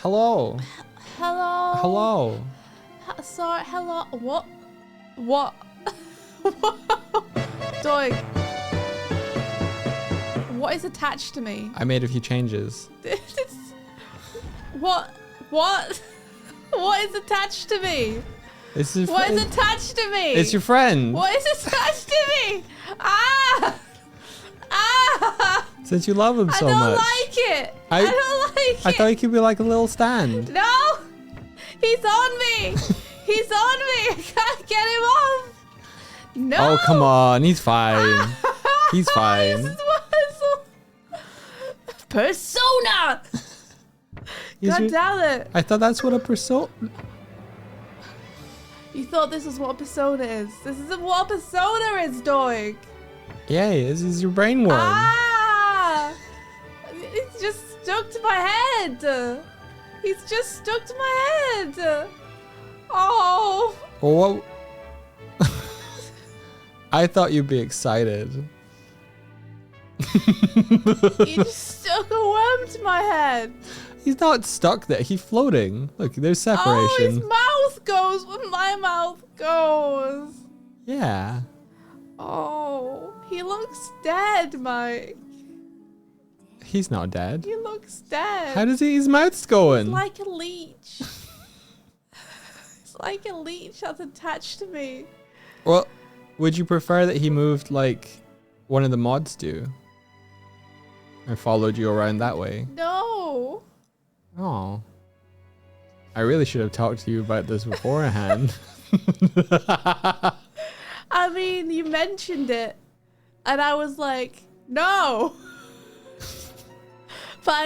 Hello. Hello. Hello. Sorry. Hello. What? What? Doig. What is attached to me? I made a few changes. What? What? What is attached to me? This is what is attached to me? It's your friend. What is attached to me? Ah! Ah! Since you love him so much. I don't like it. I don't like it. I thought he could be like a little stand. No! He's on me! He's on me! I can't get him off! No! Oh, come on. He's fine. He's fine. Persona! God damn it. I thought that's what a persona... You thought this was what a persona is. This isn't what a persona is, Doig. Yeah, this is your brain worm. Ah! It's just stuck to my head. He's just stuck to my head. Oh. Well, what? I thought you'd be excited. You just stuck a worm to my head. He's not stuck there. He's floating. Look, there's separation. Oh, his mouth goes when my mouth goes. Yeah. Oh, he looks dead, Mike. He's not dead. He looks dead. How does his mouth's going? It's like a leech. It's like a leech that's attached to me. Well, would you prefer that he moved like one of the mods do? And followed you around that way? No. Oh. I really should have talked to you about this beforehand. I mean, you mentioned it. And I was like, no. But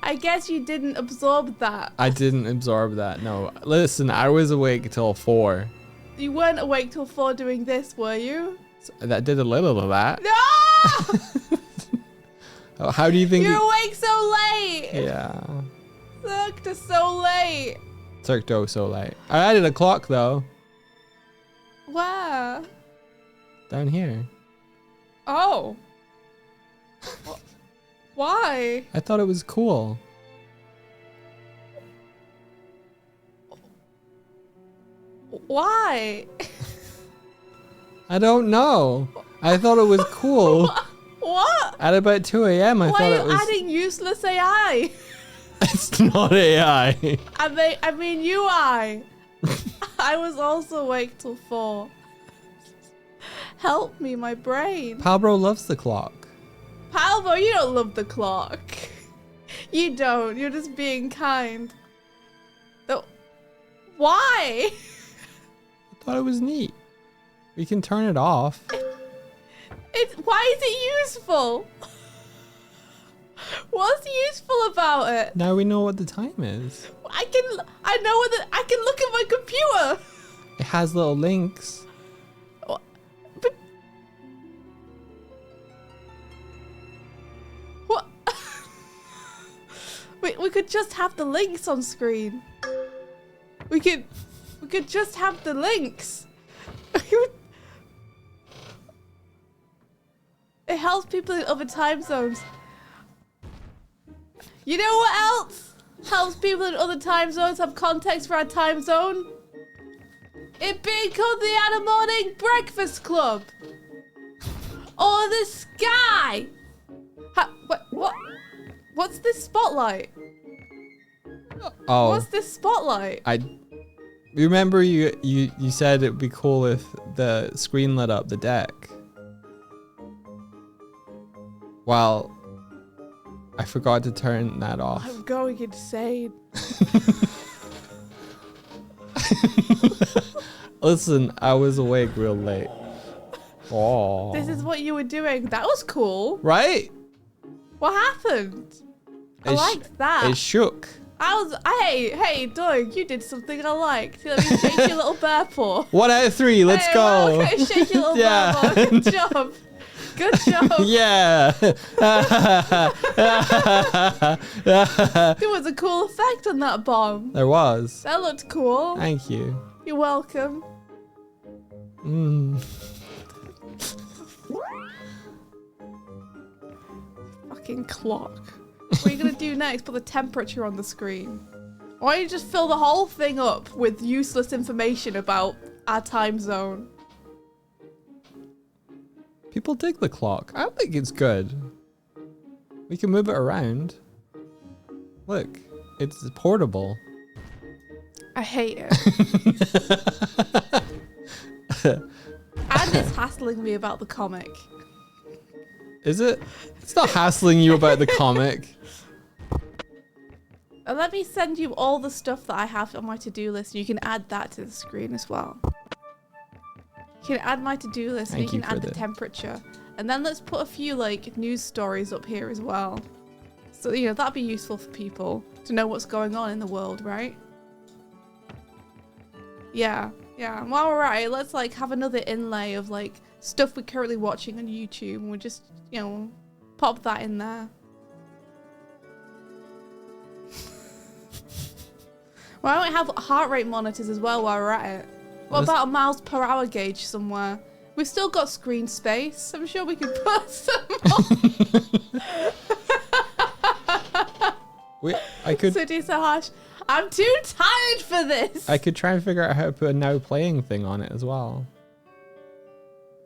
I guess you didn't absorb that. I didn't absorb that. No. Listen, I was awake till 4. You weren't awake till 4 doing this, were you? So that did a little of that. No! How do you think? You're awake so late. Yeah. Cirque to so late. Cirque du Soleil. I added a clock though. Where? Down here. Oh. Why? I thought it was cool. Why? I don't know. I thought it was cool. What? At about 2 a.m. I Why thought are it you was. adding useless AI? It's not AI. I mean UI. I was also awake till 4. Help me, my brain. Palbro loves the clock. Palvo, you don't love the clock. You don't. You're just being kind. Though, why? I thought it was neat. We can turn it off. Why is it useful? What's useful about it? Now we know what the time is. I can look at my computer. It has little links. But, what? we could just have the links on screen. We could just have the links. It helps people in other time zones. You know what else helps people in other time zones have context for our time zone? It being called the Anna Morning Breakfast Club. Or the sky. What? What's this spotlight? Oh. What's this spotlight? I remember you said it would be cool if the screen lit up the deck. Well, I forgot to turn that off. I'm going insane. Listen, I was awake real late. Oh. This is what you were doing. That was cool. Right? What happened? I liked that. It shook. Hey, Doig, you did something I liked. Let me shake your little bear paw. 1 out of 3, let's Hey, go. well, okay, shake your little bear paw. Good job. Good job. Yeah. There was a cool effect on that bomb. There was. That looked cool. Thank you. You're welcome. Fucking clock. What are you gonna do next? Put the temperature on the screen. Why don't you just fill the whole thing up with useless information about our time zone? People dig the clock. I think it's good. We can move it around. Look, it's portable. I hate it. And it's hassling me about the comic. Is it? It's not hassling you about the comic. And let me send you all the stuff that I have on my to-do list. You can add that to the screen as well. You can add my to-do list and you can add the temperature. And then let's put a few like news stories up here as well. So, you know, that'd be useful for people to know what's going on in the world, right? Yeah. And while we're at it, let's like have another inlay of like stuff we're currently watching on YouTube and we'll just, you know, pop that in there. Why don't we have heart rate monitors as well while we're at it? What about a miles per hour gauge somewhere? We've still got screen space. I'm sure we could put some on. I could. City so harsh. I'm too tired for this. I could try and figure out how to put a now playing thing on it as well.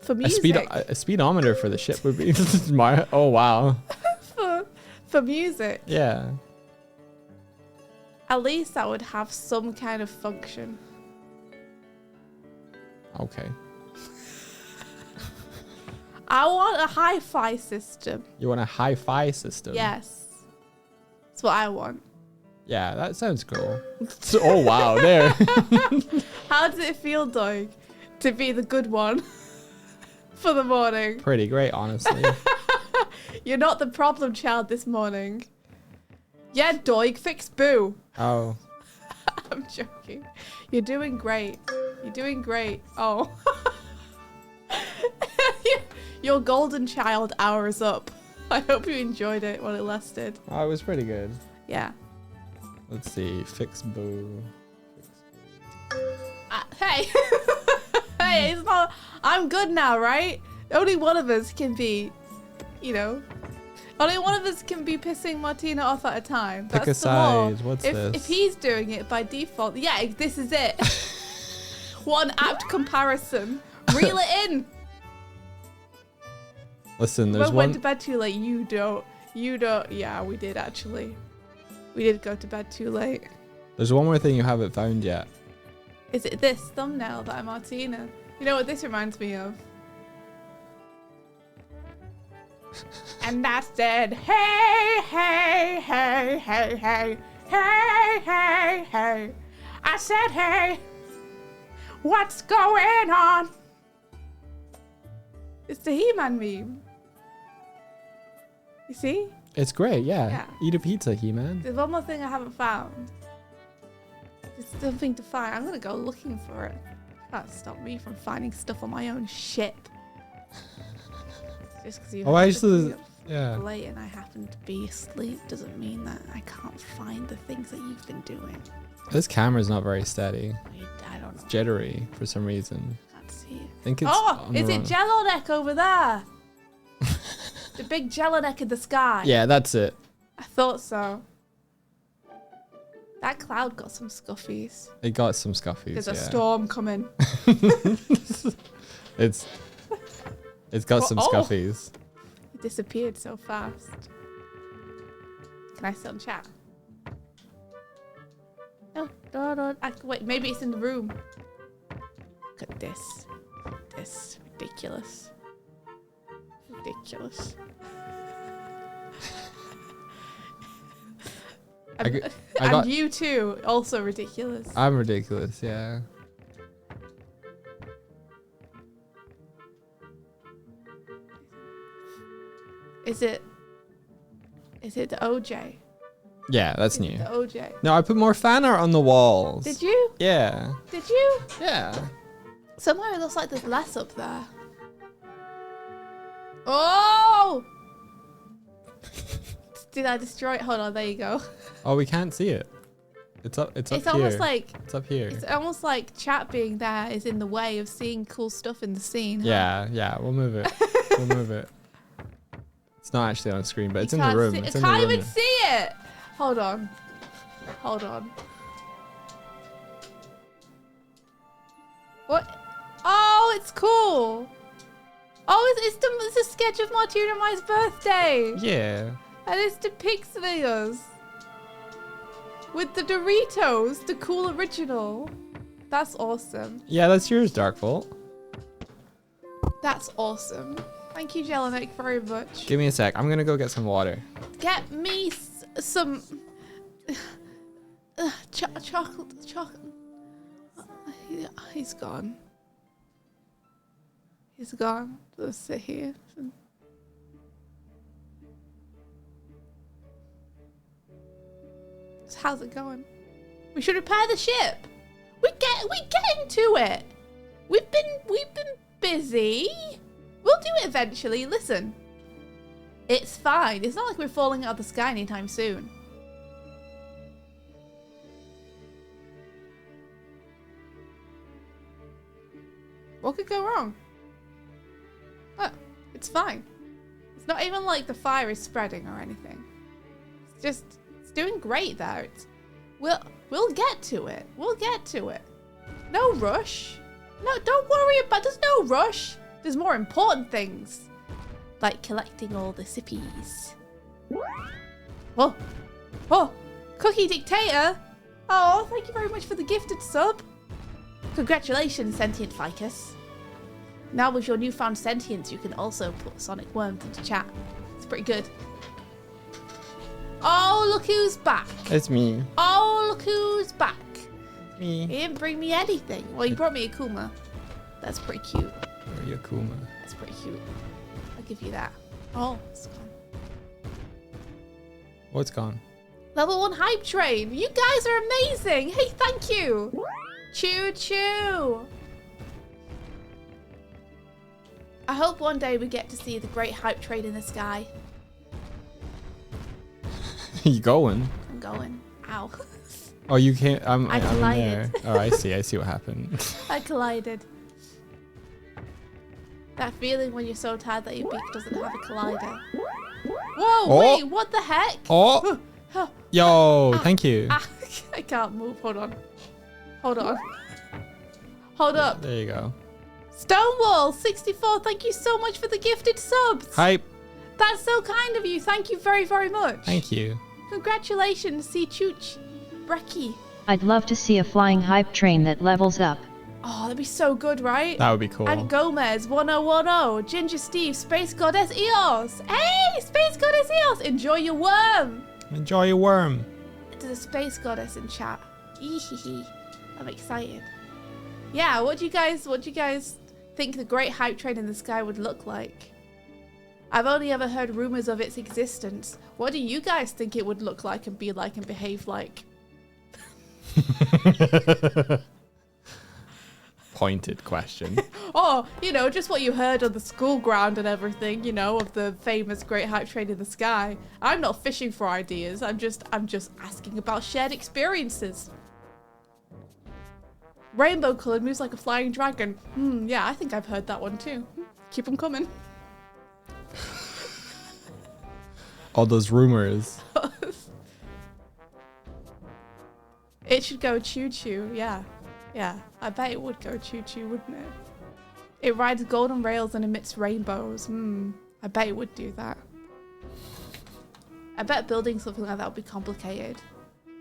For music. A speedometer for the ship would be smart. Oh wow. for music. Yeah. At least that would have some kind of function. Okay. I want a hi-fi system. You want a hi-fi system? Yes. That's what I want. Yeah, that sounds cool. Oh wow, there. How does it feel, Doig, to be the good one for the morning? Pretty great, honestly. You're not the problem child this morning. Yeah, Doig, fix Boo. Oh. I'm joking. You're doing great. You're doing great. Oh. Your golden child hour is up. I hope you enjoyed it while it lasted. Oh, it was pretty good. Yeah. Let's see. Fix Boo. Hey. Hey, it's not... I'm good now, right? Only one of us can be, you know... Only one of us can be pissing Martina off at a time. Pick That's a the law. side. What's this? If he's doing it by default, yeah, this is it. One apt comparison. Reel it in. Listen, there's We one. went to bed too late. You don't. Yeah, we did actually. We did go to bed too late. There's one more thing you haven't found yet. Is it this thumbnail by Martina? You know what this reminds me of? And I said, hey, hey, hey, hey, hey, hey, hey, hey. I said, hey, what's going on? It's the He-Man meme. You see? It's great, yeah. Yeah. Eat a pizza, He-Man. There's one more thing I haven't found. There's something to find. I'm gonna go looking for it. Can't stop me from finding stuff on my own ship. Just because you I actually, yeah. late and I happen to be asleep doesn't mean that I can't find the things that you've been doing. This camera's not very steady. I don't know. It's jittery for some reason. Can't see it. I think it's. Oh, on the is it wrong- Jello Neck over there? The big Jello Neck in the sky. Yeah, that's it. I thought so. That cloud got some scuffies. It got some scuffies. There's a yeah. storm coming. It's got some Oh. scuffies. It disappeared so fast. Can I still chat? No, no. Wait, maybe it's in the room. Look at this. This ridiculous. Ridiculous. I And got- you too, also ridiculous. I'm ridiculous, yeah. Is it the OJ? Yeah, that's Is it new. the OJ. No, I put more fan art on the walls. Did you? Yeah. Did you? Yeah. Somehow it looks like there's less up there. Oh! Did I destroy it? Hold on, there you go. Oh, we can't see it. It's up. It's up It's here. almost like It's up here. it's almost like chat being there is in the way of seeing cool stuff in the scene. huh? Yeah. We'll move it. We'll move it. It's not actually on screen, but it's in the Can't room. see- It's I in the can't room. even see it. Hold on. What? Oh, it's cool. Oh, it's a sketch of Martina and Mai's birthday. Yeah. And it's depicting us with the Doritos, the cool original. That's awesome. Yeah, that's yours, Darkbolt. That's awesome. Thank you, Jelinek, very much. Give me a sec. I'm gonna go get some water. Get me some chocolate. He's gone. He's gone. Let's sit here. So how's it going? We should repair the ship. We get into it. We've been busy. We'll do it eventually. Listen. It's fine. It's not like we're falling out of the sky anytime soon. What could go wrong? Oh, it's fine. It's not even like the fire is spreading or anything. It's doing great there. We'll get to it. We'll get to it. No rush. No, don't worry about. There's no rush. There's more important things, like collecting all the sippies. Oh, Cookie Dictator. Oh, thank you very much for the gifted sub. Congratulations, sentient ficus. Now with your newfound sentience, you can also put Sonic Worms into chat. It's pretty good. Oh, look who's back. It's me. Oh, look who's back. Me. He didn't bring me anything. Well, he brought me a Kuma. That's pretty cute. Or Yakuma. That's pretty cute. I'll give you that. Oh, it's gone. Oh, it's gone. Level 1 hype train. You guys are amazing. Hey, thank you. Choo choo. I hope one day we get to see the great hype train in the sky. You going? I'm going. Ow. Oh, you can't. I collided. There. Oh, I see what happened. I collided. That feeling when you're so tired that your beak doesn't have a collider. Whoa, Oh. wait, what the heck? Oh. Yo, thank you. I can't move. Hold on. Hold on. Hold up. There you go. Stonewall64, thank you so much for the gifted subs. Hype. That's so kind of you. Thank you very, very much. Thank you. Congratulations, see Chooch. Brecky. I'd love to see a flying hype train that levels up. Oh, that'd be so good, right? That would be cool. And Gomez, 1010, Ginger Steve, Space Goddess Eos. Hey, Space Goddess Eos, enjoy your worm. Enjoy your worm. There's a Space Goddess in chat. Eehehe. I'm excited. Yeah, what do you guys think the great hype train in the sky would look like? I've only ever heard rumors of its existence. What do you guys think it would look like and be like and behave like? Pointed question. Oh, just what you heard on the school ground and everything, of the famous great hype train in the sky. I'm not fishing for ideas. I'm just asking about shared experiences. Rainbow colored moves like a flying dragon. Yeah, I think I've heard that one too. Keep them coming. All those rumors. It should go choo-choo, yeah. Yeah, I bet it would go choo-choo, wouldn't it? It rides golden rails and emits rainbows. I bet it would do that. I bet building something like that would be complicated.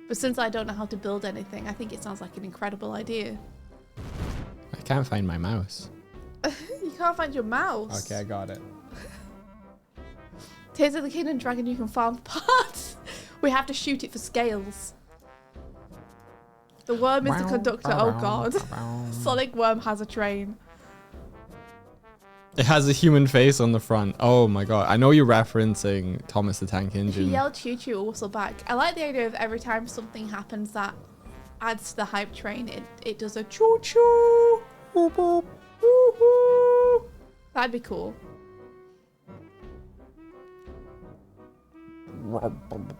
But since I don't know how to build anything, I think it sounds like an incredible idea. I can't find my mouse. You can't find your mouse. Okay, I got it. Tears of the Kingdom Dragon, you can farm parts. We have to shoot it for scales. The worm is the conductor. Oh god. Sonic Worm has a train. It has a human face on the front. Oh my god. I know you're referencing Thomas the Tank Engine. If you yell choo choo, it'll whistle back. I like the idea of every time something happens that adds to the hype train, it does a choo choo. Boop, boop, woo, woo. That'd be cool.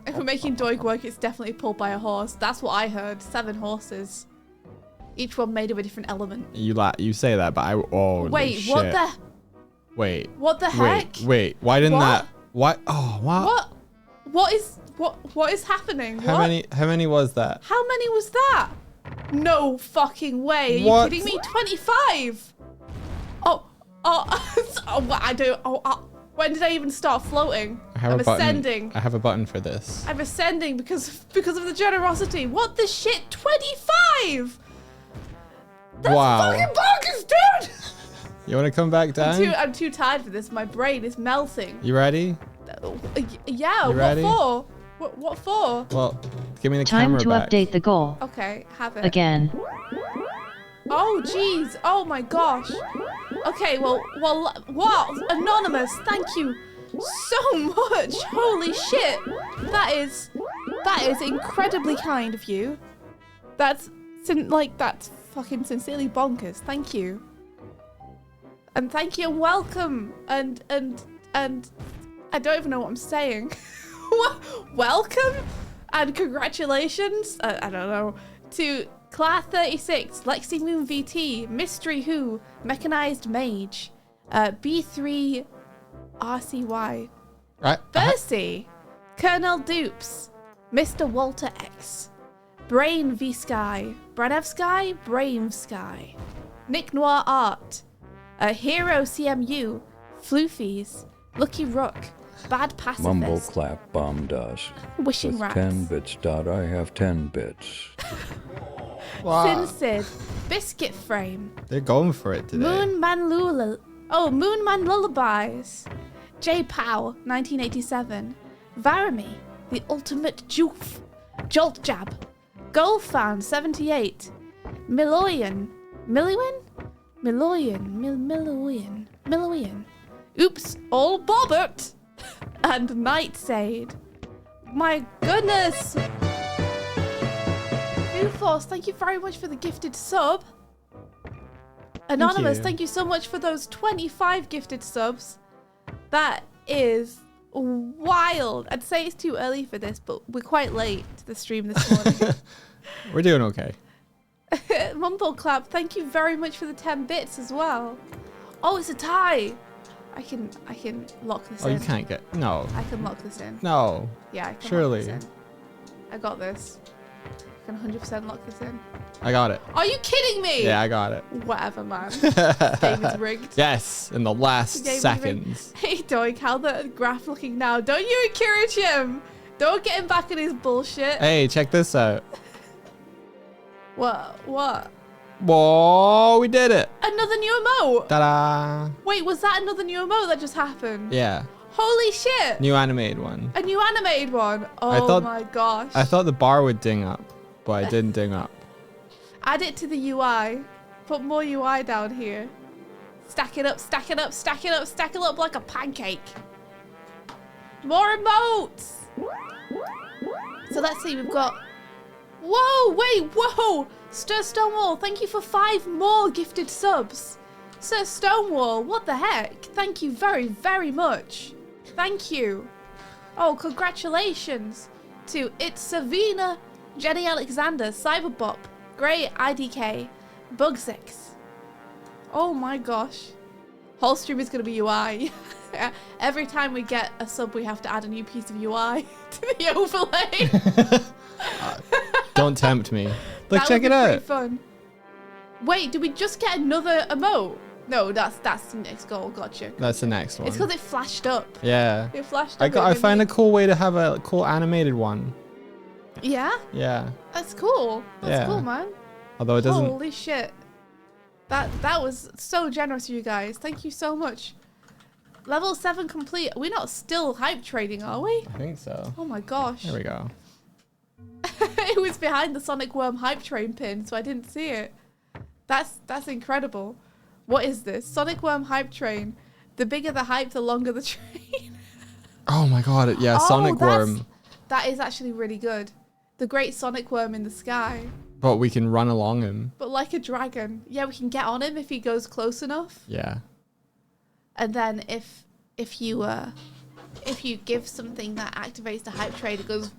If we're making Doig work, it's definitely pulled by a horse. That's what I heard. 7 horses. Each one made of a different element. You say that, but wait, shit. what the? Wait. What the heck? Wait. Why didn't What? that? What? Oh, wow. What is happening? How many was that? How many was that? No fucking way. Are What? you kidding me? 25. When did I even start floating? I'm ascending. I have a button for this. I'm ascending because of the generosity. What the shit? 25. That's fucking bonkers, dude. You want to come back down? I'm too tired for this. My brain is melting. You ready? Yeah. You ready? What for? What for? Well, give me the Time camera to back. update the goal. Okay, have it. Again. Oh, jeez. Oh, my gosh. Okay, well, what? Anonymous, thank you so much. Holy shit. That is incredibly kind of you. That's fucking sincerely bonkers. Thank you. And thank you and welcome. And I don't even know what I'm saying. Welcome and congratulations. I don't know. To Claire 36, Lexi Moon VT, Mystery Who, Mechanized Mage, B3 RCY, Right. Bercy, Colonel Dupes, Mr. Walter X, Brain V Sky, Branev Sky, Brave Sky, Nick Noir Art, Hero CMU, Floofies, Lucky Rook, Bad Pacifist, Mumble clap bomb does. Wishing With Rats, 10 bits dot, I have 10 bits. Wow. Sin Sid, Biscuit Frame, They're going for it today. Moonman Lullabies, J Pow 1987, Varamy, The Ultimate Joof, Jolt Jab, Goldfan 78, Miloyan, Oops, All Bobbert, and Nightshade. My goodness. Force, thank you very much for the gifted sub. Anonymous, thank you so much for those 25 gifted subs. That is wild. I'd say it's too early for this, but we're quite late to the stream this morning. We're doing okay. Mumbleclap, thank you very much for the 10 bits as well. Oh, it's a tie. I can lock this in. Oh, you can't get... No. I can lock this in. No. Yeah, I can Surely. lock this in. I got this. I can 100% lock this in. I got it. Are you kidding me? Yeah, I got it. Whatever, man. This game is rigged. Yes, in the last seconds. Hey, Doig, how the graph looking now? Don't you encourage him. Don't get him back in his bullshit. Hey, check this out. What? Whoa, we did it. Another new emote. Ta-da. Wait, was that another new emote that just happened? Yeah. Holy shit. New animated one. A new animated one. Oh my gosh. I thought the bar would ding up, but it didn't ding up. Add it to the UI. Put more UI down here. Stack it up, stack it up, stack it up, stack it up like a pancake. More emotes. So let's see, we've got... Whoa, wait, whoa. Sir Stonewall, thank you for 5 more gifted subs. Sir Stonewall, what the heck? Thank you very, very much. Thank you. Oh, congratulations to It's Savina, Jenny Alexander, Cyberbop, Grey IDK, Bug6. Oh my gosh. Whole stream is going to be UI. Every time we get a sub, we have to add a new piece of UI to the overlay. Don't tempt me. Look, check it out. Fun. Wait, did we just get another emote? No, that's the next goal. Gotcha. That's the next one. It's because it flashed up. Yeah. It flashed up. I found a cool way to have a cool animated one. Yeah? Yeah. That's cool. That's cool, man. Although it doesn't... Holy shit. That was so generous of you guys. Thank you so much. Level 7 complete. We're not still hype trading, are we? I think so. Oh my gosh. There we go. It was behind the Sonic Worm hype train pin, so I didn't see it. That's incredible. What is this? Sonic Worm hype train. The bigger the hype, the longer the train. Oh my god, yeah, Sonic Worm. That is actually really good. The great Sonic Worm in the sky. But we can run along him. But like a dragon. Yeah, we can get on him if he goes close enough. Yeah. And then if you give something that activates the hype train, it goes.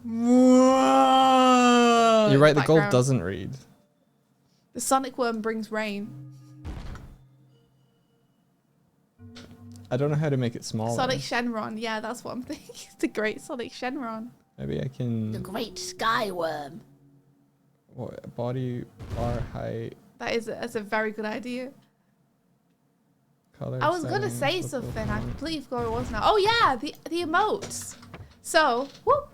You're right. The gold doesn't read. The Sonic Worm brings rain. I don't know how to make it smaller. Sonic Shenron. Yeah, that's what I'm thinking. The great Sonic Shenron. Maybe I can. The great Sky Worm. What, body bar height. That's a very good idea. Color I was gonna say something. I completely forgot what it was now. Oh yeah, the emotes. So whoop.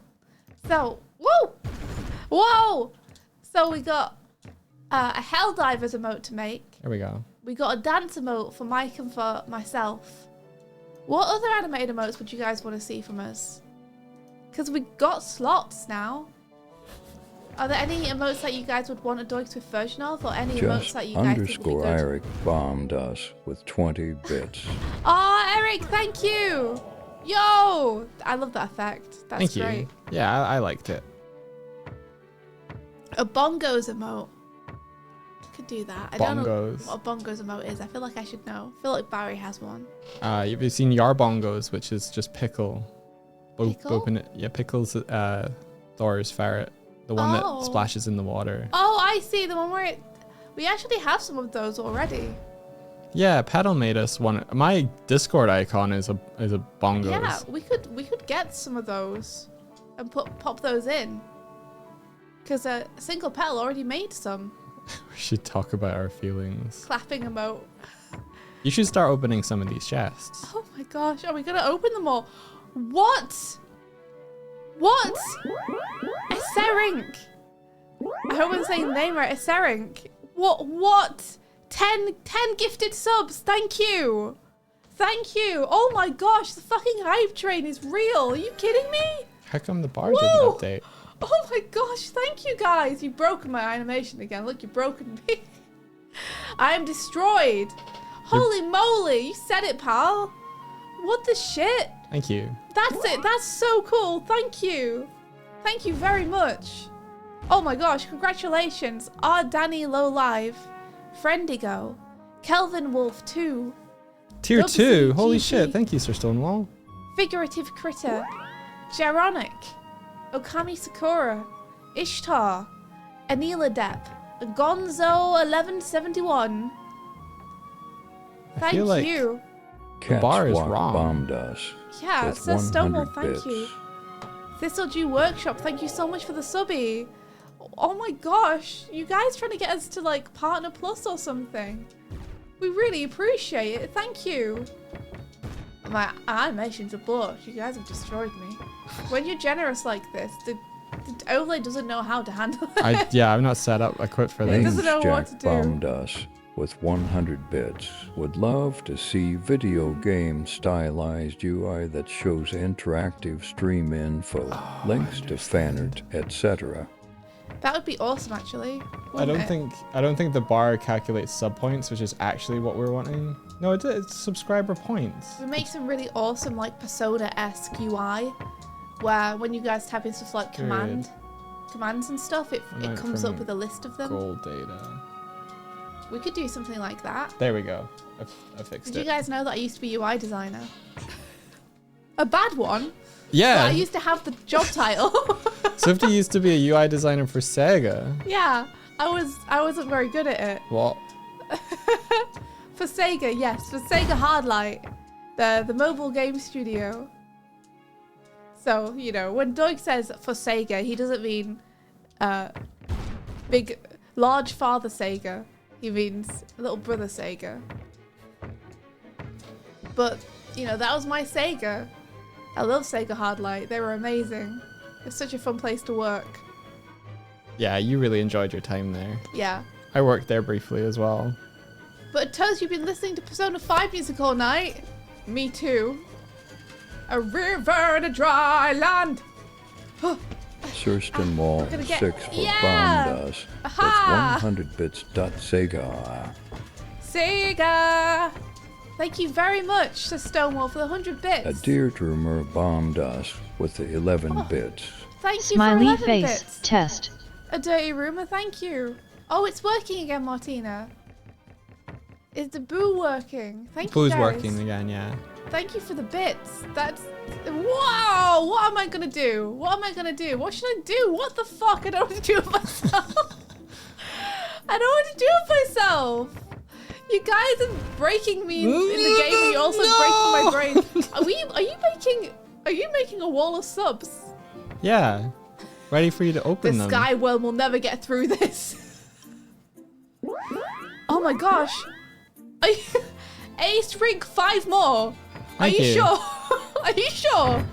So whoa, whoa. So we got a Helldivers emote to make. There we go. We got a dance emote for Mike and for myself. What other animated emotes would you guys want to see from us? Because we got slots now. Are there any emotes that you guys would want a Doig Swift version of, or any emotes that you guys think would be good? Eric bombed us with 20 bits. Oh, Eric, thank you. Yo, I love that effect. That's great. Thank you. Yeah, I liked it. A bongos emote. Could do that. I don't know what a bongos emote is. I feel like I should know. I feel like Barry has one. You've seen Yarbongos, which is just Pickle. Pickle? Open it. Yeah, Pickle's Thor's ferret. The one that splashes in the water. Oh, I see. The one where we actually have some of those already. Yeah, Paddle made us one. My Discord icon is a bongos. Yeah, we could get some of those and pop those in. Because Single Petal already made some. We should talk about our feelings. Clapping emote. You should start opening some of these chests. Oh my gosh, are we gonna open them all? What? What? Eserink. I hope I'm saying the name right. Eserink. What? 10 gifted subs. Thank you. Thank you. Oh my gosh, the fucking hype train is real. Are you kidding me? How come the bar didn't update? Oh my gosh, thank you guys. You've broken my animation again. Look, you've broken me. I am destroyed. Holy moly, you said it, pal. What the shit? Thank you. That's it. That's so cool. Thank you. Thank you very much. Oh my gosh, congratulations. R. Danny Low Live, Friendigo, Kelvin Wolf 2, Tier 2. Holy WCGG. shit. Thank you, Sir Stonewall. Figurative Critter, Jaronic, Okami Sakura, Ishtar, Anila Depp, Gonzo 1171. I feel Thank like you. The bar is Catswalk wrong. bombed us Yeah, with Sir Stonewall, 100 thank bits. you. Thistledew Workshop, thank you so much for the subby. Oh my gosh, you guys trying to get us to like Partner Plus or something. We really appreciate it, thank you. My animations are blush, you guys have destroyed me. When you're generous like this, the overlay doesn't know how to handle it. Yeah, I'm not set up equipped for It this. doesn't know what to Jack do. bombed us with 100 bits. Would love to see video game stylized UI that shows interactive stream info, links to fan art, etc. That would be awesome actually. I don't wouldn't it? think the bar calculates sub points, which is actually what we're wanting. No, it's subscriber points. We make some really awesome like Persona-esque UI where when you guys type in stuff like commands and stuff, it Right comes from up with a list of them. Gold data. We could do something like that. There we go. I fixed Did you it. guys know that I used to be UI designer? A bad one. But I Yeah, used to have the job title. Swifty used to be a UI designer for Sega. Yeah, I wasn't very good at it. What? For Sega, yes, for Sega Hardlight, the mobile game studio. So, you know, when Doig says for Sega, he doesn't mean large father Sega. He means little brother Sega. But, you know, that was my Sega. I love Sega Hardlight. They were amazing. It's such a fun place to work. Yeah, you really enjoyed your time there. Yeah. I worked there briefly as well. But Toes, you've been listening to Persona 5 music all night. Me too. A river and a dry land. Thurston Wall gonna get- 6 for Yeah! bombed us Aha! with 100 bits. Sega. Sega! Thank you very much to Stonewall for the 100 bits. A Deirdre bombed us with the 11 bits. Thank you for Smiley 11 face. bits. Test. A dirty rumor, thank you. Oh, it's working again, Martina. Is the boo working? Thank you Boo's guys. working again, yeah. Thank you for the bits. That's... Wow! What am I gonna do? What am I gonna do? What should I do? What the fuck? I don't want to do it myself. I don't want to do it myself. You guys are breaking me in the game, and you're also breaking my brain. Are you making a wall of subs? Yeah. Ready for you to open The them. sky worm will never get through this. Oh my gosh. Ace Rink 5 more. Thank Are you you. sure? Are you sure?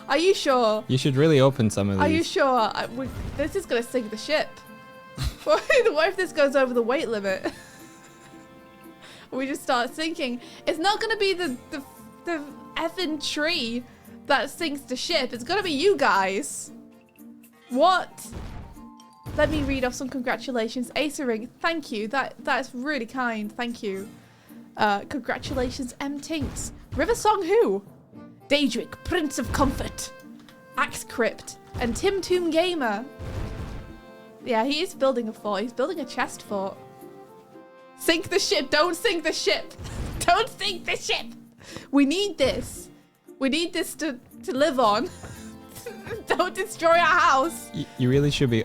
Are you sure? You should really open some of these. Are you sure? This is gonna sink the ship. What if this goes over the weight limit? We just start sinking. It's not gonna be the effing tree that sinks the ship. It's gonna be you guys. What? Let me read off some congratulations. Acer Ring, thank you. That's really kind. Thank you. Congratulations, M Tinks. River Song Who? Daedric, Prince of Comfort. Axe Crypt and Tim Tomb Gamer. Yeah, he is building a fort. He's building a chest fort. Sink the ship. Don't sink the ship. Don't sink the ship. We need this. We need this to live on. Don't destroy our house. You really should be.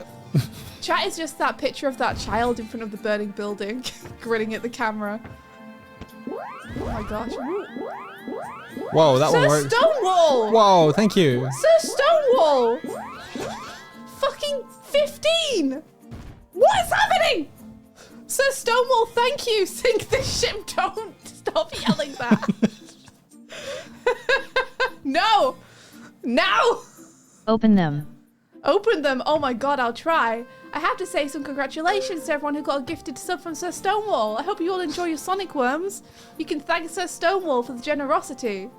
Chat is just that picture of that child in front of the burning building, grinning at the camera. Oh my gosh. Whoa, that one Sir works. Stonewall! Whoa, thank you. Sir Stonewall! Fucking 15! What is happening? Sir Stonewall, thank you. Sink the ship. Don't stop yelling that. No! Now! Open them. Open them. Oh my god, I'll try. I have to say some congratulations to everyone who got a gifted sub from Sir Stonewall. I hope you all enjoy your Sonic Worms. You can thank Sir Stonewall for the generosity.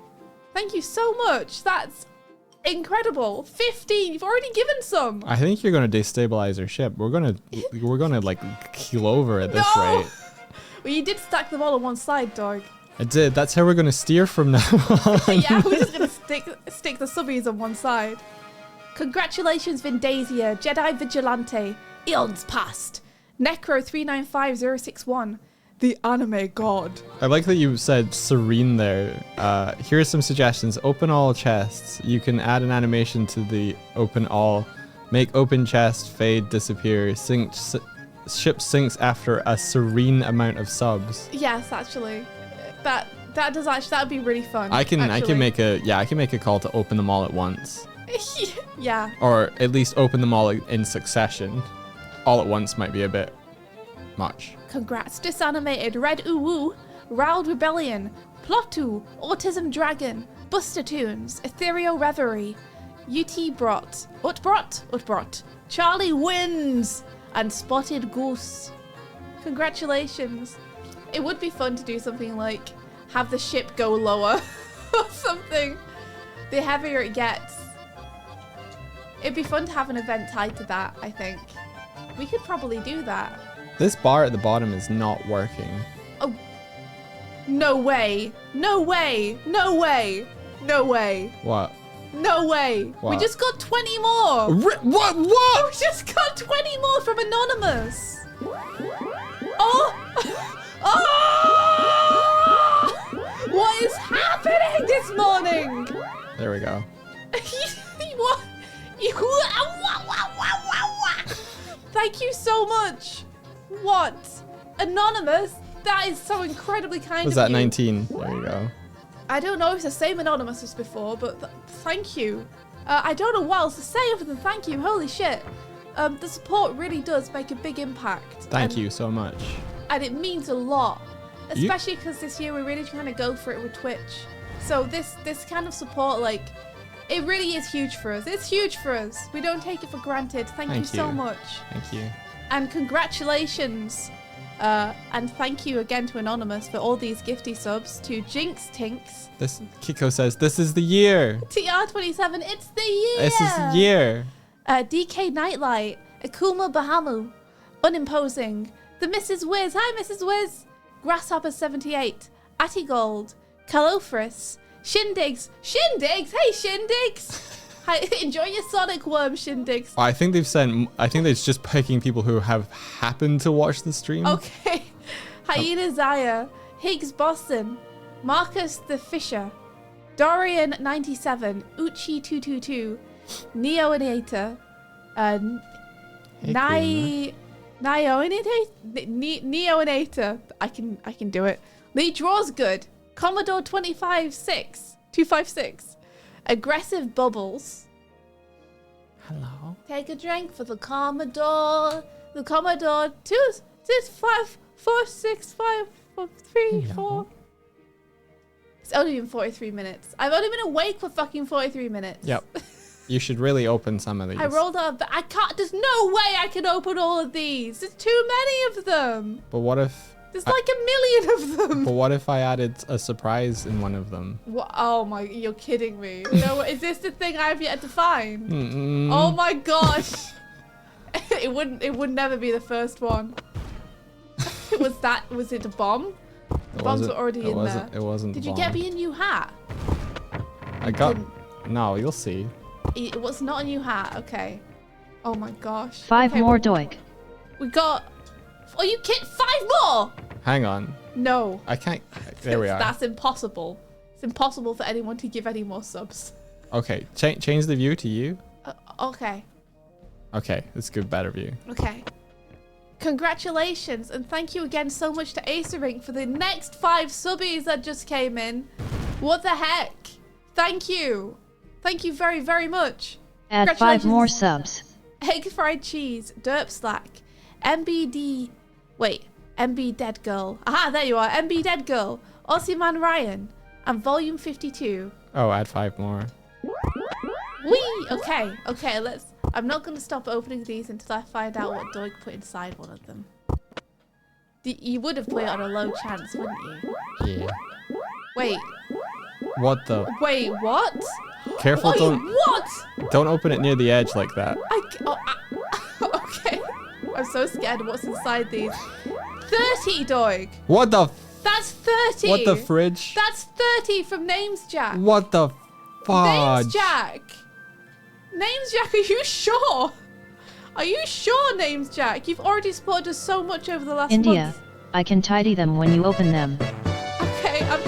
Thank you so much. That's incredible. 15. You've already given some. I think you're gonna destabilize our ship. We're gonna like keel over at this No! rate. Well, you did stack them all on one side, dog. I did. That's how we're gonna steer from now on. Yeah, we're just gonna stick the subbies on one side. Congratulations, Vindasia, Jedi Vigilante, Eons Past, Necro395061, the anime god. I like that you said serene there. Here's some suggestions. Open all chests. You can add an animation to the open all. Make open chest fade disappear. Ship sinks after a serene amount of subs. Yes, actually. That would be really fun. I can make a call to open them all at once. Yeah. Or at least open them all in succession. All at once might be a bit much. Congrats. Disanimated, Red Uwu, Riled Rebellion, Plotu, Autism Dragon, Buster Tunes, Ethereal Reverie, Utbrot, Charlie Wins, and Spotted Goose. Congratulations. It would be fun to do something like have the ship go lower or something. The heavier it gets. It'd be fun to have an event tied to that, I think. We could probably do that. This bar at the bottom is not working. Oh, no way. No way. No way. No way. What? No way. What? We just got 20 more. What? We just got 20 more from Anonymous. Oh. Oh. What is happening this morning? There we go. What? Thank you so much. What? Anonymous? That is so incredibly kind Was of that you. 19? There you go. I don't know if it's the same Anonymous as before, but thank you. I don't know what else to say other than thank you. Holy shit. The support really does make a big impact. Thank you so much. And it means a lot. Especially because this year we're really trying to go for it with Twitch. So this kind of support, like, it really is huge for us. It's huge for us. We don't take it for granted. Thank you so much. Thank you. And congratulations. And thank you again to Anonymous for all these gifty subs. To Jinx Tinks. This Kiko says, this is the year. TR27, it's the year. This is the year. DK Nightlight. Akuma Bahamu. Unimposing. The Mrs. Wiz. Hi, Mrs. Wiz. Grasshopper78. Attigold. Calofris. Shindigs. Shindigs? Hey, Shindigs. Hi, enjoy your Sonic Worm, Shindigs. I think they're just picking people who have happened to watch the stream. Okay. Hyena Zaya. Higgs Boston. Marcus the Fisher. Dorian97. Uchi222. Neoinator. Neoinator. I can do it. Lee Draws Good. Commodore 256. Aggressive Bubbles. Hello. Take a drink for the Commodore. The Commodore 265465434. It's only been 43 minutes. I've only been awake for fucking 43 minutes. Yep. You should really open some of these. I rolled up, but I can't. There's no way I can open all of these. There's too many of them. But what if... There's like a million of them. But what if I added a surprise in one of them? What? Oh my, you're kidding me. No, is this the thing I've yet to find? Mm-mm. Oh my gosh. It would never be the first one. Was it a bomb? The bombs were already in there. It wasn't. Did you get me a new hat? I got... No, you'll see. It was not a new hat, okay. Oh my gosh. 5 okay, more Doig. We got... Are you kidding? 5 more? Hang on. No. I can't... There we are. That's impossible. It's impossible for anyone to give any more subs. Okay, change the view to you. Okay. Okay, let's give better view. Okay. Congratulations, and thank you again so much to Acerink for the next 5 subbies that just came in. What the heck? Thank you. Thank you very, very much. Add 5 more subs. Egg Fried Cheese, Derp Slack, MB Dead Girl. Aha, there you are. MB Dead Girl, Aussie Man Ryan, and Volume 52. Oh, add 5 more. Whee! Okay, let's... I'm not going to stop opening these until I find out what Doig put inside one of them. You would have put it on a low chance, wouldn't you? Yeah. Wait. What the... Wait, what? Careful, What? Don't open it near the edge like that. Okay. I'm so scared of what's inside these. 30, Doig. What the... That's 30. What the fridge? That's 30 from Names Jack. What the fudge? Names Jack. Names Jack, are you sure? Are you sure, Names Jack? You've already supported us so much over the last India, month. I can tidy them when you open them. Okay, I'm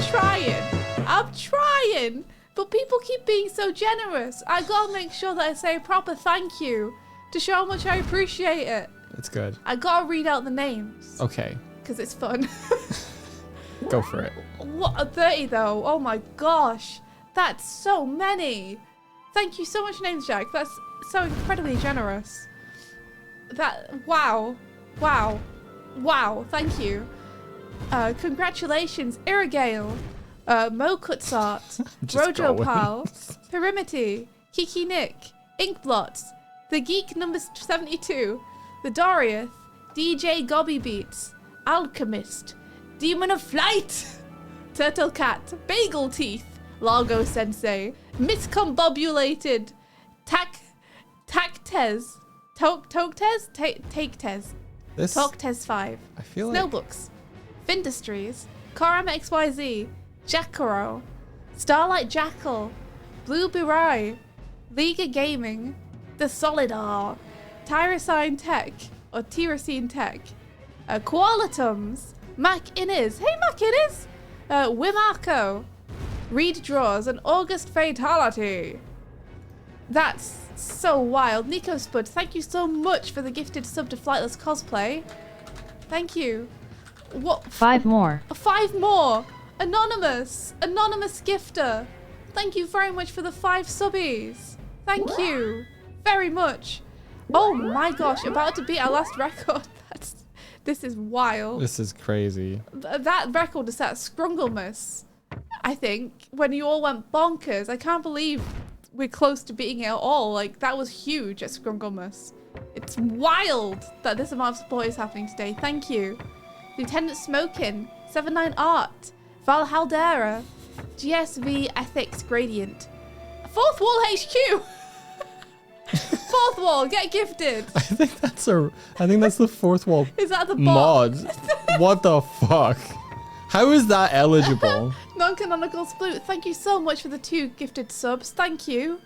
trying. But people keep being so generous. I gotta make sure that I say a proper thank you to show how much I appreciate it. It's good. I gotta read out the names. Okay. Because it's fun. Go for it. What, 30 though? Oh my gosh. That's so many. Thank you so much, Names Jack. That's so incredibly generous. Wow. Thank you. Congratulations, Irrigale, Mo Kutzart, Rojopal, Perimity, Kiki Nick, Inkblot, The Geek number 72, The Doriath, DJ Gobby Beats, Alchemist, Demon of Flight, Turtle Cat, Bagel Teeth, Largo Sensei, Miscombobulated, Taktez, Taketez, This. Talktez 5, I feel like. Snowbooks, Findustries, Koram XYZ, Jacaro, Starlight Jackal, Blue Birai, Liga Gaming, The Solidar, Tyrosine Tech, or Tyrosine Tech, Koalatums, Mac Innes, hey Mac Innes, Wimarco, Reed Draws, and August Fatality. That's so wild. Nico Spud, thank you so much for the gifted sub to Flightless Cosplay. Thank you. What? 5 more. 5 more. Anonymous gifter. Thank you very much for the 5 subbies. Thank you very much. Oh my gosh, about to beat our last record. This is wild. This is crazy. That record is at Scrunglemas, I think, when you all went bonkers. I can't believe we're close to beating it at all. Like, that was huge at Scrunglemas. It's wild that this amount of support is happening today. Thank you. Lieutenant Smokin, 79 Art, Val Haldera, GSV Ethics Gradient, Fourth Wall HQ. Fourth Wall, get gifted. I think that's the fourth wall. Is that the mod? What the fuck? How is that eligible? Non-canonical Sploot, thank you so much for the 2 gifted subs. Thank you.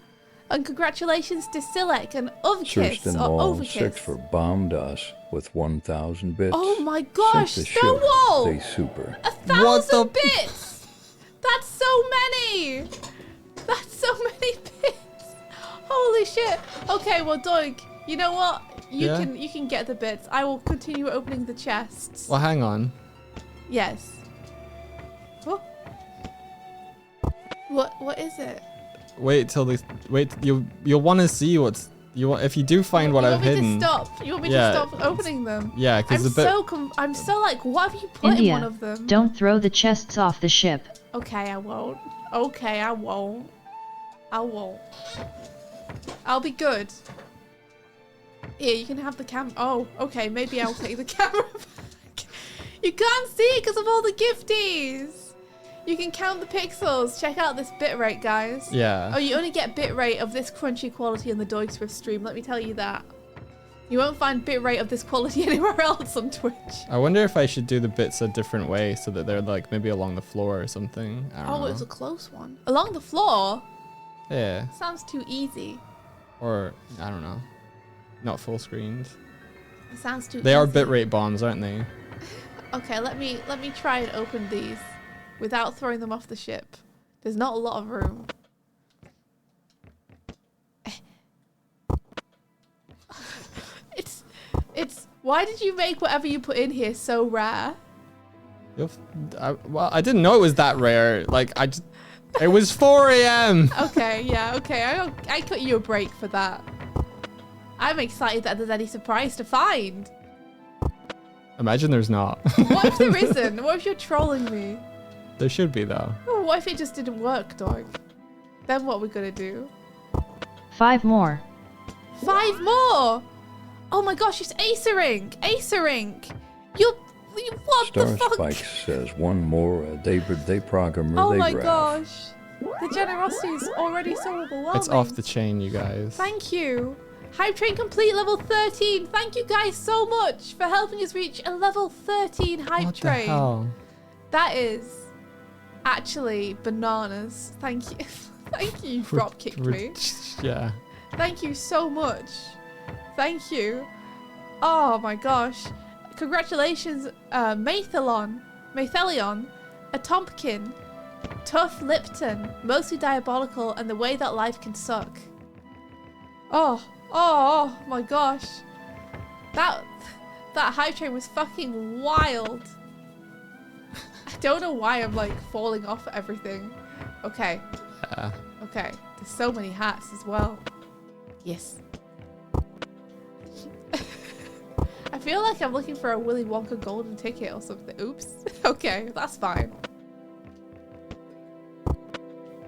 And congratulations to Silek and Ovkiss Thurston or Wall Overkiss. 6 for bombed us with 1,000 bits. Oh my gosh, Sink the Stonewall! ship, They super. 1,000 bits! That's so many! That's so many bits! Holy shit! Okay, well Doig, you know what? You can get the bits. I will continue opening the chests. Well, hang on. Yes. Oh. What is it? Wait till you'll want to see what's if you do find what I've hidden. You want me to stop opening them? Yeah, because I'm so like, what have you put India, in one of them? don't throw the chests off the ship. Okay, I won't. Okay, I won't. I'll be good. Here, you can have the camera. Oh, okay, maybe I'll take the camera back. You can't see it because of all the gifties. You can count the pixels. Check out this bitrate, guys. Yeah. Oh, you only get bitrate of this crunchy quality in the Doig Swift stream. Let me tell you that. You won't find bitrate of this quality anywhere else on Twitch. I wonder if I should do the bits a different way so that they're like maybe along the floor or something. I don't know. It was a close one. Along the floor? Yeah. Sounds too easy. Or I don't know. Not full screened. It sounds too easy. They are bitrate bombs, aren't they? Okay, let me try and open these without throwing them off the ship. There's not a lot of room. It's why did you make whatever you put in here so rare? Well, I didn't know it was that rare. Like it was 4 a.m. Okay, yeah, okay. I cut you a break for that. I'm excited that there's any surprise to find. Imagine there's not. What if there isn't? What if you're trolling me? There should be though. Oh, what if it just didn't work, Doig? Then what are we gonna do? 5 more. 5 more! Oh my gosh, it's Acerink! Acerink! What Star the fuck? Spike says 1 more. They program or Oh they my graph. gosh. The generosity is already so overwhelming. It's off the chain, you guys. Thank you. Hype Train complete level 13. Thank you guys so much for helping us reach a level 13 Hype What the Train. hell? That is actually bananas. Thank you. Thank you. You drop kicked me. Yeah. Thank you so much. Thank you. Oh my gosh. Congratulations, Mathelion, a Tompkin, Tough Lipton, Mostly Diabolical, and The Way That Life Can Suck. Oh my gosh. That hype train was fucking wild. I don't know why I'm like falling off everything. Okay. Okay. There's so many hats as well. Yes. I feel like I'm looking for a Willy Wonka golden ticket or something. Oops. Okay, that's fine.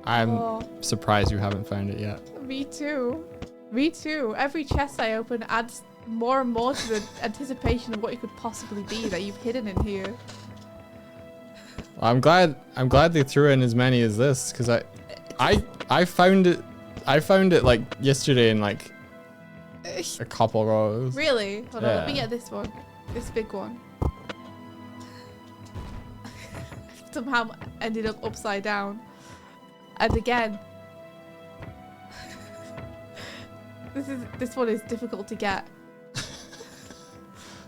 I'm surprised you haven't found it yet. Me too. Me too. Every chest I open adds more and more to the anticipation of what it could possibly be that you've hidden in here. Well, I'm glad they threw in as many as this, because I found it like yesterday in like a couple rows. Really? Hold on, Yeah. let me get this one. This big one. Somehow ended up upside down. And again. This one is difficult to get.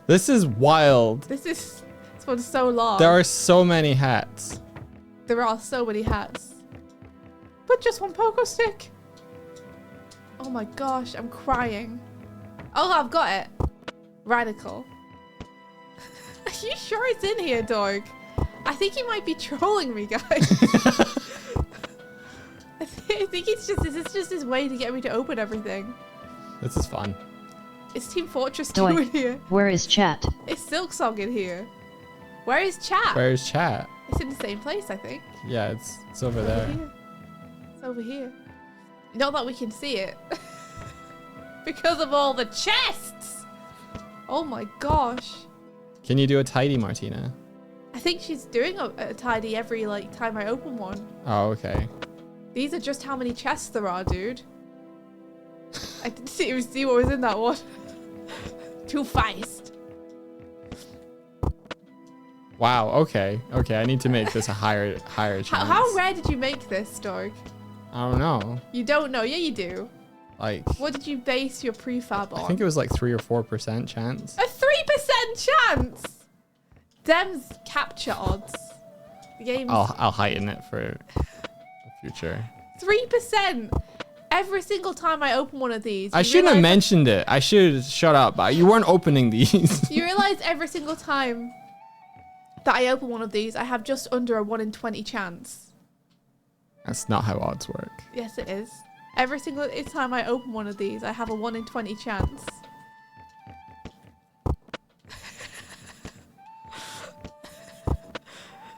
This is wild. This one's so long. There are so many hats. There are so many hats. But just one pogo stick. Oh my gosh, I'm crying. Oh, I've got it. Radical. Are you sure it's in here, Doig? I think he might be trolling me, guys. I think this is just his way to get me to open everything. This is fun. It's Team Fortress 2 Doig, in here. where is chat? It's Silksong in here. Where is chat? Where's chat? It's in the same place, I think. Yeah, it's over there. Here. It's over here. Not that we can see it. Because of all the chests! Oh my gosh. Can you do a tidy, Martina? I think she's doing a tidy every like time I open one. Oh, okay. These are just how many chests there are, dude. I didn't see what was in that one. Too fast. Wow, okay. Okay, I need to make this a higher chance. How rare did you make this, Doig? I don't know. You don't know. Yeah, you do. Like, What did you base your prefab on? I think it was like 3 or 4% chance. A 3% chance! Dem's capture odds. The game's I'll heighten it for the future. 3%! Every single time I open one of these. I shouldn't have mentioned it. I should shut up. You weren't opening these. You realize every single time that I open one of these, I have just under a 1 in 20 chance. That's not how odds work. Yes, it is. Every single time I open one of these, I have a 1 in 20 chance.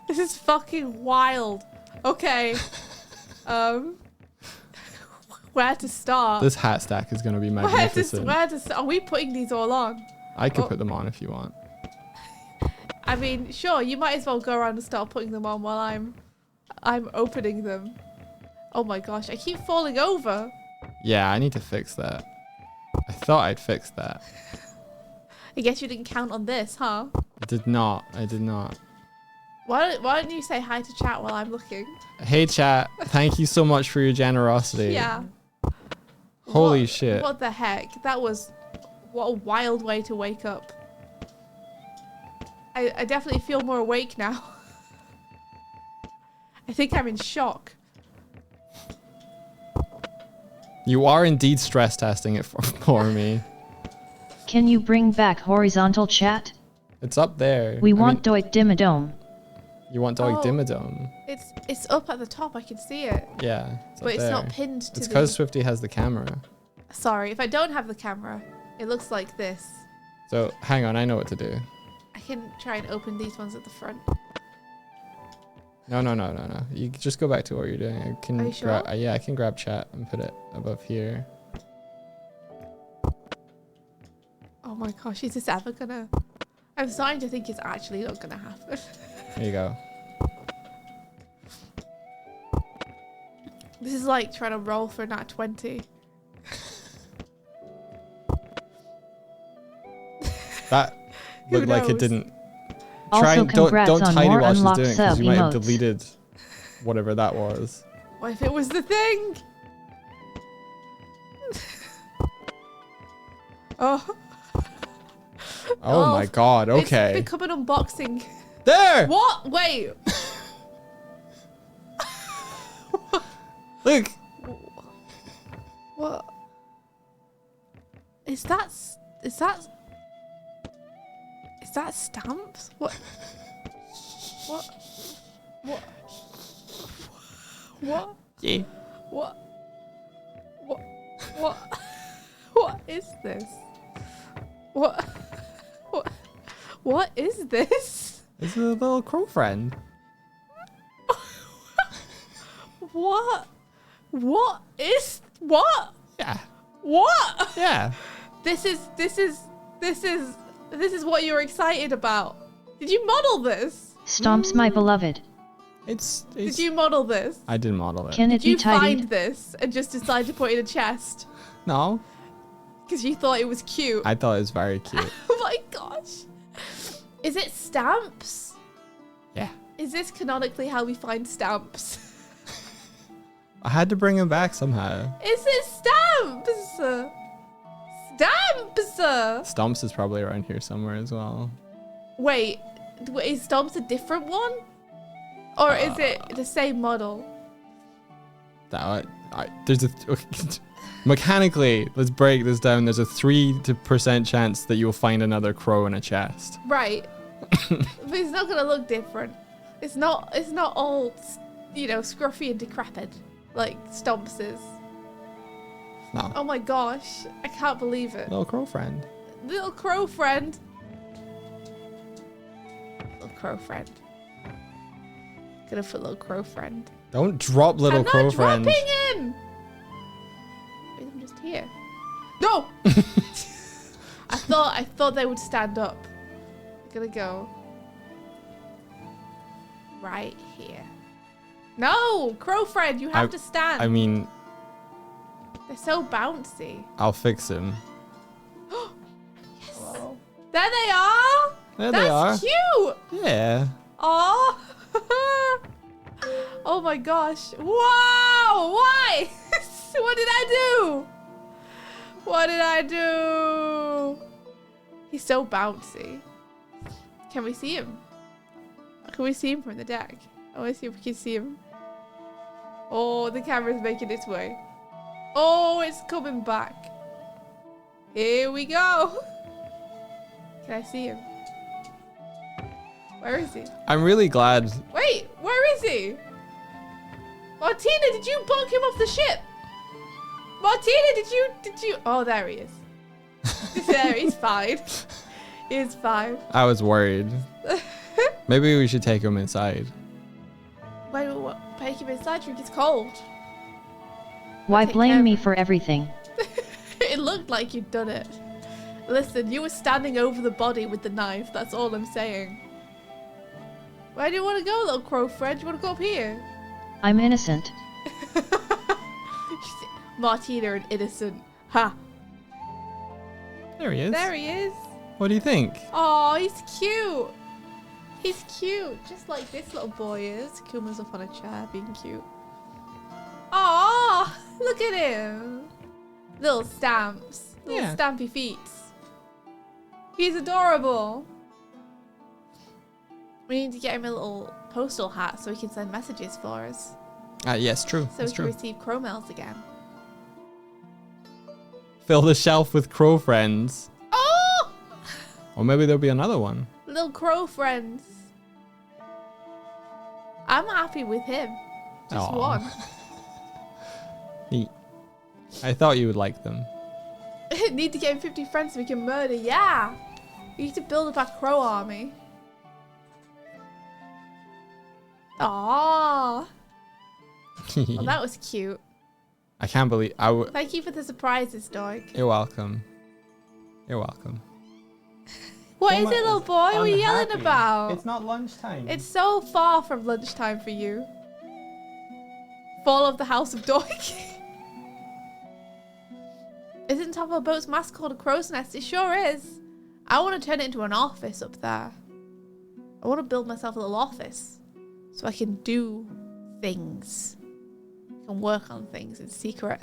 This is fucking wild. Okay. Where to start? This hat stack is going to be magnificent. Where to start? Are we putting these all on? I could put them on if you want. I mean, sure, you might as well go around and start putting them on while I'm opening them. Oh my gosh, I keep falling over. Yeah, I need to fix that. I thought I'd fixed that. I guess you didn't count on this, huh? I did not. I did not. Why don't you say hi to chat while I'm looking? Hey, chat. Thank you so much for your generosity. Yeah. Holy shit. What the heck? That was... What a wild way to wake up. I definitely feel more awake now. I think I'm in shock. You are indeed stress testing it for me. Can you bring back horizontal chat? It's up there. We want Doig Dimmadome. You want Doig Dimmadome? It's up at the top. I can see it. Yeah. But it's not pinned to It's because Swifty has the camera. Sorry, if I don't have the camera, it looks like this. So hang on, I know what to do. I can try and open these ones at the front. No. You just go back to what you're doing. I can Are you sure? Yeah, I can grab chat and put it above here. Oh my gosh, is this ever gonna... I'm starting to think it's actually not gonna happen. There you go. This is like trying to roll for nat 20. That looked like it didn't. Also, congrats don't on tidy more while she's unlocked doing it, because sub you might have emotes. deleted whatever that was. What if it was the thing? Oh. Oh my god, okay. It's become an unboxing. There! What? Wait. Look! What? Is that stamps? What? What? What? What? Yeah. What? What? What? What is this? What? What? What is this? It's a little crow friend. What? What is what? Yeah. What? Yeah. This is what you're excited about. Did you model this? Stomps my beloved. It's Did you model this? I didn't model it. Can it Did you be tidied? find this and just decide to put it in a chest No. because you thought it was cute? I thought it was very cute. Oh my gosh. Is it stamps? Yeah. Is this canonically how we find stamps? I had to bring him back somehow. Is it stamps? Stamps! Stomps is probably around here somewhere as well. Wait, is Stomps a different one? Or is it the same model? There's a mechanically, let's break this down. There's a 3% chance that you'll find another crow in a chest. Right. But it's not gonna look different. It's not all, scruffy and decrepit like Stomps is. No. Oh my gosh, I can't believe it. Little crow friend. Little crow friend. Little crow friend. Gonna put little crow friend. Don't drop little I'm crow not friend. dropping him. Wait, I'm just here. No. I thought they would stand up. I'm gonna go right here. No, crow friend, you have to stand. I mean, they're so bouncy. I'll fix him. Yes. Whoa. There they are. There That's they are. Cute. Yeah. Oh. Oh my gosh. Wow. Why? What did I do? What did I do? He's so bouncy. Can we see him? Can we see him from the deck? I want to see if we can see him. Oh, the camera's making its way. Oh, it's coming back. Here we go. Can I see him? Where is he? I'm really glad. Wait, where is he? Martina, did you bonk him off the ship? Martina, did you? Oh, there he is. There, he's fine. He's fine. I was worried. Maybe we should take him inside. Wait, what? Take him inside, drink it's cold. Why Take blame care. me for everything? It looked like you'd done it. Listen, you were standing over the body with the knife, that's all I'm saying. Where do you want to go, little crow friend? Do you want to go up here? I'm innocent. Martina and innocent. Ha! There he is. There he is. What do you think? Oh, he's cute. He's cute, just like this little boy is. Kuma's up on a chair, being cute. Oh, look at him. Little stamps. Little Yeah. stampy feet. He's adorable. We need to get him a little postal hat so he can send messages for us. Yes, true. So That's we can true. receive crow mails again. Fill the shelf with crow friends. Oh! Or maybe there'll be another one. Little crow friends. I'm happy with him. Just Aw. one. Neat. I thought you would like them. Need to get him 50 friends so we can murder. Yeah. We need to build up our crow army. Aww. Well, that was cute. I can't believe Thank you for the surprises, Doig. You're welcome. You're welcome. What is it, little boy? What are you yelling about? It's not lunchtime. It's so far from lunchtime for you. Fall of the House of Doig. Isn't top of a boat's mast called a crow's nest? It sure is. I want to turn it into an office up there. I want to build myself a little office so I can do things. I can work on things in secret.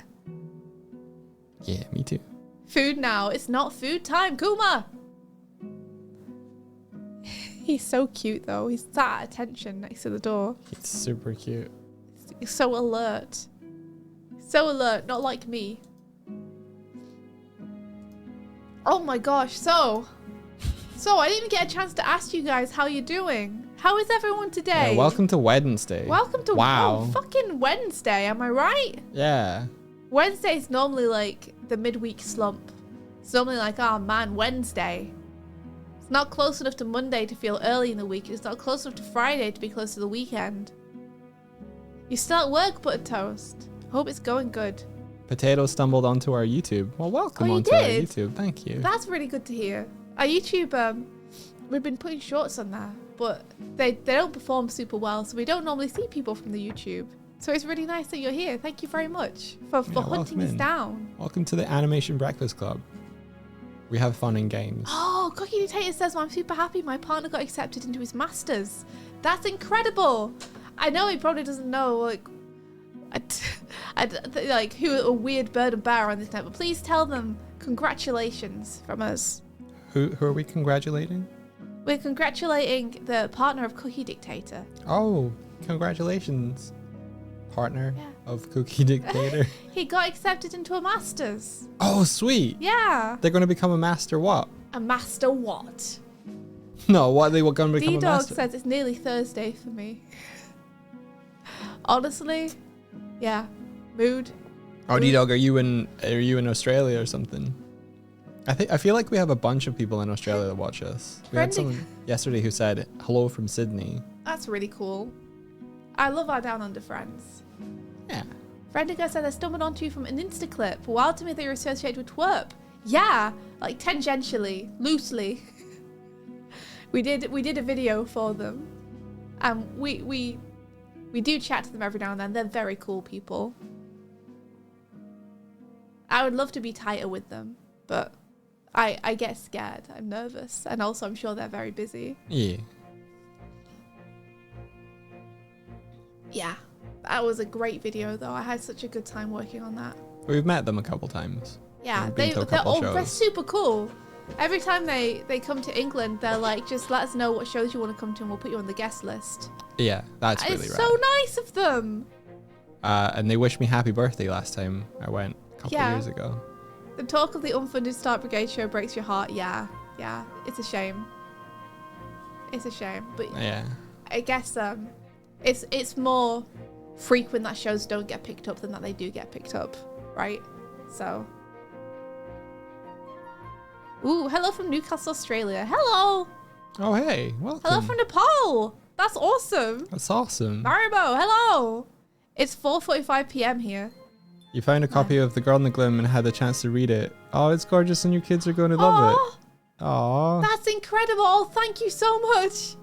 Yeah, me too. Food now. It's not food time, Kuma. He's so cute though. He's sat at attention next to the door. He's super cute. He's so alert. So alert, not like me. Oh my gosh, so I didn't even get a chance to ask you guys how you're doing. How is everyone today? Yeah, welcome to Wednesday. Welcome to fucking Wednesday, am I right? Yeah. Wednesday's normally like the midweek slump. It's normally like, oh man, Wednesday. It's not close enough to Monday to feel early in the week. It's not close enough to Friday to be close to the weekend. You're still at work, Buttered Toast. Hope it's going good. Potato stumbled onto our YouTube. Well, welcome onto our YouTube. Thank you. That's really good to hear. Our YouTube, we've been putting shorts on there, but they don't perform super well, so we don't normally see people from the YouTube. So it's really nice that you're here. Thank you very much for hunting us down. Welcome to the Animation Breakfast Club. We have fun in games. Oh, Cookie Dictator says, well, I'm super happy my partner got accepted into his masters. That's incredible. I know he probably doesn't know, like who a weird bird and bear on this net, but please tell them congratulations from us. Who are we congratulating? We're congratulating the partner of Cookie Dictator. Oh, congratulations, partner of Cookie Dictator. He got accepted into a master's. Oh, sweet. Yeah. They're going to become a master what? A master what? No, what are they going to become a master? D-Dog says it's nearly Thursday for me. Honestly, yeah. Mood. Oh, D-Dog, are you in Australia or something? I feel like we have a bunch of people in Australia that watch us. We had someone yesterday who said hello from Sydney. That's really cool. I love our Down Under friends. Yeah. Frendigo said I stumbled onto you from an Insta clip. Wild to me that you're associated with twerp. Yeah, like tangentially, loosely. we did a video for them. We do chat to them every now and then. They're very cool people. I would love to be tighter with them, but I get scared. I'm nervous. And also I'm sure they're very busy. Yeah. Yeah. That was a great video though. I had such a good time working on that. We've met them a couple times. Yeah, they're super cool. Every time they come to England, they're like, just let us know what shows you want to come to and we'll put you on the guest list. Yeah, that's really rad. It's so nice of them. And they wished me happy birthday last time I went a couple of years ago. The talk of the unfunded Start Brigade show breaks your heart. Yeah, it's a shame. It's a shame, but yeah, I guess it's more frequent that shows don't get picked up than that they do get picked up, right? So, ooh, hello from Newcastle, Australia. Hello. Oh, hey, welcome. Hello from Nepal. That's awesome. That's awesome. Maribo, hello. It's 4:45 p.m. here. You found a copy of The Girl in the Glim and had the chance to read it. Oh, it's gorgeous and your kids are going to love it. Oh, that's incredible. Oh, thank you so much.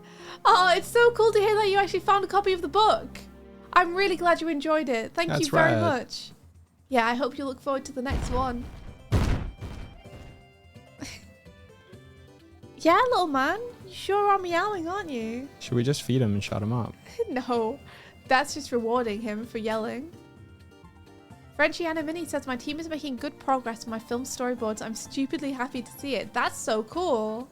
Oh, it's so cool to hear that you actually found a copy of the book. I'm really glad you enjoyed it. Thank you very much. Yeah, I hope you look forward to the next one. Yeah, little man. You sure are meowing, aren't you? Should we just feed him and shut him up? No, that's just rewarding him for yelling. Frenchie Anna Mini says, my team is making good progress on my film storyboards. I'm stupidly happy to see it. That's so cool.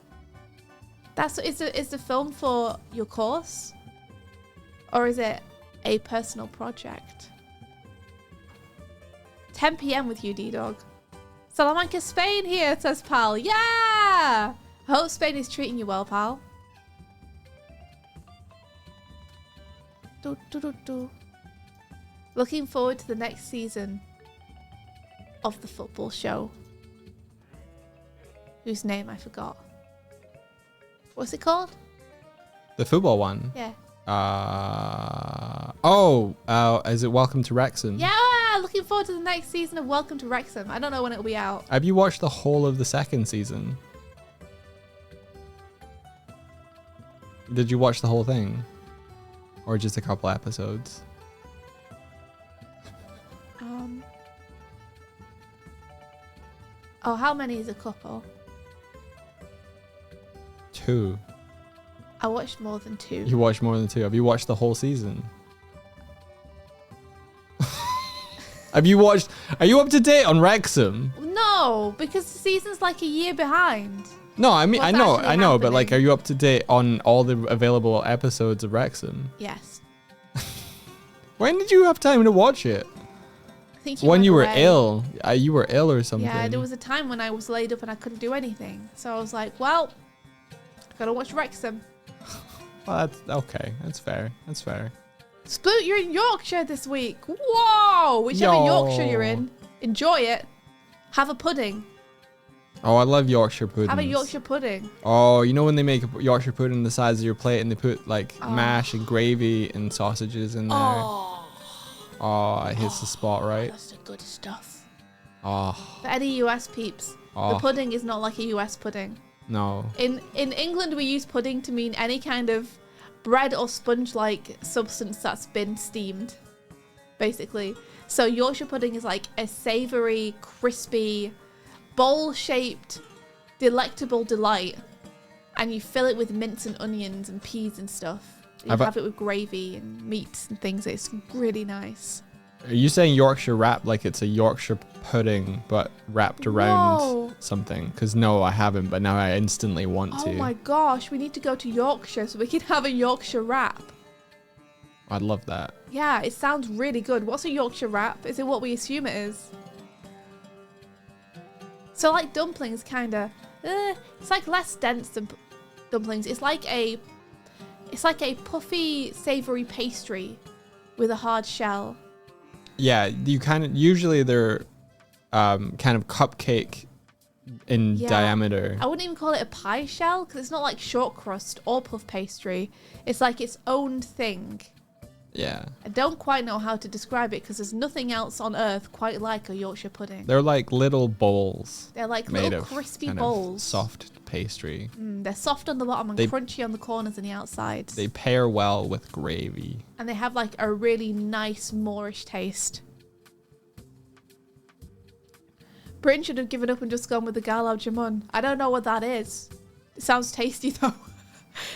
Is the film for your course? Or is it a personal project? 10 p.m. with you, D-Dog. Salamanca, Spain here, says pal. Yeah! I hope Spain is treating you well, pal. Looking forward to the next season of the football show. Whose name I forgot. What's it called? The football one? Yeah. Is it Welcome to Wrexham? Yeah, looking forward to the next season of Welcome to Wrexham. I don't know when it'll be out. Have you watched the whole of the second season? Did you watch the whole thing? Or just a couple episodes? Oh, how many is a couple? 2. I watched more than 2. You watched more than 2. Have you watched the whole season? Have you watched... Are you up to date on Wrexham? No, No, because the season's like a year behind. No, I mean, What's I actually know, but like, happening? are you up to date on all the available episodes of Wrexham? Yes. When did you have time to watch it? I think When went you were away. ill. You were ill or something. Yeah, there was a time when I was laid up and I couldn't do anything. So I was like, well, gotta watch Wrexham. Well, that's okay. That's fair. That's fair. Sploot, you're in Yorkshire this week. Whoa! Whichever Yo. Yorkshire you're in, enjoy it. Have a pudding. Oh, I love Yorkshire puddings. Have a Yorkshire pudding. Oh, you know when they make a Yorkshire pudding the size of your plate and they put like Oh. mash and gravy and sausages in there? Oh, it hits the spot, right? That's the good stuff. Oh, For any US peeps, the oh, pudding is not like a US pudding. no. In England, we use pudding to mean any kind of bread or sponge-like substance that's been steamed, basically. So Yorkshire pudding is like a savoury, crispy, bowl-shaped, delectable delight. And you fill it with mince and onions and peas and stuff. You have it with gravy and meats and things. It's really nice. Are you saying Yorkshire wrap like it's a Yorkshire pudding but wrapped around No. something? Because no, I haven't, but now I instantly want Oh to. my gosh, we need to go to Yorkshire so we can have a Yorkshire wrap. I'd love that. Yeah, it sounds really good. What's a Yorkshire wrap? Is it what we assume it is? So like dumplings, kind of. It's like less dense than dumplings. It's like a puffy, savoury pastry with a hard shell. Yeah, you kind of usually they're kind of cupcake in Yeah. diameter. I wouldn't even call it a pie shell because it's not like short crust or puff pastry. It's like its own thing. Yeah, I don't quite know how to describe it because there's nothing else on earth quite like a Yorkshire pudding. they're like little bowls They're like made little of crispy kind bowls. of soft pastry. They're soft on the bottom and They- crunchy on the corners and the outsides. They pair well with gravy. And they have like a really nice Moorish taste. Britain should have given up and just gone with the Gala Jamun. I don't know what that is. It sounds tasty though.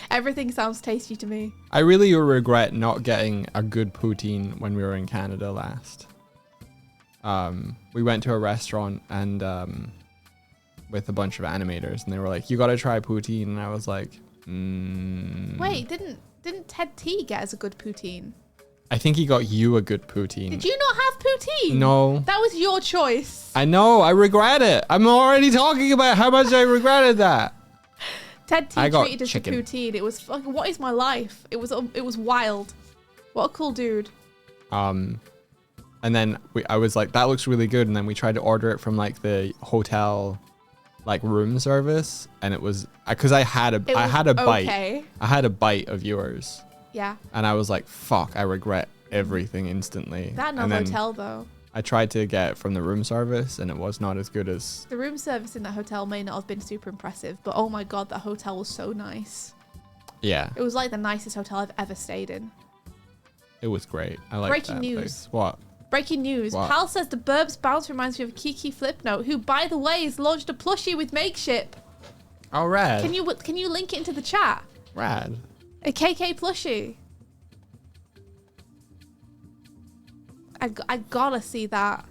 Everything sounds tasty to me. I really regret not getting a good poutine when we were in Canada last. We went to a restaurant and with a bunch of animators, and they were like, "You gotta try poutine," and I was like, Wait, didn't Ted T get us a good poutine? I think he got you a good poutine. Did you not have poutine? No. That was your choice. I know. I regret it. I'm already talking about how much I regretted that. Ted T I got treated us chicken. to poutine. It was fucking, what is my life? It was wild. What a cool dude. And then I was like, that looks really good. And then we tried to order it from like the hotel, like room service, and it was because I had a bite. Okay. I had a bite of yours, Yeah. and I was like, fuck, I regret everything instantly. That and no then hotel though. I tried to get it from the room service, and it was not as good as. The room service in that hotel may not have been super impressive, but oh my god, that hotel was so nice. Yeah, It was like the nicest hotel I've ever stayed in. it was great. I like Breaking that news. place. What? Breaking news. What? Pal says the Burbs bounce reminds me of Kiki Flipnote, who by the way has launched a plushie with Makeship. Oh, rad. Can you link it into the chat? Rad. A KK plushie. I gotta see that.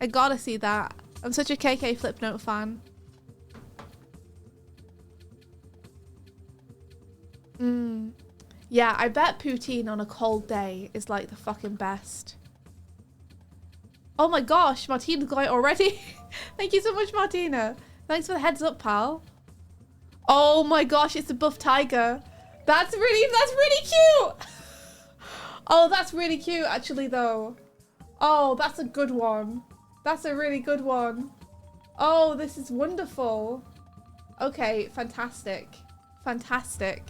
I gotta see that. I'm such a KK Flipnote fan. Yeah, I bet poutine on a cold day is like the fucking best. Oh my gosh, Martina's got it already. Thank you so much, Martina. Thanks for the heads up, pal. Oh my gosh, it's a buff tiger. That's really cute. Oh, that's really cute, actually, though. Oh, that's a good one. That's a really good one. Oh, this is wonderful. Okay, fantastic. Fantastic.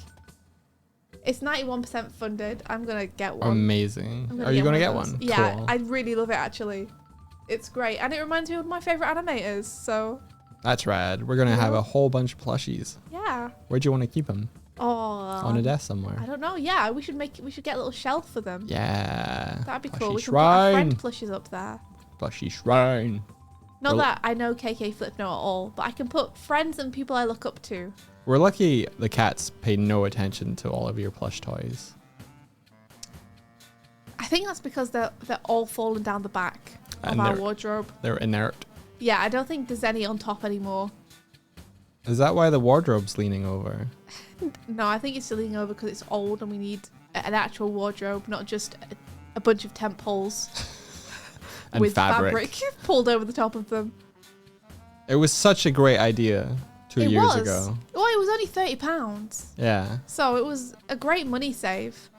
It's 91% funded. I'm gonna get one. Amazing. Are you gonna get one? Yeah, Cool. I really love it, actually. It's great. And it reminds me of my favorite animators, so That's rad. We're gonna have a whole bunch of plushies. yeah. Where'd you want to keep them? Oh, On a desk somewhere. I don't know. Yeah, we should get a little shelf for them. Yeah. That'd be Plushie cool. We can put our shrine. friend plushies up there. Plushie shrine. Not Well- that I know KK Flipno at all, but I can put friends and people I look up to. We're lucky the cats pay no attention to all of your plush toys. I think that's because they're all falling down the back of And our they're- wardrobe. They're inert. Yeah, I don't think there's any on top anymore. Is that why the wardrobe's leaning over? No, I think it's still leaning over because it's old and we need an actual wardrobe, not just a bunch of tent poles And with fabric. pulled over the top of them. It was such a great idea 2 years ago. Well, it was only £30. Yeah. So it was a great money save.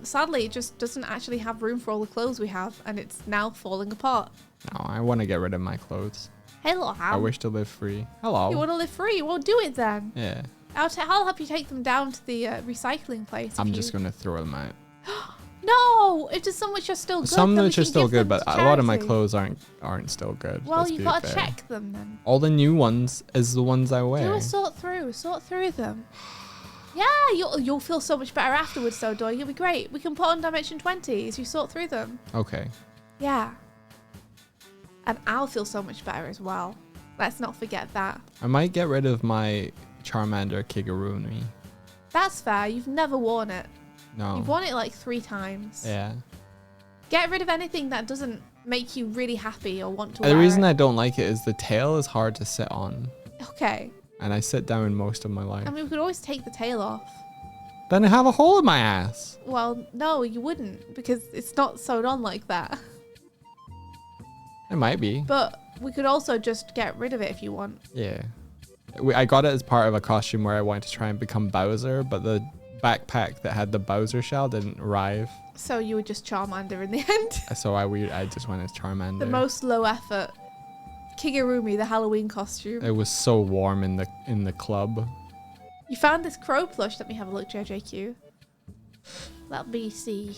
Sadly, it just doesn't actually have room for all the clothes we have, and it's now falling apart. No, I want to get rid of my clothes. Hey, little ham. I wish to live free. Hello. You want to live free? Well, do it then. Yeah. I'll help you take them down to the recycling place. I'm just going to throw them out. No, if there's some which are still good, Some then we which are can still give good, them but to a lot of my charity. clothes aren't still good. Well, let's you've be got to fair. check them then. All the new ones is the ones I wear. Do a sort through them. Yeah, you'll feel so much better afterwards, though, Doig. You'll be great. We can put on Dimension 20 as you sort through them. Okay. Yeah. And I'll feel so much better as well. Let's not forget that. I might get rid of my Charmander Kigurumi. That's fair. You've never worn it. No. You've worn it like 3 times. Yeah. Get rid of anything that doesn't make you really happy or want to wear The reason it. I don't like it is the tail is hard to sit on. Okay. And I sit down most of my life. I mean, we could always take the tail off. Then I have a hole in my ass. Well, no, you wouldn't, because it's not sewed on like that. It might be. But we could also just get rid of it if you want. Yeah. I got it as part of a costume where I wanted to try and become Bowser, but the backpack that had the Bowser shell didn't arrive. So you were just Charmander in the end. So I just went as Charmander. The most low effort. Kigurumi, the Halloween costume. It was so warm in the club. You found this crow plush. Let me have a look, JJQ. Let me see.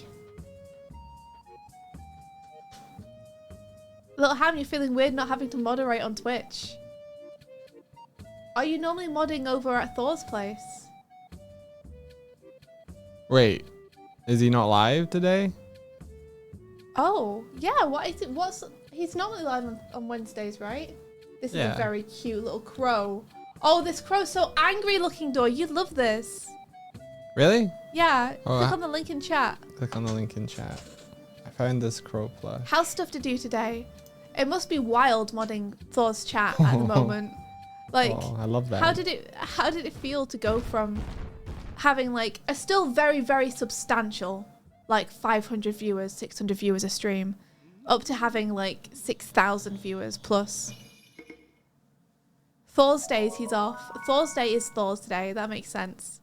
Little Ham, you're feeling weird not having to moderate on Twitch. Are you normally modding over at Thor's place? Wait, is he not live today? Oh, yeah. What is it? He's normally live on Wednesdays, right? This is Yeah. a very cute little crow. Oh, this crow's so angry looking, Doig. You'd love this. Really? Yeah. Oh, Click on the link in chat. Click on the link in chat. I found this crow plush. How's stuff to do today? It must be wild modding Thor's chat at the moment. Like, Oh, I love that. how did it feel to go from having like a still very, very substantial, like 500 viewers, 600 viewers a stream, up to having like 6,000 viewers plus? Thor's days he's off. Thor's day is Thor's day. That makes sense.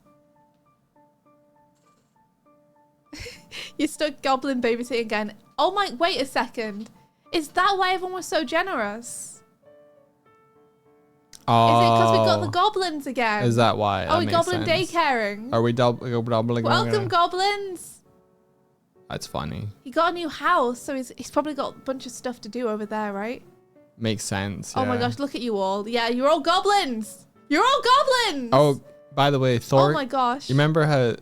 You stuck goblin babysitting again. Oh my, wait a second. Is that why everyone was so generous? Oh, Is it because we got the goblins again? Is that why? Oh, we That goblin makes sense. daycaring. Are we doubling? Welcome, goblins. That's funny. He got a new house, so he's probably got a bunch of stuff to do over there, right? Makes sense. Oh my yeah. gosh, look at you all. Yeah, you're all goblins. You're all goblins. Oh, by the way, Thor. Oh my gosh. You remember how?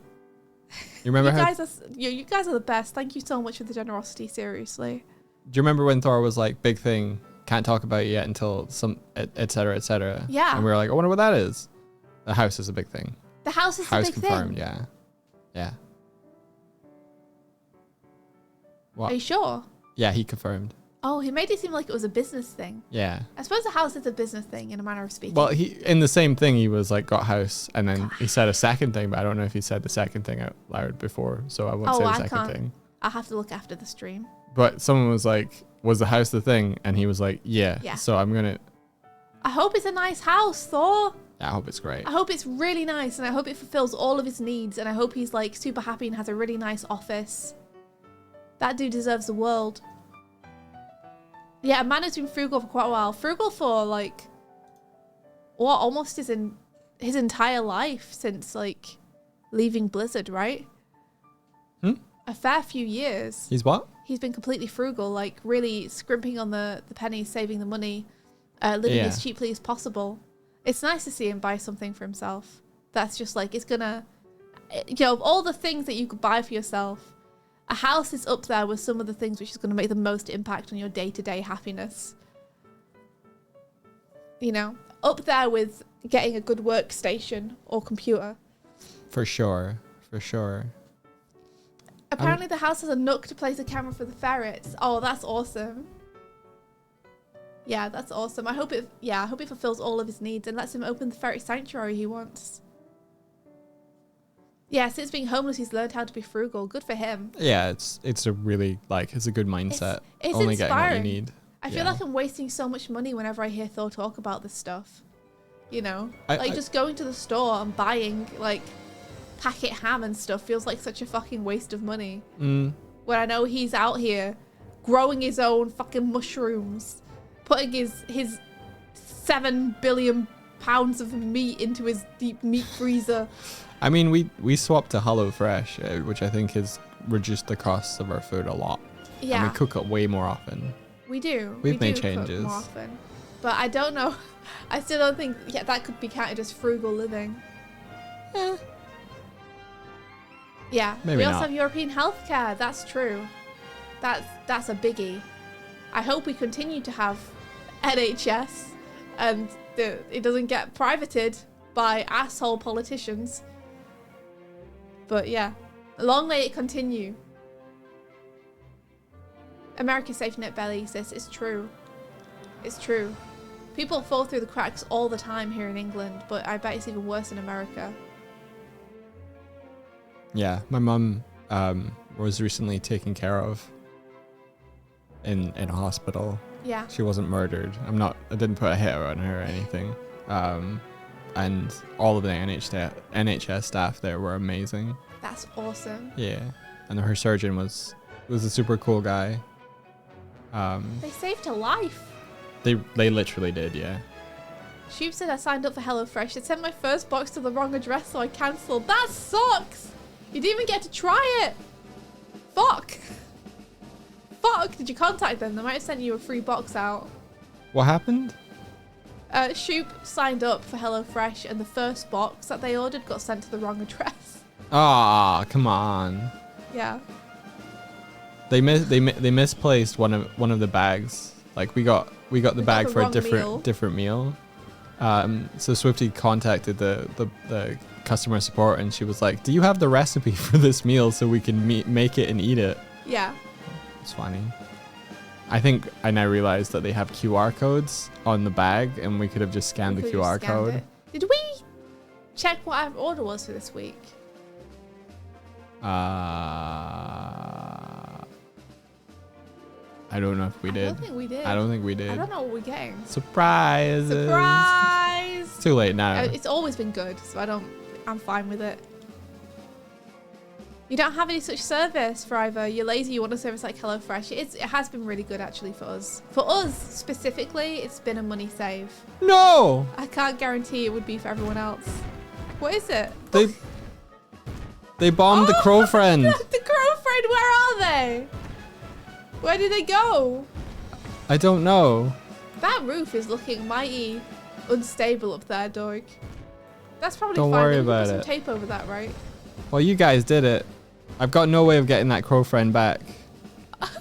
You remember how? You guys are the best. Thank you so much for the generosity. Seriously. Do you remember when Thor was like, big thing, can't talk about it yet until some, et cetera, et cetera? Yeah. And we were like, I wonder what that is. The house is a big thing. The house is House the big confirmed, thing. yeah. Yeah. Are What? you sure? Yeah, he confirmed. Oh, he made it seem like it was a business thing. Yeah. I suppose a house is a business thing in a manner of speaking. Well, he in the same thing, he was like, got house, and then he said a second thing, but I don't know if he said the second thing out loud before, so I won't say the I second can't. thing. I'll have to look after the stream. But someone was like, was the house the thing? And he was like, yeah. Yeah. So I'm gonna, I hope it's a nice house, Thor. I hope it's great. I hope it's really nice, and I hope it fulfills all of his needs, and I hope he's like super happy and has a really nice office. That dude deserves the world. Yeah, a man who's been frugal for quite a while. Frugal for like, what, almost his entire life since like leaving Blizzard, right? A fair few years. He's what? He's been completely frugal, like really scrimping on the pennies, saving the money, living as cheaply as possible. It's nice to see him buy something for himself. That's just like, it's gonna, of all the things that you could buy for yourself, a house is up there with some of the things which is going to make the most impact on your day-to-day happiness. You know, up there with getting a good workstation or computer. For sure. For sure. Apparently the house has a nook to place a camera for the ferrets. Oh, that's awesome. Yeah, that's awesome. I hope it fulfills all of his needs and lets him open the ferret sanctuary he wants. Yeah, since being homeless, he's learned how to be frugal. Good for him. Yeah, it's a really, like, it's a good mindset. It's Only inspiring. getting what you need. I feel like I'm wasting so much money whenever I hear Thor talk about this stuff. You know? Just going to the store and buying, like, packet ham and stuff feels like such a fucking waste of money. When I know he's out here growing his own fucking mushrooms, putting his 7 billion pounds of meat into his deep meat freezer. I mean, we swapped to HelloFresh, which I think has reduced the costs of our food a lot. Yeah. And we cook it way more often. We do. We've made cook changes more often. But I don't know. I still don't think that could be counted as frugal living. Yeah. Maybe we also not. have European healthcare. That's true. That's a biggie. I hope we continue to have NHS and it doesn't get privated by asshole politicians. But yeah, long may it continue. America's safety net barely exists. It's true. It's true. People fall through the cracks all the time here in England, but I bet it's even worse in America. Yeah, my mum was recently taken care of in a hospital. Yeah. She wasn't murdered. I didn't put a hit on her or anything. And all of the NHS staff there were amazing. That's awesome. Yeah, and her surgeon was a super cool guy. They saved her life. They literally did, yeah. Shoop said I signed up for HelloFresh. It sent my first box to the wrong address, so I cancelled. That sucks! You didn't even get to try it! Fuck! Fuck! Did you contact them? They might have sent you a free box out. What happened? Shoop signed up for HelloFresh, and the first box that they ordered got sent to the wrong address. Ah, come on. Yeah. They misplaced one of the bags. Like we got the bag for a different meal. So Swifty contacted the customer support, and she was like, "Do you have the recipe for this meal so we can make it and eat it?" Yeah. It's funny. I think I now realize that they have QR codes on the bag, and we could have just scanned the QR code. Did we check what our order was for this week? I don't know if we did. I don't think we did. I don't think we did. I don't know what we're getting. Surprise! Surprise! It's too late now. It's always been good, so I'm fine with it. You don't have any such service for either. You're lazy, you want a service like HelloFresh. It has been really good actually for us. For us specifically, it's been a money save. No! I can't guarantee it would be for everyone else. What is it? They bombed the crow friend. The crow friend, where are they? Where did they go? I don't know. That roof is looking mighty unstable up there, Doig. That's probably Don't fine. worry Then we about put some it. tape over that, right? Well, you guys did it. I've got no way of getting that crow friend back.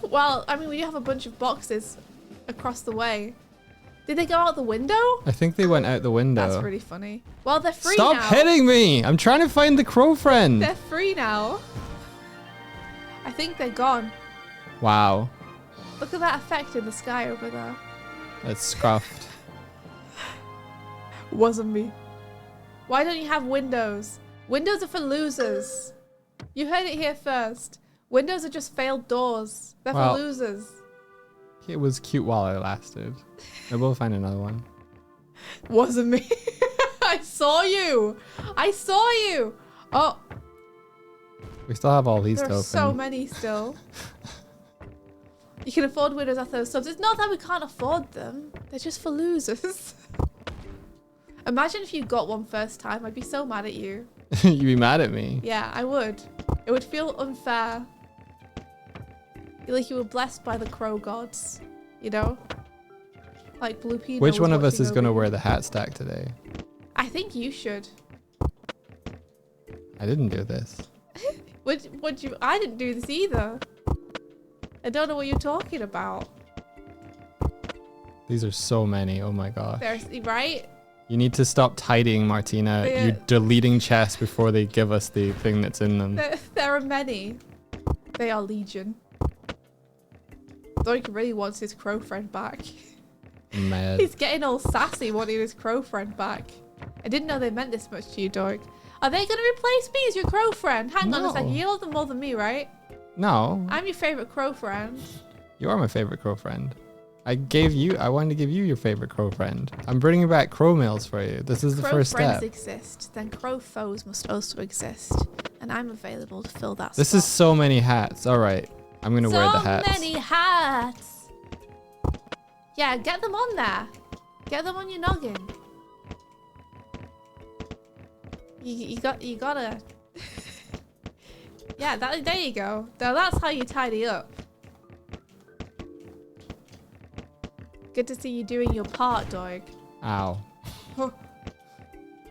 Well, I mean, we do have a bunch of boxes across the way. Did they go out the window? I think they went out the window. That's really funny. Well, they're free now. Stop hitting me! I'm trying to find the crow friend. They're free now. I think they're gone. Wow. Look at that effect in the sky over there. That's scuffed. Wasn't me. Why don't you have windows? Windows are for losers. You heard it here first. Windows are just failed doors. They're for losers. It was cute while it lasted. Maybe we'll find another one. Wasn't me. I saw you. I saw you. Oh. We still have all these to There open. are so many still. You can afford windows after those subs. It's not that we can't afford them. They're just for losers. Imagine if you got one first time. I'd be so mad at you. You'd be mad at me. Yeah, I would. It would feel unfair. Like you were blessed by the crow gods, you know? Like Blue Pino. Which one of us is going to wear the hat stack today? I think you should. I didn't do this. I didn't do this either. I don't know what you're talking about. These are so many. Oh my gosh. Right? You need to stop tidying, Martina. You're deleting chests before they give us the thing that's in them. There are many. They are legion. Doig really wants his crow friend back. Mad. He's getting all sassy wanting his crow friend back. I didn't know they meant this much to you, Doig. Are they going to replace me as your crow friend? Hang on a second. You love them more than me, right? No. I'm your favorite crow friend. You are my favorite crow friend. I wanted to give you your favorite crow friend. I'm bringing back crow mails for you. This is the first step. Crow friends exist, then crow foes must also exist. And I'm available to fill that This spot. is so many hats. All right. I'm going to wear the hats. So many hats. Yeah, get them on there. Get them on your noggin. You gotta. Yeah, there you go. Now that's how you tidy up. Good to see you doing your part, Doig. Ow. Huh.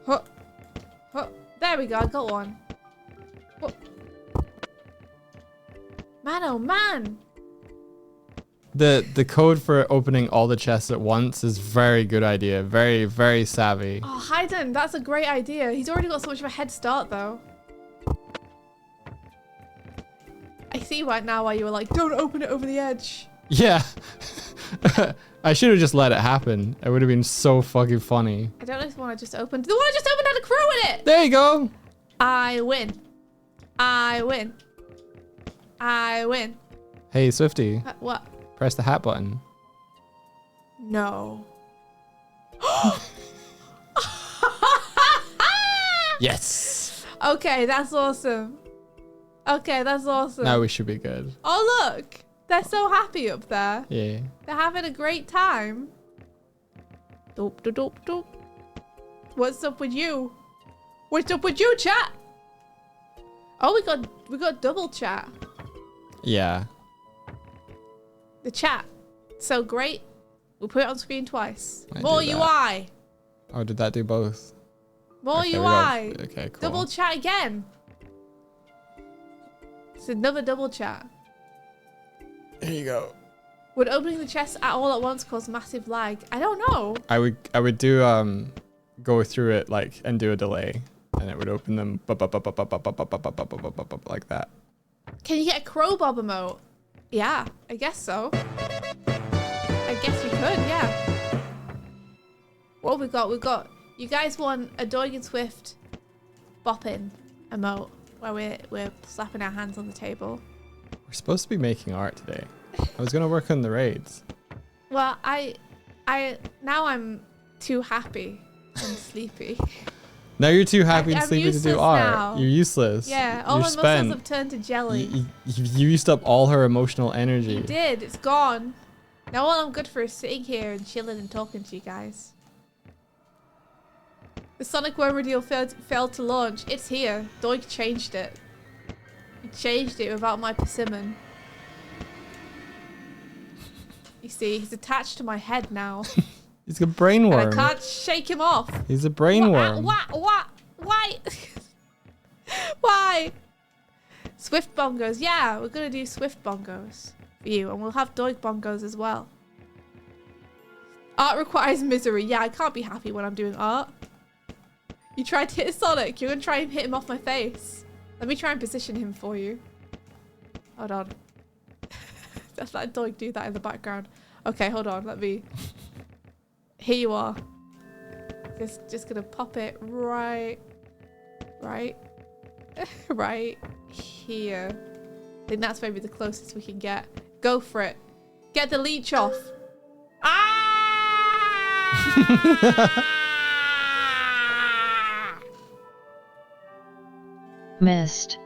Huh. Huh. There we go, I got one. Huh. Man, oh man! The code for opening all the chests at once is very good idea. Very, very savvy. Oh, Hayden, that's a great idea. He's already got so much of a head start, though. I see right now why you were like, don't open it over the edge. Yeah. I should have just let it happen. It would have been so fucking funny. I don't know if the one I just opened. The one I just opened had a crow in it! There you go. I win. I win. I win. Hey, Swifty. What? Press the hat button. No. Yes. Okay, that's awesome. Okay, that's awesome. Now we should be good. Oh, look. They're so happy up there. Yeah. They're having a great time. Doop, doop, doop, doop. What's up with you? What's up with you, chat? Oh, we got double chat. Yeah. The chat. So great. We'll put it on screen twice. I More do that. UI. Oh, did that do both? More Okay, we UI. got- okay, cool. Double chat again. It's another double chat. Here you go. Would opening the chest all at once cause massive lag? I don't know. I would do go through it like and do a delay, and it would open them like that. Can you get a crow bob emote? Yeah, I guess so. I guess you could, yeah. What have we got? We've got, you guys want a Doig and Swift bopping emote where we're slapping our hands on the table. We're supposed to be making art today. I was gonna work on the raids. Well, now I'm too happy and sleepy. Now you're too happy and I'm sleepy to do useless art. now. You're useless. Yeah, all You're my muscles have turned to jelly. You used up all her emotional energy. You did, it's gone. Now all I'm good for is sitting here and chilling and talking to you guys. The Sonic Worm Reveal failed to launch. It's here. Doig changed it. He changed it without my persimmon. You see, he's attached to my head now. He's a brain worm. And I can't shake him off. He's a brain worm. What? Why? Why? Swift bongos. Yeah, we're going to do Swift bongos for you. And we'll have Doig bongos as well. Art requires misery. Yeah, I can't be happy when I'm doing art. You tried to hit Sonic. You're going to try and hit him off my face. Let me try and position him for you. Hold on. Let's let Doig do that in the background. Okay, hold on. Let me... Here you are. Just gonna pop it right here. I think that's maybe the closest we can get. Go for it. Get the leech off. Ah! Missed.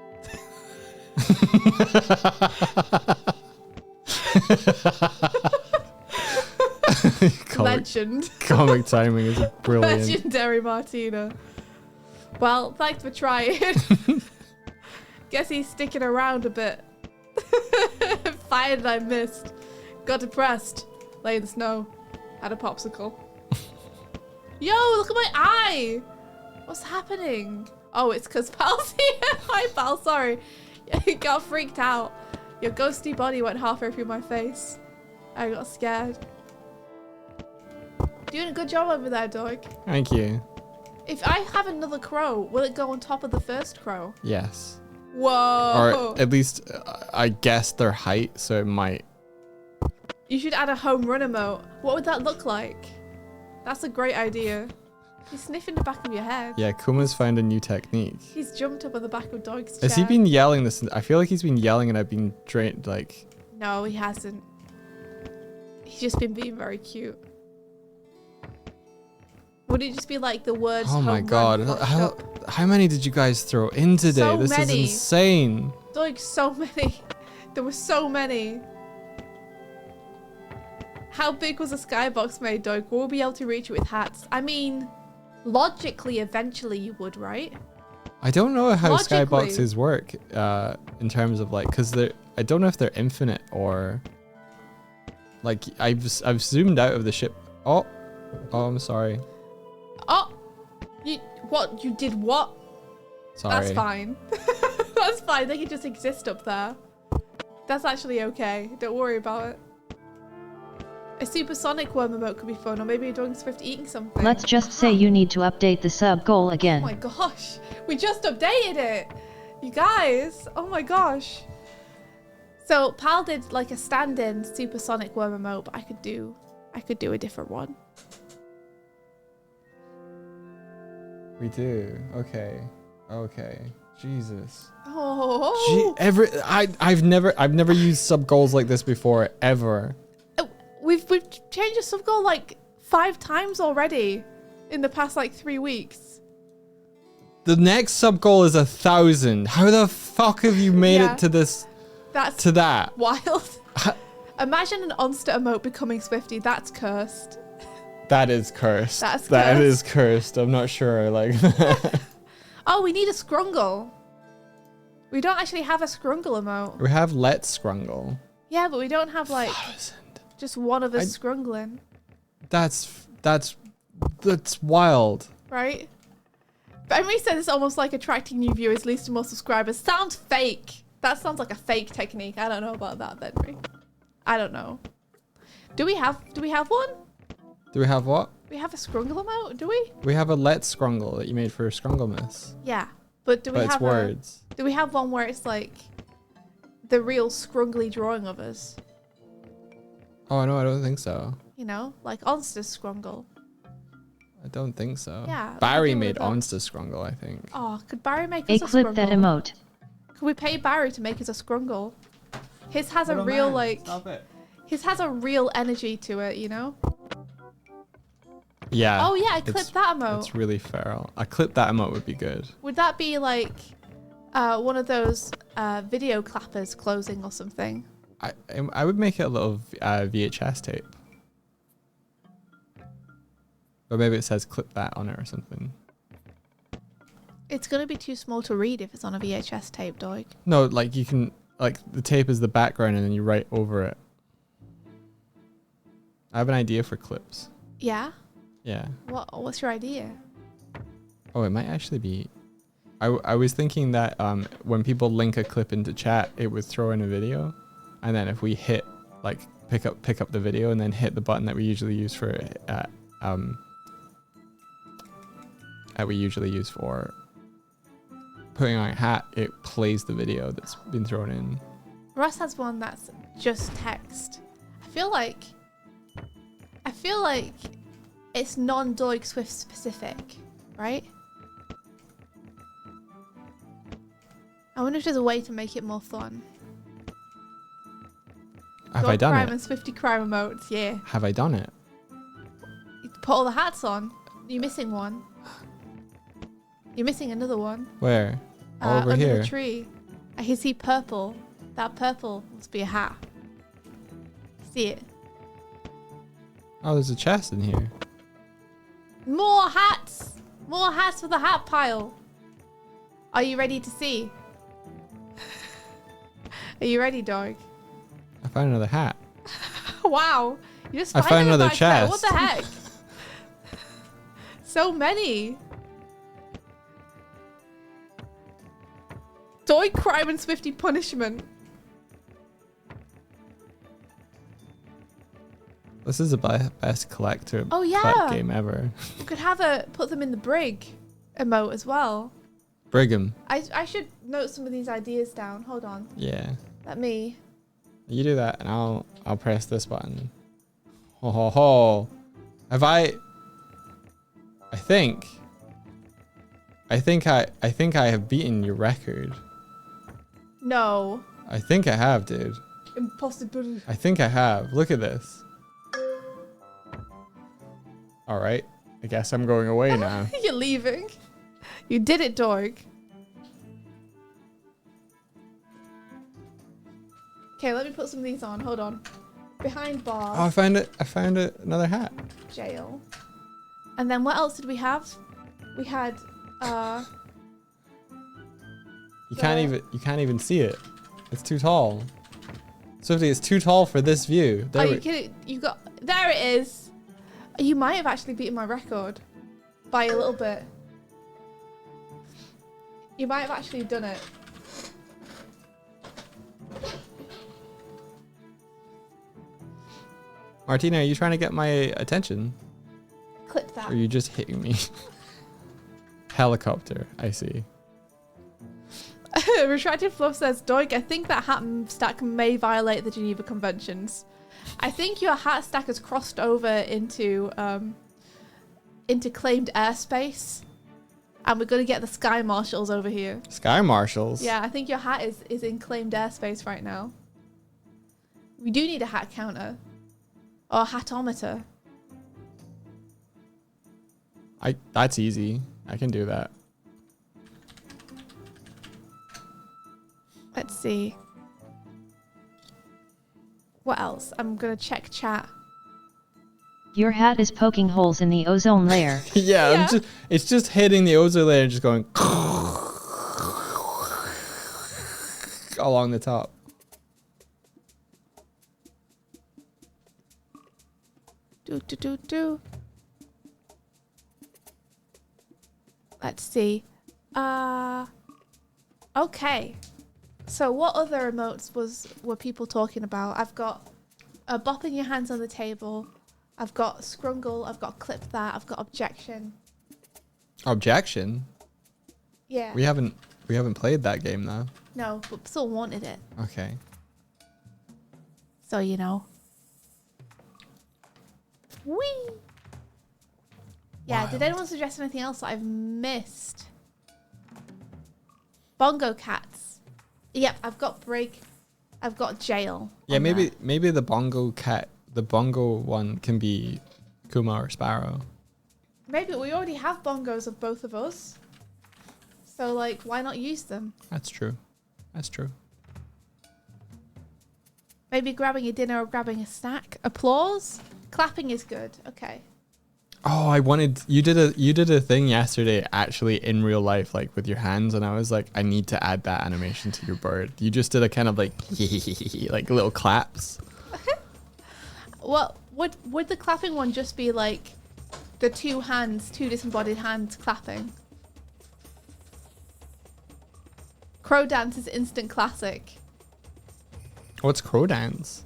Legend. Comic timing is brilliant. Legendary Martina. Well, thanks for trying. Guess he's sticking around a bit. Fired and I missed. Got depressed. Lay in the snow. Had a popsicle. Yo, look at my eye. What's happening? Oh, it's because Pal's here. Hi, Pal. Sorry. You got freaked out. Your ghosty body went halfway through my face. I got scared. Doing a good job over there, Doig. Thank you. If I have another crow, will it go on top of the first crow? Yes. Whoa. Or at least I guessed their height, so it might. You should add a home run emote. What would that look like? That's a great idea. He's sniffing the back of your head. Yeah, Kuma's found a new technique. He's jumped up on the back of Doig's chair. Has he been yelling this? I feel like he's been yelling and I've been drained, like... No, he hasn't. He's just been being very cute. Would it just be like the words? Oh my god. How many did you guys throw in today? So this many. is insane. Doig, so many. There were so many. How big was the skybox made, Doig? We'll be able to reach it with hats. I mean, logically, eventually you would, right? I don't know how Logically. skyboxes work in terms of like, because I don't know if they're infinite or like I've zoomed out of the ship. Oh, I'm sorry. Oh, you did what? Sorry. That's fine. That's fine. They can just exist up there. That's actually okay. Don't worry about it. A supersonic worm emote could be fun, or maybe a Doig and Swift eating something. Let's just say you need to update the sub goal Oh again. my gosh, we just updated it, you guys. Oh my gosh. So Pal did like a stand-in supersonic worm emote, but I could do a different one. We do. Okay. Jesus. Oh. I've never used sub goals like this before ever. We've changed the sub goal like 5 times already in the past like 3 weeks. The next sub goal is 1,000. How the fuck have you made it to this? That's that. wild. Imagine an Onster emote becoming Swifty. That's cursed. That is cursed. That is cursed. I'm not sure. Like. Oh, we need a scrungle. We don't actually have a scrungle emote. We have let's scrungle. Yeah, but we don't have like 1,000. just one of us scrungling. That's wild. Right? But Emery said it's almost like attracting new viewers leads to more subscribers. Sounds fake. That sounds like a fake technique. I don't know about that, Emery. I don't know. Do we have one? Do we have what? We have a scrungle emote, do we? We have a let's scrungle that you made for Scrunglemas. Yeah. But do we But have it's words. do we have one where it's like the real scrungly drawing of us? Oh no, I don't think so. You know, like Onster's scrungle. I don't think so. Yeah, Barry we do made with Onsta scrungle, I think. Oh, could Barry make Hey, us a clip scrungle? that emote. Could we pay Barry to make us a scrungle? His has a real like Stop it. his has a real energy to it, you know? Yeah. Oh yeah, I clipped that emote. It's really feral. A clip that emote would be good. Would that be like one of those video clappers closing or something? I would make it a little VHS tape. Or maybe it says clip that on it or something. It's gonna be too small to read if it's on a VHS tape, Doig. No, like you can, like the tape is the background and then you write over it. I have an idea for clips. Yeah? Yeah. What's your idea? Oh, it might actually be. I was thinking that when people link a clip into chat, it would throw in a video, and then if we hit like pick up the video and then hit the button that we usually use for putting on a hat, it plays the video that's been thrown in. Russ has one that's just text. I feel like it's non-Doig Swift specific, right? I wonder if there's a way to make it more fun. Have I done crime it? and Swifty crime emotes, yeah. Have I done it? You put all the hats on. You're missing one. You're missing another one. Where? All over under here. the tree. I can see purple. That purple must be a hat. See it? Oh, there's a chest in here. More hats! More hats for the hat pile. Are you ready to see? Are you ready, Doig? I found another hat. Wow. You just I found another back there. chest. What the heck? So many. Doig crime and Swifty punishment. This is the best collector Oh, yeah. collect game ever. We could have put them in the brig emote as well. Brigham. I should note some of these ideas down. Hold on. Yeah. Let me You do that, and I'll press this button. Ho ho ho! Have I think I have beaten your record. No. I think I have, dude. Impossible. I think I have. Look at this. All right. I guess I'm going away now. You're leaving. You did it, Doig. Okay, let me put some of these on. Hold on. Behind bars. Oh, I found it. I found another hat. Jail. And then what else did we have? We had You can't even see it. It's too tall. Swifty, it's too tall for this view. Are you kidding? There it is. You might have actually beaten my record by a little bit. You might have actually done it. Martina, are you trying to get my attention? Clip that. Or are you just hitting me? Helicopter, I see. Retracted Fluff says, Doig, I think that hat stack may violate the Geneva Conventions. I think your hat stack has crossed over into claimed airspace. And we're going to get the Sky Marshals over here. Sky Marshals? Yeah, I think your hat is in claimed airspace right now. We do need a hat counter. Or a hatometer. That's easy. I can do that. Let's see. What else? I'm going to check chat. Your hat is poking holes in the ozone layer. Yeah. It's just hitting the ozone layer and just going along the top. Do. Let's see. Okay. So what other emotes were people talking about? I've got bopping your hands on the table. I've got scrungle. I've got clip that. I've got objection. Objection? Yeah. We haven't played that game though. No, but still wanted it. Okay. So you know. Whee! Yeah, Wild. did anyone suggest anything else that I've missed? Bongo cats. Yep, I've got break. I've got jail. Yeah, on there. maybe the bongo one can be Kuma or Sparrow. Maybe we already have bongos of both of us. So like, why not use them? That's true. That's true. Maybe grabbing a dinner or grabbing a snack. Applause. Clapping is good. Okay. Oh, you did a thing yesterday actually in real life, like with your hands, and I was like, I need to add that animation to your bird. You just did a kind of like like little claps. Well, would the clapping one just be like the two disembodied hands clapping? Crow dance is instant classic. What's crow dance?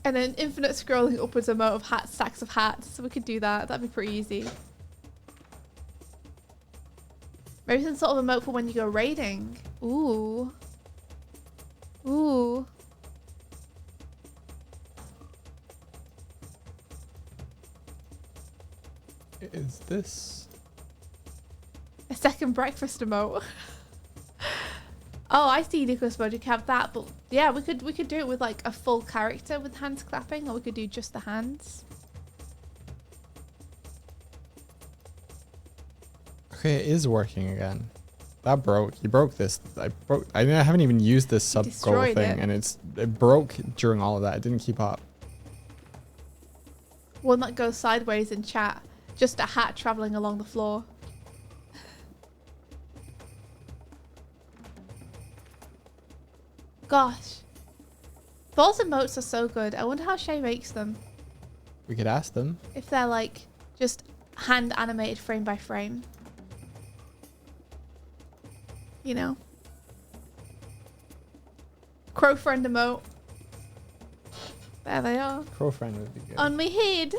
And then infinite scrolling upwards emote of stacks of hats. So we could do that. That'd be pretty easy. Maybe some sort of emote for when you go raiding. Ooh. Ooh. Is this A second breakfast emote. Oh, I see, Nicholas Mode. You can have that, but yeah, we could do it with like a full character with hands clapping, or we could do just the hands. okay? It is working again. That broke. You broke this. I haven't even used this sub goal destroyed thing, it. and it broke during all of that. It didn't keep up. One that goes sideways in chat. Just a hat traveling along the floor. Gosh. Those emotes are so good. I wonder how Shay makes them. We could ask them. If they're like just hand animated frame by frame. You know. Crow friend emote. There they are. Crow friend would be good. On me head.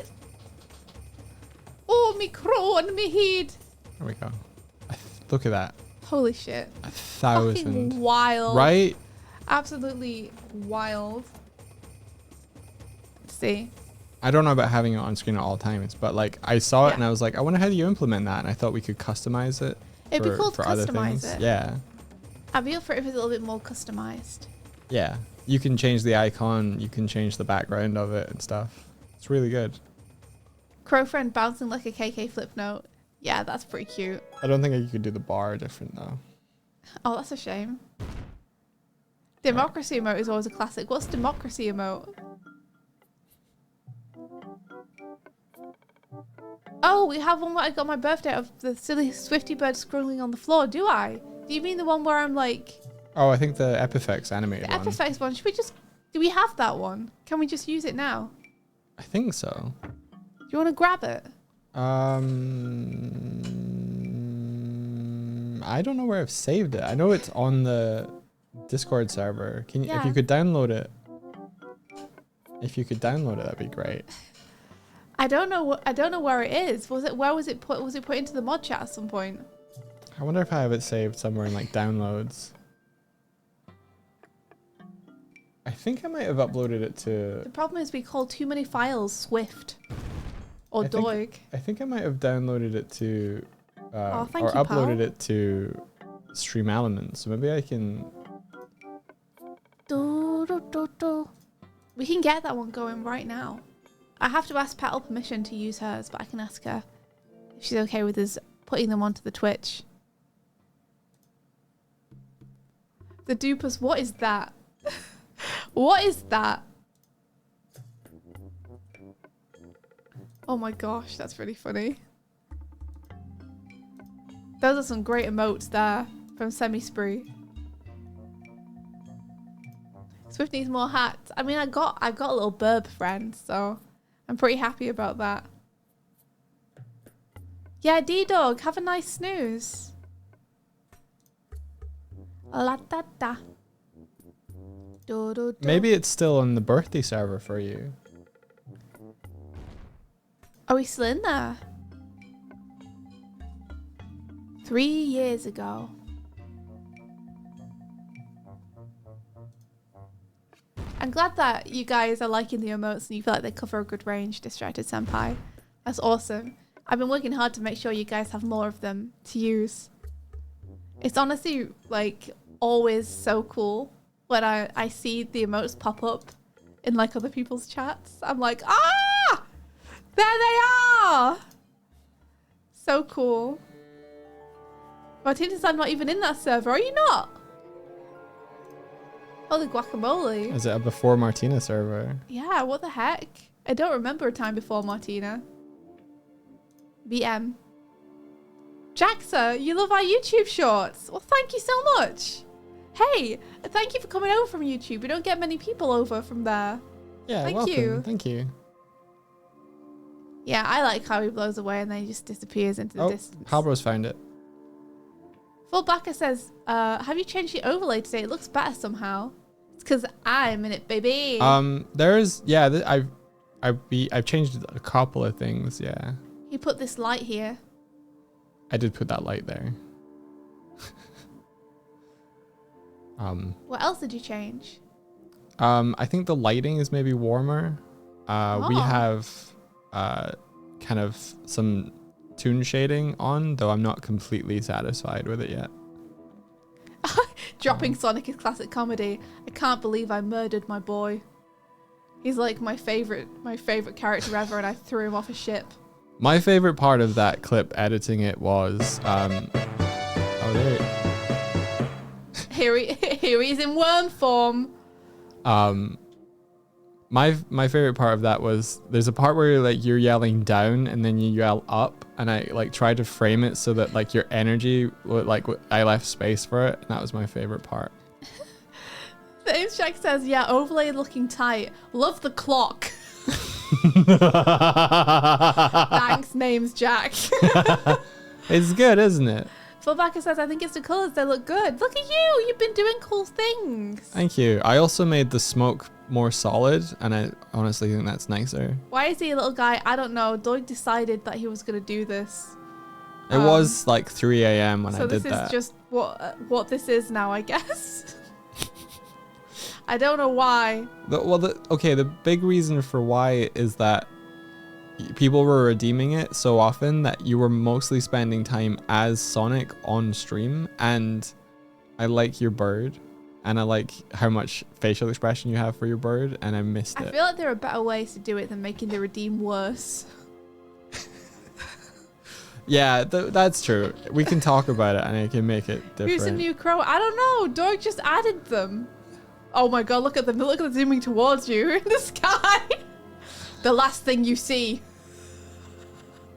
Oh, me crow on me head. There we go. Look at that. Holy shit. 1,000. Fucking wild. Right? Absolutely wild. Let's see. I don't know about having it on screen at all times, but like I saw it Yeah. and I was like, I wonder how do you implement that? And I thought we could customize it. It'd be cool to other customize things. it. Yeah. I'd be up for it if it's a little bit more customized. Yeah. You can change the icon, you can change the background of it and stuff. It's really good. Crow friend bouncing like a KK flip note. Yeah, that's pretty cute. I don't think you could do the bar different though. Oh, that's a shame. Democracy emote is always a classic. What's democracy emote? Oh, we have one where I got my birthday of the silly Swifty bird scrolling on the floor, do I? Do you mean the one where I'm like... Oh, I think the Epifex animated The one. Epifex one. Should we just... Do we have that one? Can we just use it now? I think so. Do you want to grab it? I don't know where I've saved it. I know it's on the Discord server. Can you, if Yeah. you could download it? If you could download it, that'd be great. I don't know where it is. Where was it put? Was it put into the mod chat at some point? I wonder if I have it saved somewhere in like downloads. I think I might have uploaded it to... The problem is we call too many files Swift or Doig. I think I might have downloaded it to... Oh, thank or you, uploaded pal. it to Stream Elements. So maybe I can... We can get that one going right now. I have to ask Petal permission to use hers, but I can ask her if she's okay with us putting them onto the Twitch. The dupers, what is that? What is that? Oh my gosh, that's really funny. Those are some great emotes there from Semi Spree. Swift needs more hats. I mean, I've got a little burb friend, so I'm pretty happy about that. Yeah, D-Dog, have a nice snooze. La da da. Do, do, do. Maybe it's still on the birthday server for you. Are we still in there? 3 years ago. I'm glad that you guys are liking the emotes and you feel like they cover a good range, Distracted Senpai. That's awesome. I've been working hard to make sure you guys have more of them to use. It's honestly like always so cool when I see the emotes pop up in like other people's chats. I'm like, ah! There they are! So cool. Martinez, I'm not even in that server. Are you not? Holy guacamole. Is it a before Martina server? Yeah, what the heck? I don't remember a time before Martina. BM. Jaxa, you love our YouTube shorts. Well, thank you so much. Hey, thank you for coming over from YouTube. We don't get many people over from there. Yeah, Thank welcome. you. Thank you. Yeah, I like how he blows away and then he just disappears into the Oh, distance. Pablo's found it. Fullbacker says, have you changed the overlay today? It looks better somehow. It's because I'm in it, baby. There's I've changed a couple of things. Yeah, He put this light here. I did put that light there. What else did you change? I think the lighting is maybe warmer. We Oh. have kind of some toon shading on, though I'm not completely satisfied with it yet. Dropping Sonic is classic comedy. I can't believe I murdered my boy. He's like my favorite character ever, and I threw him off a ship. My favorite part of that clip editing it was Here he is in worm form. My favorite part of that was there's a part where like you're yelling down and then you yell up, and I like tried to frame it so that like your energy would I left space for it, and that was my favorite part. The Jack says, yeah, overlay looking tight. Love the clock. Thanks, name's Jack. It's good, isn't it? Fullbacker says, I think it's the colours, they look good. Look at you, you've been doing cool things. Thank you. I also made the smoke more solid, and I honestly think that's nicer. Why is he a little guy? I don't know. Doig decided that he was going to do this. It was like 3 a.m. when I did that. So this is just what this is now, I guess. I don't know why. The big reason for why is that people were redeeming it so often that you were mostly spending time as Sonic on stream, and I like your bird, and I like how much facial expression you have for your bird, and I missed it. I feel like there are better ways to do it than making the redeem worse. Yeah, that's true. We can talk about it and I can make it different. Who's a new crow? I don't know. Doig just added them. Oh my god, look at them. Look at them zooming towards you in the sky. The last thing you see.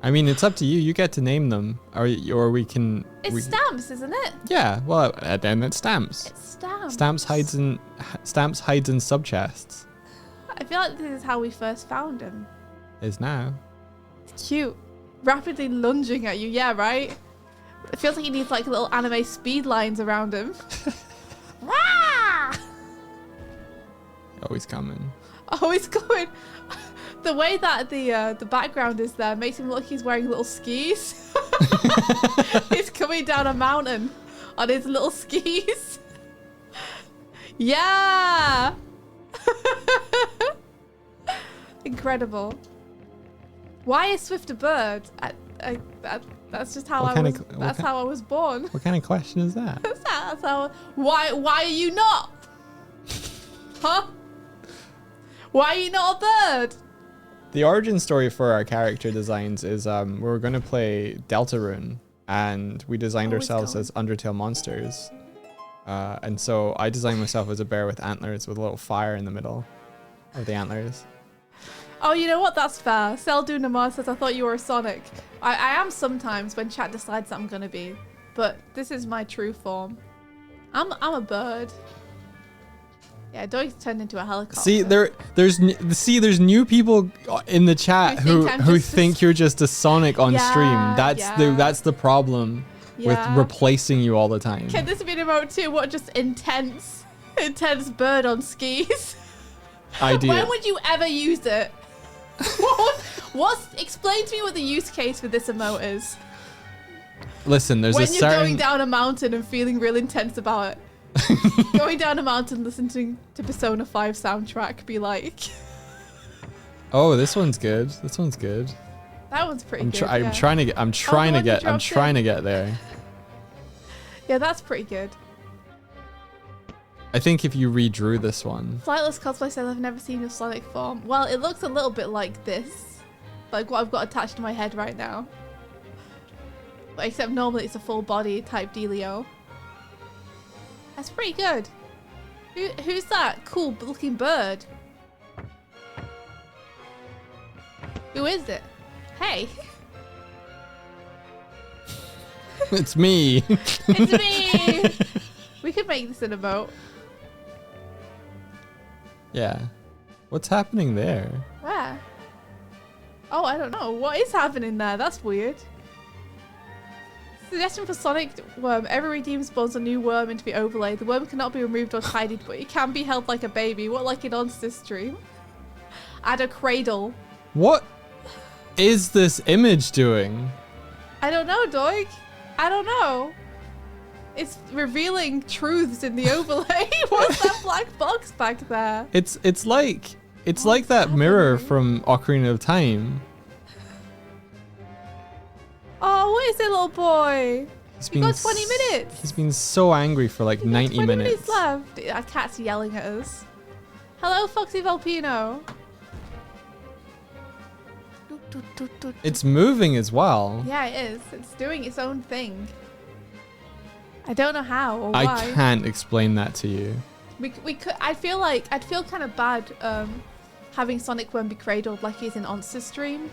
I mean, it's up to you. You get to name them. Or we can... It's stamps, isn't it? Yeah, well, then it's stamps. It's stamps. Stamps hides in sub-chests. I feel like this is how we first found him. Is now. It's cute. Rapidly lunging at you, yeah, right? It feels like he needs like little anime speed lines around him. Oh, he's coming. Oh, he's coming. The way that the background is there makes him look like he's wearing little skis. He's coming down a mountain on his little skis. Yeah. Incredible. Why is Swift a bird? That's just how how I was born. What kind of question is that? That's how. Why are you not? Huh? Why are you not a bird? The origin story for our character designs is we were going to play Deltarune, and we designed ourselves as Undertale monsters. And so I designed myself as a bear with antlers with a little fire in the middle of the antlers. Oh, you know what? That's fair. Seldu Namar says, I thought you were a Sonic. I am sometimes when chat decides that I'm going to be. But this is my true form. I'm a bird. Yeah, Doig's turned into a helicopter. See, there's new people in the chat who think you're just a Sonic on stream. That's the problem with replacing you all the time. Can this be an emote too? What, just intense bird on skis? Idea. When would you ever use it? Explain to me what the use case for this emote is. Listen, there's when you're going down a mountain and feeling real intense about it. Going down a mountain, listening to Persona 5 soundtrack, be like. Oh, this one's good. This one's good. That one's pretty good. I'm trying to get there. Yeah, that's pretty good. I think if you redrew this one. Flightless Cosplay says, I've never seen a Sonic form. Well, it looks a little bit like this. Like what I've got attached to my head right now. But except normally it's a full body type dealio. That's pretty good. Who's that cool looking bird? Who is it? Hey. It's me. It's me. We could make this in a boat. Yeah. What's happening there? Where? Oh, I don't know. What is happening there? That's weird. Suggestion for Sonic Worm. Every redeem spawns a new worm into the overlay. The worm cannot be removed or tidied, but it can be held like a baby. What, like in Onster stream? Add a cradle. What is this image doing? I don't know, Doig. I don't know. It's revealing truths in the overlay. What's that black box back there? It's like that mirror from Ocarina of Time. Oh, what is it, little boy? You got 20 minutes. He's been so angry for like 90 20 minutes. left. Our cat's yelling at us. Hello, Foxy Volpino. It's moving as well. Yeah, it is. It's doing its own thing. I don't know how or why. I can't explain that to you. We could. I'd feel kind of bad having Sonic Worm be cradled like he's in Onster's stream,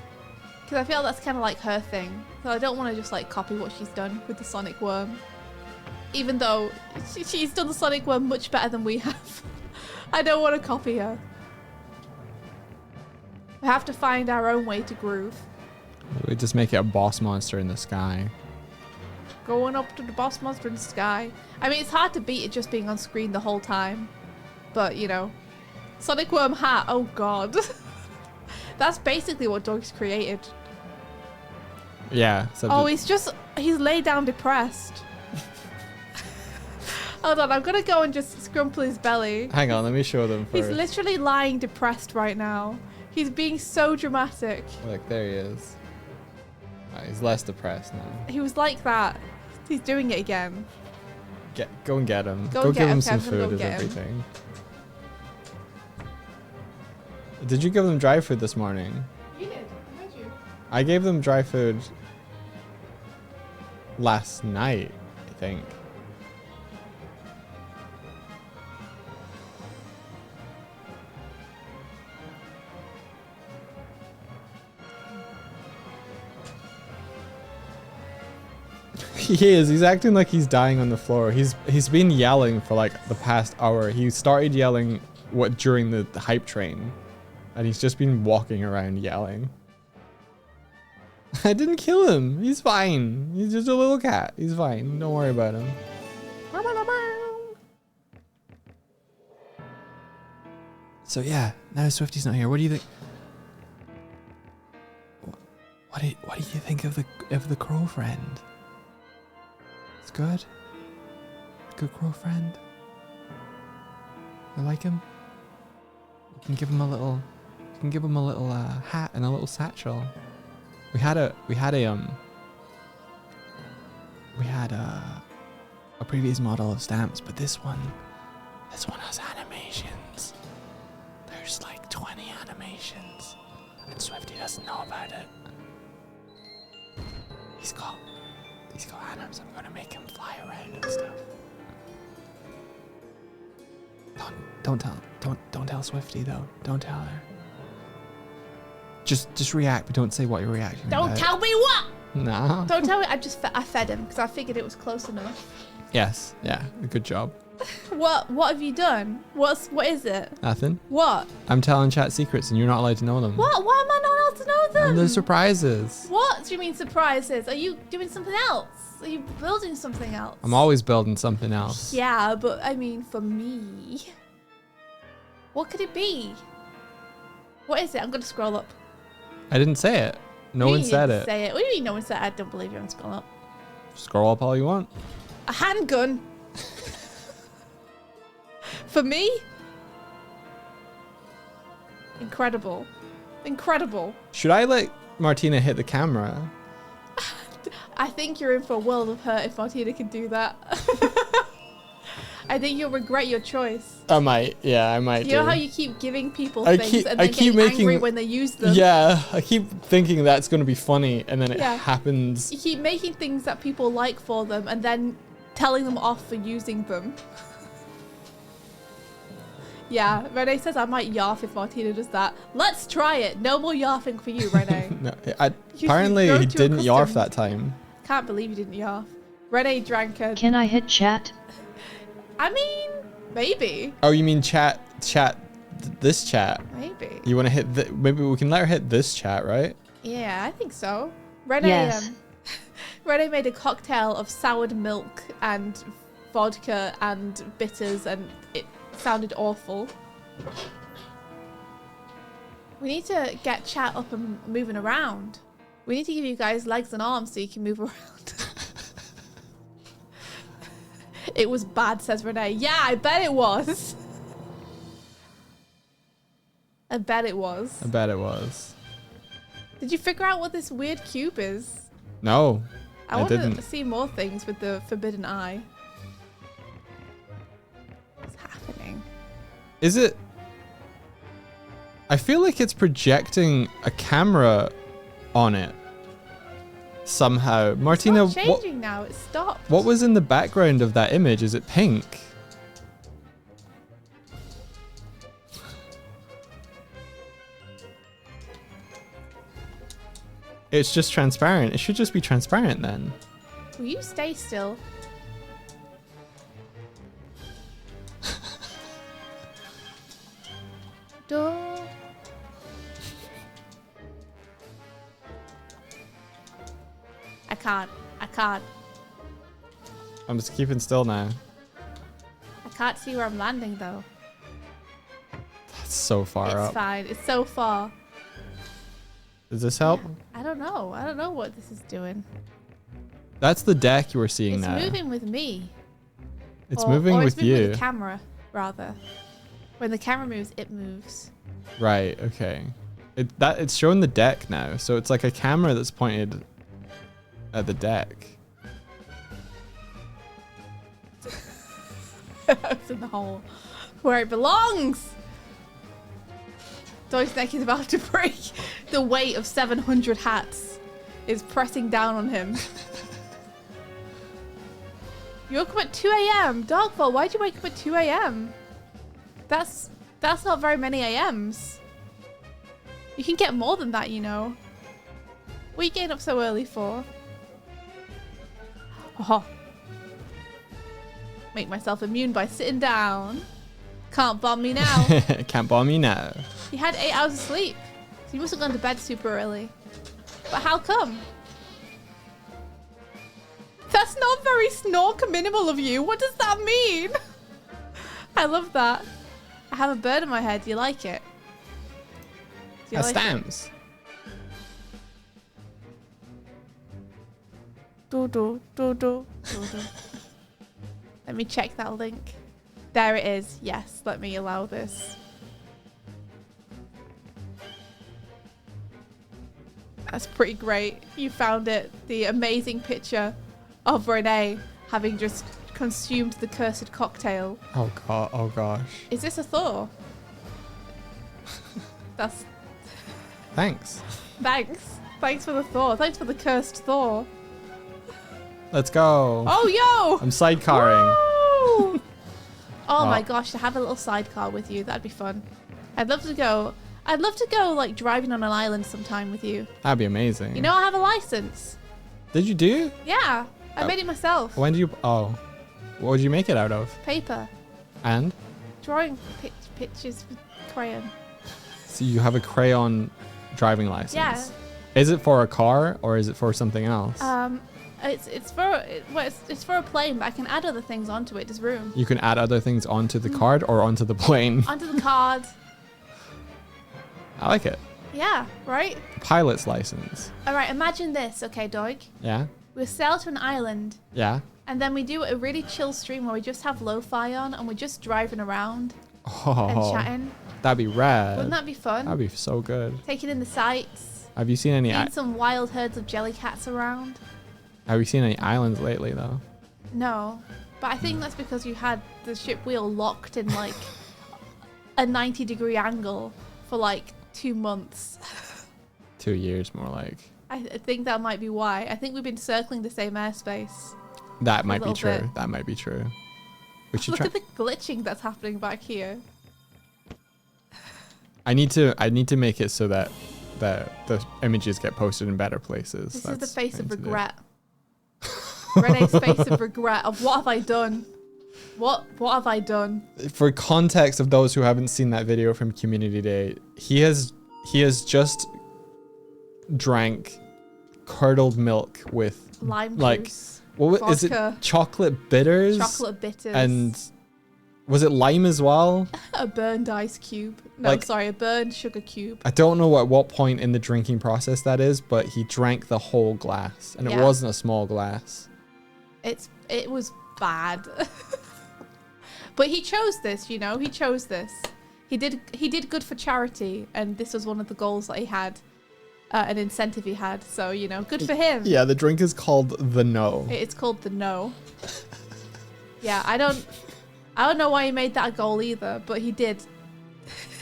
because I feel that's kind of like her thing. So I don't want to just like copy what she's done with the Sonic Worm, even though she's done the Sonic Worm much better than we have. I don't want to copy her. We have to find our own way to groove. We just make it a boss monster in the sky. Going up to the boss monster in the sky. I mean, it's hard to beat it just being on screen the whole time. But, you know. Sonic Worm hat. Oh, God. That's basically what Doig's created. Yeah. Oh, he's just He's laid down depressed. Hold on, I'm gonna go and just scrumple his belly. Hang on, let me show them first. He's literally lying depressed right now. He's being so dramatic. Look, there he is. He's less depressed now. He was like that. He's doing it again. Go and get him. Go Go and give get him him, some Kev, go food and get him. everything. Did you give them dry food this morning? You did, did you? I gave them dry food last night, I think. He is. He's acting like he's dying on the floor. He's been yelling for like the past hour. He started yelling during the hype train, and he's just been walking around yelling. I didn't kill him. He's fine. He's just a little cat. He's fine. Don't worry about him. So yeah, now Swifty's not here. What do you think? What do you think of the crow friend? It's good. Good crow friend. I like him. You can give him a little. You can give him a little hat and a little satchel. We had a previous model of stamps, but this one has animations. There's like 20 animations, and Swifty doesn't know about it. He's got anims. I'm gonna make him fly around and stuff. Don't tell Swifty though. Don't tell her. Just react, but don't say what you're reacting. Don't tell me what. No. Don't tell me. I fed him because I figured it was close enough. Yes. Yeah. Good job. What have you done? What is it? Nothing. What? I'm telling chat secrets, and you're not allowed to know them. What? Why am I not allowed to know them? And they're surprises. What do you mean surprises? Are you doing something else? Are you building something else? I'm always building something else. Yeah, but I mean for me. What could it be? What is it? I'm gonna scroll up. I didn't say it. No one said it. Say it. What do you mean no one said it? I don't believe you. I'm scroll up. Scroll up all you want. A handgun. For me? Incredible. Incredible. Should I let Martina hit the camera? I think you're in for a world of hurt if Martina can do that. I think you'll regret your choice. I might. Yeah, I might. You know how you keep giving people things and then getting angry when they use them? Yeah, I keep thinking that's going to be funny, and then it happens. You keep making things that people like for them and then telling them off for using them. Yeah, Renee says I might yarf if Martina does that. Let's try it. No more yarfing for you, Renee. No, apparently he didn't yarf that time. Can't believe you didn't yarf. Renee drank a... Can I hit chat? I mean, maybe. Oh, you mean chat, this chat? Maybe. You want to hit, maybe we can let her hit this chat, right? Yeah, I think so. Renee, yes. Renee made a cocktail of soured milk and vodka and bitters, and it sounded awful. We need to get chat up and moving around. We need to give you guys legs and arms so you can move around. It was bad, says Renee. Yeah, I bet it was. I bet it was. I bet it was. Did you figure out what this weird cube is? No, I didn't. want to see more things with the forbidden eye. What's happening? Is it? I feel like it's projecting a camera on it somehow. Martina, It's not changing now. It stopped. what was in the background of that image? Is it pink? It's just transparent. It should just be transparent then. Will you stay still? Door. I can't. I'm just keeping still now. I can't see where I'm landing though. That's so far It's up. fine. It's so far. Does this help? I don't know. I don't know what this is doing. That's the deck you were seeing It's now. moving with me. It's Or- moving or with it's moving you. with the camera, rather. When the camera moves, it moves. Right, okay. It's showing the deck now, so it's like a camera that's pointed at the deck. It's in the hole where it belongs. Doig's neck is about to break. The weight of 700 hats is pressing down on him. You woke up at 2 a.m. Dogfall, why'd you wake up at 2 a.m.? That's not very many a.m.s. You can get more than that, you know. What are you getting up so early for? Oh. Make myself immune by sitting down. Can't bomb me now. Can't bomb me now. You had 8 hours of sleep. So you must have gone to bed super early. But how come? That's not very snork minimal of you. What does that mean? I love that. I have a bird in my head. Do you like it? Do you like it? Stamps. Do. Let me check that link. There it is. Yes, let me allow this. That's pretty great. You found it. The amazing picture of Renee having just consumed the cursed cocktail. Oh god, oh gosh. Is this a Thor? That's... Thanks. Thanks. Thanks for the Thor. Thanks for the cursed Thor. Let's go. Oh, yo! I'm sidecarring. Woo! Oh my Oh. gosh, to have a little sidecar with you, that'd be fun. I'd love to go like driving on an island sometime with you. That'd be amazing. You know, I have a license. Did you do? Yeah, I made it myself. When did you? Oh, what did you make it out of? Paper. And Drawing pictures with crayon. so you have a crayon driving license. Yeah. Is it for a car or is it for something else? It's for a plane, but I can add other things onto it. There's room. You can add other things onto the card or onto the plane. Onto the card. I like it. Yeah, right? Pilot's license. All right, imagine this, okay, Doig? Yeah. We sail to an island, Yeah. and then we do a really chill stream where we just have lo-fi on, and we're just driving around and Oh, chatting. that'd be rad. Wouldn't that be fun? That'd be so good. Taking in the sights. Have you seen any? Seeing some wild herds of jellycats around. Have you seen any islands lately though? No, but I think that's because you had the ship wheel locked in like a 90-degree angle for like 2 months. 2 years more like. I think that might be why. I think we've been circling the same airspace. That might be little true. bit. That might be true. We should Look try. at the glitching that's happening back here. I need to make it so that the images get posted in better places. This is the face what I of need to do. regret. Renee's face of regret of what have I done? What have I done? For context of those who haven't seen that video from Community Day, he has just drank curdled milk with Lime like juice. is it? vodka. Chocolate bitters. Chocolate bitters. And was it lime as well? a burned ice cube. No, Like- sorry, a burned sugar cube. I don't know at what point in the drinking process that is, but he drank the whole glass, and Yeah. it wasn't a small glass. It was bad. But he chose this, you know. He chose this. He did good for charity, and this was one of the goals that he had, an incentive he had. So you know, good for him. Yeah, the drink is called the No. It's called the No. Yeah, I don't know why he made that a goal either, but he did.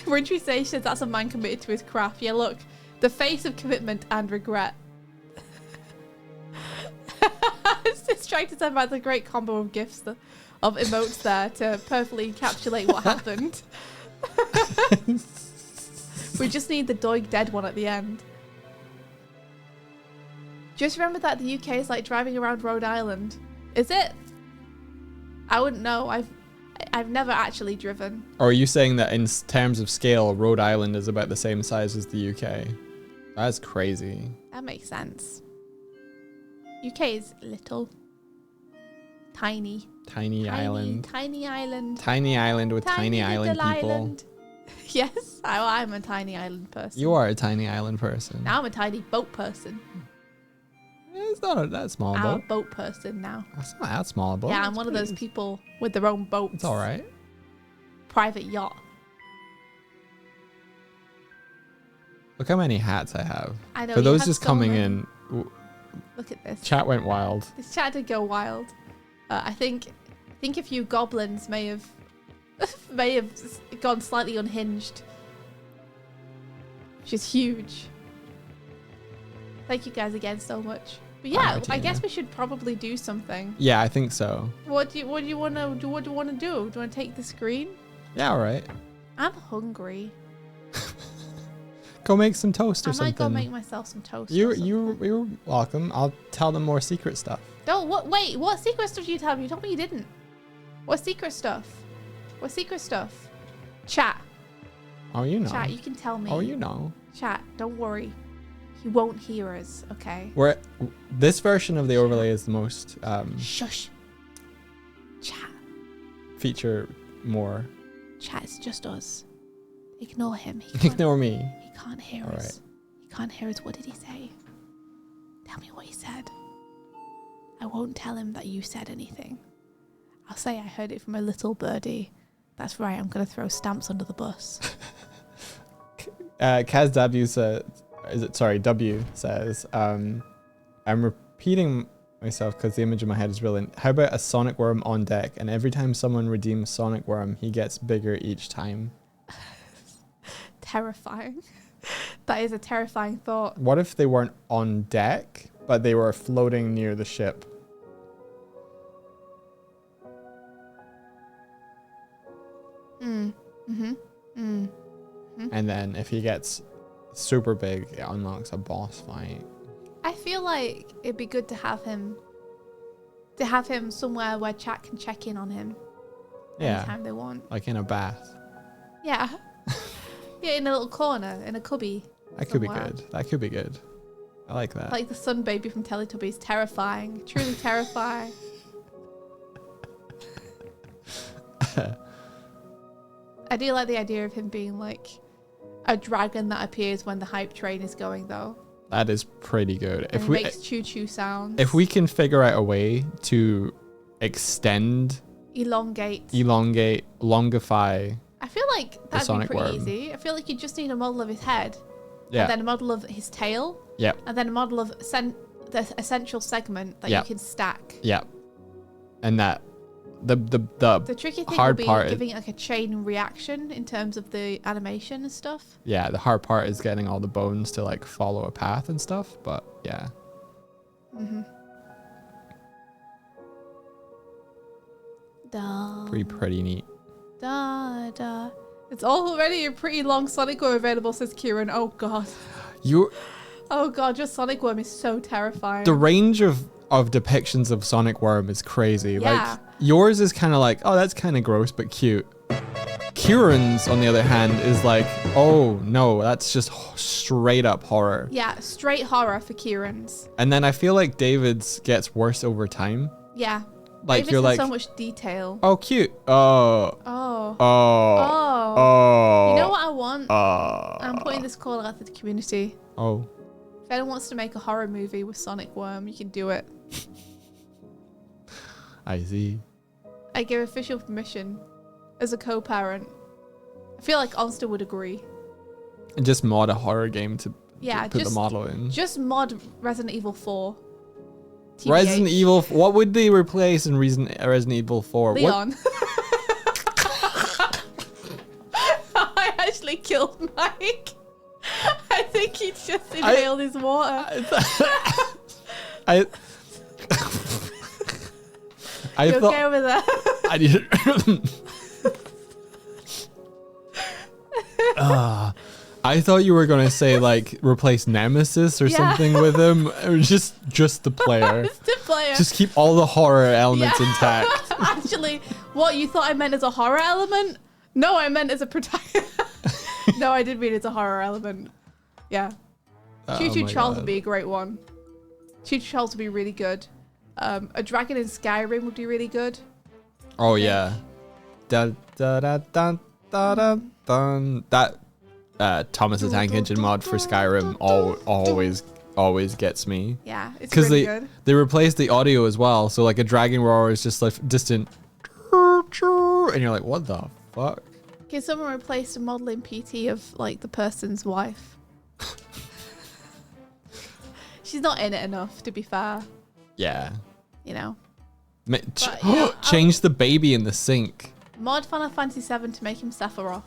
Wintry Sage says that's a man committed to his craft. Yeah, look, the face of commitment and regret. It's trying to send back the great combo of gifts, of emotes there to perfectly encapsulate what happened. We just need the Doig dead one at the end. Just remember that the UK is like driving around Rhode Island. Is it? I wouldn't know. I've never actually driven. Or are you saying that in terms of scale, Rhode Island is about the same size as the UK? That's crazy. That makes sense. UK is little. Tiny. Tiny island. Tiny island. Tiny island with tiny island little people. island. Yes, I'm a tiny island person. You are a tiny island person. Now I'm a tiny boat person. It's not that small a I'm a boat. boat person now. It's not that small a boat. Yeah, I'm one of those people with their own boats. It's all right. Private yacht. Look how many hats I have. I know. For you those have just so coming many. in, Look at this. chat went wild. This chat did go wild. I think a few goblins may have gone slightly unhinged, which is huge. Thank you guys again so much. But yeah, I guess we should probably do something. Yeah, I think so. What do you want to do? What do you want to do? Do you want to take the screen? Yeah, all right. I'm hungry. Go make some toast or I something. might go make myself some toast. You're welcome. I'll tell them more secret stuff. Don't wait. What secret stuff did you tell me? You told me you didn't. What secret stuff? What secret stuff? Chat. Oh, you know. Chat. You can tell me. Oh, you know. Chat. Don't worry. He won't hear us. Okay. This version of the overlay is the most Shush. Chat. feature more. Chat. It's just us. Ignore him. Ignore me. He can't hear All us. right. He can't hear us. What did he say? Tell me what he said. I won't tell him that you said anything. I'll say I heard it from a little birdie. That's right. I'm gonna throw stamps under the bus. Kaz W says, W says, I'm repeating myself because the image in my head is brilliant. How about a Sonic Worm on deck? And every time someone redeems Sonic Worm, he gets bigger each time. Terrifying. That is a terrifying thought. What if they weren't on deck, but they were floating near the ship? And then if he gets super big, it unlocks a boss fight. I feel like it'd be good to have him somewhere where chat can check in on him anytime they want. Like in a bath. Yeah. Yeah, in a little corner, in a cubby. That could be somewhere. good. That could be good. I like that. Like the sun baby from Teletubbies. Terrifying. Truly terrifying. I do like the idea of him being like a dragon that appears when the hype train is going, though. That is pretty good. And makes choo-choo sounds. If we can figure out a way to extend, elongate, longify. I feel like that'd be Sonic pretty Worm. easy. I feel like you just need a model of his head. Yeah. And then a model of his tail. Yep. And then a model of the essential segment that you can stack. Yep. And that the tricky thing hard will be part giving it like a chain reaction in terms of the animation and stuff. Yeah, the hard part is getting all the bones to like follow a path and stuff, but yeah. Pretty neat. Da. It's already a pretty long Sonic Worm available, says Kieran. Oh god. Oh god, your Sonic Worm is so terrifying. The range of depictions of Sonic Worm is crazy. Yeah. Like yours is kind of like, oh, that's kind of gross but cute. Kieran's, on the other hand, is like, oh no, that's just straight up horror. Yeah, straight horror for Kieran's. And then I feel like David's gets worse over time. Yeah. Like David's you're has like, so much detail. oh cute. Oh. You know what I want? I'm putting this call out to the community. Oh. If anyone wants to make a horror movie with Sonic Worm, you can do it. I see. I give official permission as a co-parent. I feel like Onster would agree. And just mod a horror game to put the model in. Just mod Resident Evil 4. TBH. Resident Evil. What would they replace in Resident Evil 4? Leon. I actually killed Mike. I think he just inhaled his water. I You thought okay over there? I didn't. I thought you were gonna say like replace Nemesis or something with him, or just the player. Just the player. Just keep all the horror elements intact. Actually, what you thought I meant as a horror element? No, I meant as a protagonist. No, I did mean it's a horror element. Yeah. Choo Choo Charles would be a great one. Choo Choo Charles would be really good. A dragon in Skyrim would be really good. Oh yeah. Da da da da da da dun. That Thomas the Tank Engine mod for Skyrim always always gets me. Yeah, it's Because really good. they replaced the audio as well. So like a dragon roar is just like distant. And you're like, what the fuck? Can someone replace a modeling PT of like the person's wife? She's not in it enough, to be fair. Yeah. You know. Change the baby in the sink. Mod Final Fantasy VII to make him Sephiroth.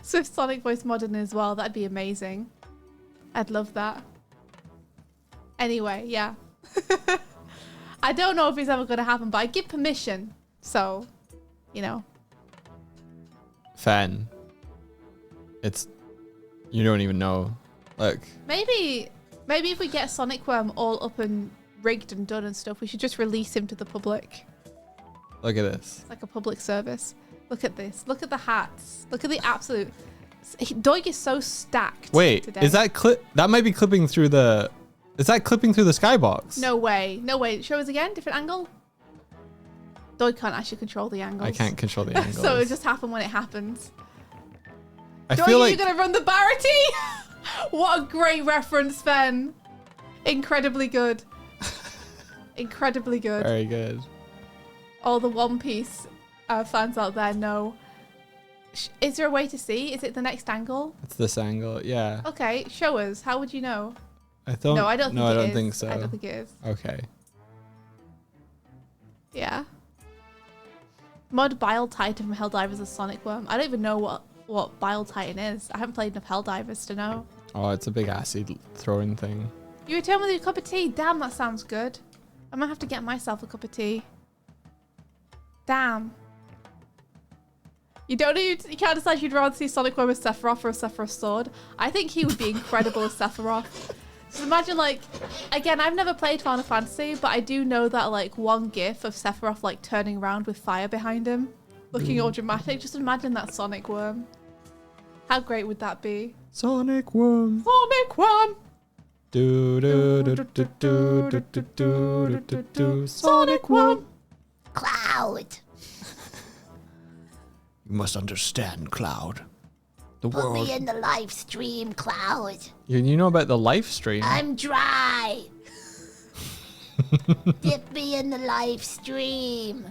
Swift Sonic voice modern as well. That'd be amazing. I'd love that. Anyway, yeah. I don't know if it's ever going to happen, but I give permission. So, you know. Fan. You don't even know. Look. Maybe if we get Sonic Worm all up and rigged and done and stuff, we should just release him to the public. Look at this. It's like a public service. Look at this. Look at the hats. Look at the absolute... Doig is so stacked. Wait, today. is that that might be clipping through the... Is that clipping through the skybox? No way. No way. Show us again. Different angle. Doig can't actually control the angles. I can't control the angles. So it just happen when it happens. I Doig, feel like... you're going to run the Barity? What a great reference, Ben. Incredibly good. Incredibly good. Very good. All the One Piece fans out there know. Is there a way to see? Is it the next angle? It's this angle, yeah. Okay, show us. How would you know? I don't. No, I don't think it is. I don't think so. I don't think it is. Okay. Yeah. Mod Bile Titan from Helldivers as Sonic Worm. I don't even know what Bile Titan is. I haven't played enough Helldivers to know. Oh, it's a big acid throwing thing. You return with a cup of tea. Damn, that sounds good. I might have to get myself a cup of tea. Damn. You can't decide you'd rather see Sonic Worm as Sephiroth or a Sephiroth sword. I think he would be incredible as Sephiroth. Just imagine, like, again, I've never played Final Fantasy, but I do know that, like, one gif of Sephiroth, like, turning around with fire behind him, looking all dramatic. Just imagine that Sonic Worm. How great would that be? Sonic Worm. Sonic Worm. Do do do do do do do do do do. Sonic Worm. Cloud. You must understand, Cloud. The Put world. me in the live stream, Cloud. You know about the live stream? I'm dry. Dip me in the live stream.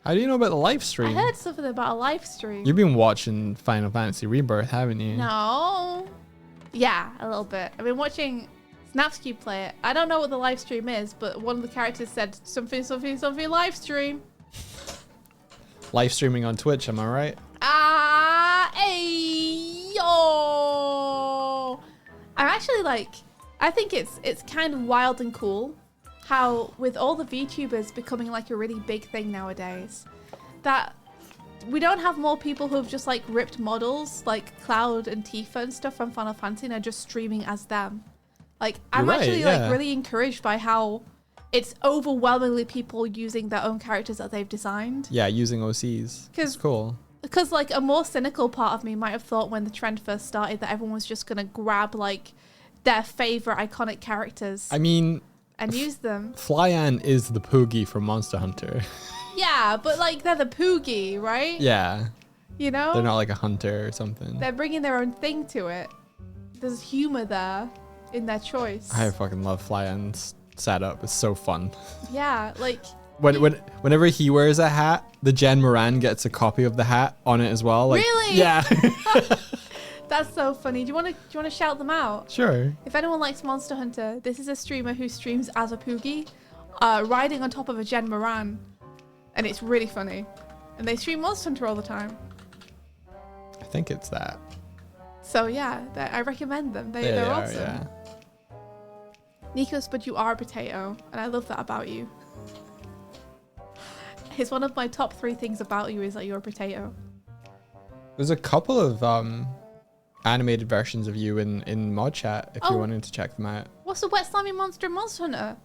How do you know about the live stream? I heard something about a live stream. You've been watching Final Fantasy Rebirth, haven't you? No. Yeah, a little bit. I've been watching Snapscube play it. I don't know what the live stream is, but one of the characters said something live stream. Live streaming on Twitch, am I right? Hey, yo. I'm actually like, I think it's kind of wild and cool how with all the VTubers becoming like a really big thing nowadays, that we don't have more people who have just like ripped models like Cloud and Tifa and stuff from Final Fantasy and are just streaming as them. Like, I'm You're right, actually yeah. like really encouraged by how it's overwhelmingly people using their own characters that they've designed. Yeah, using OCs. It's cool. Because like a more cynical part of me might have thought when the trend first started that everyone was just gonna grab like their favorite iconic characters. I mean, and use them. Flyan is the Poogie from Monster Hunter. Yeah, but like they're the Poogie, right? Yeah. You know? They're not like a hunter or something. They're bringing their own thing to it. There's humor there in their choice. I fucking love Flyan's setup. It's so fun. Yeah, like Whenever he wears a hat, the Jen Moran gets a copy of the hat on it as well. Like, really? Yeah. That's so funny. Do you want to shout them out? Sure. If anyone likes Monster Hunter, this is a streamer who streams as a Poogie, riding on top of a Jen Moran, and it's really funny. And they stream Monster Hunter all the time. I think it's that. So yeah, I recommend them. There They're they are, awesome. yeah. Nikos, but you are a potato, and I love that about you. It's one of my top 3 things about you is that you're a potato. There's a couple of animated versions of you in mod chat if you wanted to check them out. What's the wet slimy monster in Monster Hunter?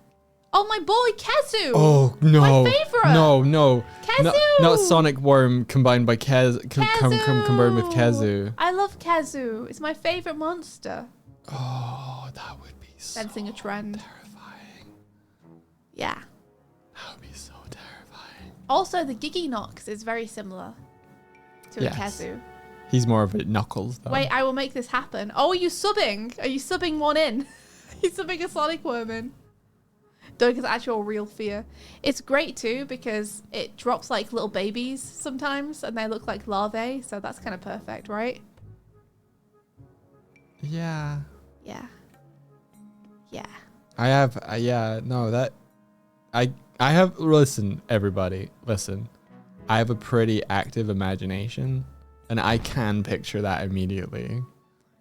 Oh, my boy, Kezu! Oh, no. My favorite! No. Kezu! Not Sonic Worm combined by combined with Kezu. I love Kezu. It's my favorite monster. Oh, that would be so Sensing a trend. terrifying. Yeah. That would be so terrifying. Also, the Giginox is very similar to a Yes. Kezu. He's more of a Knuckles, though. Wait, I will make this happen. Oh, are you subbing? Are you subbing one in? He's subbing a Sonic worm in. Doig is actual real fear. It's great too because it drops like little babies sometimes and they look like larvae, so that's kind of perfect, right? Yeah. Yeah. Yeah. I have, I have, listen, everybody, listen. I have a pretty active imagination and I can picture that immediately.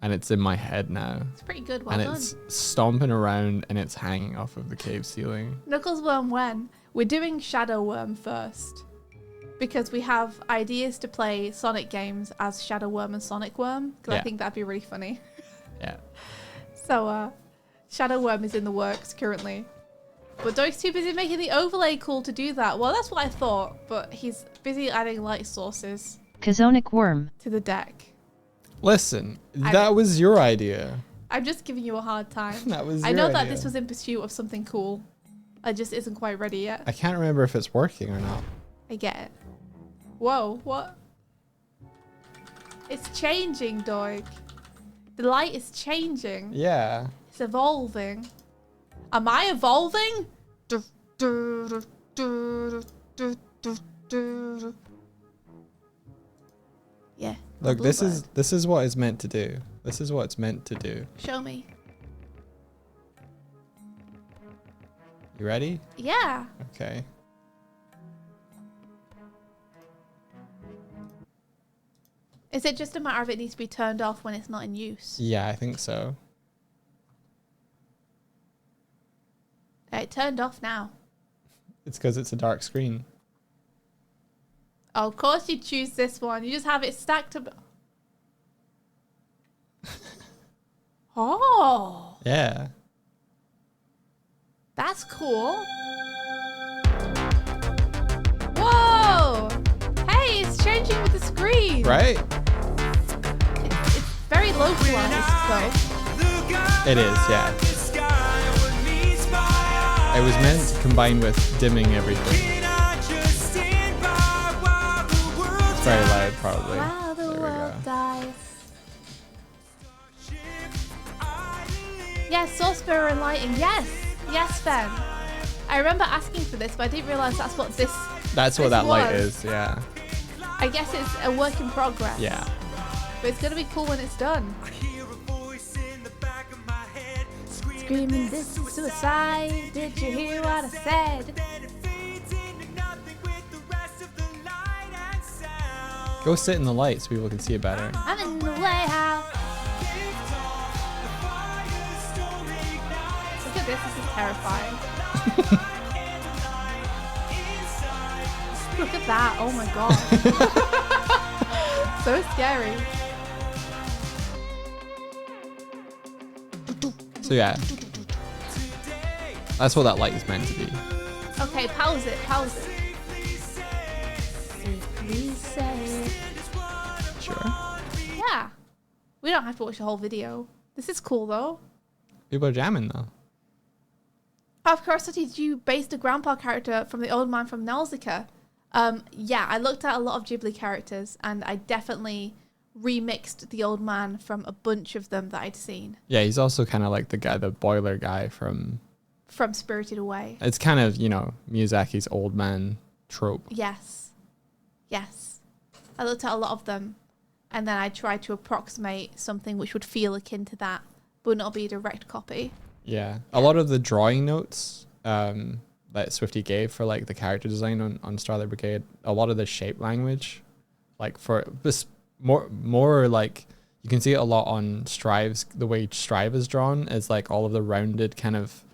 And it's in my head now. It's pretty good, well and done. It's stomping around and it's hanging off of the cave ceiling. Knuckles Worm when? We're doing Shadow Worm first. Because we have ideas to play Sonic games as Shadow Worm and Sonic Worm. Because I think that'd be really funny. Yeah. So, Shadow Worm is in the works currently. But Doig's too busy making the overlay cool to do that. Well, that's what I thought. But he's busy adding light sources Kazonic worm. to the deck. Listen, that was your idea. I'm just giving you a hard time. That was I your know that idea. this was in pursuit of something cool. I just isn't quite ready yet. I can't remember if it's working or not. I get it. Whoa, what? It's changing, Doig. The light is changing. Yeah. It's evolving. Am I evolving? Yeah. Look, Blue this is what it's meant to do. This is what it's meant to do. Show me. You ready? Yeah. Okay. Is it just a matter of it needs to be turned off when it's not in use? Yeah, I think so. It turned off now. It's because it's a dark screen. Oh, of course you choose this one. You just have it stacked up. Oh, Yeah. that's cool. Whoa! Hey, it's changing with the screen. Right? It's very localized, though. It is, yeah. It was meant to combine with dimming everything. It's very loud, probably. Wow, the There we go. world dies. Yes, Source Mirror and Lighting. Yes, yes, Fen. I remember asking for this, but I didn't realize that's what this. That's what this that light was. is, yeah. I guess it's a work in progress. Yeah. But it's gonna be cool when it's done. Screaming, this is suicide. Did you hear what I said? Go sit in the light so people can see it better. I'm in the warehouse. Look at this is terrifying. Look at that, oh my god. So scary. So yeah. That's what that light is meant to be. Okay, pause it, pause it. Please say. Sure. Yeah. We don't have to watch the whole video. This is cool though. People are jamming though. Of course, did you base the grandpa character from the old man from Nausicaa? Yeah, I looked at a lot of Ghibli characters and I definitely remixed the old man from a bunch of them that I'd seen. Yeah, he's also kind of like the boiler guy from Spirited Away. It's kind of, Miyazaki's old man trope. Yes. Yes. I looked at a lot of them and then I tried to approximate something which would feel akin to that, but not be a direct copy. Yeah. A lot of the drawing notes that Swifty gave for like the character design on Starlight Brigade, a lot of the shape language, like for this more like you can see it a lot on Strive's, the way Strive is drawn is like all of the rounded kind of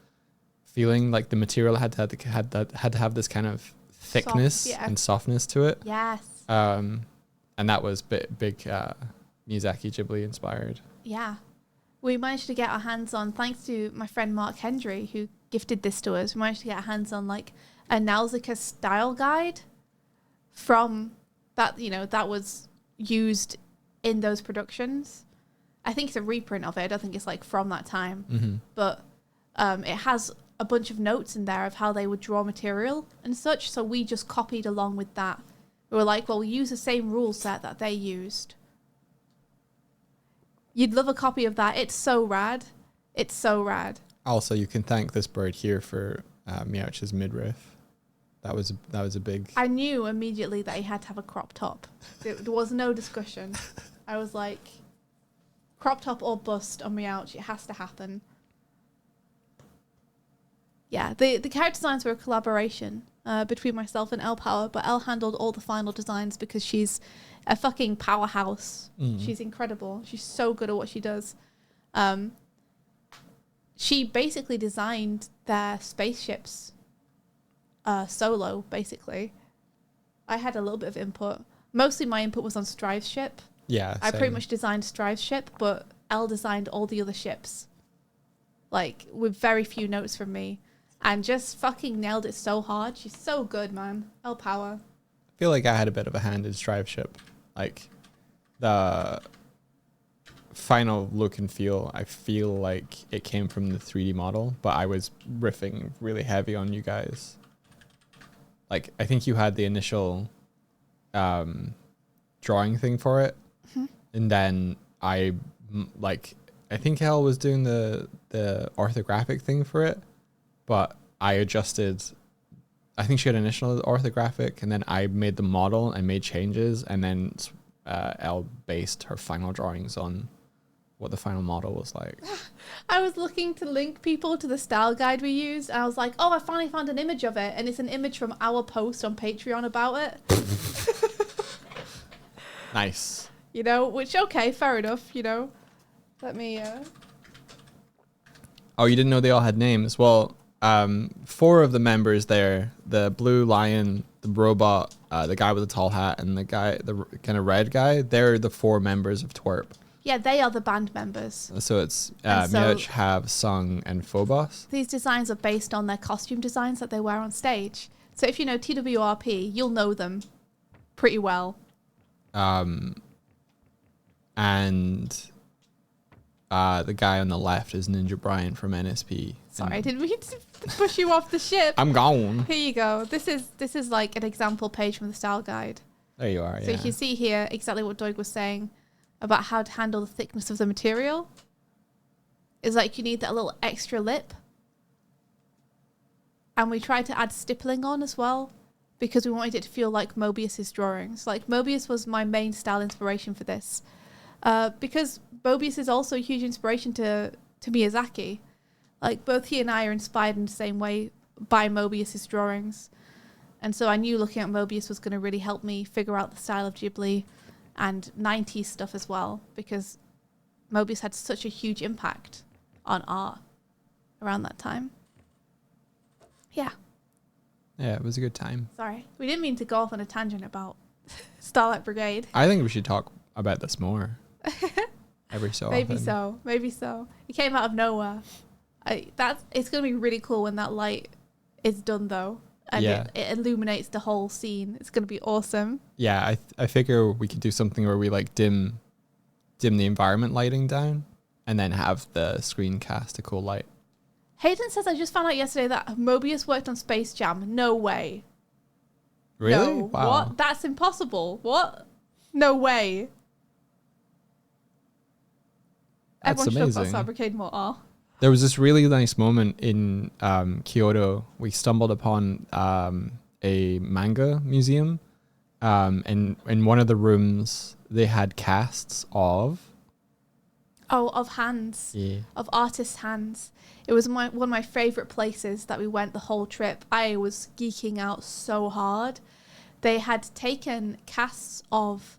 feeling, like the material had to have this kind of thickness and softness to it. Yes. And that was big Miyazaki Ghibli inspired. Yeah. We managed to get our hands on, thanks to my friend Mark Hendry, who gifted this to us, we managed to get our hands on like a Nausicaa style guide from that, that was used in those productions. I think it's a reprint of it. I don't think it's like from that time. Mm-hmm. But it has a bunch of notes in there of how they would draw material and such. So we just copied along with that. We were like, well, we use the same rule set that they used. You'd love a copy of that. It's so rad. It's so rad. Also, you can thank this bird here for Meowch's midriff. That was a big... I knew immediately that he had to have a crop top. There was no discussion. I was like, crop top or bust on Meowch. It has to happen. Yeah, the character designs were a collaboration between myself and Elle Power, but Elle handled all the final designs because she's a fucking powerhouse. She's incredible. She's so good at what she does. She basically designed their spaceships solo, basically. I had a little bit of input. Mostly my input was on Strive's ship. Yeah, I pretty much designed Strive's ship, but Elle designed all the other ships. Like, with very few notes from me. And just fucking nailed it so hard. She's so good, man. Elle Power. I feel like I had a bit of a hand in Strive ship. Like, the final look and feel, I feel like it came from the 3D model, but I was riffing really heavy on you guys. Like, I think you had the initial drawing thing for it. And then I think Elle was doing the orthographic thing for it, but I adjusted. I think she had initial orthographic, and then I made the model and made changes, and then Elle based her final drawings on what the final model was like. I was looking to link people to the style guide we used, and I was like, oh, I finally found an image of it, and it's an image from our post on Patreon about it. Nice. You know, which, okay, fair enough, you know. Let me... Oh, you didn't know they all had names? Well, 4 of the members there, the blue lion, the robot, the guy with the tall hat, and the kind of red guy, they're the 4 members of Twerp. Yeah, they are the band members. So it's Meowch, Have, Sung, and Phobos. These designs are based on their costume designs that they wear on stage. So if you know TWRP, you'll know them pretty well. And the guy on the left is Ninja Brian from NSP. Sorry, I didn't mean to push you off the ship. I'm gone. Here you go. This is like an example page from the style guide. There you are, So you can see here exactly what Doig was saying about how to handle the thickness of the material. It's like you need that little extra lip. And we tried to add stippling on as well, because we wanted it to feel like Mobius's drawings. Like, Mobius was my main style inspiration for this. Because Mobius is also a huge inspiration to Miyazaki. Like, both he and I are inspired in the same way by Mobius's drawings. And so I knew looking at Mobius was going to really help me figure out the style of Ghibli and 90s stuff as well, because Mobius had such a huge impact on art around that time. Yeah. Yeah, it was a good time. Sorry. We didn't mean to go off on a tangent about Starlight Brigade. I think we should talk about this more. Every so Maybe often. Maybe so. It came out of nowhere. It's going to be really cool when that light is done, though. And it illuminates the whole scene. It's going to be awesome. Yeah, I figure we could do something where we like dim the environment lighting down and then have the screen cast a cool light. Hayden says, I just found out yesterday that Mobius worked on Space Jam. No way. Really? No. Wow. What? That's impossible. What? No way. That's Everyone should have got amazing. Starlight Brigade more. Oh. There was this really nice moment in Kyoto. We stumbled upon a manga museum. And in one of the rooms, they had casts of... Oh, of hands. Yeah. Of artists' hands. It was one of my favourite places that we went the whole trip. I was geeking out so hard. They had taken casts of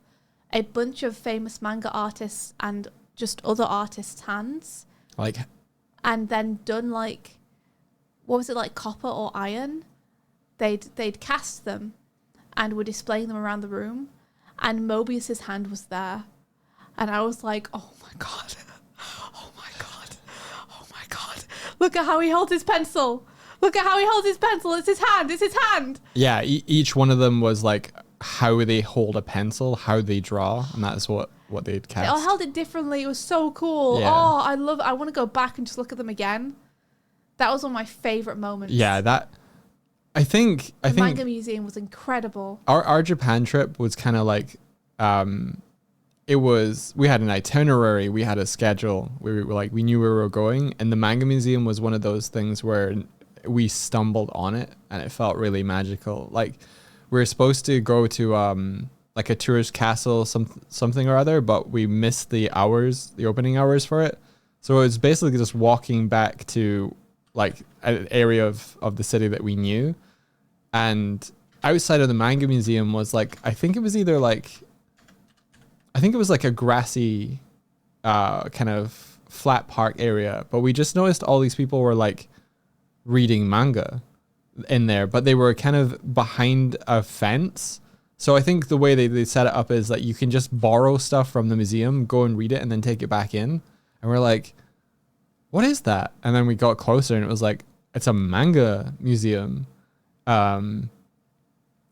a bunch of famous manga artists and just other artists' hands. Like... And then done like, what was it, like copper or iron? They'd cast them and were displaying them around the room. And Mobius's hand was there. And I was like, oh my God. Oh my God. Oh my God. Look at how he holds his pencil. Look at how he holds his pencil. It's his hand. It's his hand. Yeah, each one of them was like how they hold a pencil, how they draw. And that's what they'd cast. They all held it differently. It was so cool. Yeah. Oh, I want to go back and just look at them again. That was one of my favorite moments. Yeah, I think Manga Museum was incredible. our Japan trip was kind of like we had an itinerary, we had a schedule. We knew where we were going, and the manga museum was one of those things where we stumbled on it and it felt really magical. Like we were supposed to go to like a tourist castle, something or other, but we missed the opening hours for it. So it was basically just walking back to like an area of the city that we knew. And outside of the manga museum was like, I think it was like a grassy kind of flat park area. But we just noticed all these people were like reading manga in there, but they were kind of behind a fence. So I think the way they set it up is that you can just borrow stuff from the museum, go and read it, and then take it back in. And we're like, what is that? And then we got closer and it was like, it's a manga museum. And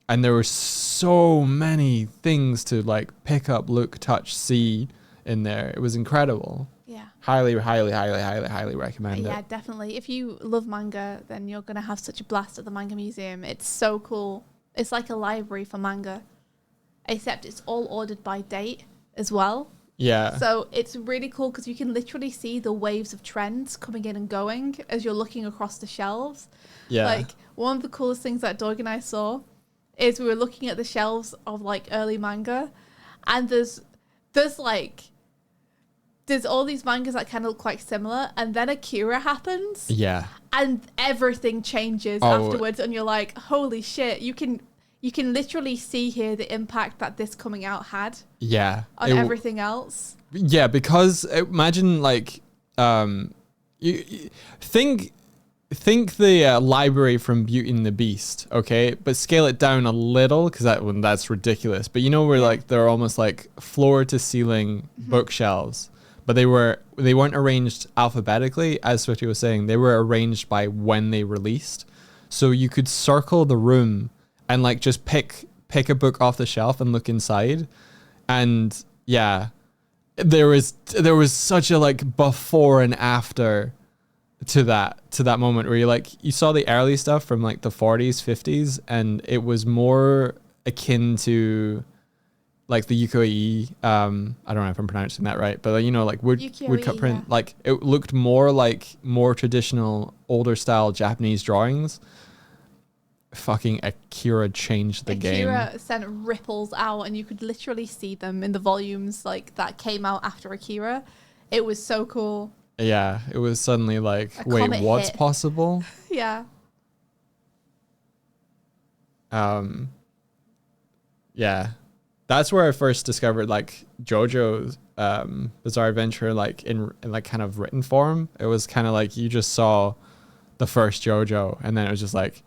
there were so many things to like pick up, look, touch, see in there. It was incredible. Yeah. Highly recommend it. Yeah, definitely. If you love manga, then you're going to have such a blast at the manga museum. It's so cool. It's like a library for manga, except it's all ordered by date as well. Yeah. So it's really cool because you can literally see the waves of trends coming in and going as you're looking across the shelves. Yeah. Like one of the coolest things that Doig and I saw is we were looking at the shelves of like early manga, and there's all these mangas that kind of look quite similar, and then Akira happens. Yeah. And everything changes afterwards, and you're like, holy shit, you can literally see here the impact that this coming out had. Yeah. On everything else. Yeah, because imagine like you think the library from Beauty and the Beast, okay, but scale it down a little because that's ridiculous. But you know where like they're almost like floor to ceiling bookshelves, but they weren't arranged alphabetically, as Swifty was saying. They were arranged by when they released, so you could circle the room and like just pick a book off the shelf and look inside, and yeah, there was such a like before and after to that moment where you saw the early stuff from like the 40s, 50s, and it was more akin to like the ukiyo-e. I don't know if I'm pronouncing that right, but you know, like woodcut print. Yeah. Like it looked more like more traditional, older style Japanese drawings. Fucking Akira changed the game. Akira sent ripples out, and you could literally see them in the volumes like that came out after Akira. It was so cool. Yeah, it was suddenly like, wait, what's possible? Yeah. Yeah. That's where I first discovered like JoJo's Bizarre Adventure like in like kind of written form. It was kind of like you just saw the first JoJo, and then it was just like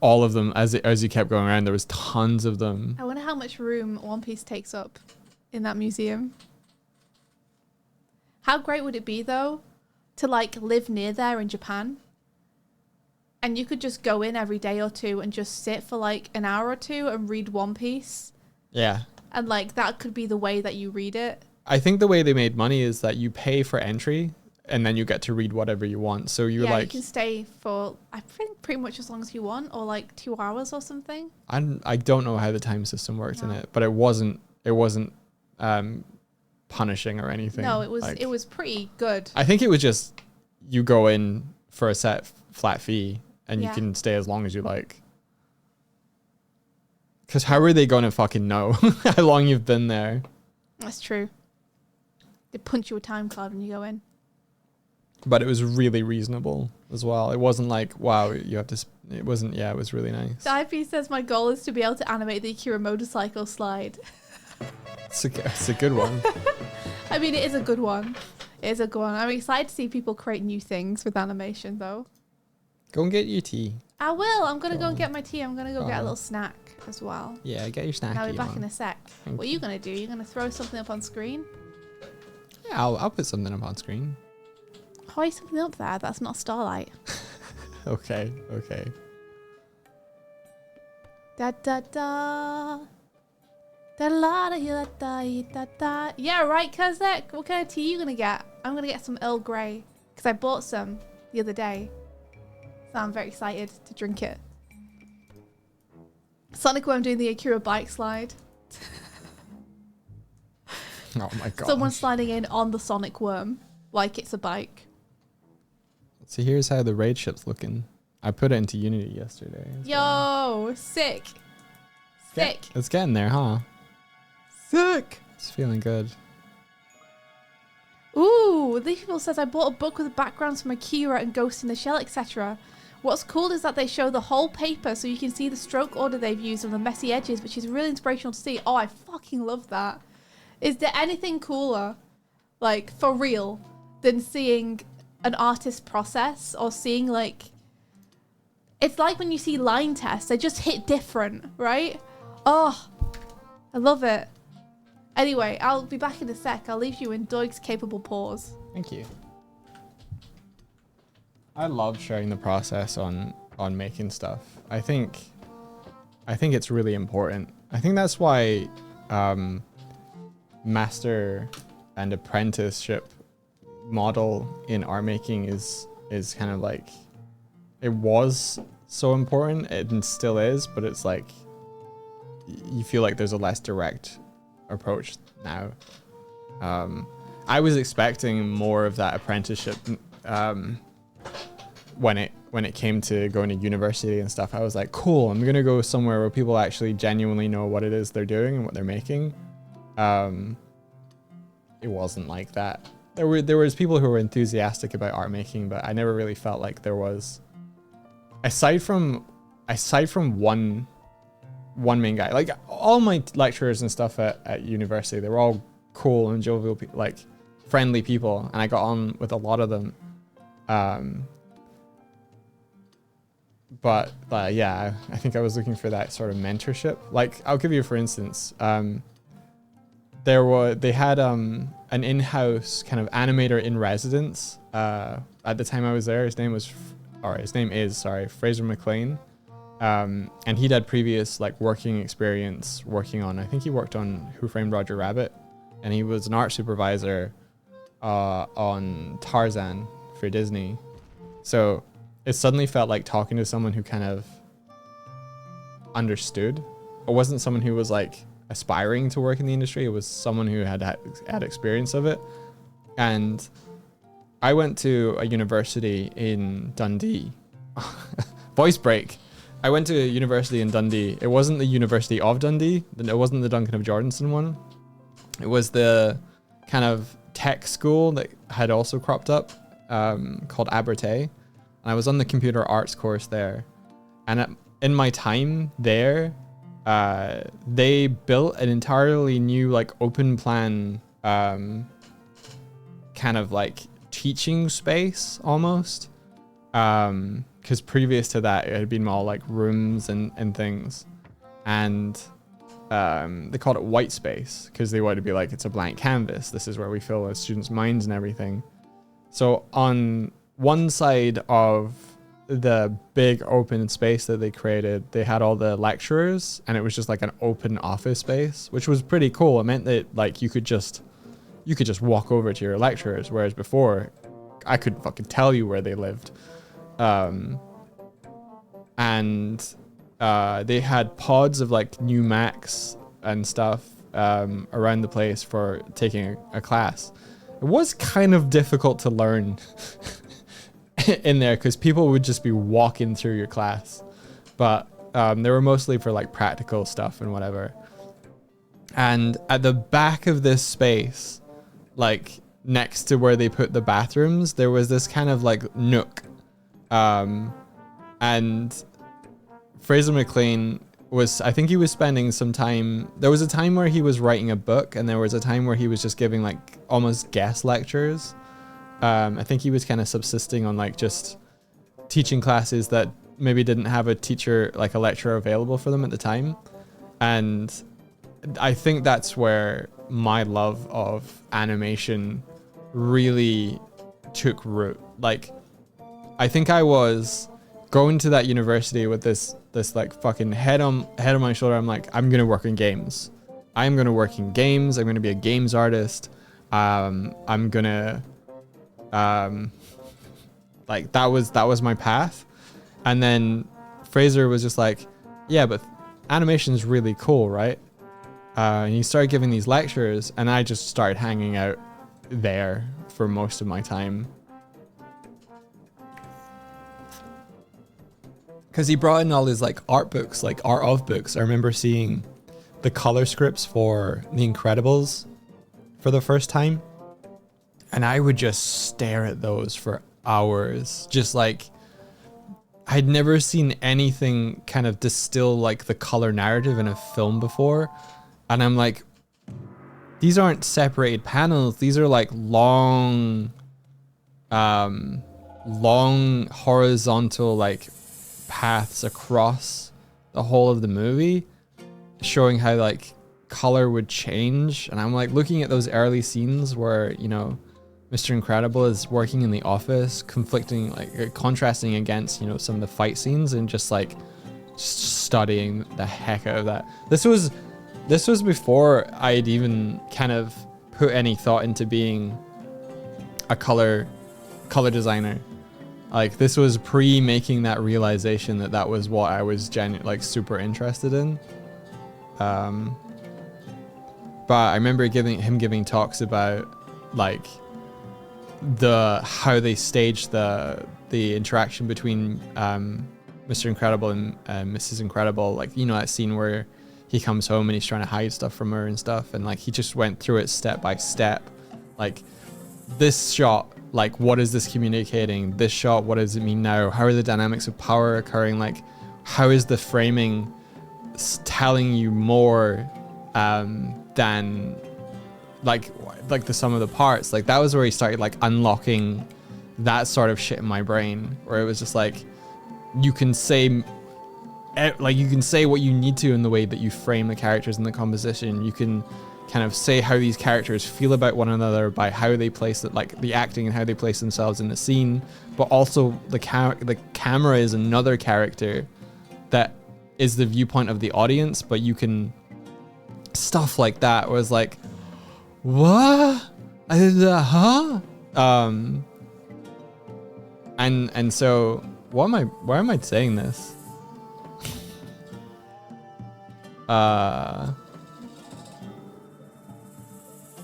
all of them as you kept going around. There was tons of them. I wonder how much room One Piece takes up in that museum. How great would it be, though, to, like, live near there in Japan? And you could just go in every day or two and just sit for, like, an hour or two and read One Piece. Yeah. And, like, that could be the way that you read it. I think the way they made money is that you pay for entry, and then you get to read whatever you want. So you you can stay for, I think, pretty much as long as you want, or, like, 2 hours or something. I don't know how the time system works in it, but it wasn't punishing or anything. No, it was pretty good. I think it was just you go in for a set flat fee and you can stay as long as you like. Because how are they going to fucking know how long you've been there? That's true. They punch you a time card when you go in. But it was really reasonable as well. It wasn't like, wow, you have to... It wasn't... Yeah, it was really nice. Divey says, my goal is to be able to animate the Akira motorcycle slide. It's a good one. I mean, it is a good one. It is a good one. I'm excited to see people create new things with animation, though. Go and get your tea. I will. I'm going to go and get my tea. I'm going to go get a little snack as well. Yeah, get your snack. I'll be back in a sec. What are you going to do? You're going to throw something up on screen? Yeah, I'll put something up on screen. Why is something up there? That's not Starlight. Okay. Da da da. Da la da da da da. Yeah, right, Kazek. What kind of tea are you gonna get? I'm gonna get some Earl Grey because I bought some the other day, so I'm very excited to drink it. Sonic, I'm doing the Akira bike slide. Oh my god. Someone sliding in on the Sonic worm like it's a bike. So here's how the raid ship's looking. I put it into Unity yesterday. Yo, sick. Sick. It's getting there, huh? Sick. It's feeling good. Ooh, these people says I bought a book with backgrounds from Akira and Ghost in the Shell, etc. What's cool is that they show the whole paper so you can see the stroke order they've used on the messy edges, which is really inspirational to see. Oh, I fucking love that. Is there anything cooler, like for real, than seeing an artist's process or seeing like... It's like when you see line tests, they just hit different, right? Oh, I love it. Anyway, I'll be back in a sec. I'll leave you in Doig's capable paws. Thank you. I love sharing the process on making stuff. I think it's really important. I think that's why master and apprenticeship model in art making is kind of like, it was so important and still is, but it's like you feel like there's a less direct approach now. I was expecting more of that apprenticeship when it came to going to university and stuff. I was like, cool, I'm gonna go somewhere where people actually genuinely know what it is they're doing and what they're making. It wasn't like that. There was people who were enthusiastic about art making, but I never really felt like there was, aside from one main guy. Like all my lecturers and stuff at university, they were all cool and jovial, like friendly people, and I got on with a lot of them. But yeah, I think I was looking for that sort of mentorship. Like I'll give you for instance, they had an in-house kind of animator in residence at the time I was there. His name is Fraser McLean. And he'd had previous like working experience working on, I think he worked on Who Framed Roger Rabbit, and he was an art supervisor on Tarzan for Disney. So it suddenly felt like talking to someone who kind of understood. It wasn't someone who was like aspiring to work in the industry. It was someone who had experience of it. And I went to a university in Dundee. Voice break. I went to a university in Dundee. It wasn't the University of Dundee. It wasn't the Duncan of Jordanson one. It was the kind of tech school that had also cropped up called Abertay. And I was on the computer arts course there. And in my time there, they built an entirely new like open plan kind of like teaching space almost. Because previous to that, it had been all like rooms and things. And they called it white space because they wanted to be like, it's a blank canvas. This is where we fill our students' minds and everything. So on one side of the big open space that they created, they had all the lecturers, and it was just like an open office space, which was pretty cool. It meant that like you could just walk over to your lecturers, whereas before I couldn't fucking tell you where they lived. And they had pods of like new Macs and stuff around the place for taking a class. It was kind of difficult to learn in there because people would just be walking through your class, but they were mostly for like practical stuff and whatever. And at the back of this space, like next to where they put the bathrooms, there was this kind of like nook. And Fraser McLean I think he was spending some time, there was a time where he was writing a book, and there was a time where he was just giving like almost guest lectures. I think he was kind of subsisting on like just teaching classes that maybe didn't have a teacher, like a lecturer available for them at the time. And I think that's where my love of animation really took root. Like, I think I was going to that university with this like fucking head on my shoulder. I'm like, I'm gonna work in games. I'm gonna work in games. I'm gonna be a games artist. I'm gonna like that was my path. And then Fraser was just like, yeah, but animation is really cool, right? And he started giving these lectures, and I just started hanging out there for most of my time. Because he brought in all his like art books, like art of books. I remember seeing the color scripts for The Incredibles for the first time. And I would just stare at those for hours. Just like, I'd never seen anything kind of distill like the color narrative in a film before. And I'm like, these aren't separated panels. These are like long horizontal like paths across the whole of the movie, showing how like color would change. And I'm like looking at those early scenes where, you know, Mr. Incredible is working in the office, conflicting, like contrasting against, you know, some of the fight scenes, and just like studying the heck out of that. This was before I'd even kind of put any thought into being a color designer. Like this was pre-making that realization that that was what I was like super interested in. But I remember him giving talks about like how they staged the interaction between Mr. Incredible and Mrs. Incredible. Like, you know, that scene where he comes home and he's trying to hide stuff from her and stuff, and like he just went through it step by step. Like this shot, like what is this communicating? This shot, what does it mean now? How are the dynamics of power occurring? Like how is the framing telling you more than like the sum of the parts? Like that was where he started like unlocking that sort of shit in my brain, where it was just like you can say what you need to in the way that you frame the characters and the composition. You can kind of say how these characters feel about one another by how they place it, like the acting and how they place themselves in the scene. But also the camera is another character that is the viewpoint of the audience. But you can stuff like that was like, what? Huh? And so why am I saying this?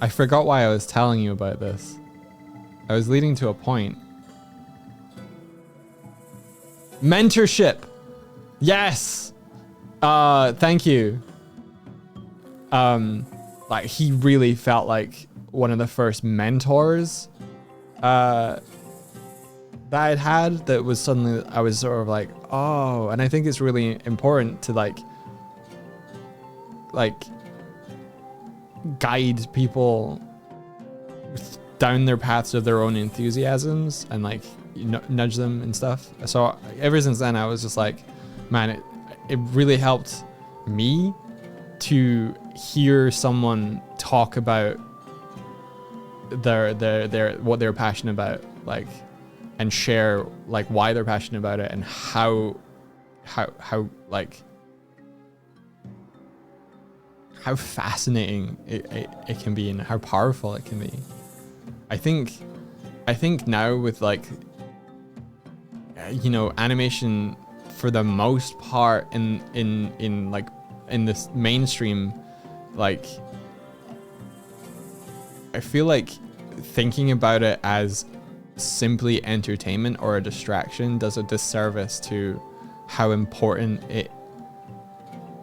I forgot why I was telling you about this. I was leading to a point. Mentorship. Yes. Thank you. Like he really felt like one of the first mentors that I'd had, that was suddenly I was sort of like, oh, and I think it's really important to like guide people down their paths of their own enthusiasms and like nudge them and stuff. So ever since then I was just like, man, it really helped me to hear someone talk about their what they're passionate about, like, and share like why they're passionate about it and how like how fascinating it can be and how powerful it can be. I think now with like, you know, animation for the most part in this mainstream, like I feel like thinking about it as simply entertainment or a distraction does a disservice to how important it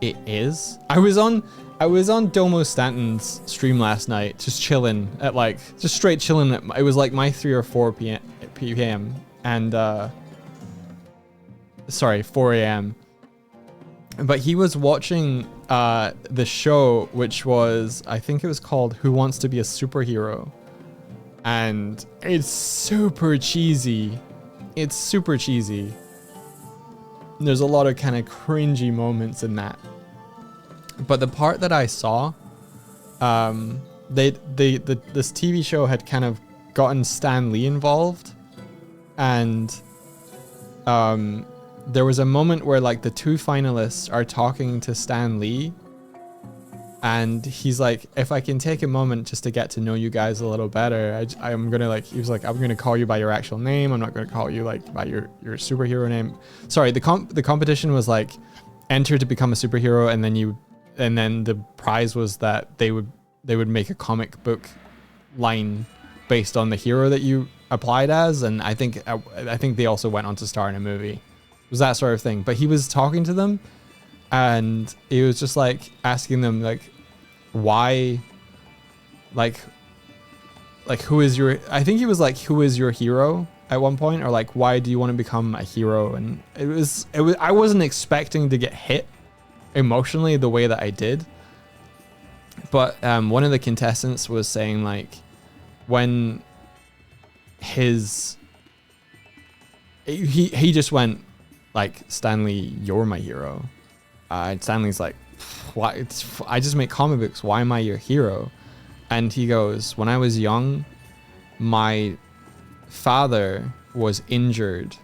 is. I was on Domo Stanton's stream last night, just chilling at like, just straight chilling. It was like my 3 or 4 p.m. and sorry, 4 a.m. But he was watching the show, which was, I think it was called Who Wants to Be a Superhero, and it's super cheesy. It's super cheesy. There's a lot of kind of cringy moments in that. But the part that I saw, this TV show had kind of gotten Stan Lee involved, and there was a moment where like the 2 finalists are talking to Stan Lee, and he's like, if I can take a moment just to get to know you guys a little better, I'm gonna like, he was like, I'm gonna call you by your actual name. I'm not gonna call you like by your superhero name. Sorry, the competition was like, enter to become a superhero, and then you and then the prize was that they would make a comic book line based on the hero that you applied as, and I think they also went on to star in a movie. It was that sort of thing. But he was talking to them, and he was just like asking them like, why, like who is your, I think he was like, who is your hero at one point, or like, why do you want to become a hero? And it was I wasn't expecting to get hit emotionally the way that I did, but one of the contestants was saying like, when he just went like, Stanley, you're my hero. And Stanley's like, why? I just make comic books. Why am I your hero? And he goes, when I was young, my father was injured.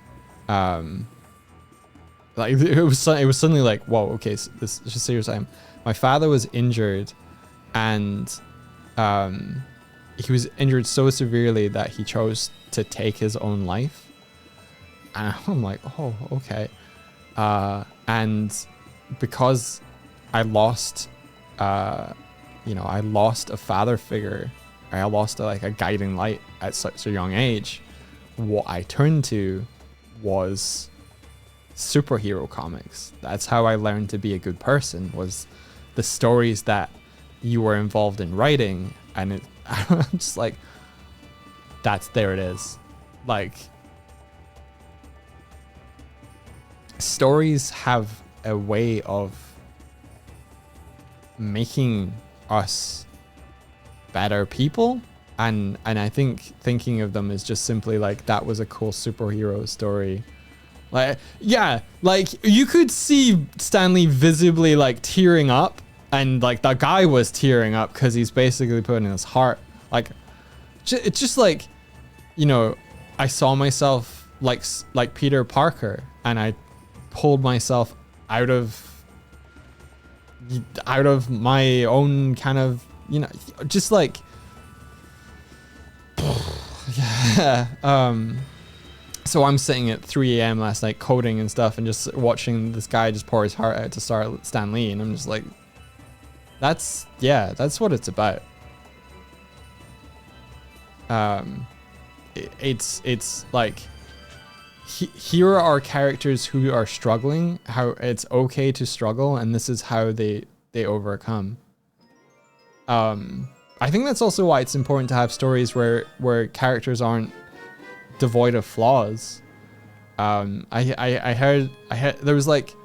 Like it was suddenly like, whoa, okay, so this is just serious time. My father was injured, and he was injured so severely that he chose to take his own life. And I'm like, oh, okay. And because I lost, I lost a father figure, I lost a guiding light at such a young age, what I turned to was superhero comics. That's how I learned to be a good person, was the stories that you were involved in writing. And I'm just like, there it is. Like, stories have a way of making us better people, and I think thinking of them as just simply like, that was a cool superhero story. Like, yeah, like you could see Stanley visibly like tearing up, and like the guy was tearing up because he's basically putting his heart, like it's just like, I saw myself like Peter Parker, and I pulled myself out of my own kind of, just like, yeah. So I'm sitting at 3 a.m. last night coding and stuff, and just watching this guy just pour his heart out to start Stan Lee, and I'm just like, that's what it's about. It's like, here are characters who are struggling, how it's okay to struggle, and this is how they overcome. I think that's also why it's important to have stories where characters aren't devoid of flaws. I heard there was like,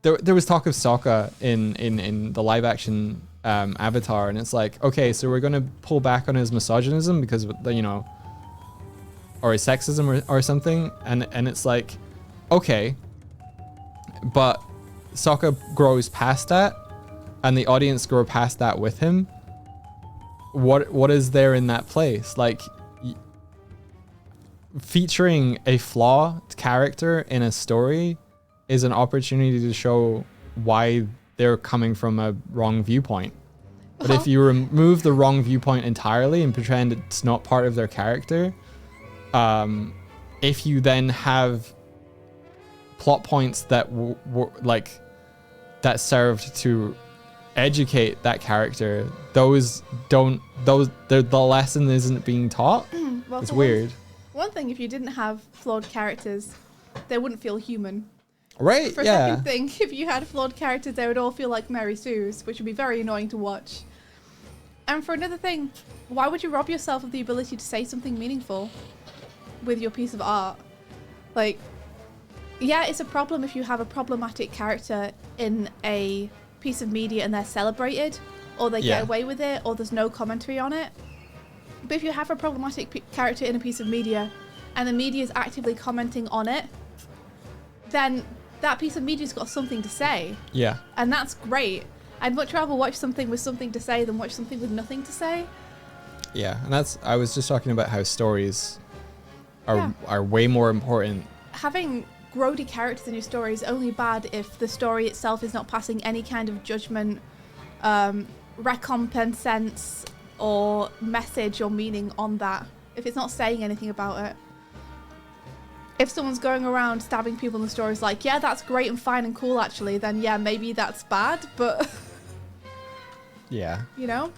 there was talk of Sokka in the live action Avatar, and it's like, okay, so we're gonna pull back on his misogynism because or his sexism or something, and it's like, okay, but Sokka grows past that, and the audience grow past that with him. What is there in that place? Like, featuring a flawed character in a story is an opportunity to show why they're coming from a wrong viewpoint. But if you remove the wrong viewpoint entirely and pretend it's not part of their character, if you then have plot points that that served to educate that character, the lesson isn't being taught. Well, it's weird. One thing, if you didn't have flawed characters, they wouldn't feel human. Right, For a second thing, if you had flawed characters, they would all feel like Mary Sue's, which would be very annoying to watch. And for another thing, why would you rob yourself of the ability to say something meaningful with your piece of art? Like, yeah, it's a problem if you have a problematic character in a piece of media and they're celebrated, or they get away with it, or there's no commentary on it. But if you have a problematic character in a piece of media and the media is actively commenting on it, then that piece of media's got something to say. Yeah. And that's great. I'd much rather watch something with something to say than watch something with nothing to say. Yeah, and I was just talking about how stories are way more important. Having grody characters in your story is only bad if the story itself is not passing any kind of judgment, recompense, or message or meaning on that. If it's not saying anything about it. if someone's going around stabbing people in the stories like, yeah, that's great and fine and cool actually, then yeah, maybe that's bad, but Yeah. you know?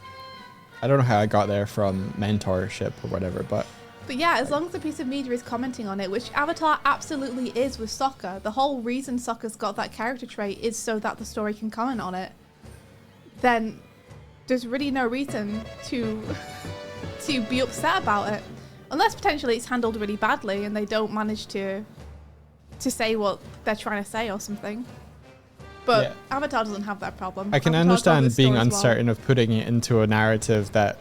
I don't know how I got there from mentorship or whatever, but yeah, as long as a piece of media is commenting on it, which Avatar absolutely is with Sokka, the whole reason Sokka's got that character trait is so that the story can comment on it, then there's really no reason to be upset about it. Unless potentially it's handled really badly and they don't manage to say what they're trying to say or something. But yeah. Avatar doesn't have that problem. I can Avatar tells understand its being story as well. uncertain of putting it into a narrative that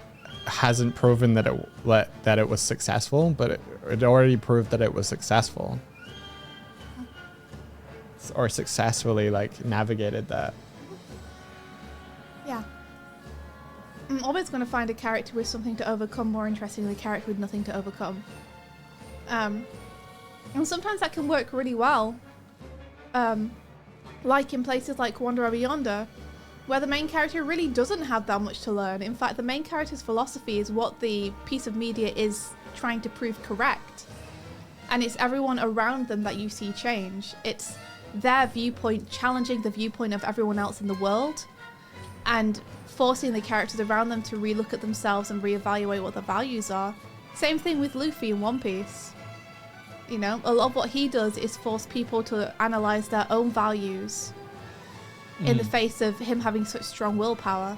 hasn't proven that it was successful, but it already proved that it was successful. Or successfully like navigated that. Yeah. I'm always going to find a character with something to overcome more interesting than a character with nothing to overcome. And sometimes that can work really well. Like in places like Wander Over Yonder, where the main character really doesn't have that much to learn. In fact, the main character's philosophy is what the piece of media is trying to prove correct. And it's everyone around them that you see change. It's their viewpoint challenging the viewpoint of everyone else in the world, and forcing the characters around them to relook at themselves and reevaluate what their values are. Same thing with Luffy in One Piece. You know, a lot of what he does is force people to analyze their own values in the face of him having such strong willpower.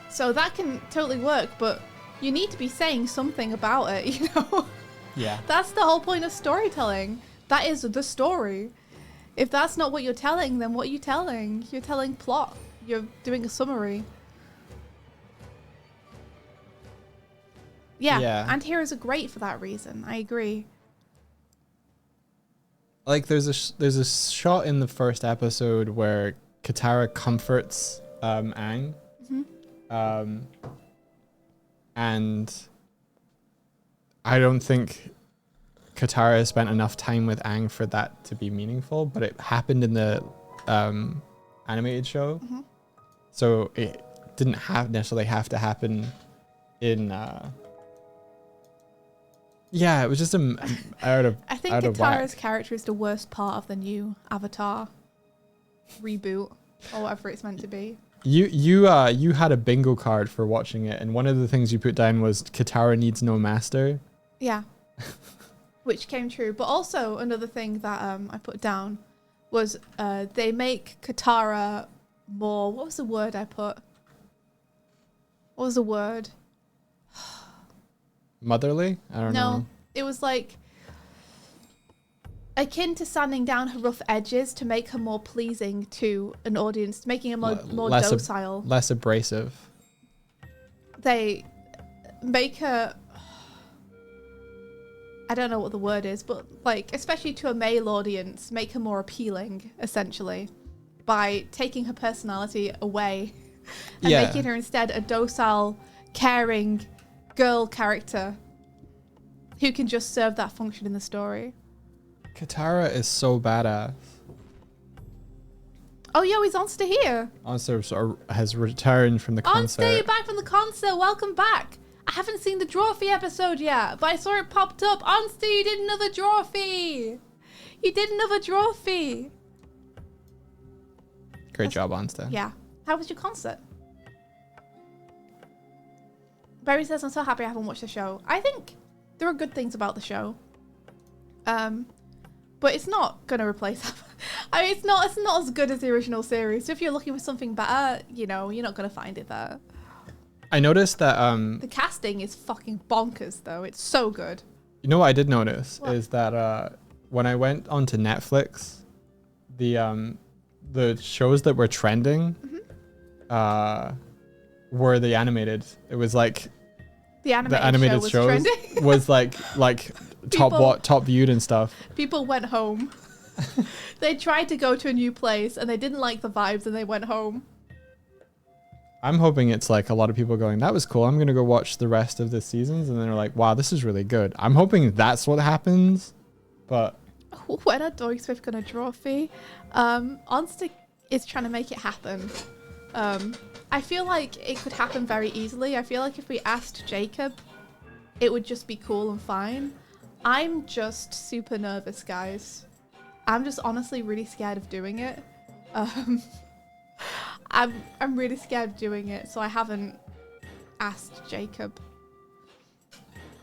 So that can totally work, but you need to be saying something about it, you know? Yeah. That's the whole point of storytelling. That is the story. If that's not what you're telling, then what are you telling? You're telling plot. You're doing a summary. Yeah. Anti-heroes are great for that reason. I agree. Like there's a shot in the first episode where Katara comforts Aang. Mm-hmm. And I don't think Katara spent enough time with Aang for that to be meaningful, but it happened in the animated show. Mm-hmm. So it didn't necessarily have to happen in yeah, it was just out of I think out of Katara's whack. character is the worst part of the new Avatar reboot, or whatever it's meant to be. You had a bingo card for watching it, and one of the things you put down was Katara needs no master. Yeah. Which came true. But also another thing that I put down was they make Katara more... What was the word I put? What was the word? Motherly? I don't know. No, it was like akin to sanding down her rough edges to make her more pleasing to an audience, making her more docile. Less abrasive. They make her... I don't know what the word is, but like, especially to a male audience, make her more appealing, essentially, by taking her personality away and making her instead a docile, caring girl character who can just serve that function in the story. Katara is so badass. Oh, yo, is Onsta here? Onsta has returned from the concert. Onsta, you're back from the concert. Welcome back. I haven't seen the Drawfee episode yet, but I saw it popped up. Onsta, you did another Drawfee. You did another Drawfee. Great job, Onsta. Yeah. How was your concert? Barry says, I'm so happy I haven't watched the show. I think there are good things about the show. But it's not going to replace... I mean, it's not as good as the original series. So if you're looking for something better, you know, you're not going to find it there. I noticed that... the casting is fucking bonkers, though. It's so good. You know what I did notice is that when I went onto Netflix, the shows that were trending were the animated. It was like... The animated show was trending. Was like top viewed and stuff. People went home. They tried to go to a new place and they didn't like the vibes and they went home. I'm hoping it's like a lot of people going, that was cool, I'm going to go watch the rest of the seasons. And then they're like, wow, this is really good. I'm hoping that's what happens. But... When are Doig and Swift going to draw Fee? Onsta is trying to make it happen. I feel like it could happen very easily. I feel like if we asked Jacob, it would just be cool and fine. I'm just super nervous, guys. I'm just honestly really scared of doing it. I'm really scared of doing it, so I haven't asked Jacob.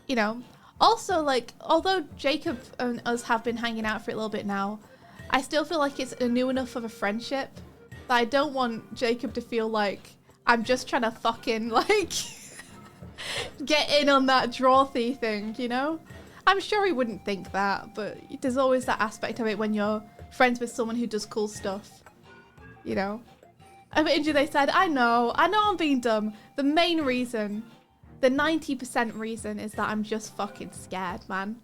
You know, also, like, although Jacob and us have been hanging out for a little bit now, I still feel like it's new enough of a friendship that I don't want Jacob to feel like I'm just trying to fucking, like, get in on that draw-thy thing, you know? I'm sure he wouldn't think that, but there's always that aspect of it when you're friends with someone who does cool stuff, you know? I bet you they said, I know I'm being dumb. The main reason, the 90% reason is that I'm just fucking scared, man.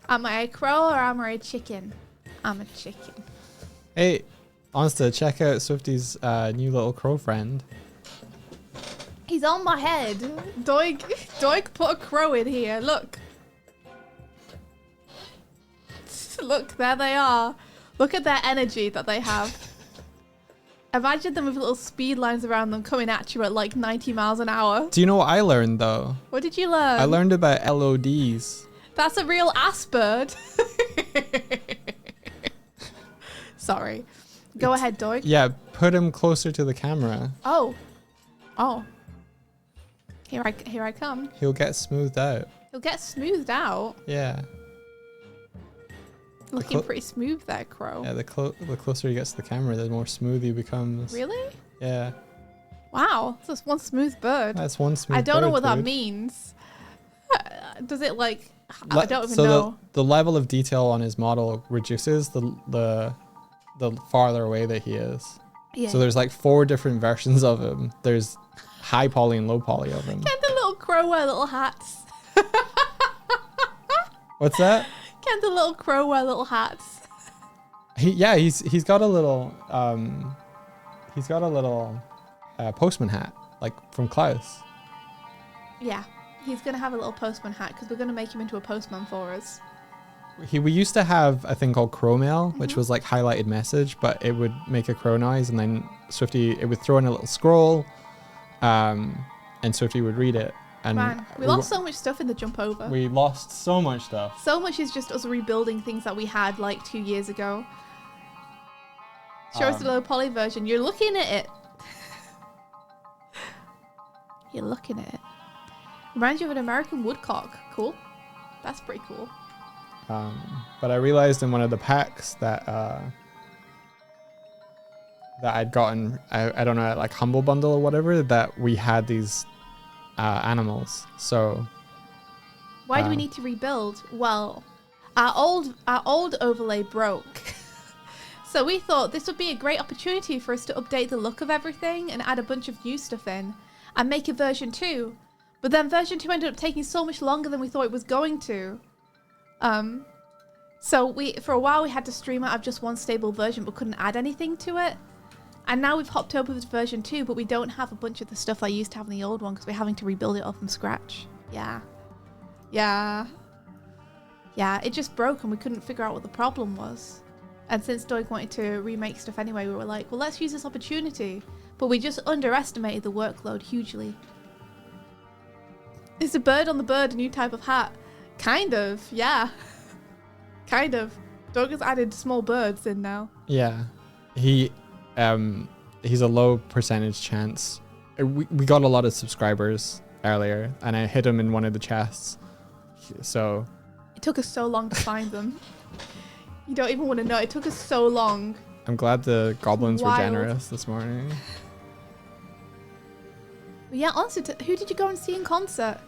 Am I a crow or am I a chicken? I'm a chicken. Hey, Monster, check out Swifty's new little crow friend. He's on my head. Doig put a crow in here. Look. Look, there they are. Look at their energy that they have. Imagine them with little speed lines around them coming at you at like 90 miles an hour. Do you know what I learned though? What did you learn? I learned about LODs. That's a real ass bird. Sorry. Go ahead, Doig. Yeah, put him closer to the camera. Oh. Here I come. He'll get smoothed out. He'll get smoothed out. Yeah. Looking pretty smooth there, Crow. Yeah, the closer he gets to the camera, the more smooth he becomes. Really? Yeah. Wow, that's just one smooth bird. That's one smooth bird. I don't know what that dude. means. Does it like... I don't even know. The level of detail on his model reduces the farther away that he is. Yeah. So there's like 4 different versions of him. There's high poly and low poly of him. Can the little crow wear little hats? What's that? Can the little crow wear little hats? He's got a little postman hat, like from Klaus. Yeah, he's gonna have a little postman hat because we're gonna make him into a postman for us. We used to have a thing called crow mail, which was like highlighted message, but it would make a crow noise, and then it would throw in a little scroll, and Swifty would read it. And Man, we lost so much stuff in the jump over. We lost so much stuff. So much is just us rebuilding things that we had like 2 years ago. Show us the low poly version. You're looking at it. You're looking at it. Reminds you of an American woodcock. Cool. That's pretty cool. But I realized in one of the packs that I'd gotten, I don't know, like Humble Bundle or whatever, that we had these animals. So why do we need to rebuild? Well, our old overlay broke. So we thought this would be a great opportunity for us to update the look of everything and add a bunch of new stuff in and make a version 2. But then version 2 ended up taking so much longer than we thought it was going to. So for a while we had to stream out of just one stable version but couldn't add anything to it. And now we've hopped over to version 2, but we don't have a bunch of the stuff I used to have in the old one because we're having to rebuild it all from scratch. Yeah, it just broke and we couldn't figure out what the problem was. And since Doig wanted to remake stuff anyway, we were like, well, let's use this opportunity. But we just underestimated the workload hugely. Is a bird on the bird a new type of hat? Kind of, yeah. Kind of. Doig has added small birds in now. Yeah. He's a low percentage chance. We got a lot of subscribers earlier, and I hit him in one of the chests. So it took us so long to find them. You don't even want to know. It took us so long. I'm glad the goblins were Wild. generous this morning. But yeah, honestly, who did you go and see in concert?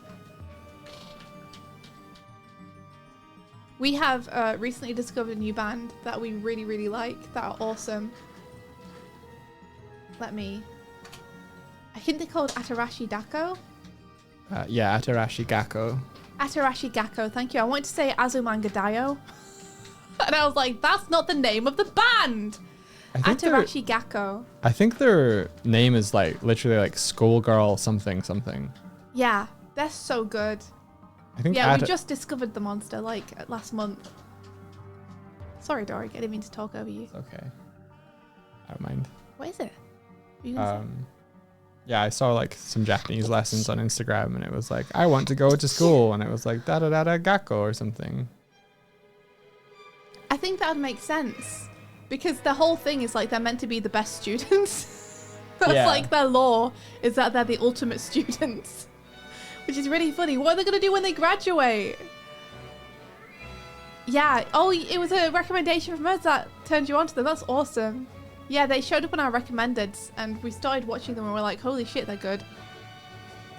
We have recently discovered a new band that we really, really like, that are awesome. I think they're called Atarashi Dako. Yeah, Atarashi Gakko. Atarashi Gakko, thank you. I wanted to say Azumanga Daioh. And I was like, that's not the name of the band! Atarashi Gakko. I think their name is like literally like Schoolgirl something. Yeah, they're so good. I think yeah, we just discovered the monster like last month. Sorry, Dorig, I didn't mean to talk over you. It's okay. I don't mind. What is it? What are you gonna say? Yeah, I saw like some Japanese lessons on Instagram, and it was like, I want to go to school, and it was like da da da da gakko or something. I think that would make sense because the whole thing is like they're meant to be the best students. That's like their law is that they're the ultimate students, which is really funny. What are they gonna do when they graduate? Yeah. Oh, it was a recommendation from us that turned you on to them. That's awesome. Yeah, they showed up on our recommendeds, and we started watching them, and we're like, holy shit, they're good.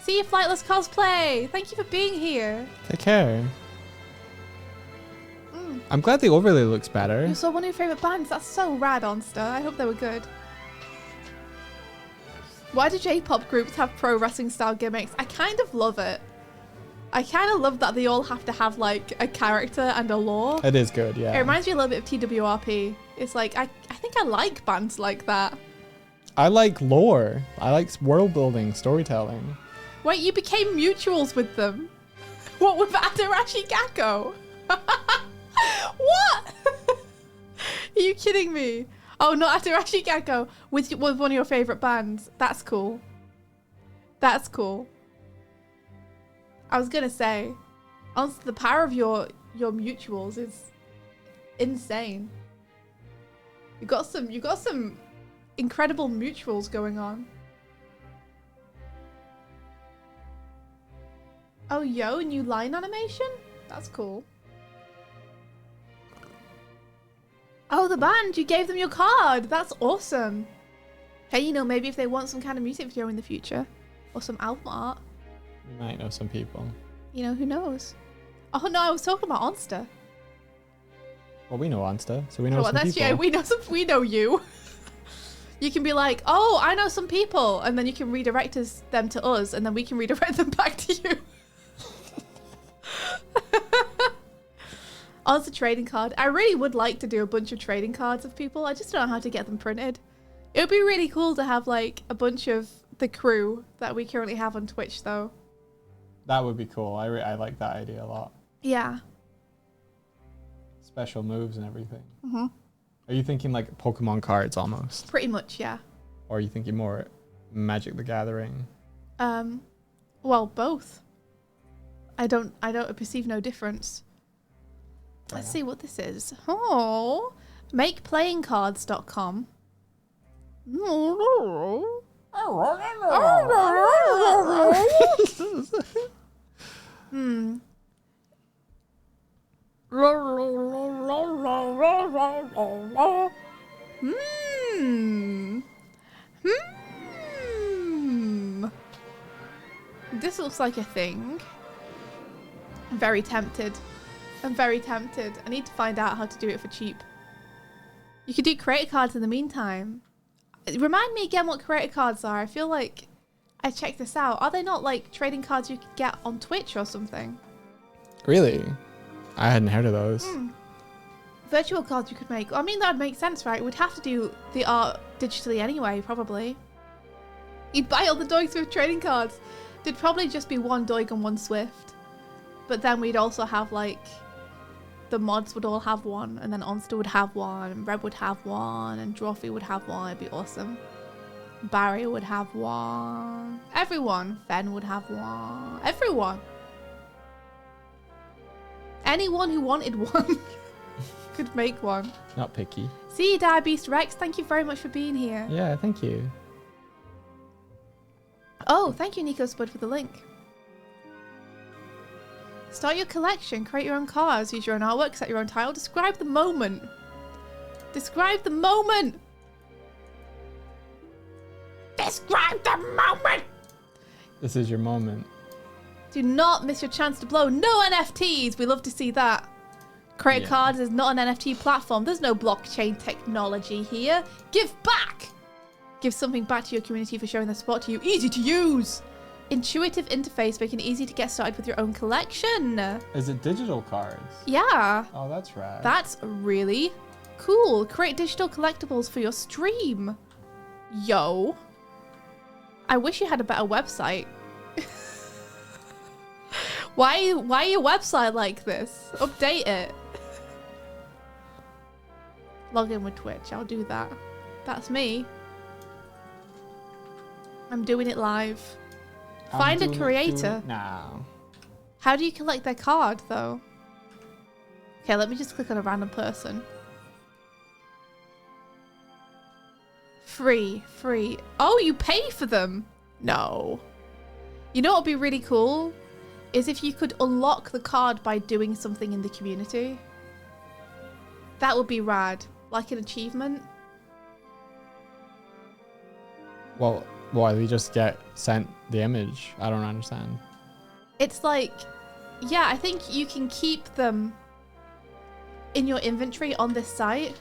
See you, Flightless Cosplay. Thank you for being here. Take care. I'm glad the overlay looks better. You saw one of your favorite bands. That's so rad, Onster. I hope they were good. Why do J-pop groups have pro wrestling style gimmicks? I kind of love it. I kind of love that they all have to have like a character and a lore. It is good, yeah. It reminds me a little bit of TWRP. It's like, I think I like bands like that. I like lore. I like world building, storytelling. Wait, you became mutuals with them? What, with Adarashi Gakko? What? Are you kidding me? Oh, not Adarashi Gakko. With one of your favorite bands. That's cool. That's cool. I was gonna say, honestly, the power of your mutuals is insane. You got some incredible mutuals going on. Oh, yo, new line animation? That's cool. Oh, the band, you gave them your card. That's awesome. Hey, you know, maybe if they want some kind of music video in the future or some album art. You might know some people. You know, who knows? Oh, no, I was talking about Onster. Well, we know Onster, so we know some people. Yeah, we know you. You can be like, oh, I know some people, and then you can redirect them to us, and then we can redirect them back to you. Oh, it's a trading card. I really would like to do a bunch of trading cards of people. I just don't know how to get them printed. It would be really cool to have like a bunch of the crew that we currently have on Twitch, though. That would be cool. I like that idea a lot. Yeah. Special moves and everything. Mm-hmm. Are you thinking like Pokemon cards almost? Pretty much, yeah. Or are you thinking more Magic the Gathering? Well, both. I don't perceive no difference. Let's see what this is. Oh, makeplayingcards.com. This looks like a thing. I'm very tempted. I'm very tempted. I need to find out how to do it for cheap. You could do creator cards in the meantime. Remind me again what creator cards are. I feel like I checked this out. Are they not like trading cards you could get on Twitch or something? Really? I hadn't heard of those. Virtual cards you could make. I mean, that'd make sense, right? We'd have to do the art digitally anyway, probably. You'd buy all the Doig Swift trading cards. There'd probably just be one Doig and one Swift. But then we'd also have like... The mods would all have one, and then Onster would have one, and Reb would have one, and Drawfee would have one. It'd be awesome. Barry would have one. Everyone. Fen would have one. Everyone. Anyone who wanted one could make one. Not picky. See you, Diabeast Rex. Thank you very much for being here. Yeah, thank you. Oh, thank you, Nico Spud, for the link. Start your collection, create your own cards, use your own artwork, set your own title, describe the moment. Describe the moment! Describe the moment! This is your moment. Do not miss your chance to blow. No NFTs! We love to see that. Create Cards is not an NFT platform. There's no blockchain technology here. Give back! Give something back to your community for showing their support to you. Easy to use! Intuitive interface, making it easy to get started with your own collection. Is it digital cards? Yeah. Oh, that's rad. That's really cool. Create digital collectibles for your stream. Yo. I wish you had a better website. Why your website like this? Update it. Log in with Twitch. I'll do that. That's me. I'm doing it live. Find a creator. No. How do you collect their card, though? Okay, let me just click on a random person. Free. Oh, you pay for them? No. You know what would be really cool? Is if you could unlock the card by doing something in the community. That would be rad. Like an achievement. Well, why we just get sent the image? I don't understand. It's like, yeah, I think you can keep them in your inventory on this site.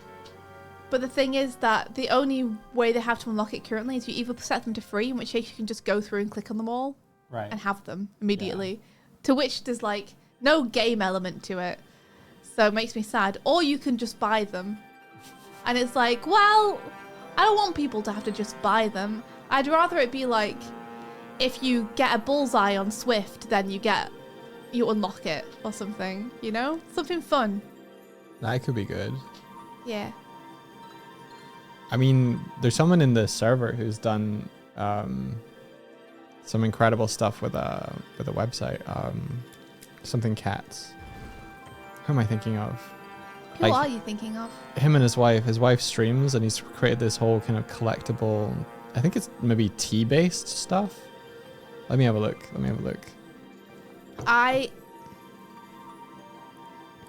But the thing is that the only way they have to unlock it currently is you either set them to free, in which case you can just go through and click on them all. Right. And have them immediately. Yeah. To which there's like no game element to it. So it makes me sad. Or you can just buy them. And it's like, well, I don't want people to have to just buy them. I'd rather it be like, if you get a bullseye on Swift, then you unlock it or something, you know? Something fun. That could be good. Yeah. I mean, there's someone in the server who's done some incredible stuff with a website. Something cats. Who am I thinking of? Who are you thinking of? Him and his wife. His wife streams, and he's created this whole kind of collectible. I think it's maybe tea-based stuff. Let me have a look.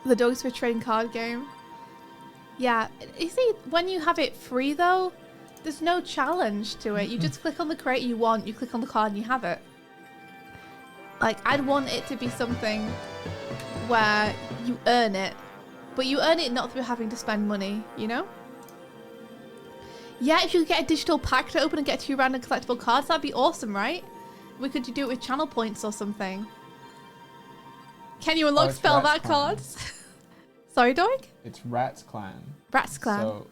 The Doig and Swift trading card game. Yeah, you see, when you have it free though, there's no challenge to it. You just click on the crate you want, you click on the card and you have it. Like, I'd want it to be something where you earn it, but you earn it not through having to spend money, you know? Yeah, if you could get a digital pack to open and get 2 random collectible cards, that'd be awesome, right? We could do it with channel points or something. Can you unlock spell that cards? Sorry, Doig? It's Rats Clan. Rats Clan. So,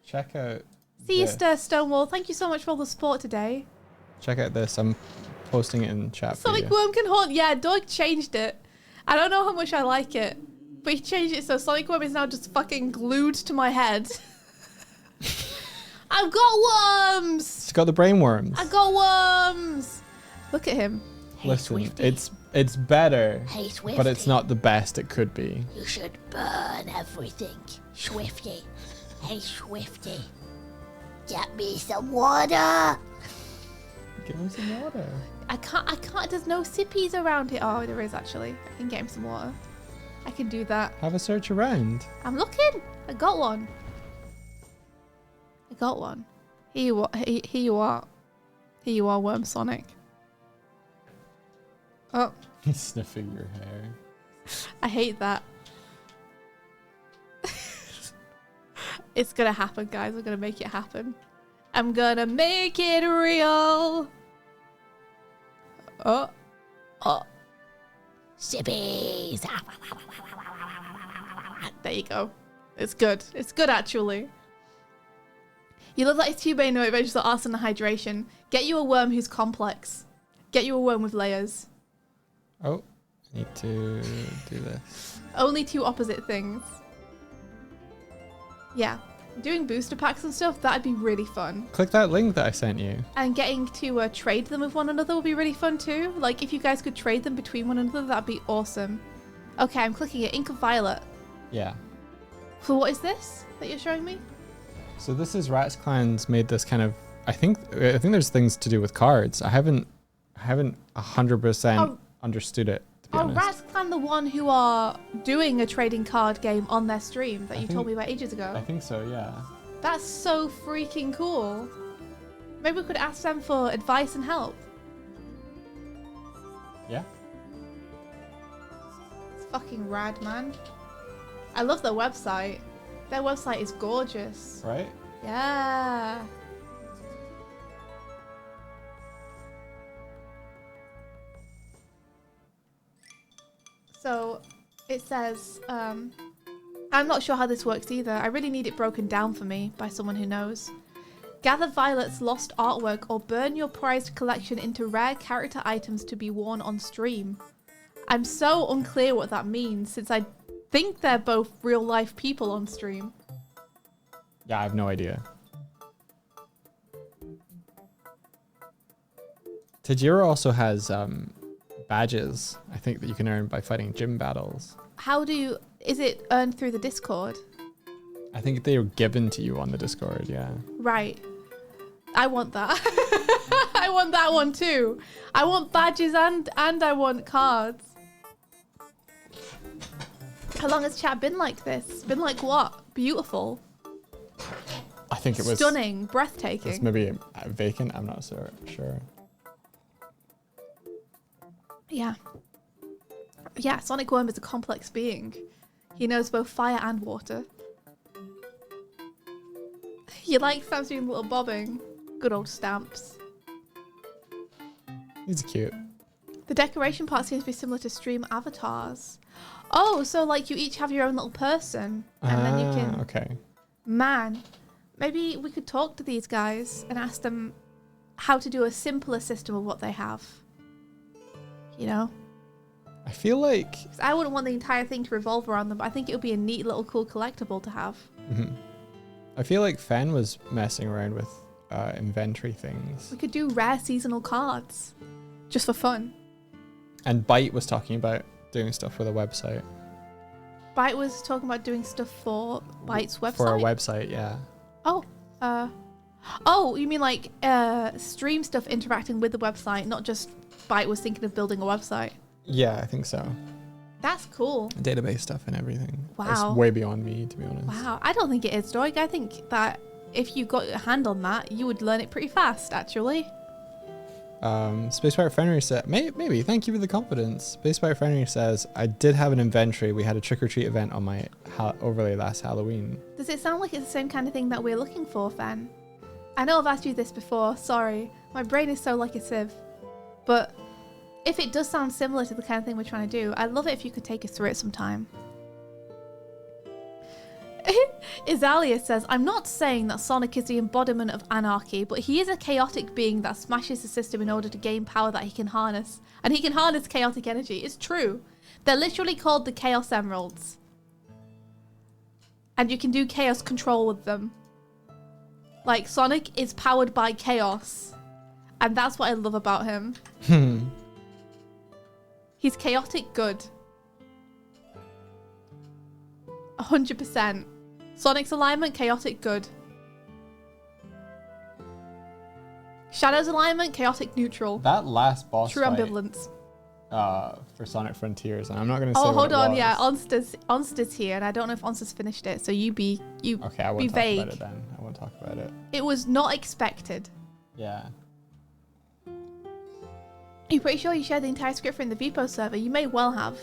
check out. See you, Stonewall. Thank you so much for all the support today. Check out this. I'm posting it in chat. Sonic Worm can haunt. Yeah, Doig changed it. I don't know how much I like it, but he changed it so Sonic Worm is now just fucking glued to my head. I've got worms. It's got the brain worms. I got worms. Look at him. Hey, Listen, Swifty. it's better, Hey, Swifty. but it's not the best it could be. You should burn everything, Swifty. Hey, Swifty. Get me some water. Give him some water. I can't. There's no sippies around here. Oh, there is actually. I can get him some water. I can do that. Have a search around. I'm looking. I got one. Here you are. Here you are. Here you are, Worm Sonic. Oh. He's sniffing your hair. I hate that. It's gonna happen, guys. I'm gonna make it happen. I'm gonna make it real. Oh. Sippies. There you go. It's good. It's good, actually. You look like Tubane no adventures are arson and hydration. Get you a worm who's complex. Get you a worm with layers. Oh, I need to do this. Only 2 opposite things. Yeah. Doing booster packs and stuff, that'd be really fun. Click that link that I sent you. And getting to trade them with one another would be really fun too. Like, if you guys could trade them between one another, that'd be awesome. Okay, I'm clicking it. Ink of Violet. Yeah. So what is this that you're showing me? So this is Rats Clan's made this kind of. I think there's things to do with cards. I haven't 100% understood it. To be honest. Rats Clan, the one who are doing a trading card game on their stream that you told me about ages ago. I think so. Yeah. That's so freaking cool. Maybe we could ask them for advice and help. Yeah. It's fucking rad, man. I love their website. Their website is gorgeous. Right? Yeah. So it says, I'm not sure how this works either. I really need it broken down for me by someone who knows. Gather Violet's lost artwork or burn your prized collection into rare character items to be worn on stream. I'm so unclear what that means since I think they're both real life people on stream. Yeah, I have no idea. Tajiro also has badges, I think, that you can earn by fighting gym battles. Is it earned through the Discord? I think they were given to you on the Discord, yeah. Right. I want that. I want that one too. I want badges and I want cards. How long has chat been like this? It's been like what? Beautiful. I think it was stunning, breathtaking. It's maybe vacant. I'm not sure. Yeah. Yeah, Sonic Worm is a complex being. He knows both fire and water. You like Stamps doing little bobbing? Good old Stamps. He's cute. The decoration part seems to be similar to stream avatars. Oh, so like you each have your own little person. And then you can... Okay. Man, maybe we could talk to these guys and ask them how to do a simpler system of what they have. You know? I feel like... 'Cause I wouldn't want the entire thing to revolve around them, but I think it would be a neat little cool collectible to have. Mm-hmm. I feel like Fen was messing around with inventory things. We could do rare seasonal cards. Just for fun. And Byte was talking about doing stuff with a website. Byte was talking about doing stuff for Byte's website? For a website, yeah. Oh, you mean like stream stuff interacting with the website, not just Byte was thinking of building a website? Yeah, I think so. That's cool. Database stuff and everything. Wow. It's way beyond me, to be honest. Wow, I don't think it is, Doig. I think that if you got your hand on that, you would learn it pretty fast, actually. Space Pirate Fenrir said, maybe, thank you for the confidence. Space Pirate Fenrir says, I did have an inventory. We had a trick-or-treat event on my overlay last Halloween. Does it sound like it's the same kind of thing that we're looking for, Fen? I know I've asked you this before, sorry. My brain is so like a sieve. But if it does sound similar to the kind of thing we're trying to do, I'd love it if you could take us through it sometime. Izalia says, I'm not saying that Sonic is the embodiment of anarchy, but he is a chaotic being that smashes the system in order to gain power that he can harness. And he can harness chaotic energy. It's true. They're literally called the Chaos Emeralds. And you can do chaos control with them. Like, Sonic is powered by chaos. And that's what I love about him. He's chaotic good. 100%. Sonic's alignment, chaotic good. Shadow's alignment, chaotic neutral. That last boss True fight, ambivalence. for Sonic Frontiers, and I'm not going to say Oh, what hold it on, was. yeah, Onsta's here, and I don't know if Onsta's finished it, so Okay, I won't be talk vague. about it then. I won't talk about it. It was not expected. Yeah. You're pretty sure you shared the entire script from the Vipo server? You may well have.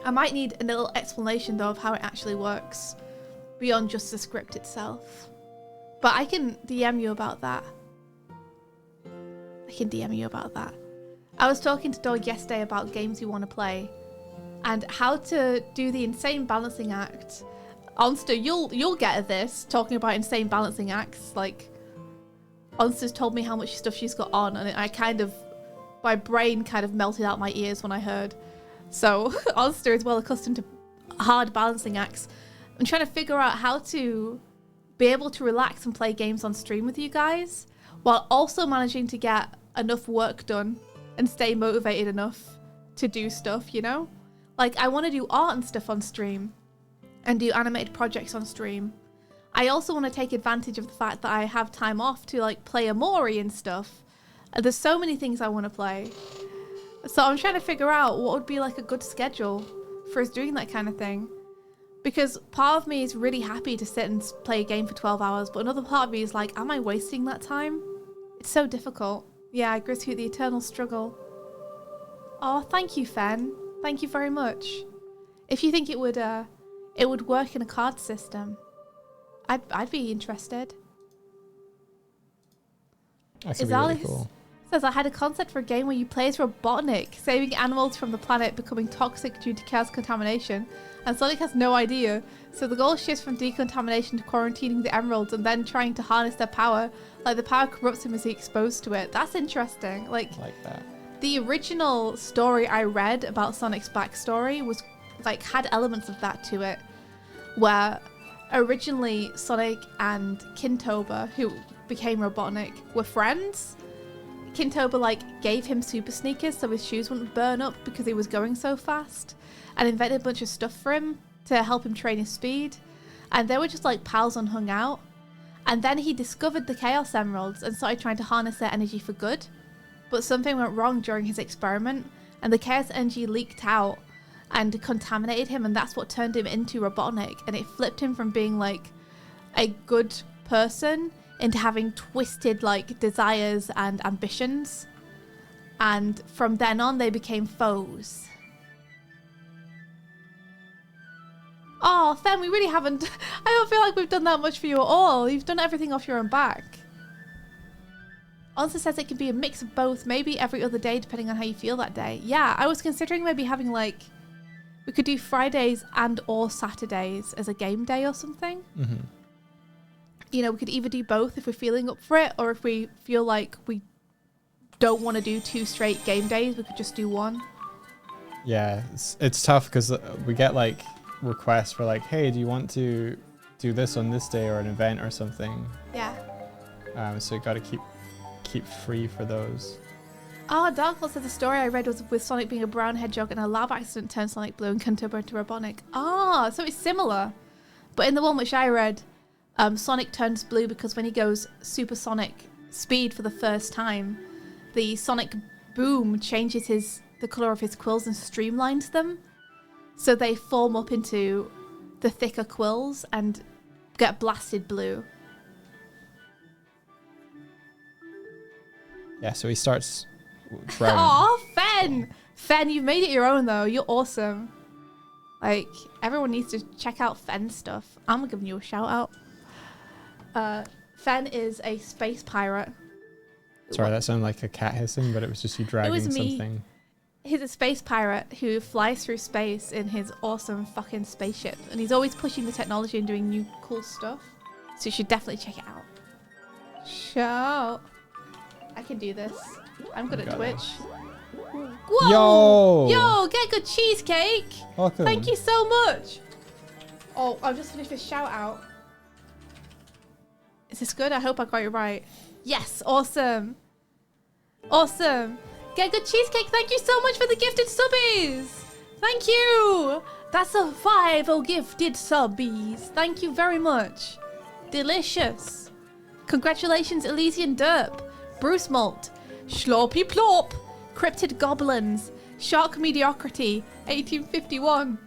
I might need a little explanation though of how it actually works, beyond just the script itself. But I can DM you about that. I was talking to Doig yesterday about games you want to play, and how to do the insane balancing act. Onsta, you'll get at this, talking about insane balancing acts. Like, Onsta's told me how much stuff she's got on, and my brain kind of melted out my ears when I heard. So Onsta is well accustomed to hard balancing acts. I'm trying to figure out how to be able to relax and play games on stream with you guys, while also managing to get enough work done and stay motivated enough to do stuff, you know? Like, I want to do art and stuff on stream and do animated projects on stream. I also want to take advantage of the fact that I have time off to like play Amori and stuff. There's so many things I want to play. So I'm trying to figure out what would be like a good schedule for us doing that kind of thing. Because part of me is really happy to sit and play a game for 12 hours, but another part of me is like, am I wasting that time? It's so difficult. Yeah, Grishoot, the eternal struggle. Oh, thank you, Fen. Thank you very much. If you think it would work in a card system, I'd be interested. That could be really cool. Says, I had a concept for a game where you play as Robotnik, saving animals from the planet becoming toxic due to chaos contamination, and Sonic has no idea. So the goal shifts from decontamination to quarantining the emeralds and then trying to harness their power. Like, the power corrupts him as he's exposed to it. That's interesting. Like that. The original story I read about Sonic's backstory was like had elements of that to it, where originally Sonic and Kintoba, who became Robotnik, were friends. Kintoba like gave him super sneakers so his shoes wouldn't burn up because he was going so fast, and invented a bunch of stuff for him to help him train his speed. And they were just like pals and hung out. And then he discovered the Chaos Emeralds and started trying to harness their energy for good. But something went wrong during his experiment, and the Chaos energy leaked out and contaminated him, and that's what turned him into Robotnik, and it flipped him from being like a good person into having twisted like desires and ambitions. And from then on they became foes. Oh, Fen, we really haven't... I don't feel like we've done that much for you at all. You've done everything off your own back. Answer says it can be a mix of both, maybe every other day, depending on how you feel that day. Yeah, I was considering maybe having, like... We could do Fridays and or Saturdays as a game day or something. Mm-hmm. You know, we could either do both if we're feeling up for it, or if we feel like we don't want to do 2 straight game days, we could just do 1. Yeah, it's tough because we get, like... requests for like, hey, do you want to do this on this day or an event or something? Yeah. So you gotta keep free for those. Oh, Dark Horse said the story I read was with Sonic being a brown hedgehog and a lab accident turned Sonic blue and Kantoba into Robotnik. Ah, so it's similar. But in the one which I read, Sonic turns blue because when he goes supersonic speed for the first time, the sonic boom changes the colour of his quills and streamlines them. So they form up into the thicker quills and get blasted blue. Yeah, so he starts brown. Aw, Fen! Fen, you've made it your own though. You're awesome. Like, everyone needs to check out Fen's stuff. I'm giving you a shout out. Fen is a space pirate. Sorry, that sounded like a cat hissing, but it was just you dragging something. He's a space pirate who flies through space in his awesome fucking spaceship. And he's always pushing the technology and doing new cool stuff. So you should definitely check it out. Shout. I can do this. I'm good at Twitch. Whoa! Yo, get good cheesecake! Welcome. Thank you so much! Oh, I've just finished this shout out. Is this good? I hope I got it right. Yes, awesome. Awesome. Get good cheesecake. Thank you so much for the gifted subbies. Thank you. That's a 5 gifted subbies. Thank you very much. Delicious. Congratulations, Elysian Derp, Bruce Malt, Schloppy Plop, Cryptid Goblins, Shark Mediocrity, 1851.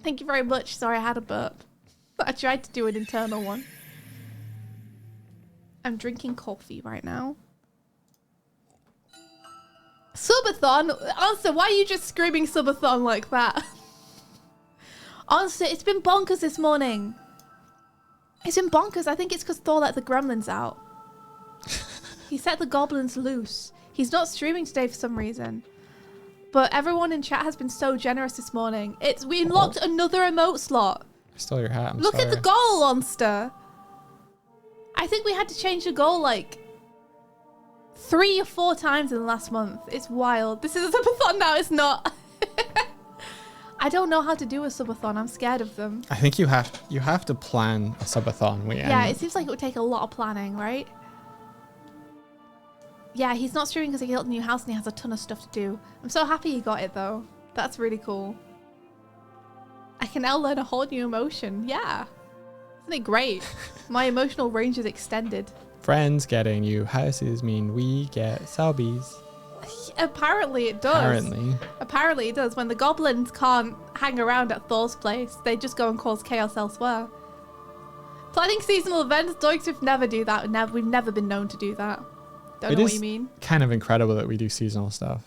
Thank you very much. Sorry, I had a burp. I tried to do an internal one. I'm drinking coffee right now. Subathon? Answer, why are you just screaming Subathon like that? Answer, it's been bonkers this morning. It's been bonkers. I think it's because Thor let the gremlins out. He set the goblins loose. He's not streaming today for some reason. But everyone in chat has been so generous this morning. We unlocked another emote slot. I stole your hat, Look at the goal, Monster. I think we had to change the goal like 3 or 4 times in the last month. It's wild. This is a subathon now. It's not. I don't know how to do a subathon. I'm scared of them. I think you have to plan a subathon. Yeah, it seems like it would take a lot of planning, right? Yeah, he's not streaming because he built a new house and he has a ton of stuff to do. I'm so happy he got it though. That's really cool. I can now learn a whole new emotion. Yeah. Isn't it great? My emotional range is extended. Friends getting new houses mean we get subbies. Apparently it does. Apparently it does. When the goblins can't hang around at Thor's place, they just go and cause chaos elsewhere. Planning seasonal events, Doig and Swift never do that. We've never been known to do that. Don't know what you mean. It's kind of incredible that we do seasonal stuff.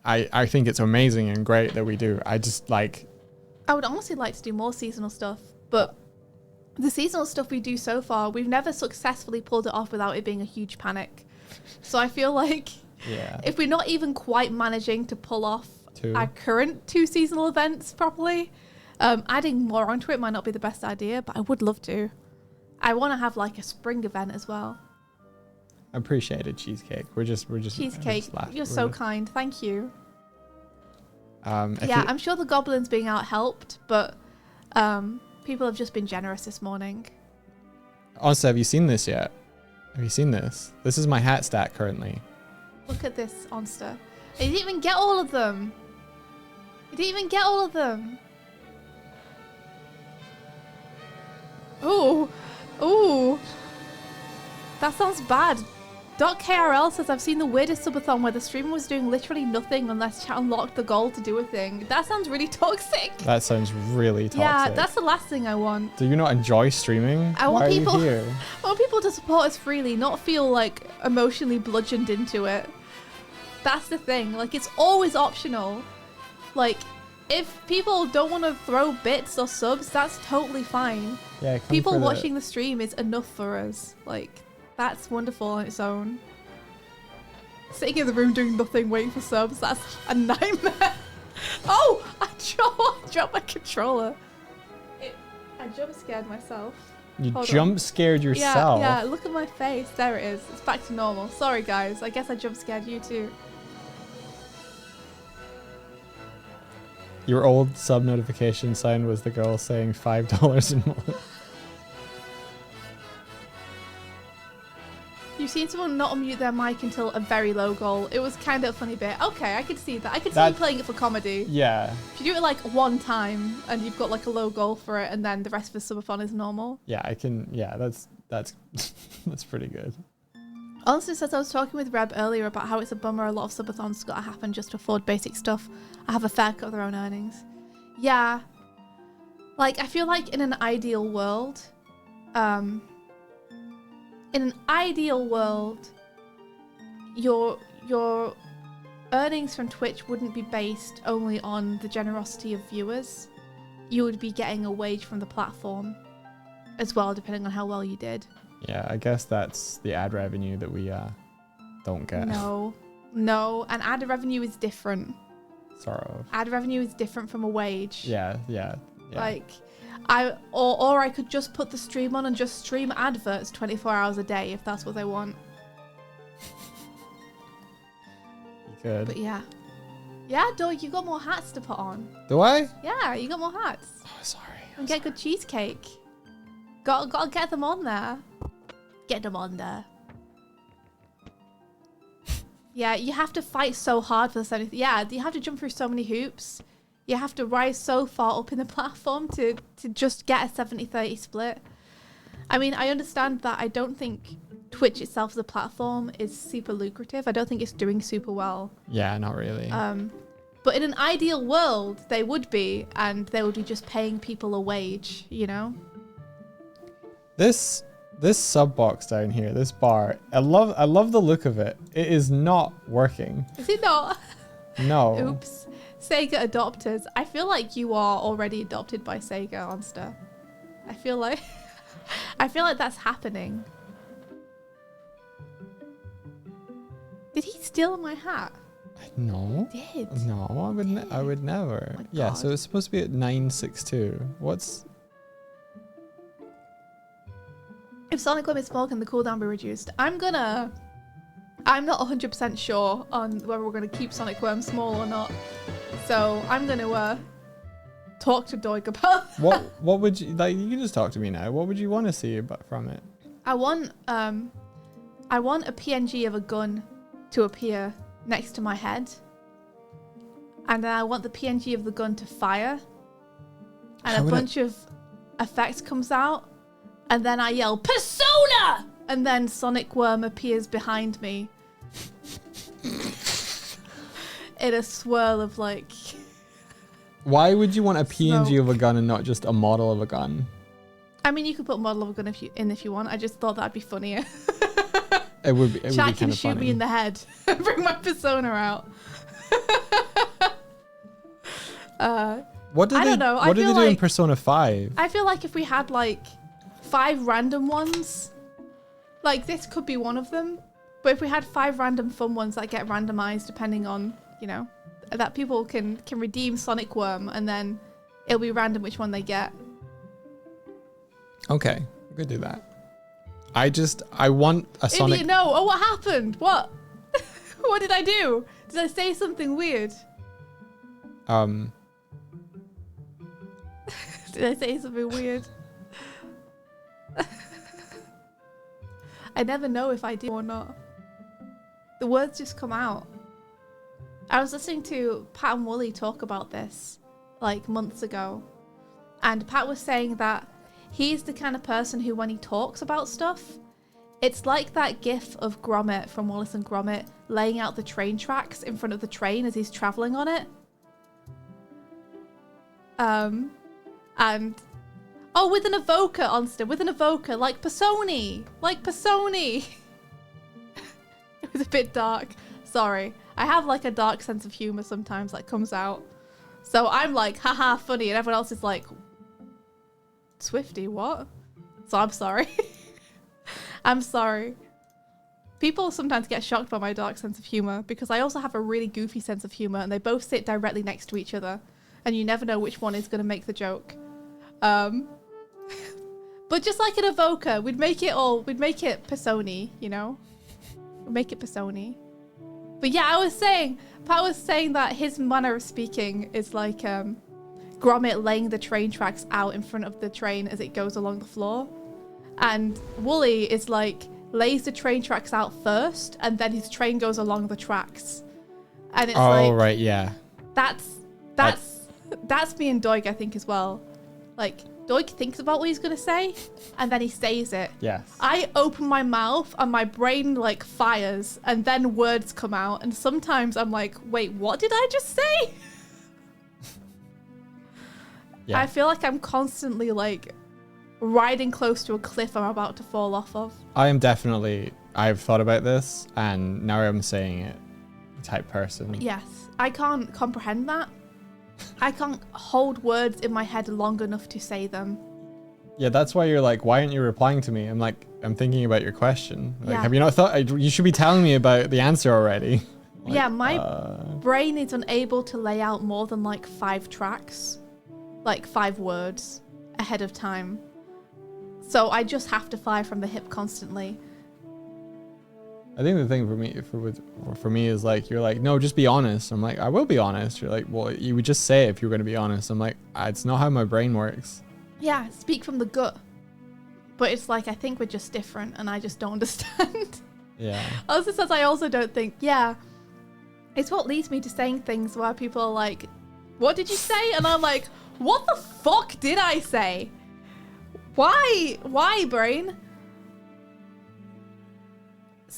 I think it's amazing and great that we do. I would honestly like to do more seasonal stuff, but the seasonal stuff we do so far, we've never successfully pulled it off without it being a huge panic. So I feel like if we're not even quite managing to pull off our current 2 seasonal events properly, adding more onto it might not be the best idea, but I would love to. I want to have like a spring event as well. Appreciated cheesecake. We're just cheesecake. You're so kind. Thank you. I'm sure the goblins being out helped, but people have just been generous this morning. Also, have you seen this yet? Have you seen this? This is my hat stat currently. Look at this, Onster. I didn't even get all of them. I didn't even get all of them. Ooh. Ooh. That sounds bad. .krl says, I've seen the weirdest subathon where the streamer was doing literally nothing unless chat unlocked the goal to do a thing. That sounds really toxic. That sounds really toxic. Yeah, that's the last thing I want. Do you not enjoy streaming? I want Why people, are you here? I want people to support us freely, not feel like emotionally bludgeoned into it. That's the thing. Like, it's always optional. Like, if people don't want to throw bits or subs, that's totally fine. Yeah, People watching the stream is enough for us. Like, that's wonderful on its own. Sitting in the room doing nothing, waiting for subs, that's a nightmare. Oh, I dropped my controller. I jump scared myself. You Hold jump on. scared yourself. Yeah, look at my face. There it is. It's back to normal. Sorry, guys. I guess I jump scared you too. Your old sub notification sign was the girl saying $5 and more. You've seen someone not unmute their mic until a very low goal. It was kind of a funny bit. Okay, I could see that. I could see you playing it for comedy. Yeah. If you do it like one time and you've got like a low goal for it and then the rest of the subathon is normal. Yeah, I can. Yeah, that's that's pretty good. Honestly says, I was talking with Reb earlier about how it's a bummer a lot of subathons got to happen just to afford basic stuff. I have a fair cut of their own earnings. Yeah. Like, I feel like in an ideal world, your earnings from Twitch wouldn't be based only on the generosity of viewers. You would be getting a wage from the platform as well, depending on how well you did. Yeah, I guess that's the ad revenue that we don't get. No, and ad revenue is different. Sort of. Ad revenue is different from a wage. Yeah. Like, or I could just put the stream on and just stream adverts 24 hours a day if that's what they want. You could. But yeah. Yeah, Doig, you got more hats to put on. Do I? Yeah, you got more hats. Oh, sorry. And get good cheesecake. Gotta get them on there. Get them on there. Yeah, you have to fight so hard for the 70. Yeah, you have to jump through so many hoops. You have to rise so far up in the platform to just get a 70-30 split. I mean, I understand that. I don't think Twitch itself as a platform is super lucrative. I don't think it's doing super well. Yeah, not really. But in an ideal world, they would be, and they would be just paying people a wage, you know? This sub box down here, this bar, I love the look of it. It is not working. Is it not? No. Oops. Sega adopters. I feel like you are already adopted by Sega, Onster. I feel like that's happening. Did he steal my hat? No. He did. No, I would never. Oh my Yeah, God. so it's supposed to be at 962. What's If Sonic limits small, can the cooldown be reduced? I'm not 100% sure on whether we're gonna keep Sonic Worm small or not. So I'm gonna talk to Doig about that. what would you like? You can just talk to me now. What would you want to see from it? I want a PNG of a gun to appear next to my head. And then I want the PNG of the gun to fire. And a bunch of effects comes out. And then I yell, Persona! And then Sonic Worm appears behind me. In a swirl of like... Why would you want a PNG Smoke. of a gun and not just a model of a gun? I mean, you could put model of a gun if you want. I just thought that'd be funnier. It would be. It would be Chat kind can of shoot funny. me in the head and bring my persona out. What did I they? don't know. What did they do in like- Persona 5? I feel like if we had like 5 random ones, like this could be one of them. But if we had 5 random fun ones that get randomized depending on, you know, that people can redeem Sonic Worm and then it'll be random which one they get. Okay, we could do that. I want a Sonic. Idiot, no. Oh, what happened? What? What did I do? Did I say something weird? Did I say something weird? I never know if I do or not. The words just come out. I was listening to Pat and Wooly talk about this like months ago, and Pat was saying that he's the kind of person who, when he talks about stuff, it's like that gif of Gromit from Wallace and Gromit laying out the train tracks in front of the train as he's traveling on it. And oh, with an evoker, Onster, with an evoker, like Pisoni. It was a bit dark. Sorry. I have like a dark sense of humor sometimes that comes out. So I'm like, haha, funny, and everyone else is like, Swifty, what? So I'm sorry. I'm sorry. People sometimes get shocked by my dark sense of humor because I also have a really goofy sense of humor, and they both sit directly next to each other, and you never know which one is going to make the joke. But just like an evoker, we'd make it Pisoni, you know? We'd make it Pisoni. But yeah, Pat was saying that his manner of speaking is like Gromit laying the train tracks out in front of the train as it goes along the floor. And Wooly is like, lays the train tracks out first, and then his train goes along the tracks. And it's like... Oh, right, yeah. That's me and Doig, I think, as well. Like, Doig thinks about what he's going to say, and then he says it. Yes. I open my mouth, and my brain, like, fires, and then words come out. And sometimes I'm like, wait, what did I just say? Yeah. I feel like I'm constantly, like, riding close to a cliff I'm about to fall off of. I've thought about this, and now I'm saying it type person. Yes. I can't comprehend that. I can't hold words in my head long enough to say them. Yeah, that's why you're like, why aren't you replying to me? I'm like, I'm thinking about your question. Like, yeah. Have you not thought? You should be telling me about the answer already. Like, yeah, my brain is unable to lay out more than like 5 tracks, like 5 words ahead of time. So I just have to fly from the hip constantly. I think the thing for me is like, you're like, no, just be honest. I'm like, I will be honest. You're like, well, you would just say it if you were going to be honest. I'm like, it's not how my brain works. Yeah, speak from the gut. But it's like, I think we're just different, and I just don't understand. Yeah. Also says, I also don't think, yeah. It's what leads me to saying things where people are like, what did you say? And I'm like, what the fuck did I say? Why? Why, brain?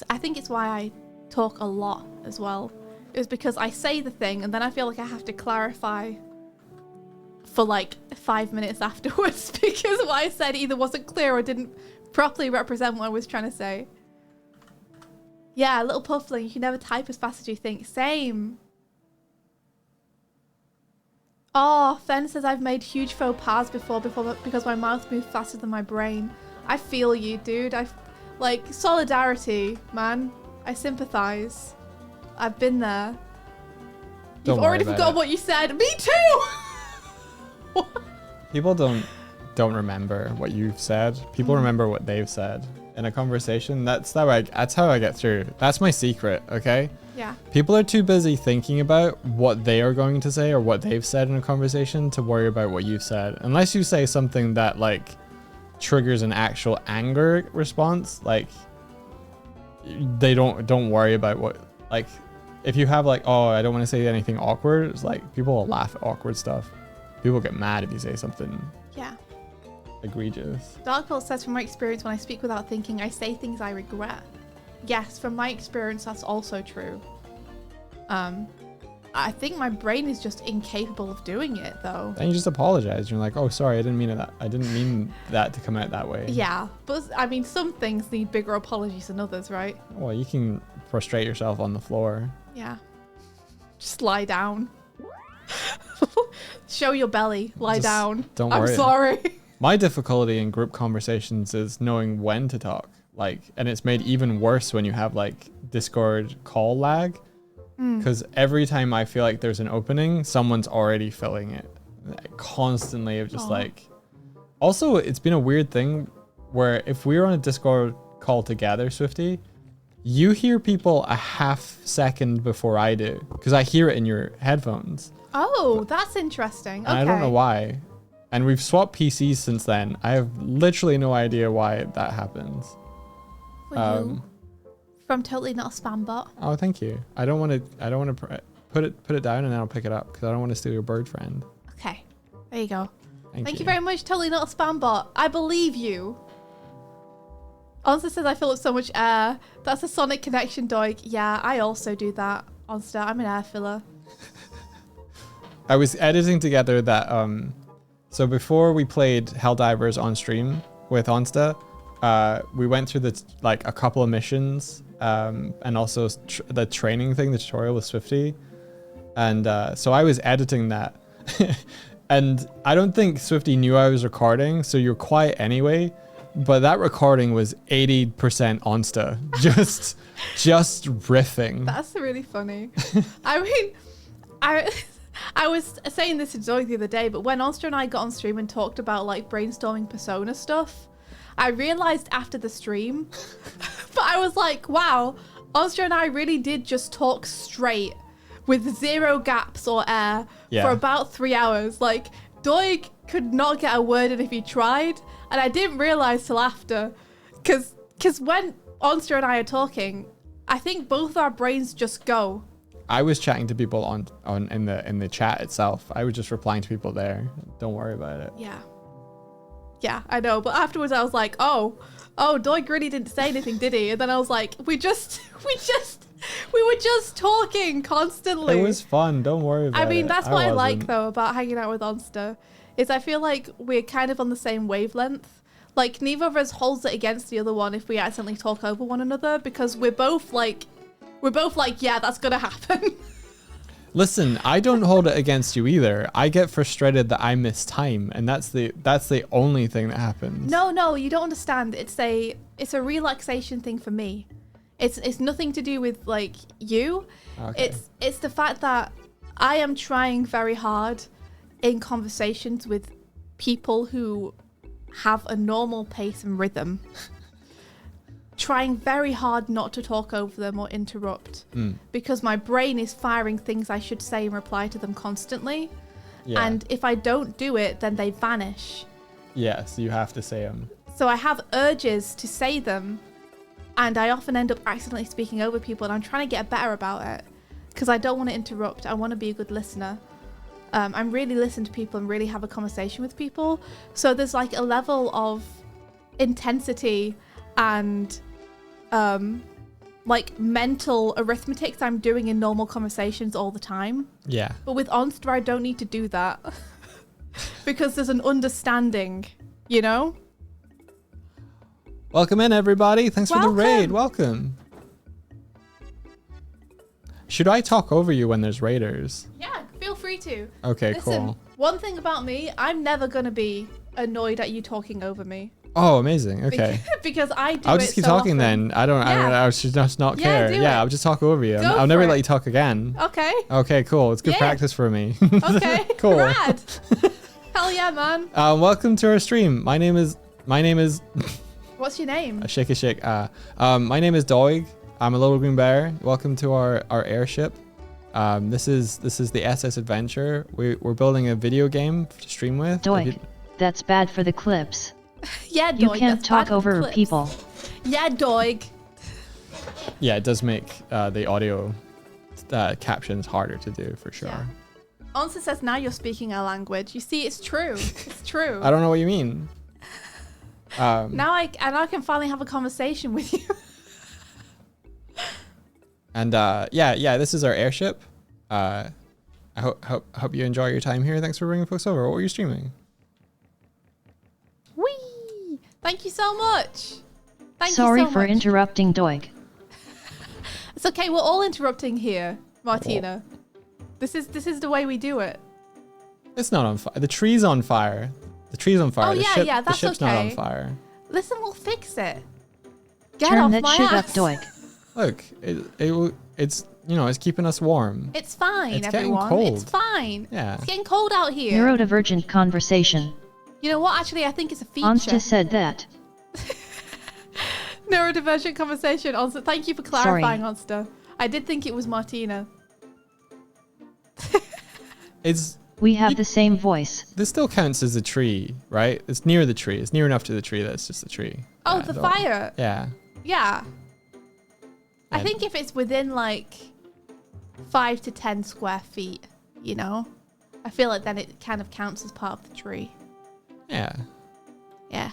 I think it's why I talk a lot as well. It was because I say the thing and then I feel like I have to clarify for like 5 minutes afterwards because what I said either wasn't clear or didn't properly represent what I was trying to say. Yeah, little puffling, you can never type as fast as you think. Same. Oh, Fen says I've made huge faux pas before because my mouth moved faster than my brain. I feel you, dude. Like, solidarity, man. I sympathize. I've been there. You've already forgotten what you said. Me too! People don't remember what you've said. People remember what they've said. In a conversation, that's how I get through. That's my secret, okay? Yeah. People are too busy thinking about what they are going to say or what they've said in a conversation to worry about what you've said. Unless you say something that, like, triggers an actual anger response, like they don't worry about what, like, if you have like, oh, I don't want to say anything awkward, it's like people will laugh at awkward stuff. People get mad if you say something egregious. Darkville says, from my experience, when I speak without thinking, I say things I regret. Yes, from my experience, that's also true. I think my brain is just incapable of doing it, though. And you just apologize. You're like, oh, sorry, I didn't mean that. I didn't mean that to come out that way. Yeah, but I mean, some things need bigger apologies than others, right? Well, you can prostrate yourself on the floor. Yeah. Just lie down. Show your belly. Lie down. Don't worry. I'm sorry. My difficulty in group conversations is knowing when to talk. Like, and it's made even worse when you have like Discord call lag. Because every time I feel like there's an opening, someone's already filling it. Constantly of just like... Also, it's been a weird thing where if we're on a Discord call together, Swifty, you hear people a half second before I do. Because I hear it in your headphones. Oh, that's interesting. Okay. I don't know why. And we've swapped PCs since then. I have literally no idea why that happens. For you. From Totally Not a Spam Bot. Oh, thank you. I don't want to put it down and then I'll pick it up because I don't want to steal your bird friend. Okay. There you go. Thank you very much, Totally Not a Spam Bot. I believe you. Onster says I fill up so much air. That's a sonic connection, Doig. Yeah, I also do that. Onster, I'm an air filler. I was editing together that so before we played Helldivers on stream with Onsta, we went through a couple of missions and also the training thing, the tutorial with Swifty, and so I was editing that. And I don't think Swifty knew I was recording, so you're quiet anyway. But that recording was 80% Onsta, just riffing. That's really funny. I mean, I was saying this to Doig the other day, but when Onsta and I got on stream and talked about like brainstorming Persona stuff, I realized after the stream, but I was like, wow, Onsta and I really did just talk straight with zero gaps or air for about 3 hours. Like, Doig could not get a word in if he tried, and I didn't realize till after, because when Onster and I are talking, I think both our brains just go. I was chatting to people in the chat itself. I was just replying to people there. Don't worry about it. Yeah, I know. But afterwards, I was like, oh, Doig really didn't say anything, did he? And then I was like, we were just talking constantly. It was fun. Don't worry about it. I mean, that's what I like, though, about hanging out with Onster, is I feel like we're kind of on the same wavelength. Like, neither of us holds it against the other one if we accidentally talk over one another, because we're both like, yeah, that's gonna happen. Listen, I don't hold it against you either. I get frustrated that I miss time, and that's the only thing that happens. No, you don't understand. It's a relaxation thing for me. It's nothing to do with like you. Okay. It's the fact that I am trying very hard in conversations with people who have a normal pace and rhythm. Trying very hard not to talk over them or interrupt, because my brain is firing things I should say and reply to them constantly. Yeah. And if I don't do it, then they vanish. Yes, you have to say them. So I have urges to say them, and I often end up accidentally speaking over people, and I'm trying to get better about it because I don't want to interrupt. I want to be a good listener. I'm really listen to people and really have a conversation with people. So there's like a level of intensity and like mental arithmetics I'm doing in normal conversations all the time. Yeah. But with Onster, I don't need to do that because there's an understanding, you know? Welcome in, everybody. Thanks for the raid. Welcome. Should I talk over you when there's raiders? Yeah, feel free to. Okay, Listen, cool. One thing about me, I'm never going to be annoyed at you talking over me. Oh, amazing. Okay. Because I do I'll just keep talking then. I should just not care. Yeah, I'll just talk over you. I'll never let you talk again. Okay. Okay, cool. It's good practice for me. Okay. Cool. Rad. Hell yeah, man. Welcome to our stream. My name is What's your name? Shake a shake. My name is Doig. I'm a little green bear. Welcome to our airship. This is the SS Adventure. We're building a video game to stream with. Doig, that's bad for the clips. Yeah, Doig, you can't talk over people. Yeah, Doig. Yeah, it does make the audio captions harder to do for sure. Yeah. Onster says now you're speaking our language. You see, it's true. It's true. I don't know what you mean. Now I can finally have a conversation with you. And yeah, this is our airship. I hope you enjoy your time here. Thanks for bringing folks over. What were you streaming? Whee! Thank you so much. Sorry for interrupting, Doig. It's okay. We're all interrupting here, Martina. This is the way we do it. It's not on fire. The tree's on fire. The tree's on fire. Oh yeah, that's the ship's okay. not on fire. Listen, we'll fix it. Get Turn off that my shit ass. up, Doig. Look, it's it's keeping us warm. It's fine, it's everyone. Getting cold. It's fine. Yeah. It's getting cold out here. Neurodivergent conversation. You know what? Actually, I think it's a feature. Onsta said that. Neurodivergent conversation. Onsta, thank you for clarifying, Onsta. I did think it was Martina. We have the same voice. This still counts as a tree, right? It's near the tree. It's near enough to the tree that it's just a tree. Oh, Yeah, the fire. Yeah. Yeah. I think if it's within like 5 to 10 square feet, you know, I feel like then it kind of counts as part of the tree. Yeah. Yeah.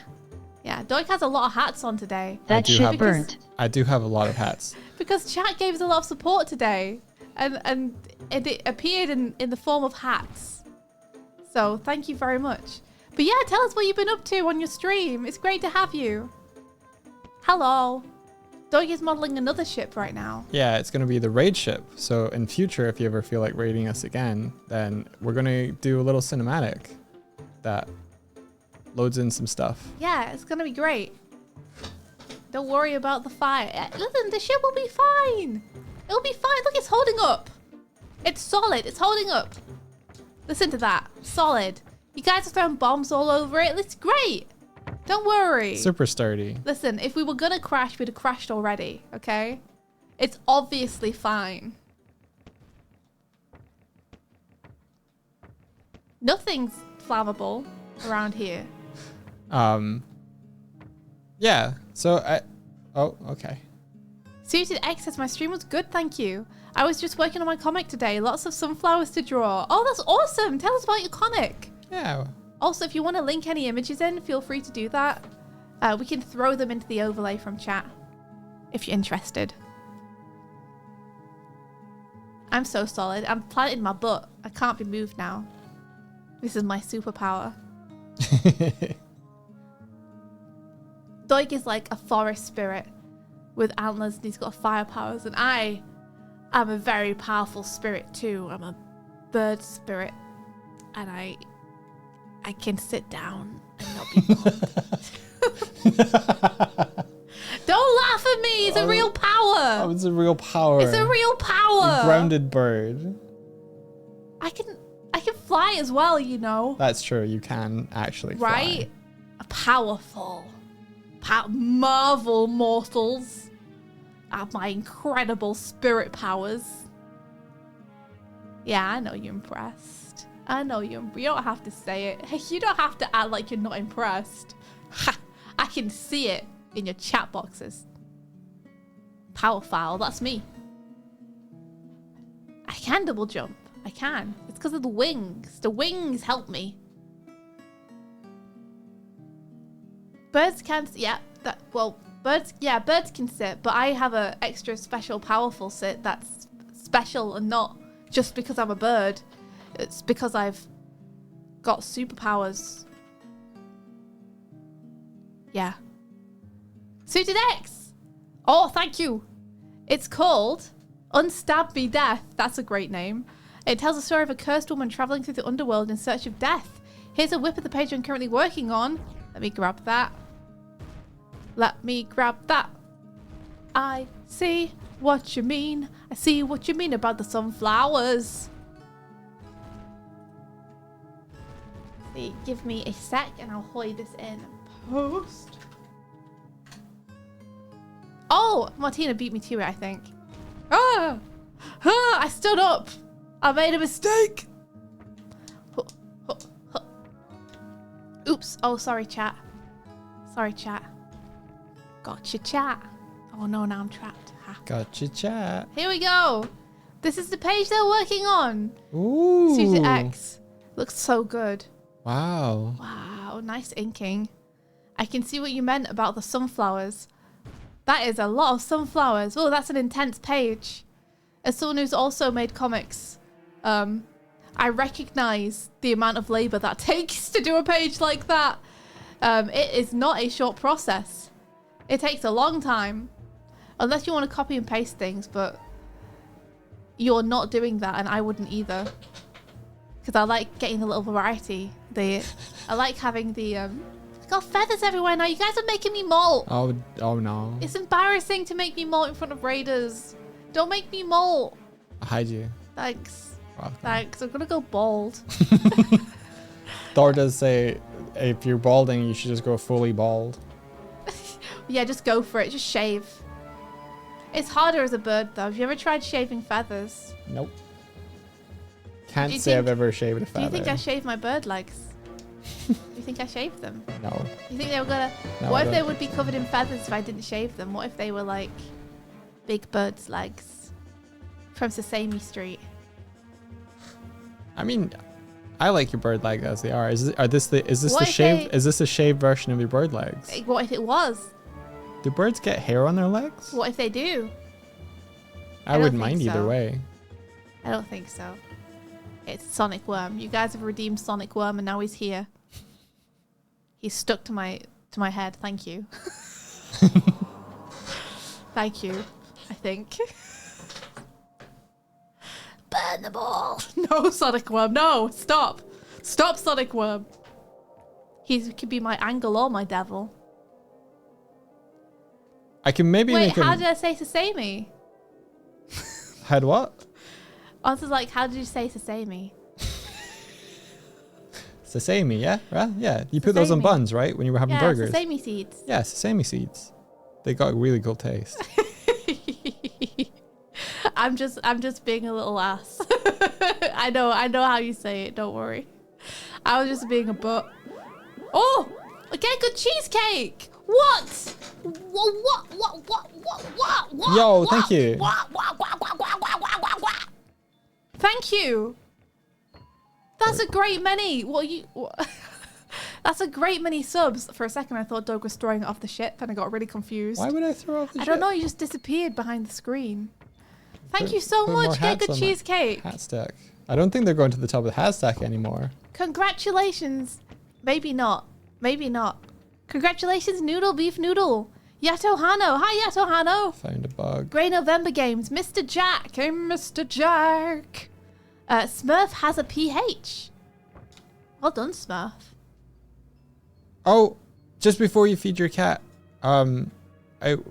Yeah. Doig has a lot of hats on today. That shit burnt. I do have a lot of hats. Because chat gave us a lot of support today. And it appeared in the form of hats. So thank you very much. But yeah, tell us what you've been up to on your stream. It's great to have you. Hello. Doig is modeling another ship right now. Yeah, it's going to be the raid ship. So in future, if you ever feel like raiding us again, then we're going to do a little cinematic that loads in some stuff. Yeah, it's going to be great. Don't worry about the fire. Listen, the ship will be fine. It'll be fine. Look, it's holding up. It's solid. It's holding up. Listen to that. Solid. You guys are throwing bombs all over it. It's great. Don't worry. Super sturdy. Listen, if we were going to crash, we'd have crashed already, okay? It's obviously fine. Nothing's flammable around here. Yeah. So oh, okay. Suited X says, my stream was good, thank you. I was just working on my comic today. Lots of sunflowers to draw. Oh, that's awesome. Tell us about your comic. Yeah. Also, if you want to link any images in, feel free to do that. We can throw them into the overlay from chat if you're interested. I'm so solid. I'm planted in my butt. I can't be moved now. This is my superpower. Doig is like a forest spirit with antlers and he's got fire powers. And I am a very powerful spirit too. I'm a bird spirit. And I can sit down and not be bothered. Don't laugh at me. It's a real power. Oh, it's a real power. It's a real power. A grounded bird. I can fly as well, you know. That's true. You can actually fly. Right? Powerful. Marvel mortals at my incredible spirit powers. Yeah, I know you're impressed. I know you don't have to say it. Hey, you don't have to act like you're not impressed. Ha! I can see it in your chat boxes. Power foul, that's me. I can double jump. I can. It's because of the wings. The wings help me. Birds can, birds can sit, but I have a extra special powerful sit that's special and not just because I'm a bird. It's because I've got superpowers. Yeah. Suited X! Oh, thank you! It's called Unstab Me Death. That's a great name. It tells the story of a cursed woman traveling through the underworld in search of death. Here's a whip of the page I'm currently working on. Let me grab that. Let me grab that. I see what you mean. I see what you mean about the sunflowers. See, give me a sec and I'll hoy this in post. Oh, Martina beat me to it, I think. I stood up. I made a mistake. Oops. Oh, sorry, chat. Sorry, chat. Gotcha, chat. Oh no, now I'm trapped. Ha. Gotcha, chat. Here we go. This is the page they're working on. Ooh. Suited X. Looks so good. Wow. Wow, nice inking. I can see what you meant about the sunflowers. That is a lot of sunflowers. Oh, that's an intense page. As someone who's also made comics, I recognize the amount of labor that takes to do a page like that. It is not a short process. It takes a long time. Unless you want to copy and paste things, but you're not doing that, and I wouldn't either. Because I like getting the little variety. I like having the... I've got feathers everywhere now. You guys are making me molt. Oh no. It's embarrassing to make me molt in front of raiders. Don't make me molt. I'll hide you. Thanks. Welcome. Thanks. I'm gonna go bald. Thor does say if you're balding, you should just go fully bald. Yeah, just go for it. Just shave. It's harder as a bird, though. Have you ever tried shaving feathers? Nope. Can't say I've ever shaved a feather. Do you think I shave my bird legs? You think I shaved them? No. You think they were gonna? No, What I if they don't. would be covered in feathers if I didn't shave them? What if they were like big bird's legs from Sesame Street? I mean, I like your bird leg as they are. Is this the What if shaved? they- Is this a shaved version of your bird legs? Like, what if it was? Do birds get hair on their legs? What if they do? I don't wouldn't think mind either so. way. I don't think so. It's Sonic Worm. You guys have redeemed Sonic Worm, and now he's here. He's stuck to my head. Thank you. Thank you. I think. Burn them all. No, Sonic Worm. No, stop. Stop, Sonic Worm. He could be my angel or my devil. I can maybe Wait, make him. how did I say Sesame? Had what? I was like, how did you say Sesame? Sesame, yeah? Right? Yeah. You put those on Sesame. buns, right? When you were having Yeah, burgers. sesame seeds. Yeah, sesame seeds. They got a really good taste. I'm just being a little ass. I know how you say it. Don't worry. I was just being a butt. Oh, okay, good cheesecake. What? What? Yo, thank you. What? Thank you. That's a great many. That's a great many subs. For a second, I thought Doug was throwing it off the ship, and I got really confused. Why would I throw off the I don't know. You just disappeared behind the screen. Thank Put- you so put more much. Get hats good on that cheesecake. hat stack. I don't think they're going to the top of the hat stack anymore. Congratulations. Maybe not. Maybe not. Congratulations, Noodle Beef Noodle. Yato Hano. Hi, Yato Hano. Found a bug. Grey November Games. Mr. Jack. Hey, Mr. Jack. Smurf has a PH. Well done, Smurf. Oh, just before you feed your cat,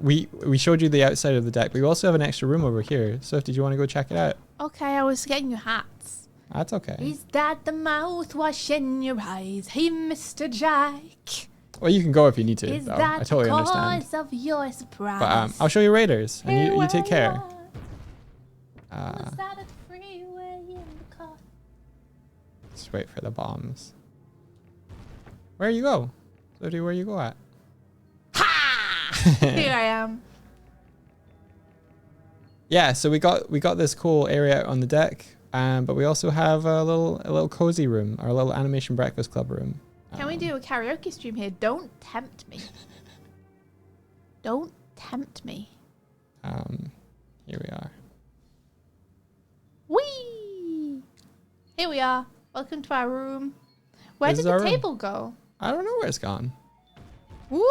we showed you the outside of the deck, but we also have an extra room over here. Swift, did you want to go check it out? Okay, I was getting your hats. That's okay. Is that the mouthwash in your eyes? Hey, Mr. Jack. Well, you can go if you need to, Is though. that I totally the understand. cause of your surprise? But I'll show you Raiders, and you take care. Was that a freeway in the car? Just wait for the bombs. Where you go? Swifty, where you go at? Here I am. Yeah, so we got this cool area on the deck, but we also have a little cozy room, our little animation breakfast club room. Can we do a karaoke stream here? Don't tempt me. Don't tempt me. Here we are. Whee! Here we are. Welcome to our room. Where This did is our the room. table go? I don't know where it's gone. Woo!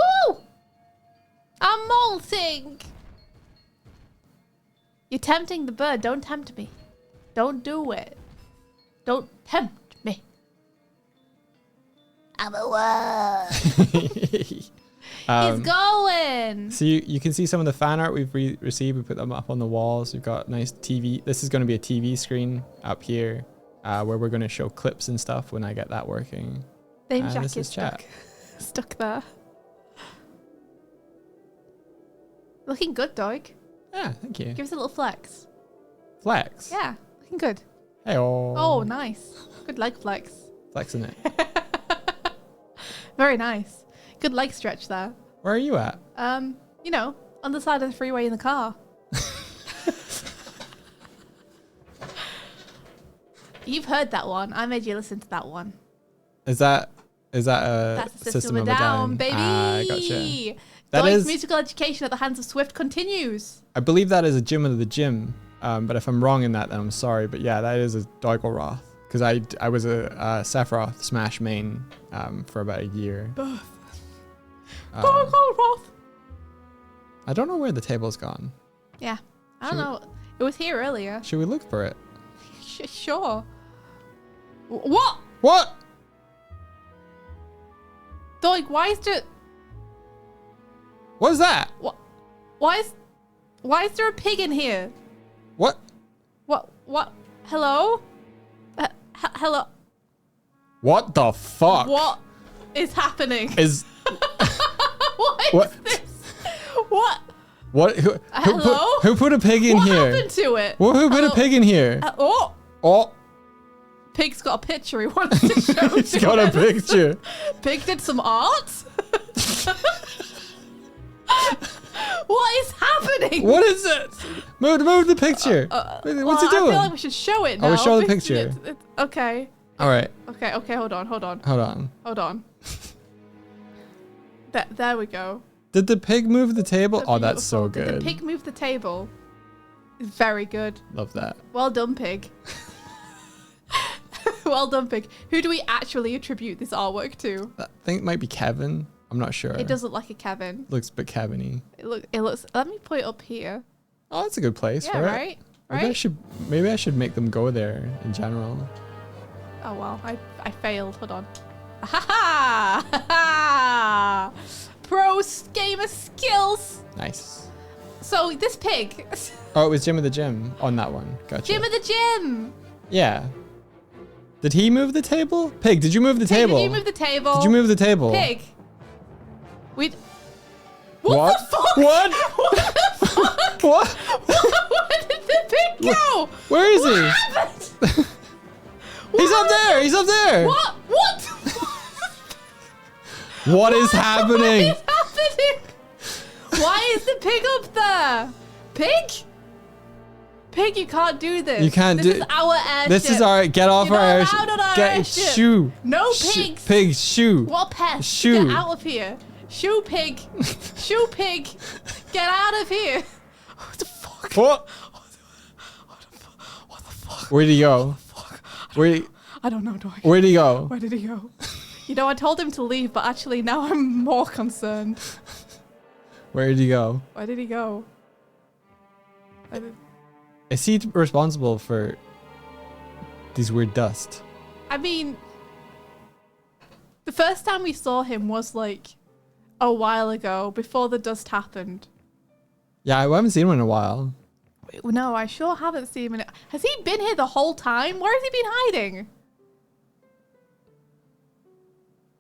I'm molting. You're tempting the bird. Don't tempt me. Don't do it. Don't tempt me. I'm a what? He's going. So you can see some of the fan art we've received. We put them up on the walls. We've got nice TV. This is going to be a TV screen up here where we're going to show clips and stuff when I get that working. Name And Jack this is is chat. stuck there. Looking good, Doig. Yeah, thank you. Give us a little flex. Flex. Yeah, looking good. Hey, Oh, nice. Good leg flex. flexing it. Very nice. Good leg stretch there. Where are you at? You know, on the side of the freeway in the car. You've heard that one. I made you listen to that one. Is that a That's the System of a Down, baby. Ah, gotcha. That Doig's is, musical education at the hands of Swift continues. I believe that is a gym of the gym. But if I'm wrong in that, then I'm sorry. But yeah, that is a Doigleroth. Because I was a Sephiroth Smash main for about a year. Doigleroth. I don't know where the table's gone. Yeah, I don't know. It was here earlier. Should we look for it? Sure. What? What? Doig, why is there... What is that? What? Why is there a pig in here? What? What? Hello? Hello? What the fuck? What is happening? Is What is what? this? What? What? Hello? Who put a pig in What here? happened to it? Who put Hello? a pig in here? Oh, Oh, Pig's got a picture he wants to show. He's got a picture. Pig did some art? What is happening? What is it? Move the picture. What's he doing? I feel like we should show it now. Oh, we'll show the picture. Okay. All right. Okay, hold on. Hold on. There we go. Did the pig move the table? That's Oh, that's so beautiful. good. Did the pig move the table? Very good. Love that. Well done, pig. Well done, pig. Who do we actually attribute this artwork to? I think it might be Kevin. I'm not sure. It does look like a Kevin. Looks a bit Kevin-y. It looks. Let me put it up here. Oh, that's a good place Yeah, for it. right. Maybe I should make them go there in general. Oh well, I failed. Hold on. Ha ha! Pro gamer skills. Nice. So this pig. Oh, it was Jim of the Gym on that one. Gotcha. Jim of the Gym. Yeah. Did he move the table? Pig, did you move the Pig, table? Did you move the table? Did you move the table? Pig. What? What? The fuck? What? What? Where did the pig go? Where is he? Happened? He's up there. He's up there. What? What? What is happening? What is happening? Why is the pig up there? Pig? Pig, you can't do this. You can't this do. This is our airship. This is our. Get off You're our not airship. allowed on our Get airship. shoo. No Sh- pigs. Pig, shoo. What pest? Shoo. Get out of here. Shoo pig. Shoo pig. Get out of here. What the fuck? What? What the fuck? Where'd he go? I don't know, Doig. Where'd he go? Where did he go? You know, I told him to leave, but actually now I'm more concerned. Where did he go? Where did he go? Is he responsible for these weird dust? I mean, the first time we saw him was like a while ago, before the dust happened. Yeah, I haven't seen him in a while. No, I sure haven't seen him. Has he been here the whole time? Where has he been hiding?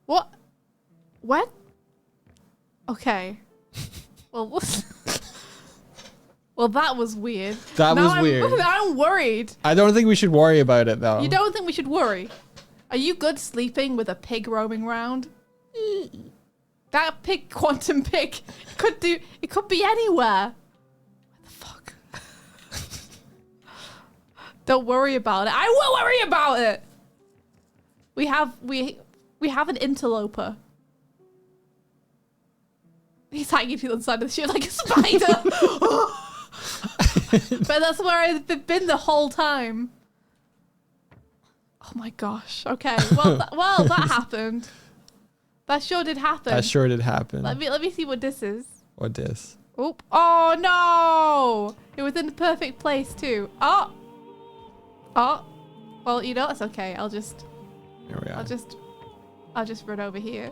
What? What? Okay. Well, well, that was weird. That was weird. Now I'm worried. I don't think we should worry about it though. You don't think we should worry? Are you good sleeping with a pig roaming around? That pig, quantum pig, could be anywhere. What the fuck? Don't worry about it. I will worry about it. We have an interloper. He's hanging to the side of the ship like a spider. But that's where I've been the whole time. Oh my gosh. Okay. Well, that happened. That sure did happen. That sure did happen. Let me see what this is. What this? Oop. Oh no! It was in the perfect place too. Oh. Oh. Well, you know, that's okay. Here we are. I'll just run over here.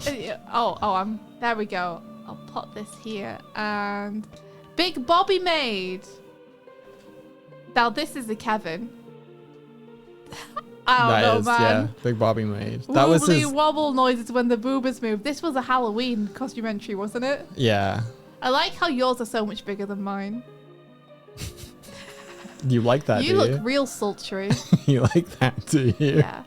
There we go. I'll put this here and Big Bobby made. Now this is a Kevin. I don't know, man. Yeah, Big Bobby made. That was his. Wobble noises when the boobers move. This was a Halloween costumentary, wasn't it? Yeah. I like how yours are so much bigger than mine. You like that, You look real sultry. You like that, do you? Yeah.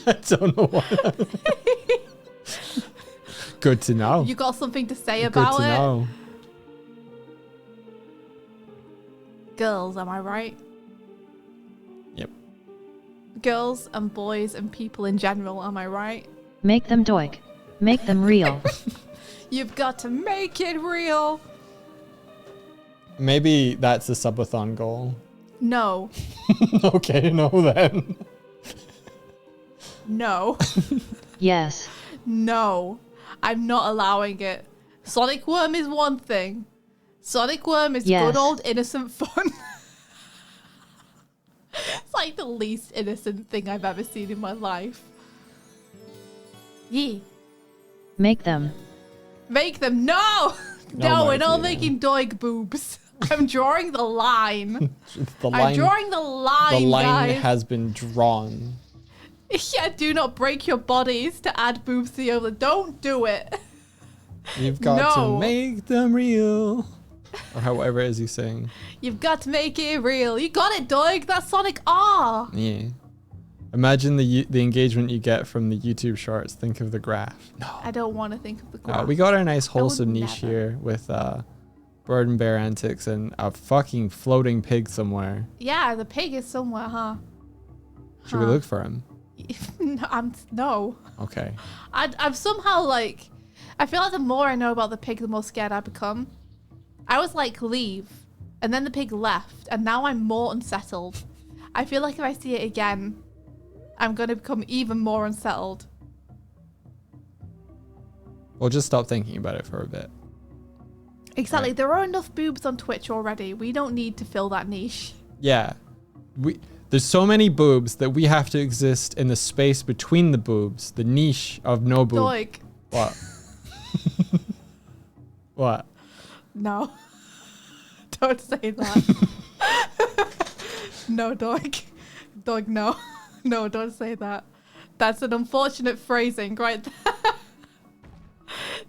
I don't know what. Good to know. You got something to say about Good to it? know. Girls, am I right? Yep. Girls and boys and people in general, am I right? Make them Doig. Make them real. You've got to make it real. Maybe that's the subathon goal. No. Okay, no then. No. Yes. No. I'm not allowing it. Sonic Worm is one thing. Sonic Worm is Yes. good old innocent fun. It's like the least innocent thing I've ever seen in my life. Yeah. Make them. Make them. No! No, we're not Martina. making Doig boobs. I'm drawing the line. The I'm drawing the line, The line guys. has been drawn. Yeah, do not break your bodies to add boobs to the other. Don't do it. You've got No. to make them real. Or however it is you sing. You've got to make it real. You got it, Doig. That's Sonic R. Yeah. Imagine the engagement you get from the YouTube shorts. Think of the graph. No. I don't want to think of the graph. We got our nice wholesome niche never. here with bird and bear antics and a fucking floating pig somewhere. Yeah, the pig is somewhere, huh? Should we look for him? No. Okay. I'm somehow like, I feel like the more I know about the pig, the more scared I become. I was like, leave. And then the pig left. And now I'm more unsettled. I feel like if I see it again, I'm going to become even more unsettled. We'll just stop thinking about it for a bit. Exactly. Right. There are enough boobs on Twitch already. We don't need to fill that niche. Yeah. There's so many boobs that we have to exist in the space between the boobs. The niche of no boob. Doig. What? What? No. Don't say that. No, Doig. Doig, no. No, don't say that. That's an unfortunate phrasing right there.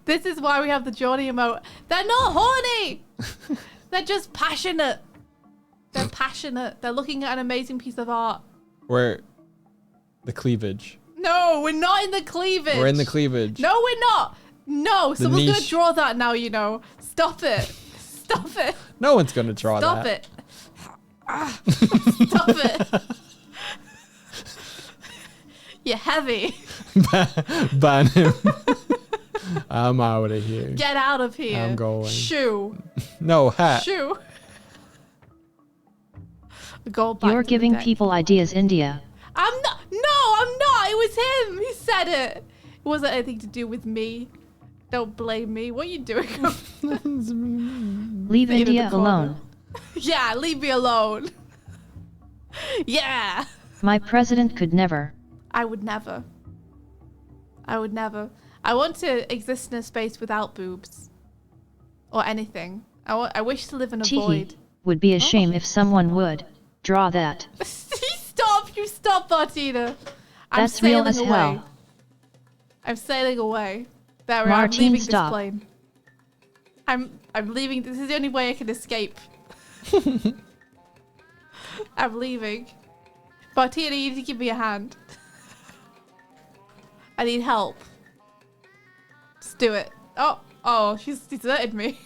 This is why we have the Geordie emote. They're not horny. They're just passionate. They're passionate. They're looking at an amazing piece of art. We're the cleavage. No, we're not in the cleavage. We're in the cleavage. No, we're not. No, someone's going to niche. draw that now, you know. Stop it. Stop it. No one's going to draw Stop that. it. Stop it. You're heavy. Ban him. I'm out of here. Get out of here. I'm going. Shoo. No, hat. Shoo. Go back You're to the giving deck. people ideas, India. I'm not. No, I'm not. It was him. He said it. It wasn't anything to do with me. Don't blame me. What are you doing? Leave Stay in India the corner. alone. Yeah, leave me alone. Yeah. My president could never. I would never. I would never. I want to exist in a space without boobs. Or anything. I wish to live in a void. Teehee. Would be a shame if someone would. Draw that. Stop! You stop, Martina. I'm That's real sailing as away. hell. I'm sailing away. There, I'm Martine, leaving stop. this plane. I'm leaving. This is the only way I can escape. I'm leaving. Martina, you need to give me a hand. I need help. Just do it. Oh, she's deserted me.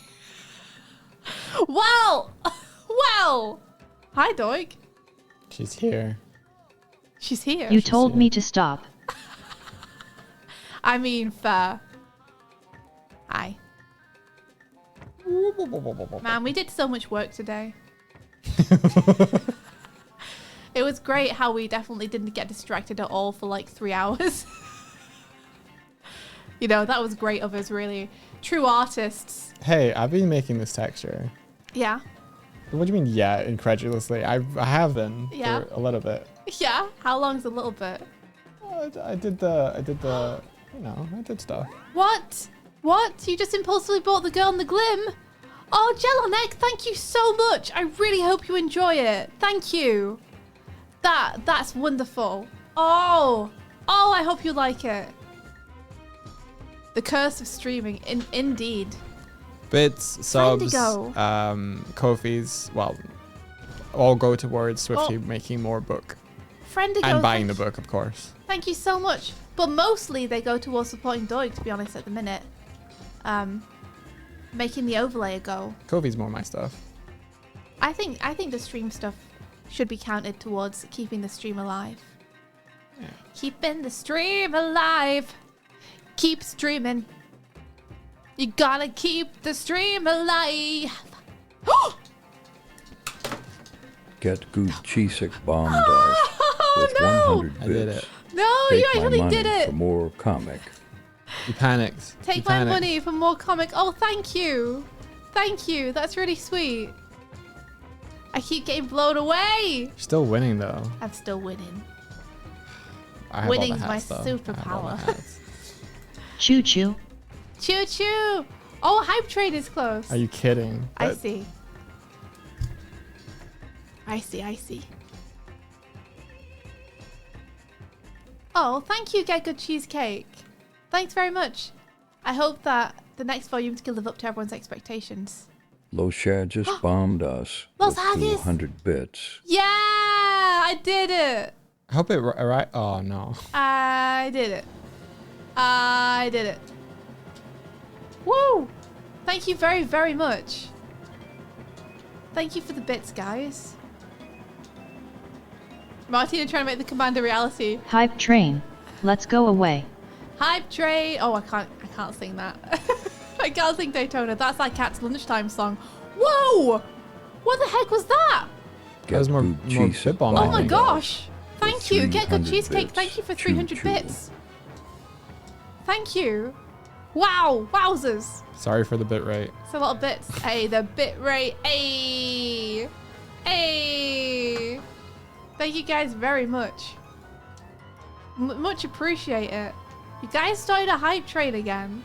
Well. Hi, Doig. She's here. She's here. You told me to stop. I mean, fair. Hi. Man, we did so much work today. It was great how we definitely didn't get distracted at all for like 3 hours. You know, that was great of us, really. True artists. Hey, I've been making this texture. Yeah. What do you mean, yeah, incredulously? I have been Yeah. for a little bit. Yeah. How long's a little bit? I did the, you know, I did stuff. What? What? You just impulsively bought the girl in the glim? Oh, Jellonek, thank you so much. I really hope you enjoy it. Thank you. That's wonderful. Oh, I hope you like it. The curse of streaming, indeed. Bits, subs, Friendigo. Ko-fis, well, all go towards Swifty making more book. Friendigo, And buying the book, of course. Thank you so much. But mostly they go towards supporting Doig, to be honest, at the minute. Making the overlay a go. Ko-fi's more my stuff. I think the stream stuff should be counted towards keeping the stream alive. Yeah. Keeping the stream alive. Keep streaming. You gotta keep the stream alive. Get good Chisik bombed out with no! 100 I did bits. it. No, Take you my actually money did it. for more comic. You panicked. Take You my panicked. money for more comic. Oh, thank you. Thank you. That's really sweet. I keep getting blown away. You're still winning, though. I'm still winning. I have all the Winning's my hats, though. I have all the superpower. hats. Choo choo. Choo choo. Oh, Hype Train is close. Are you kidding? I That- see. I see. Oh, thank you, Get Good Cheesecake. Thanks very much. I hope that the next volumes can live up to everyone's expectations. Loshad just bombed us Los with Haggis. 200 bits. Yeah, I did it. I hope it right. Oh no. I did it. I did it. Woo! Thank you very, very much. Thank you for the bits, guys. Martina trying to make the command a reality. Hype train. Let's go away. Hype train. Oh, I can't sing that. I can't sing Daytona. That's like Cat's lunchtime song. Whoa! What the heck was that? That was more bit bomb. Oh my gosh! Thank you. Get good cheesecake. Thank you for 300 bits. Thank you. Wow! Wowzers! Sorry for the bit rate. It's a lot of bits. Hey, the bit rate. Hey! Hey! Thank you guys very much. Much appreciate it. You guys started a hype train again.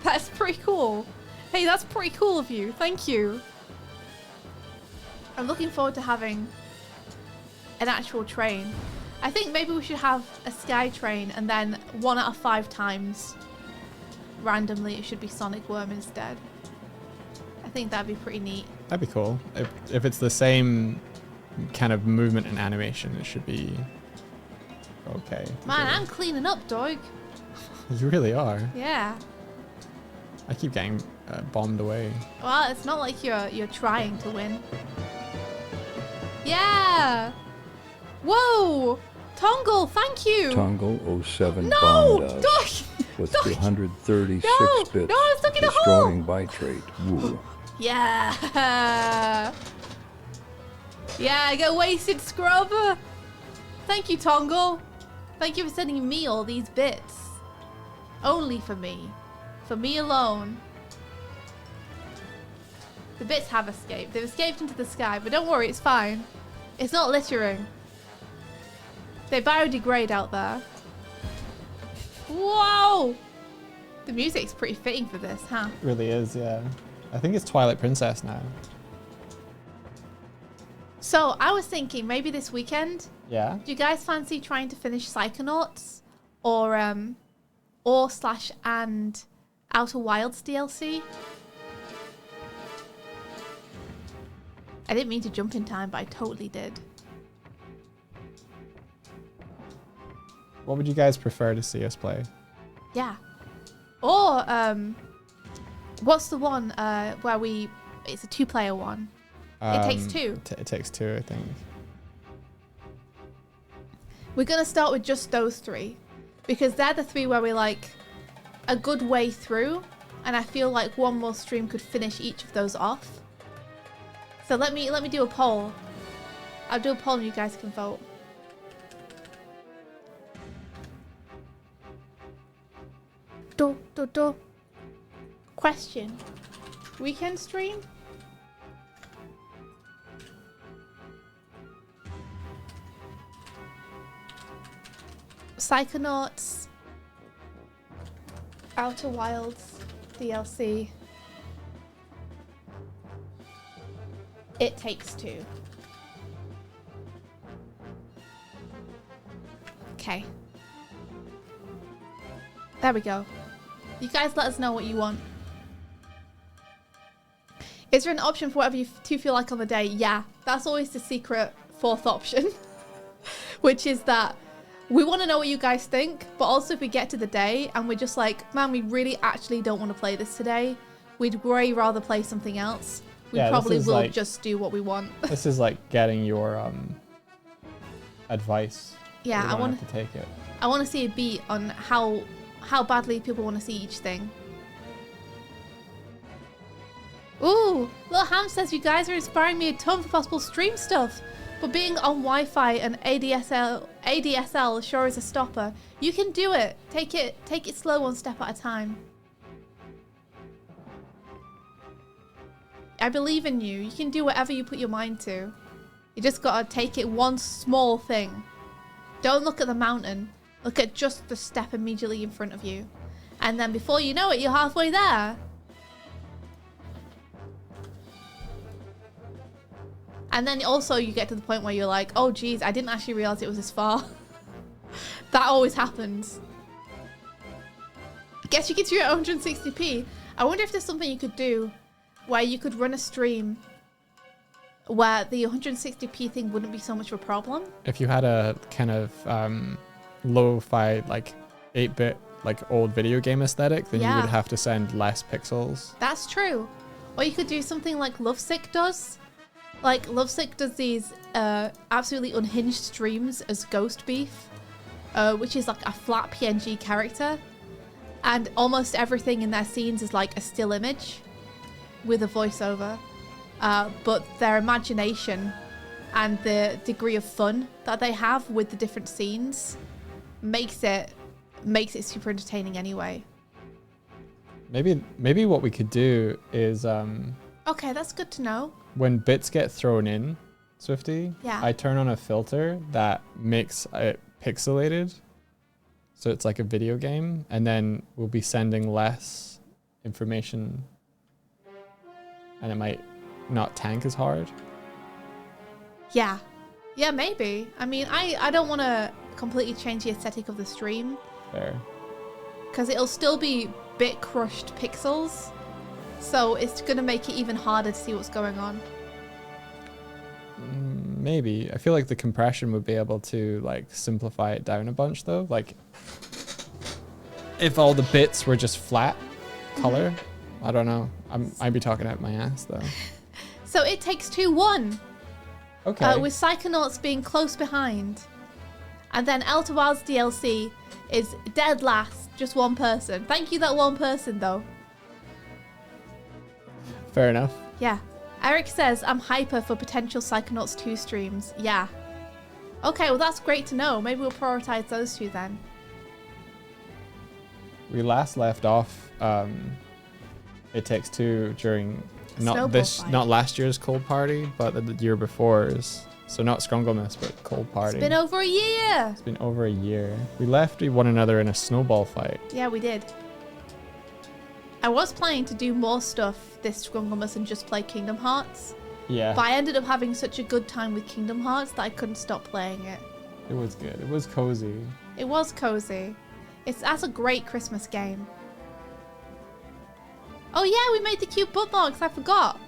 That's pretty cool. Hey, that's pretty cool of you. Thank you. I'm looking forward to having an actual train. I think maybe we should have a sky train and then 1 out of 5 times randomly it should be Sonic Worm instead. I think that'd be pretty neat. That'd be cool. If it's the same kind of movement and animation, it should be okay. Man, I'm cleaning up, Doig. You really are. Yeah. I keep getting bombed away. Well, it's not like you're trying to win. Yeah. Whoa. Tongle, thank you. Tongle 07 No, bombed us Doig. with Doig. 236 No, bits, no, I'm stuck in a hole. destroying byte rate. Woo. Yeah. Yeah, get wasted, scrub. Thank you, Tongle. Thank you for sending me all these bits. Only for me. For me alone. The bits have escaped. They've escaped into the sky, but don't worry, it's fine. It's not littering. They biodegrade out there. Whoa! The music's pretty fitting for this, huh? It really is, yeah. I think it's Twilight Princess now. So, I was thinking maybe this weekend, Yeah? do you guys fancy trying to finish Psychonauts? Or slash and Outer Wilds DLC? I didn't mean to jump in time, but I totally did. What would you guys prefer to see us play? Yeah. Or, what's the one where it's a 2-player one? It Takes Two. It Takes Two, I think. We're going to start with just those 3. Because they're the 3 where we're like a good way through. And I feel like one more stream could finish each of those off. So let me do a poll. I'll do a poll and you guys can vote. Question. Weekend stream? Psychonauts. Outer Wilds DLC. It Takes Two. Okay. There we go. You guys let us know what you want. Is there an option for whatever you two feel like on the day? Yeah, that's always the secret 4th option. Which is that we want to know what you guys think, but also if we get to the day and we're just like, man, we really actually don't want to play this today, we'd way rather play something else. We probably will like, just do what we want. This is like getting your advice. Yeah, I want to take it. I want to see a beat on how badly people want to see each thing. Ooh, Little Ham says you guys are inspiring me a ton for possible stream stuff. But being on Wi-Fi and ADSL sure is a stopper. You can do it. Take it slow, one step at a time. I believe in you. You can do whatever you put your mind to. You just gotta take it one small thing. Don't look at the mountain. Look at just the step immediately in front of you. And then before you know it, you're halfway there. And then also you get to the point where you're like, oh geez, I didn't actually realize it was this far. That always happens. Guess you get to your 160p. I wonder if there's something you could do where you could run a stream where the 160p thing wouldn't be so much of a problem. If you had a kind of lo-fi, like 8-bit, like old video game aesthetic, then you would have to send less pixels. That's true. Or you could do something like Lovesick does. Like, Lovesick does these absolutely unhinged streams as Ghost Beef, which is like a flat PNG character. And almost everything in their scenes is like a still image with a voiceover. But their imagination and the degree of fun that they have with the different scenes makes it super entertaining anyway. Maybe what we could do is Okay, that's good to know. when bits get thrown in, Swifty, Yeah. I turn on a filter that makes it pixelated, so it's like a video game, and then we'll be sending less information, and it might not tank as hard. Yeah, maybe. I mean, I don't want to completely change the aesthetic of the stream There. because it'll still be bit crushed pixels, so it's gonna make it even harder to see what's going on. Maybe. I feel like the compression would be able to like simplify it down a bunch though. Like if all the bits were just flat color. I don't know. I'd be talking out my ass though. So It Takes Two won, Okay. with Psychonauts being close behind, and then Outer Wilds DLC is dead last, just one person. Thank you, that one person though. Fair enough. Yeah. Eric says, I'm hyper for potential Psychonauts 2 streams. Yeah. Okay, well that's great to know. Maybe we'll prioritize those two then. We last left off It Takes Two during Snowball fight. not last year's Cold Party, but the year before's. So not Scrunglemas, but Cold Party. It's been over a year. It's been over a year. We left one another in a snowball fight. Yeah, we did. I was planning to do more stuff this Scrunglemas and just play Kingdom Hearts, Yeah. but I ended up having such a good time with Kingdom Hearts that I couldn't stop playing it. It was good. It was cozy. It was cozy. That's a great Christmas game. Oh yeah, we made the cute bookmarks. I forgot.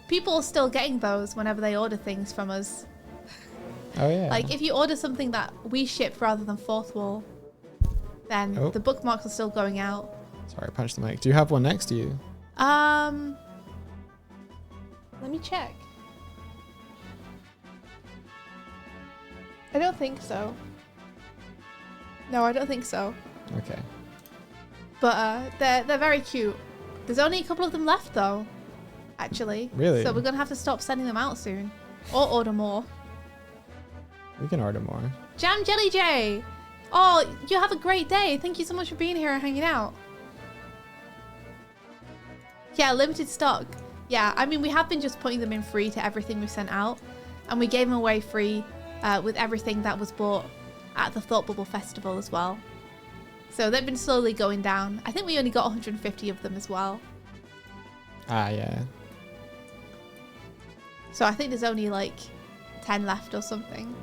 People are still getting those whenever they order things from us. Oh yeah. Like if you order something that we ship rather than Fourth Wall, then Oh. the bookmarks are still going out. Sorry, I punched the mic. Do you have one next to you? Let me check. I don't think so. No, I don't think so. Okay. But they're very cute. There's only a couple of them left though, actually. Really? So we're gonna have to stop sending them out soon, or order more. We can order more. Jam Jelly J! Oh, you have a great day. Thank you so much for being here and hanging out. Yeah, limited stock. Yeah, I mean, we have been just putting them in free to everything we sent out. And we gave them away free with everything that was bought at the Thought Bubble Festival as well. So they've been slowly going down. I think we only got 150 of them as well. Ah, yeah. So I think there's only like 10 left or something.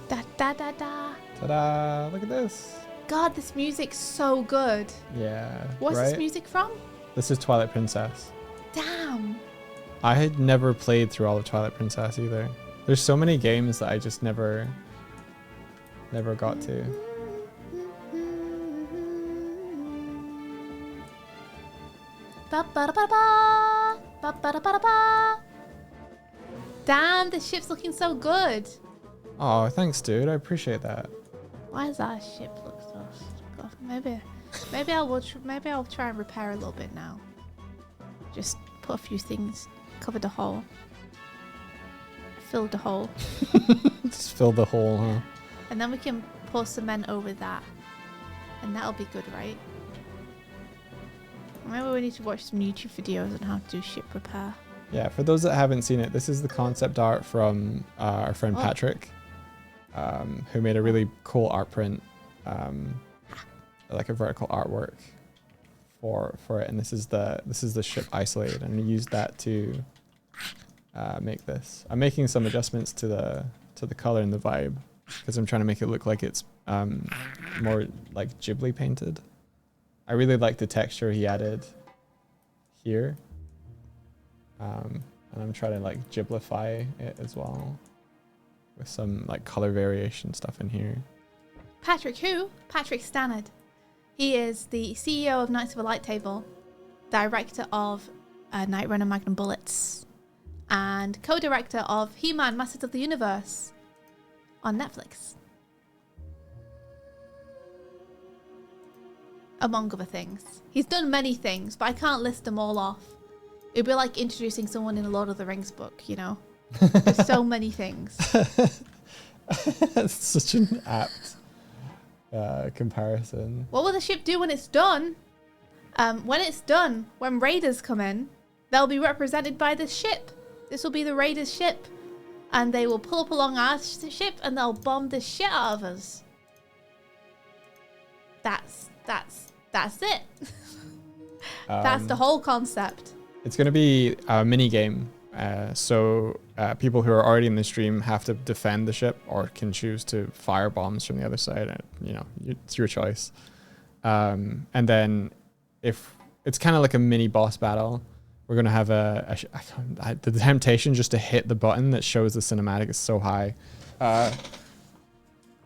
Da da da da. Ta-da! Look at this. God, this music's so good. Yeah. What's right? this music from? This is Twilight Princess. Damn. I had never played through all of Twilight Princess either. There's so many games that I just never got to. Ba-ba-da-ba-da-ba. Ba-ba-da-ba-da-ba. Damn, this ship's looking so good. Oh, thanks, dude. I appreciate that. Why does that ship look so scuffed? Maybe I'll try and repair a little bit now. Just put a few things, cover the hole. Fill the hole. Just fill the hole, huh? And then we can pour cement over that. And that'll be good, right? Maybe we need to watch some YouTube videos on how to do ship repair. Yeah, for those that haven't seen it, this is the concept art from our friend Oh. Patrick, who made a really cool art print, like a vertical artwork for it. And this is the ship isolated, and I used that to make this. I'm making some adjustments to the color and the vibe because I'm trying to make it look like it's more like Ghibli painted. I really like the texture he added here. And I'm trying to like giblify it as well with some like color variation stuff in here. Patrick who? Patrick Stannard. He is the CEO of Knights of the Light Table, director of Night Runner Magnum Bullets, and co-director of He-Man Masters of the Universe on Netflix. Among other things. He's done many things, but I can't list them all off. It'd be like introducing someone in a Lord of the Rings book, you know? There's so many things. That's such an apt comparison. What will the ship do when it's done? When it's done, when raiders come in, they'll be represented by this ship. This will be the raiders' ship. And they will pull up along our ship and they'll bomb the shit out of us. That's it. That's the whole concept. It's going to be a mini game. So people who are already in the stream have to defend the ship or can choose to fire bombs from the other side. You know, it's your choice. And then if it's kind of like a mini boss battle, we're going to have the temptation just to hit the button that shows the cinematic is so high.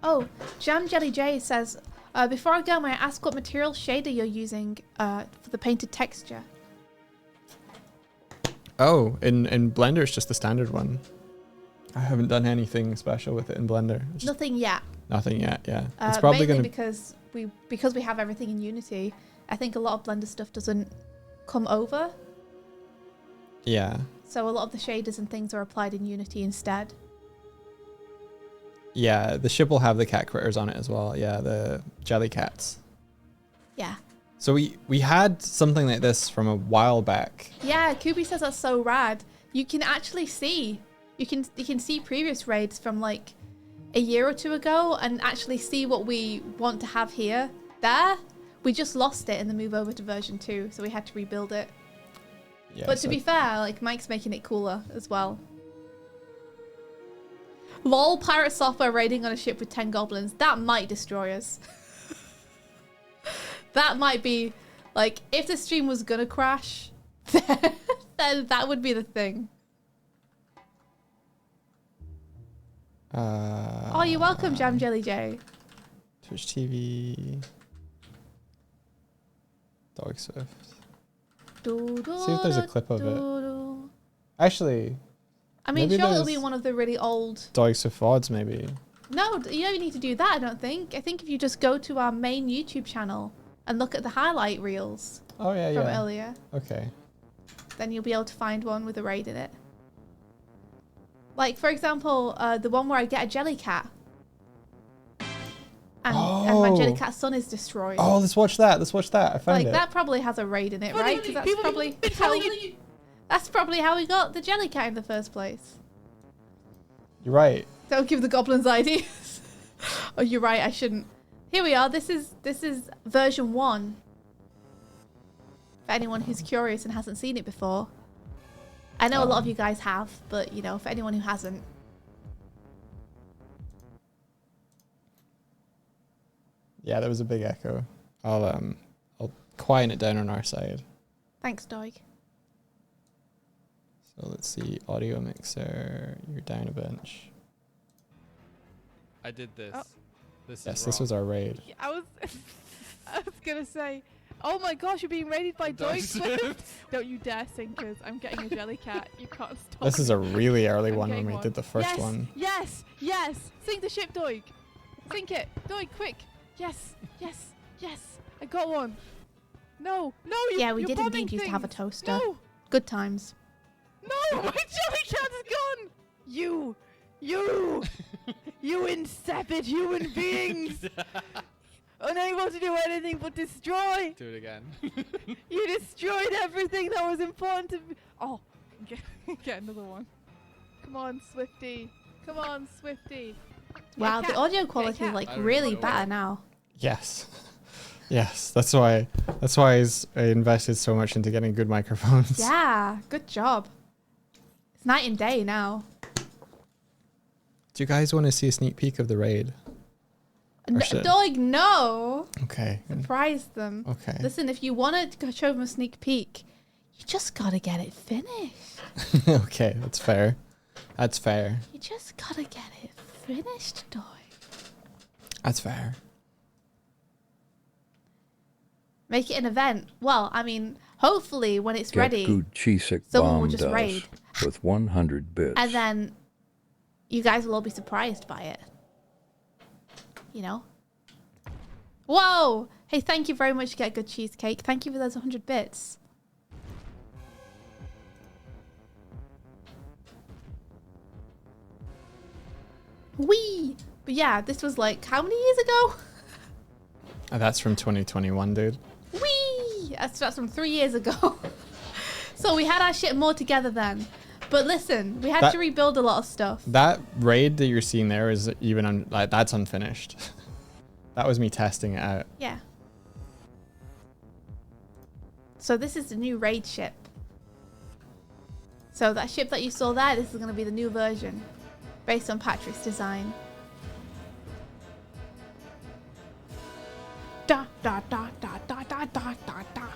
Oh, Jam Jelly J says, before I go, may I ask what material shader you're using for the painted texture? Oh, in Blender, it's just the standard one. I haven't done anything special with it in Blender. Nothing yet. Nothing yet, yeah. It's probably mainly going to... because we have everything in Unity, I think a lot of Blender stuff doesn't come over. Yeah. So a lot of the shaders and things are applied in Unity instead. Yeah, the ship will have the cat critters on it as well. Yeah, the jelly cats. Yeah. So we had something like this from a while back. Yeah, Kubi says that's so rad. You can actually see. You can see previous raids from like a year or two ago and actually see what we want to have here. There. We just lost it in the move over to version 2, so we had to rebuild it. Yeah, but to be fair, like Mike's making it cooler as well. LOL, pirate software raiding on a ship with 10 goblins. That might destroy us. That might be, like, if the stream was gonna crash, then that would be the thing. Oh, you're welcome, Jam Jelly J. Twitch TV. Doig Swift. See if there's a clip of it. Actually, I mean, maybe sure, it'll be one of the really old... Doig Swift VODs, maybe. No, you don't need to do that, I don't think. I think if you just go to our main YouTube channel and look at the highlight reels from earlier. Okay. Then you'll be able to find one with a raid in it. Like, for example, the one where I get a jelly cat. And my jelly cat's son is destroyed. Oh, let's watch that. Let's watch that. I found it. Like, that probably has a raid in it, right? Because that's probably how we got the jelly cat in the first place. You're right. Don't give the goblins ideas. Oh, you're right. I shouldn't. Here we are. This is version 1. For anyone who's curious and hasn't seen it before. I know a lot of you guys have, but you know, for anyone who hasn't. Yeah, there was a big echo. I'll quieten it down on our side. Thanks, Doig. So let's see, audio mixer. You're down a bench. I did this. Oh. This was our raid. Yeah, I was gonna say, oh my gosh, you're being raided by Doig Swift. Don't you dare sink us. I'm getting a jelly cat. You can't stop. This is a really early I'm one when getting we one. did the first one. Yes, yes. Sink the ship, Doig. Sink it. Doig, quick. Yes, yes, yes. I got one. No, you. Yeah, we you're did bombing indeed used to have a things. toaster. No, Good times. no, my jelly cat is gone. You insipid human beings. Unable to do anything but destroy. Do it again. You destroyed everything that was important to me. Oh, get another one. Come on, Swifty. Come on, Swifty. Wow, Yeah, the cat. audio quality is like I don't really know. better now. Yes. Yes, that's why I invested so much into getting good microphones. Yeah, good job. It's night and day now. Do you guys want to see a sneak peek of the raid? Doig, no. Okay. Surprise them. Okay. Listen, if you want to show them a sneak peek, you just gotta get it finished. Okay, that's fair. That's fair. You just gotta get it finished, Doig. That's fair. Make it an event. Well, I mean, hopefully when it's Get ready, Guchisik someone will bombed just us raid. with 100 bits. And then you guys will all be surprised by it. You know? Whoa! Hey, thank you very much, Get Good Cheesecake. Thank you for those 100 bits. Whee! But yeah, this was like, how many years ago? That's from 2021, dude. Whee! That's from 3 years ago. So we had our shit more together then. But listen, we had to rebuild a lot of stuff. That raid that you're seeing there is even that's unfinished. That was me testing it out. Yeah. So this is the new raid ship. So that ship that you saw there, this is going to be the new version. Based on Patrick's design. Da da da da da da da da da.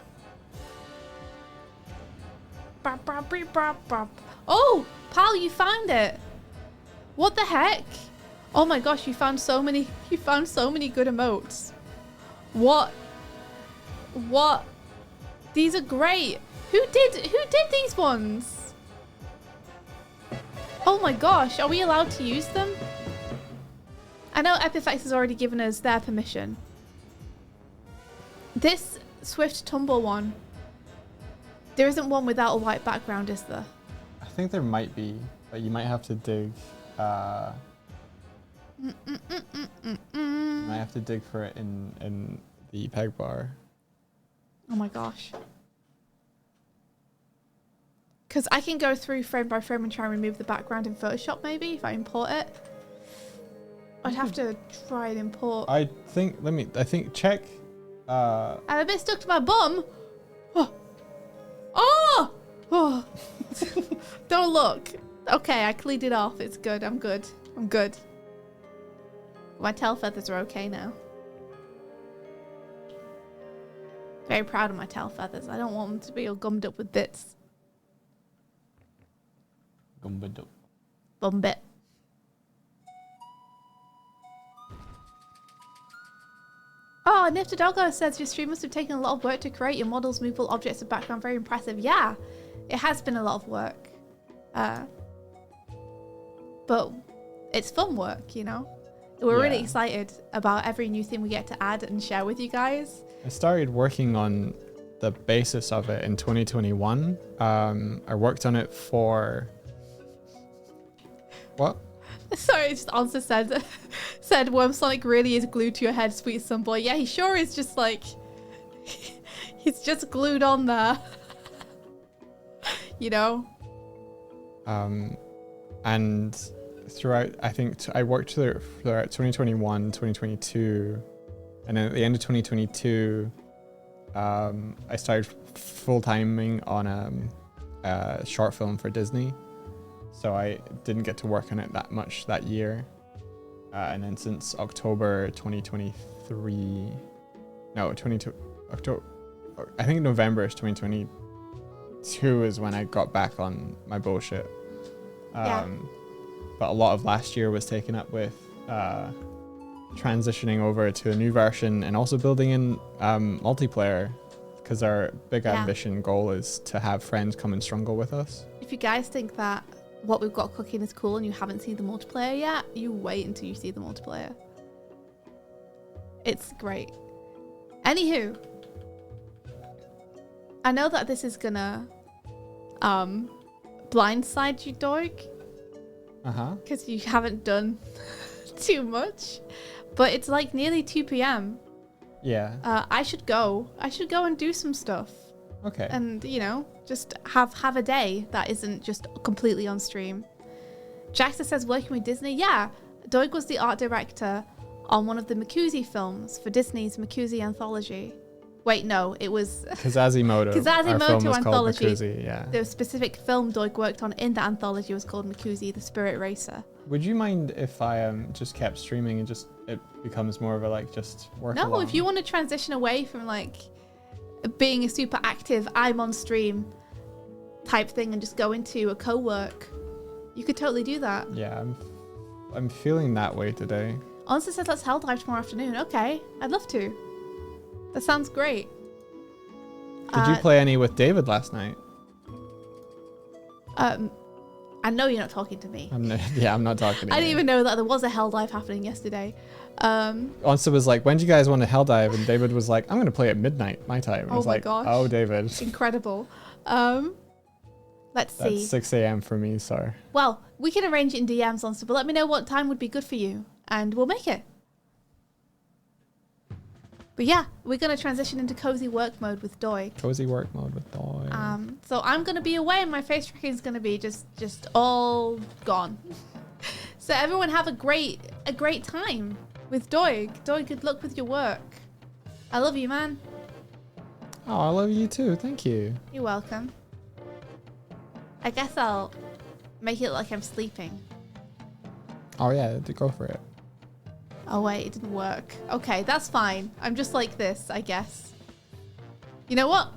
Bop, bop, beep, bop, bop. Oh, pal, you found it. What the heck? Oh my gosh, you found so many good emotes. What? These are great. Who did these ones? Oh my gosh, are we allowed to use them? I know Epifex has already given us their permission. This Swift Tumble one. There isn't one without a white background, is there? I think there might be, but you might have to dig. You might have to dig for it in the peg bar. Oh my gosh. Because I can go through frame by frame and try and remove the background in Photoshop maybe if I import it. I'd have to try and import. I think check. I'm a bit stuck to my bum. Oh! Oh! Oh! Don't look. Okay, I cleaned it off. It's good. I'm good. I'm good. My tail feathers are okay now. Very proud of my tail feathers. I don't want them to be all gummed up with bits. Bum bit. Oh, Nifty Doggo says your stream must have taken a lot of work to create your models, movable objects, and background. Very impressive. Yeah, it has been a lot of work. But it's fun work, you know? We're really excited about every new thing we get to add and share with you guys. I started working on the basis of it in 2021. I worked on it for... What? Sorry, just answer said Worm Sonic really is glued to your head, sweet son boy. Yeah, he sure is just like... he's just glued on there. You know? And throughout, I think I worked throughout 2021, 2022, and then at the end of 2022, I started full-timing on a short film for Disney. So I didn't get to work on it that much that year. And then since October 2023, no, 22, October, I think November 2022 is when I got back on my bullshit. But a lot of last year was taken up with transitioning over to a new version and also building in multiplayer, because our big ambition goal is to have friends come and struggle with us. If you guys think that what we've got cooking is cool and you haven't seen the multiplayer yet, you wait until you see the multiplayer. It's great. Anywho, I know that this is gonna blindside you, Doig. Because you haven't done too much. But it's like nearly 2 p.m. Yeah. I should go and do some stuff. Okay. And, you know, just have a day that isn't just completely on stream. Jackson says working with Disney. Yeah, Doig was the art director on one of the Macusi films for Disney's Macusi anthology. Wait, no, it was Kazazimoto. Our film was called anthology. Makuzi, yeah. The specific film Doig worked on in the anthology was called Makuzi, the Spirit Racer. Would you mind if I just kept streaming and just it becomes more of a like just work No, along? if you want to transition away from like being a super active, I'm on stream type thing and just go into a co-work, you could totally do that. Yeah, I'm feeling that way today. Honestly says let's hell dive tomorrow afternoon. Okay, I'd love to. That sounds great. Did you play any with David last night? I know you're not talking to me. I'm not talking to you. I didn't even know that there was a hell dive happening yesterday. Onsa was like, when do you guys want to hell dive? And David was like, I'm going to play at midnight, my time. And I was like, gosh. oh, David. Incredible. Let's see. That's 6 a.m. for me, sorry. Well, we can arrange it in DMs, Onsa, but let me know what time would be good for you, and we'll make it. But yeah, we're going to transition into cozy work mode with Doig. Cozy work mode with Doig. So I'm going to be away and my face tracking is going to be just all gone. So everyone have a great time with Doig. Doig, good luck with your work. I love you, man. Oh, I love you too. Thank you. You're welcome. I guess I'll make it like I'm sleeping. Oh yeah, go for it. Oh wait, it didn't work. Okay, that's fine. I'm just like this, I guess. You know what?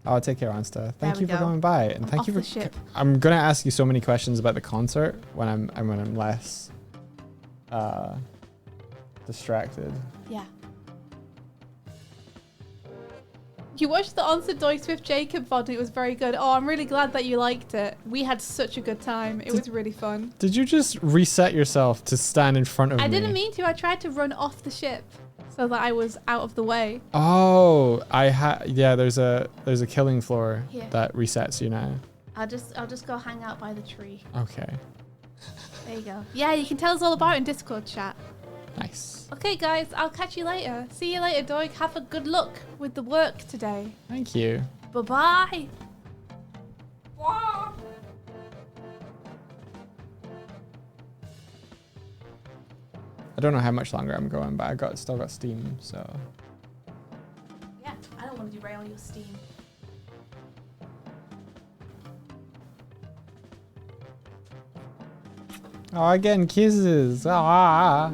Oh, take care, Onsta. Thank There you we for go. coming by, and thank off you for. the ship. I'm gonna ask you so many questions about the concert when I'm less distracted. Yeah. You watched the Onsa Doig Swift Jacob VOD and it was very good. Oh, I'm really glad that you liked it. We had such a good time. It was really fun. Did you just reset yourself to stand in front of me? I didn't mean to. I tried to run off the ship so that I was out of the way. Oh, yeah. There's a killing floor Here. that resets you now. I'll just go hang out by the tree. Okay. There you go. Yeah, you can tell us all about it in Discord chat. Nice. Okay, guys, I'll catch you later. See you later, Doig. Have a good luck with the work today. Thank you. Bye-bye. I don't know how much longer I'm going, but I still got Steam, so. Yeah, I don't want to derail your Steam. Oh, again, kisses. Ah.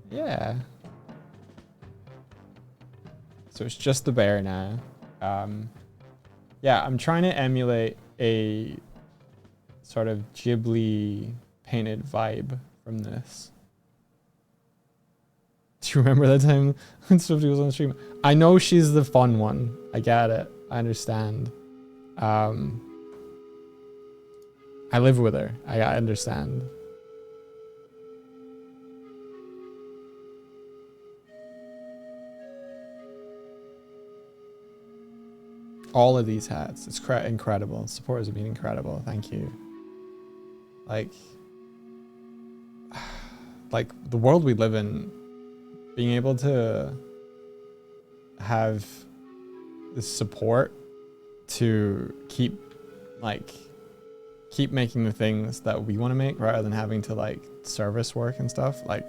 Yeah. So it's just the bear now. Yeah, I'm trying to emulate a sort of Ghibli painted vibe from this. Do you remember that time when Swifty was on stream? I know she's the fun one. I get it. I understand. I live with her. I understand. All of these hats. It's incredible. Supporters have been incredible. Thank you. Like the world we live in, being able to have the support to keep making the things that we want to make rather than having to like service work and stuff. Like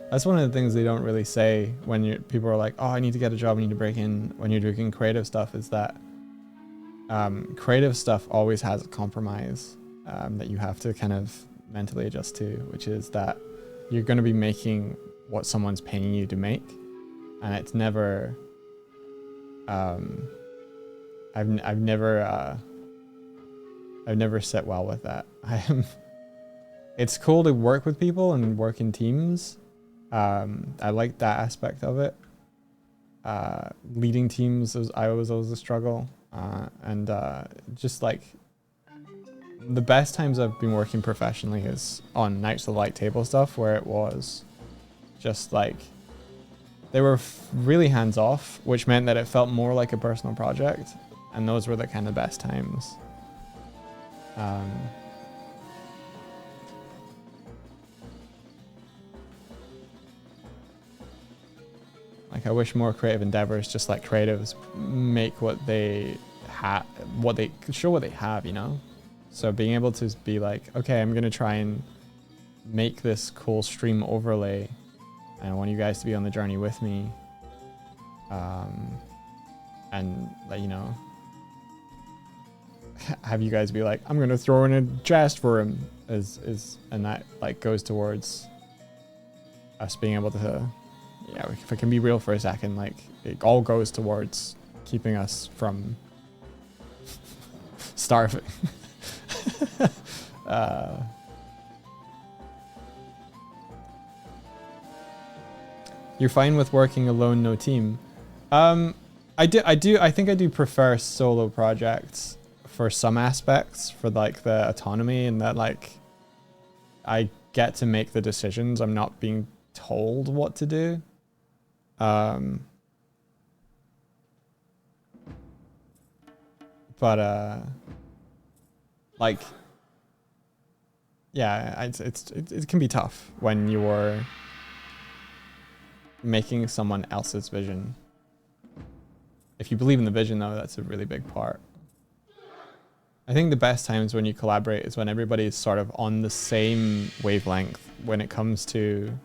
that's one of the things they don't really say when people are like, oh, I need to get a job, I need to break in when you're doing creative stuff, is that creative stuff always has a compromise that you have to kind of mentally adjust to, which is that you're going to be making what someone's paying you to make, and it's never I've never sit well with that. It's cool to work with people and work in teams. I like that aspect of it. Leading teams was always a struggle. And just like the best times I've been working professionally is on Knights of the Light table stuff, where it was just like they were really hands off, which meant that it felt more like a personal project, and those were the kind of best times. Like I wish more creative endeavors, just like creatives, make what they have, show what they have, you know. So being able to be like, okay, I'm going to try and make this cool stream overlay. And I want you guys to be on the journey with me. And let you know, have you guys be like, I'm going to throw in a chest for him. And that like goes towards us being able to, yeah, if I can be real for a second, like it all goes towards keeping us from starving. You're fine with working alone, no team. I think I do prefer solo projects for some aspects, for like the autonomy and that like I get to make the decisions. I'm not being told what to do. Like, yeah, it can be tough when you're making someone else's vision. If you believe in the vision, though, that's a really big part. I think the best times when you collaborate is when everybody's sort of on the same wavelength when it comes to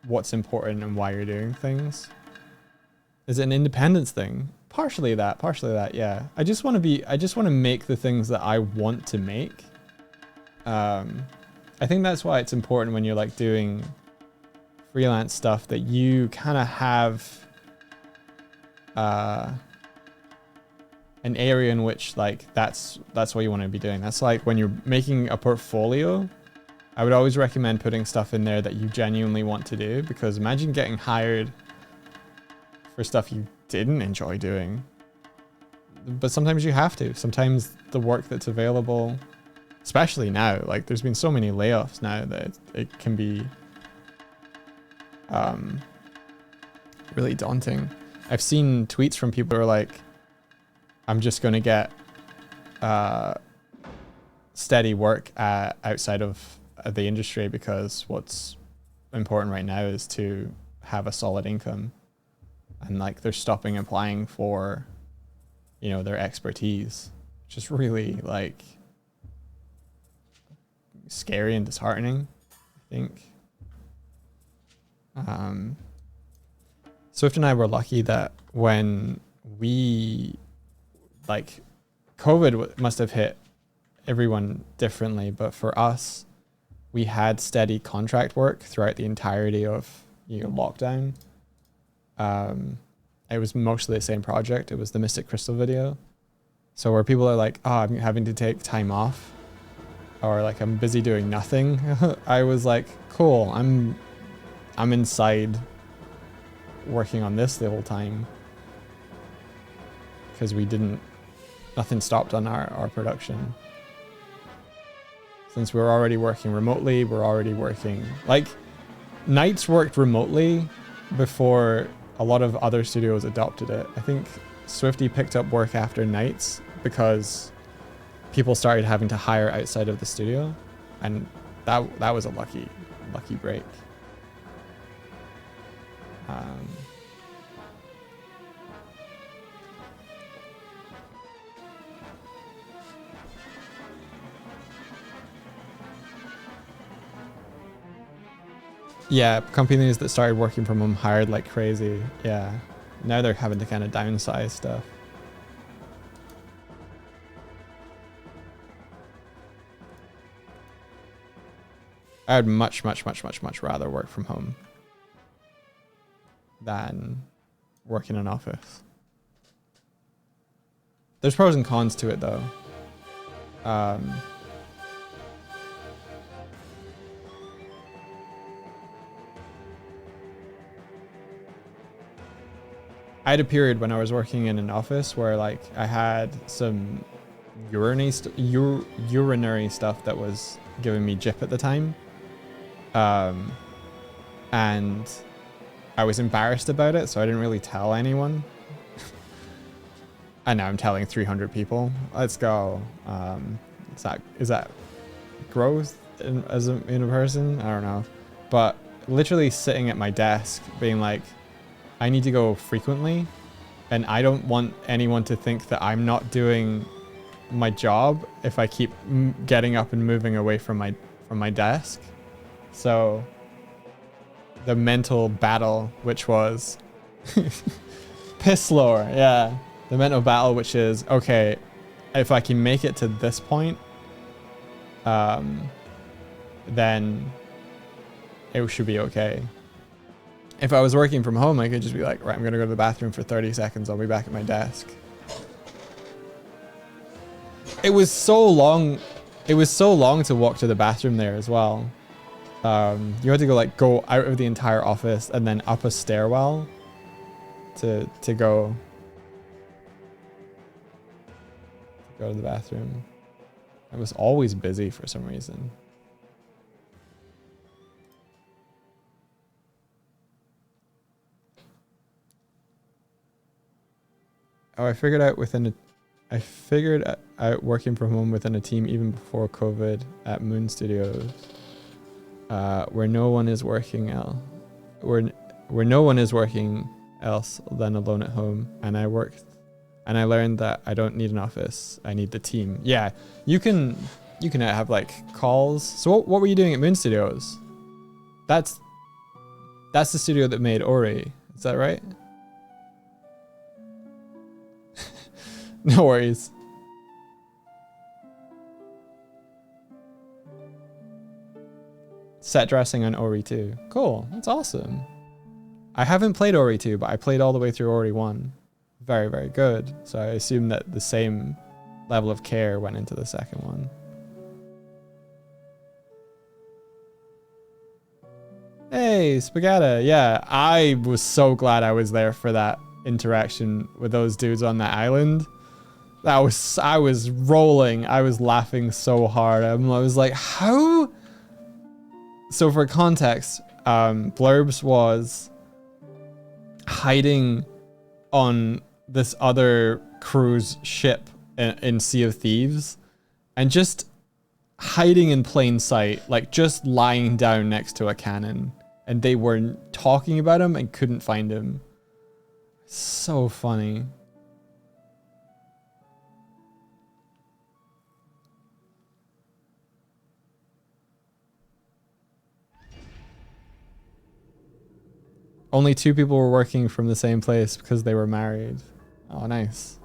what's important and why you're doing things. Is it an independence thing? Partially that, yeah. I just want to make the things that I want to make. I think that's why it's important when you're like doing freelance stuff that you kind of have an area in which like that's what you want to be doing. That's like when you're making a portfolio, I would always recommend putting stuff in there that you genuinely want to do, because imagine getting hired for stuff you didn't enjoy doing. But sometimes you have to. Sometimes the work that's available, especially now, like there's been so many layoffs now that it can be really daunting. I've seen tweets from people who are like, I'm just going to get steady work outside of the industry because what's important right now is to have a solid income. And like they're stopping applying for, you know, their expertise, which is really like scary and disheartening, I think. Swift and I were lucky that when we, like, COVID must have hit everyone differently, but for us, we had steady contract work throughout the entirety of, you know, lockdown. It was mostly the same project. It was the Mystic Crystal video. So where people are like, oh, I'm having to take time off, or like I'm busy doing nothing. I was like, cool, I'm inside working on this the whole time, because nothing stopped on our production. Since we're already working remotely, we're already working, like, Nights worked remotely before a lot of other studios adopted it. I think Swifty picked up work after Nights because people started having to hire outside of the studio, and that was a lucky break. Yeah, companies that started working from home hired like crazy. Yeah, now they're having to kind of downsize stuff. I would much rather work from home than work in an office. There's pros and cons to it though. I had a period when I was working in an office where like I had some urinary stuff that was giving me jip at the time. And I was embarrassed about it, so I didn't really tell anyone. And now I'm telling 300 people. Let's go. Is that growth in a person? I don't know. But literally sitting at my desk being like, I need to go frequently And I don't want anyone to think that I'm not doing my job if I keep getting up and moving away from my desk. So the mental battle, which was piss lore, yeah. The mental battle, which is, okay, if I can make it to this point, then it should be okay. If I was working from home, I could just be like, right, I'm gonna go to the bathroom for 30 seconds. I'll be back at my desk. It was so long. It was so long to walk to the bathroom there as well. You had to go out of the entire office and then up a stairwell to go to the bathroom. It was always busy for some reason. Oh, I figured out working from home within a team even before COVID at Moon Studios, where no one is working else, where no one is working else than alone at home. And I learned that I don't need an office. I need the team. Yeah, you can have like calls. So what were you doing at Moon Studios? That's the studio that made Ori. Is that right? No worries. Set dressing on Ori 2. Cool. That's awesome. I haven't played Ori 2, but I played all the way through Ori 1. Very, very good. So I assume that the same level of care went into the second one. Hey, Spaghetti. Yeah, I was so glad I was there for that interaction with those dudes on that island. I was rolling. I was laughing so hard. I was like, how? So for context, Blurbs was hiding on this other crew's ship in Sea of Thieves and just hiding in plain sight, like just lying down next to a cannon, and they were talking about him and couldn't find him. So funny. Only 2 people were working from the same place because they were married. Oh, nice.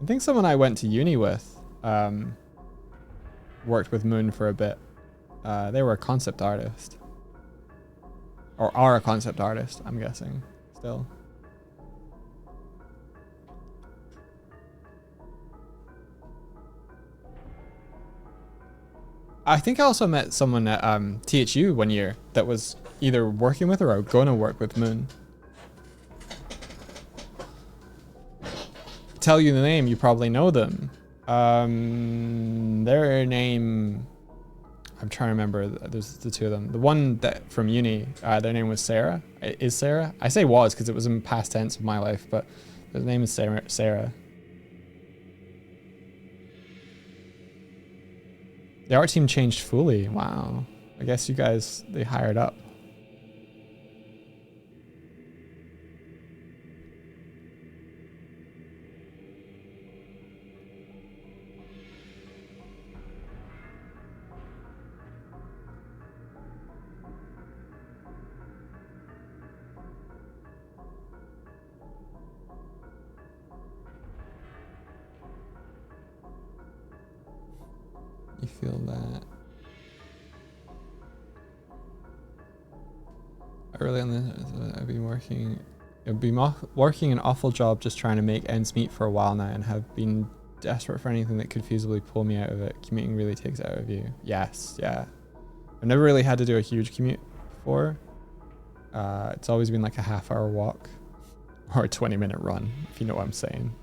I think someone I went to uni with worked with Moon for a bit. They were a concept artist. Or are a concept artist, I'm guessing, still. I think I also met someone at THU one year that was either working with or going to work with Moon. Tell you the name, you probably know them. Their name, I'm trying to remember. There's the 2 of them. The one that from uni, their name was Sarah. Is Sarah? I say was because it was in past tense of my life, but their name is Sarah. The art team changed fully. Wow. I guess you guys, they hired up. You feel that. Early on this, I've been working an awful job just trying to make ends meet for a while now and have been desperate for anything that could feasibly pull me out of it. Commuting really takes it out of you. Yes, yeah. I've never really had to do a huge commute before. It's always been like a half-hour walk or a 20-minute run, if you know what I'm saying.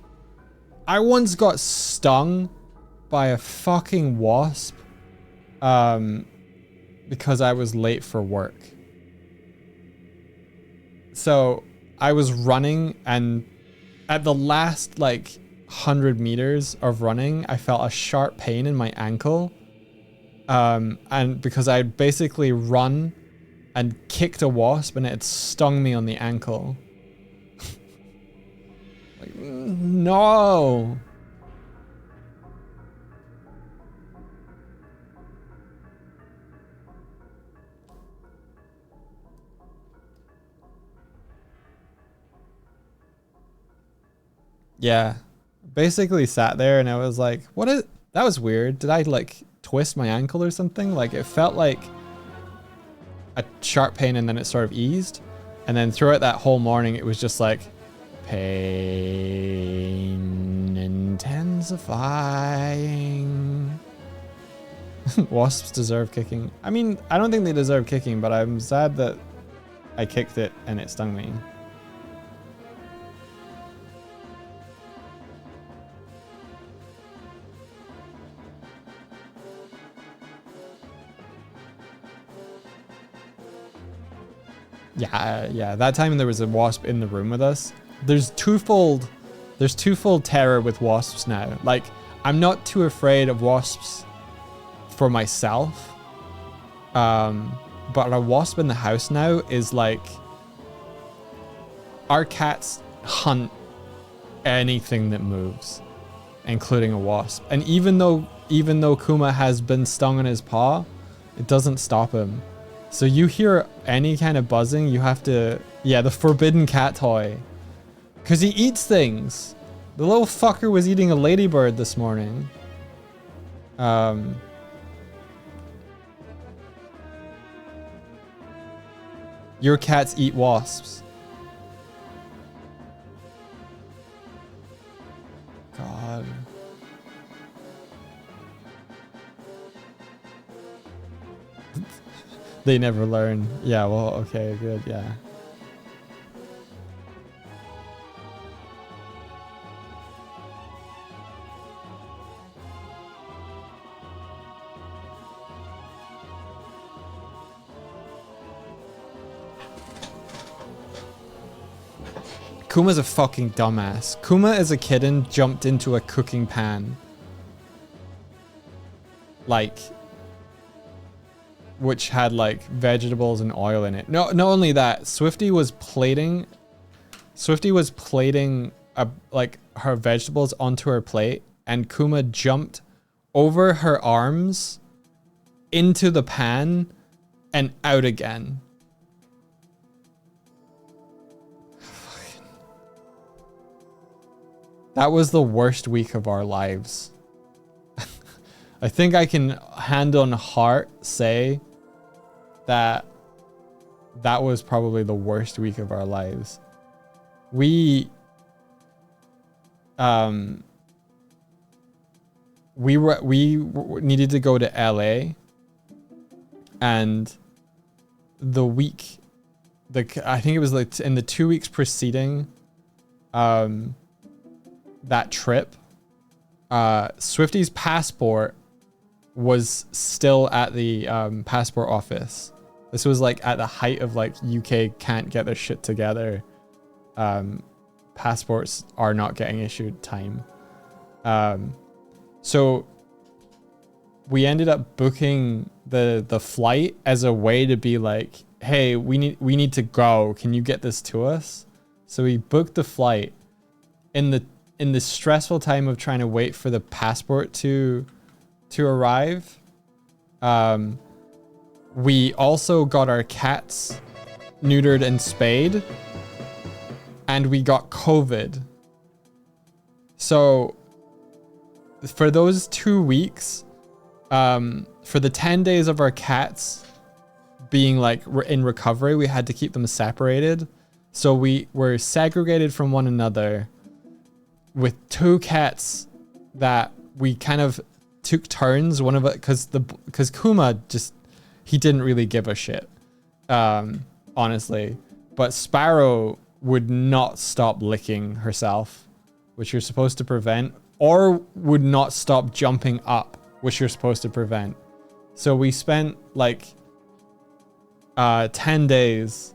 I once got stung by a fucking wasp because I was late for work. So I was running, and at the last like 100 meters of running, I felt a sharp pain in my ankle. And because I basically run and kicked a wasp and it had stung me on the ankle. Like, no. Yeah. Basically sat there and I was like, that was weird. Did I like twist my ankle or something? Like it felt like a sharp pain and then it sort of eased. And then throughout that whole morning, it was just like pain intensifying. Wasps deserve kicking. I mean, I don't think they deserve kicking, but I'm sad that I kicked it and it stung me. Yeah, that time there was a wasp in the room with us. There's twofold terror with wasps now. Like, I'm not too afraid of wasps for myself. But a wasp in the house now is like, our cats hunt anything that moves, including a wasp. And even though Kuma has been stung on his paw, it doesn't stop him. So you hear any kind of buzzing, you have to... Yeah, the forbidden cat toy. Because he eats things. The little fucker was eating a ladybird this morning. Your cats eat wasps. God. They never learn. Yeah, well, okay, good, yeah. Kuma's a fucking dumbass. Kuma as a kitten jumped into a cooking pan. Like... which had like vegetables and oil in it. No, not only that, Swifty was plating like her vegetables onto her plate, and Kuma jumped over her arms into the pan and out again. That was the worst week of our lives. I think I can hand on heart say that that was probably the worst week of our lives. We needed to go to LA, and I think it was like in the 2 weeks preceding that trip, Swifty's passport was still at the passport office. This was like at the height of like UK can't get their shit together. Passports are not getting issued time. So we ended up booking the flight as a way to be like, hey, we need to go. Can you get this to us? So we booked the flight in the stressful time of trying to wait for the passport to arrive. We also got our cats neutered and spayed, and we got COVID. So for those 2 weeks, for the 10 days of our cats being like in recovery, we had to keep them separated. So we were segregated from one another with 2 cats that we kind of took turns. One of it, because Kuma just, he didn't really give a shit, honestly. But Sparrow would not stop licking herself, which you're supposed to prevent, or would not stop jumping up, which you're supposed to prevent. So we spent like 10 days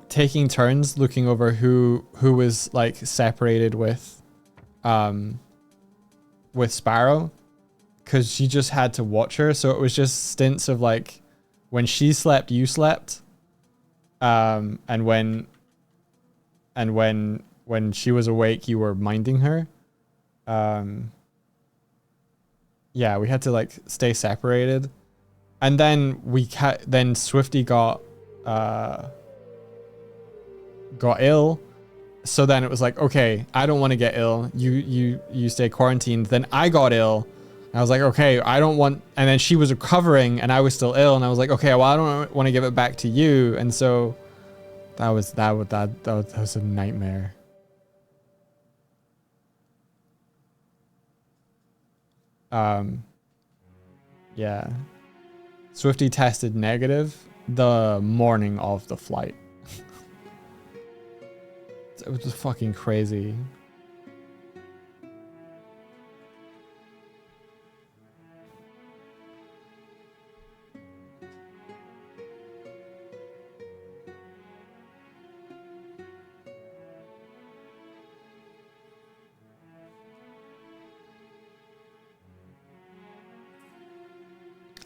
taking turns looking over who was like separated with Sparrow, because she just had to watch her. So it was just stints of like when she slept, you slept. And when she was awake, you were minding her. Yeah, we had to like stay separated. And then then Swifty got ill. So then it was like, okay, I don't want to get ill. You stay quarantined. Then I got ill. And I was like, okay, I don't want. And then she was recovering, and I was still ill. And I was like, okay, well, I don't want to give it back to you. And so that was a nightmare. Yeah. Swifty tested negative the morning of the flight. It was just fucking crazy.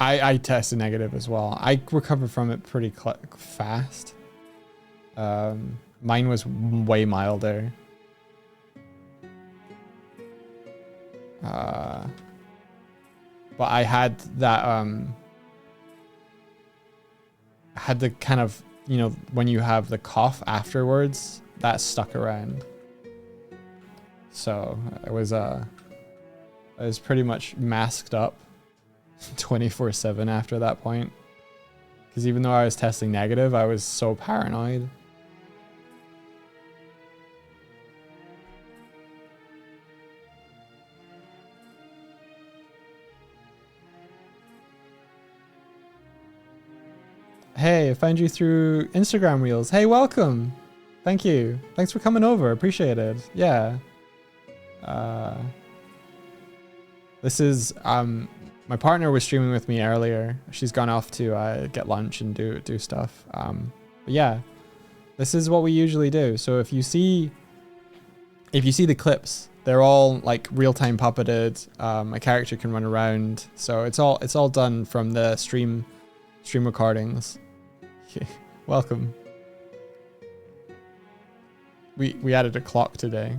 I tested negative as well. I recovered from it pretty fast. Mine was way milder. But I had that had the kind of, you know, when you have the cough afterwards, that stuck around. So I was pretty much masked up 24/7 after that point. Because even though I was testing negative, I was so paranoid. Hey, I found you through Instagram Reels. Hey, welcome. Thank you. Thanks for coming over. Appreciate it. Yeah. This is my partner was streaming with me earlier. She's gone off to get lunch and do stuff. But yeah, this is what we usually do. So if you see the clips, they're all like real-time puppeted. My character can run around. So it's all done from the stream recordings. Welcome. We added a clock today.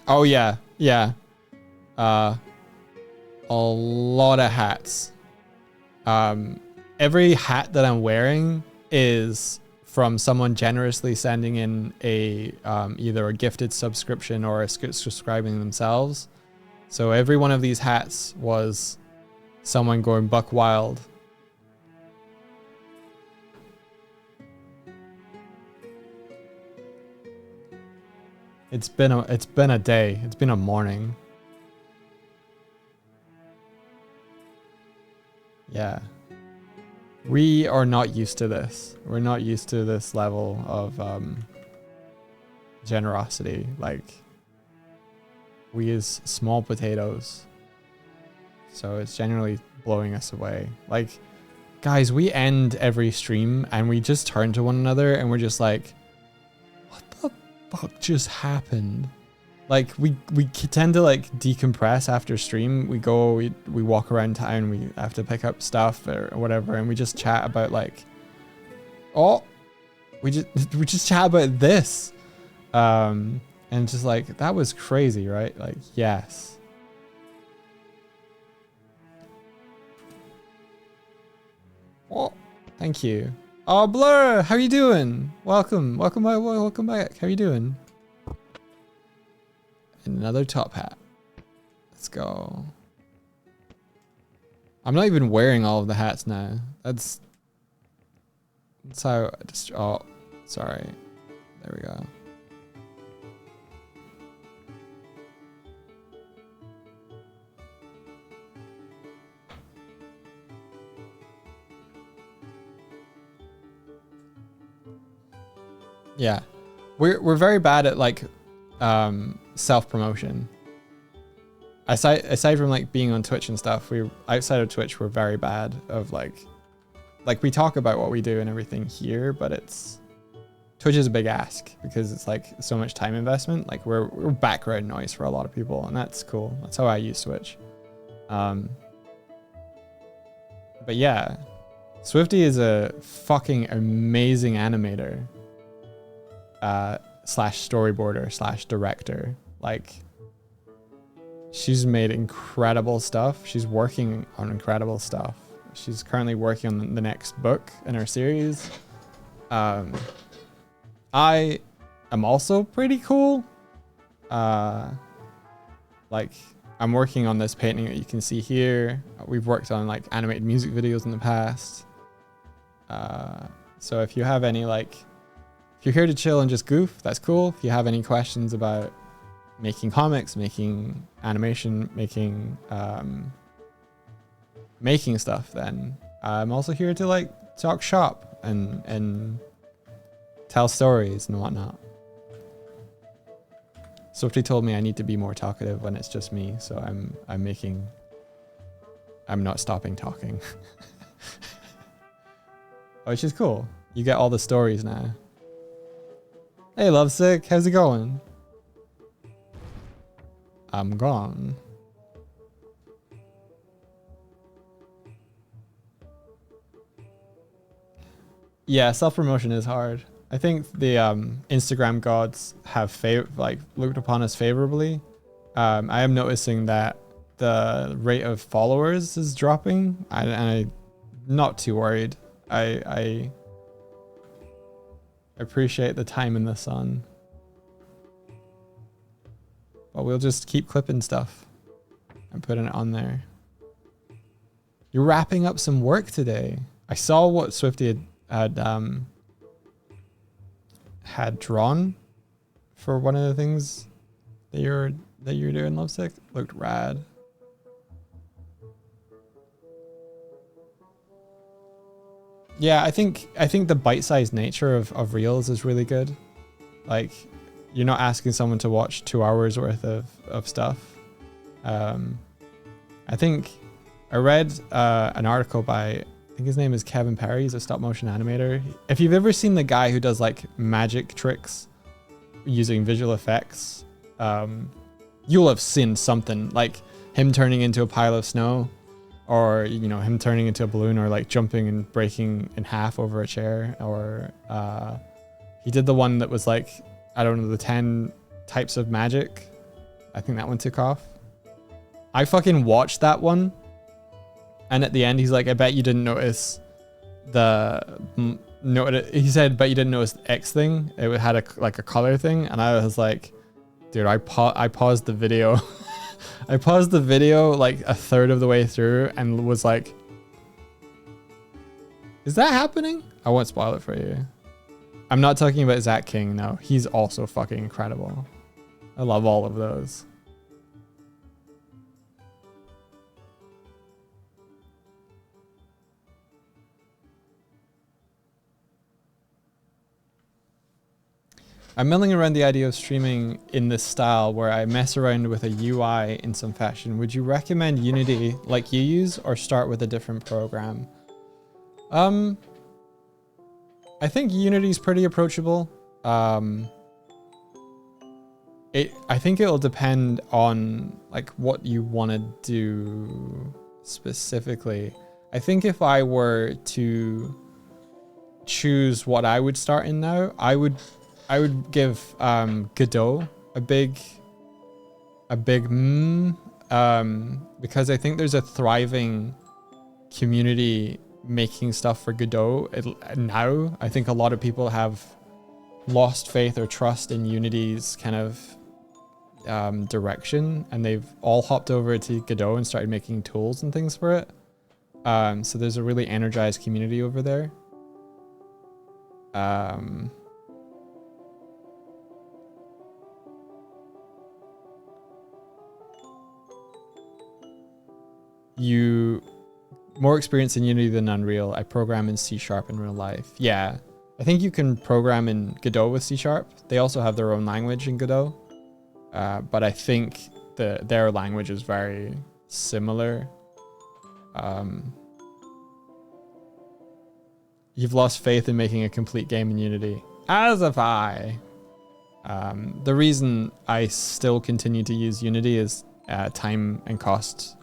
Oh yeah. A lot of hats. Every hat that I'm wearing is from someone generously sending in a either a gifted subscription or subscribing themselves. So every one of these hats was someone going buck wild. It's been a day. It's been a morning. Yeah. We are not used to this. We're not used to this level of generosity. Like, we is small potatoes. So it's generally blowing us away. Like, guys, we end every stream and we just turn to one another and we're just like, what the fuck just happened? Like, we tend to like decompress after stream. We walk around town, we have to pick up stuff or whatever, and we just chat about like, we just chat about this. And just like, that was crazy, right? Like, yes. Oh, thank you. Oh, Blur, how you doing? Welcome back. How you doing? Another top hat. Let's go. I'm not even wearing all of the hats now. That's how. Oh, sorry. There we go. Yeah, we're very bad at like self-promotion. Aside from like being on Twitch and stuff, outside of Twitch we're very bad of like we talk about what we do and everything here, but Twitch is a big ask because it's like so much time investment. Like we're background noise for a lot of people, and that's cool. That's how I use Twitch. But yeah, Swifty is a fucking amazing animator. Slash storyboarder slash director. Like, she's made incredible stuff. She's working on incredible stuff. She's currently working on the next book in her series. I am also pretty cool. Like, I'm working on this painting that you can see here. We've worked on like animated music videos in the past. So if you have any like, if you're here to chill and just goof, that's cool. If you have any questions about making comics, making animation, making stuff, then I'm also here to like talk shop and tell stories and whatnot. Swifty told me I need to be more talkative when it's just me, so I'm not stopping talking. Which is cool. You get all the stories now. Hey, Lovesick, how's it going? I'm gone. Yeah, self-promotion is hard. I think the Instagram gods have looked upon us favorably. I am noticing that the rate of followers is dropping, and I'm not too worried. I appreciate the time in the sun. But we'll just keep clipping stuff and putting it on there. You're wrapping up some work today. I saw what Swifty had drawn for one of the things that you're doing, Lovesick. Looked rad. Yeah, I think the bite-sized nature of Reels is really good. Like, you're not asking someone to watch 2 hours worth of stuff. I think I read an article by, I think his name is Kevin Perry. He's a stop motion animator. If you've ever seen the guy who does like magic tricks using visual effects, you'll have seen something like him turning into a pile of snow, or, you know, him turning into a balloon, or like jumping and breaking in half over a chair, or he did the one that was like, I don't know, the 10 types of magic. I think that one took off. I fucking watched that one. And at the end, he's like, I bet you didn't notice he said, bet you didn't notice the X thing. It had a color thing. And I was like, dude, I paused the video. I paused the video like a third of the way through and was like, is that happening? I won't spoil it for you. I'm not talking about Zach King, no. He's also fucking incredible. I love all of those. I'm milling around the idea of streaming in this style where I mess around with a UI in some fashion. Would you recommend Unity like you use, or start with a different program? I think Unity is pretty approachable. I think it'll depend on like what you want to do specifically. I think if I were to choose what I would start in now, I would give Godot a big because I think there's a thriving community making stuff for Godot now. I think a lot of people have lost faith or trust in Unity's kind of direction, and they've all hopped over to Godot and started making tools and things for it. So there's a really energized community over there. You more experience in Unity than Unreal. I program in C# in real life. Yeah, I think you can program in Godot with C#. They also have their own language in Godot, but I think their language is very similar. You've lost faith in making a complete game in Unity. As have I. The reason I still continue to use Unity is time and cost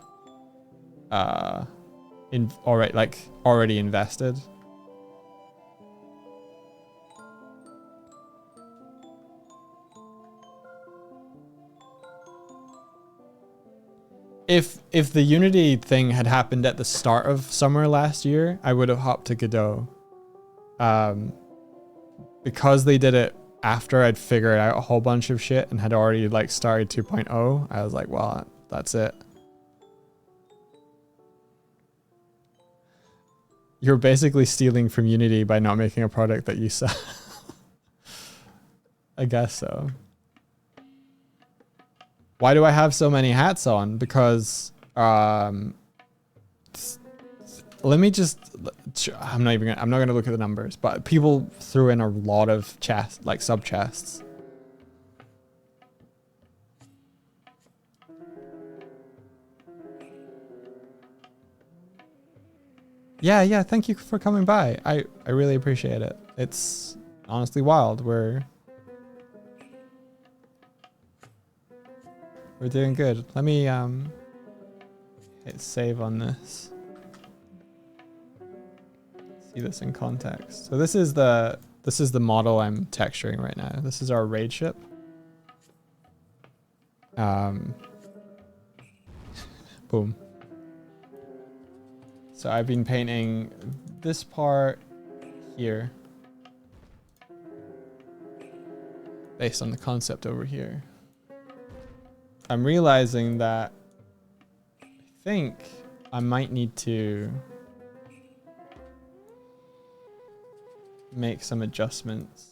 already invested. If the Unity thing had happened at the start of summer last year, I would have hopped to Godot. Because they did it after I'd figured out a whole bunch of shit and had already like started 2.0, I was like, well, that's it. You're basically stealing from Unity by not making a product that you sell. I guess so. Why do I have so many hats on? Because let me just, I'm not gonna look at the numbers, but people threw in a lot of chests, like sub chests. Yeah, thank you for coming by. I really appreciate it. It's honestly wild. We're doing good. Let me hit save on this. See this in context. So this is the model I'm texturing right now. This is our raid ship. Boom. So I've been painting this part here based on the concept over here. I'm realizing that I think I might need to make some adjustments.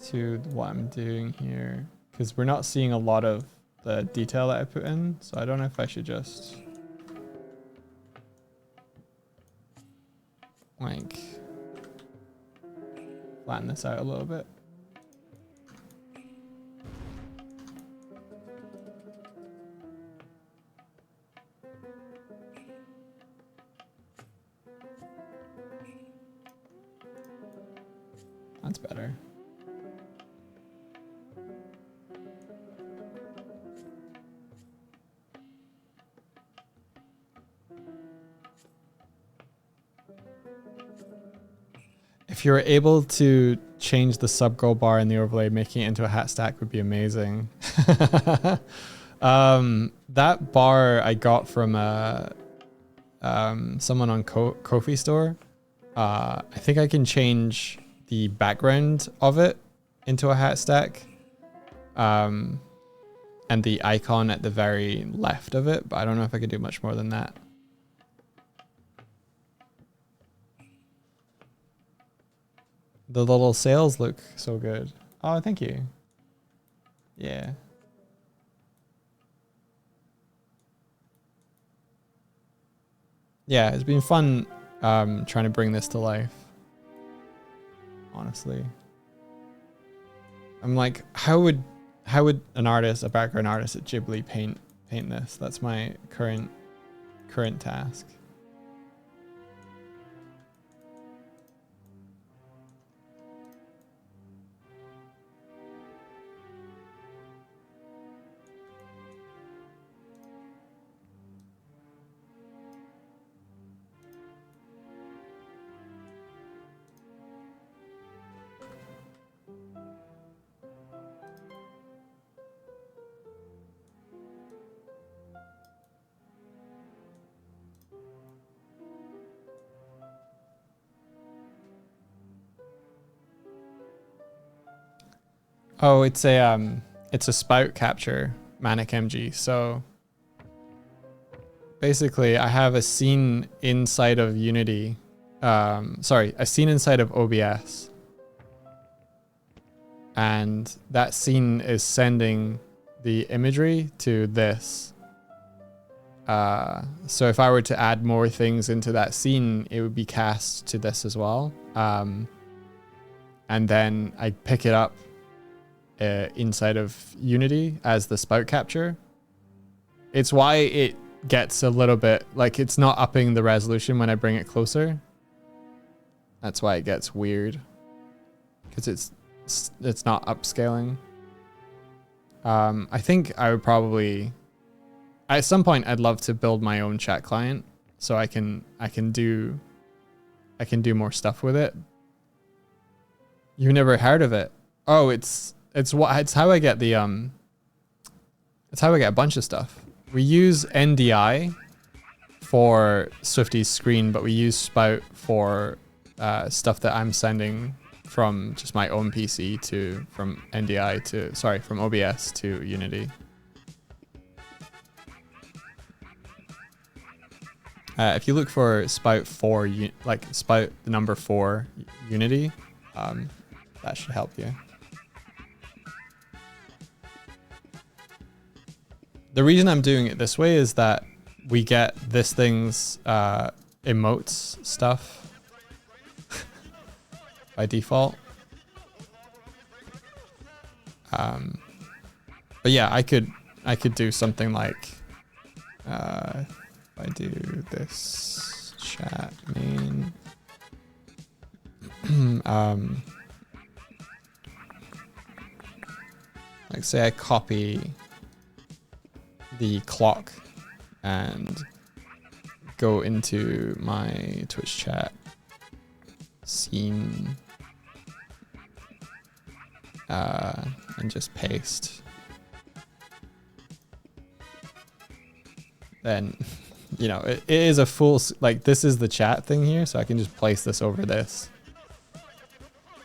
To what I'm doing here, because we're not seeing a lot of the detail that I put in, so I don't know if I should just like flatten this out a little bit. That's better. If you're able to change the sub goal bar in the overlay, making it into a hat stack would be amazing. That bar I got from someone on Ko-fi store. I think I can change the background of it into a hat stack. And the icon at the very left of it, but I don't know if I can do much more than that. The little sails look so good. Oh, thank you. Yeah. Yeah, it's been fun trying to bring this to life. Honestly. I'm like, how would an artist, a background artist at Ghibli paint this? That's my current task. Oh, it's a spout capture Manic MG. So basically I have a scene inside of Unity. A scene inside of OBS. And that scene is sending the imagery to this. So if I were to add more things into that scene, it would be cast to this as well. And then I pick it up inside of Unity as the spout capture. It's why it gets a little bit like it's not upping the resolution when I bring it closer. That's why it gets weird, because it's not upscaling. I think I would probably, at some point, I'd love to build my own chat client so I can do more stuff with it. You've never heard of it? Oh, it's how I get the it's how I get a bunch of stuff. We use NDI for Swifty's screen, but we use Spout for stuff that I'm sending from just my own PC from OBS to Unity. If you look for Spout 4, like Spout the number 4 Unity, that should help you. The reason I'm doing it this way is that we get this thing's emotes stuff by default. But yeah, I could do something like if I do this chat main like say I copy the clock and go into my Twitch chat scene and just paste. Then, you know, it is a full, like this is the chat thing here, so I can just place this over this.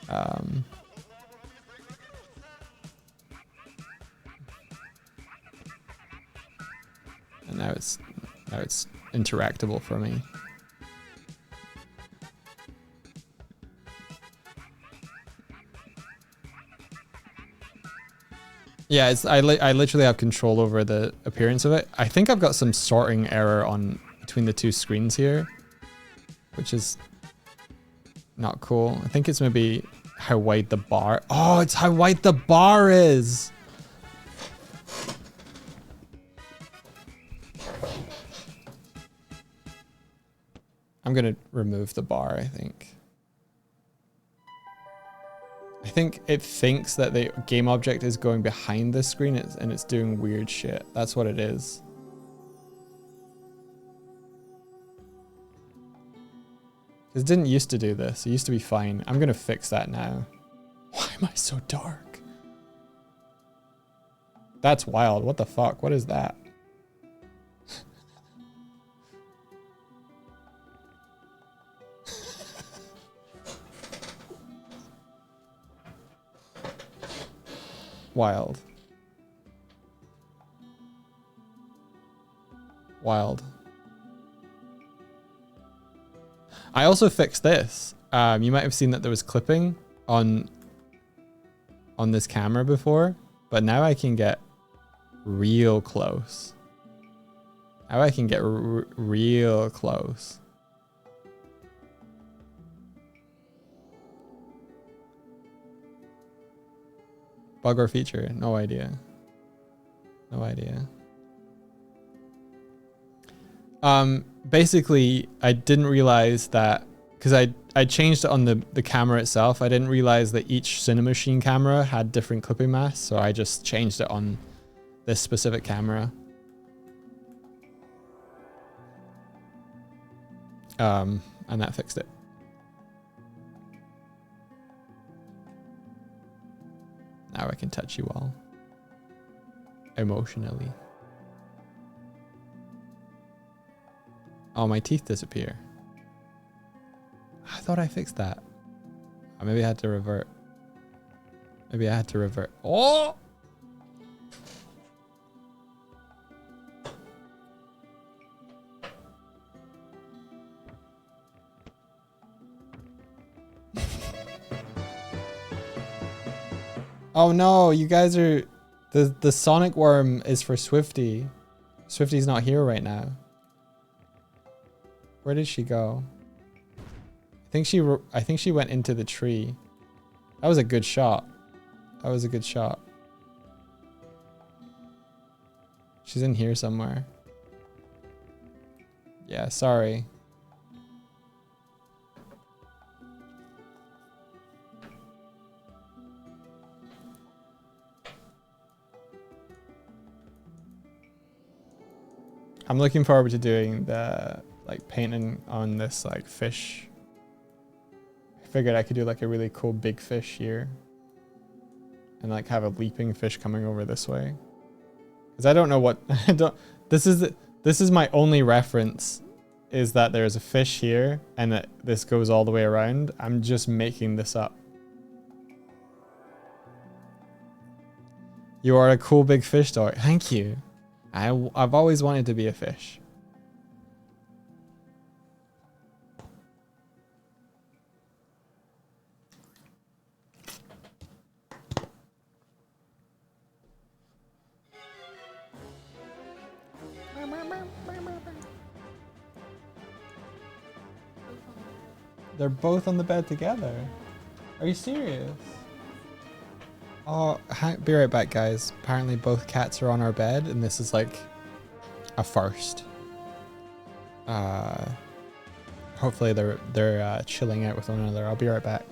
And now it's interactable for me. Yeah, I literally have control over the appearance of it. I think I've got some sorting error on between the two screens here, which is not cool. I think it's maybe how wide the bar. Oh, it's how wide the bar is. I'm gonna remove the bar, I think. I think it thinks that the game object is going behind the screen and it's doing weird shit. That's what it is. It didn't used to do this. It used to be fine. I'm gonna fix that now. Why am I so dark? That's wild. What the fuck? What is that? Wild. Wild. I also fixed this. You might have seen that there was clipping on this camera before, but now I can get real close. Now I can get real close. Bug or feature? No idea. No idea. Basically, I didn't realize that because I changed it on the camera itself. I didn't realize that each Cinemachine camera had different clipping masks, so I just changed it on this specific camera. And that fixed it. Now I can touch you all emotionally. Oh, my teeth disappear. I thought I fixed that. Oh, maybe I had to revert. Maybe I had to revert. Oh! Oh no, you guys are... The Sonic worm is for Swifty. Swifty's not here right now. Where did she go? I think she went into the tree. That was a good shot. That was a good shot. She's in here somewhere. Yeah, sorry. I'm looking forward to doing the like painting on this like fish. I figured I could do like a really cool big fish here. And like have a leaping fish coming over this way. Because I don't know what I don't this is my only reference is that there's a fish here and that this goes all the way around. I'm just making this up. You are a cool big fish dog. Thank you. I've always wanted to be a fish. They're both on the bed together. Are you serious? Oh, be right back, guys. Apparently both cats are on our bed, and this is like a first. Hopefully they're chilling out with one another. I'll be right back.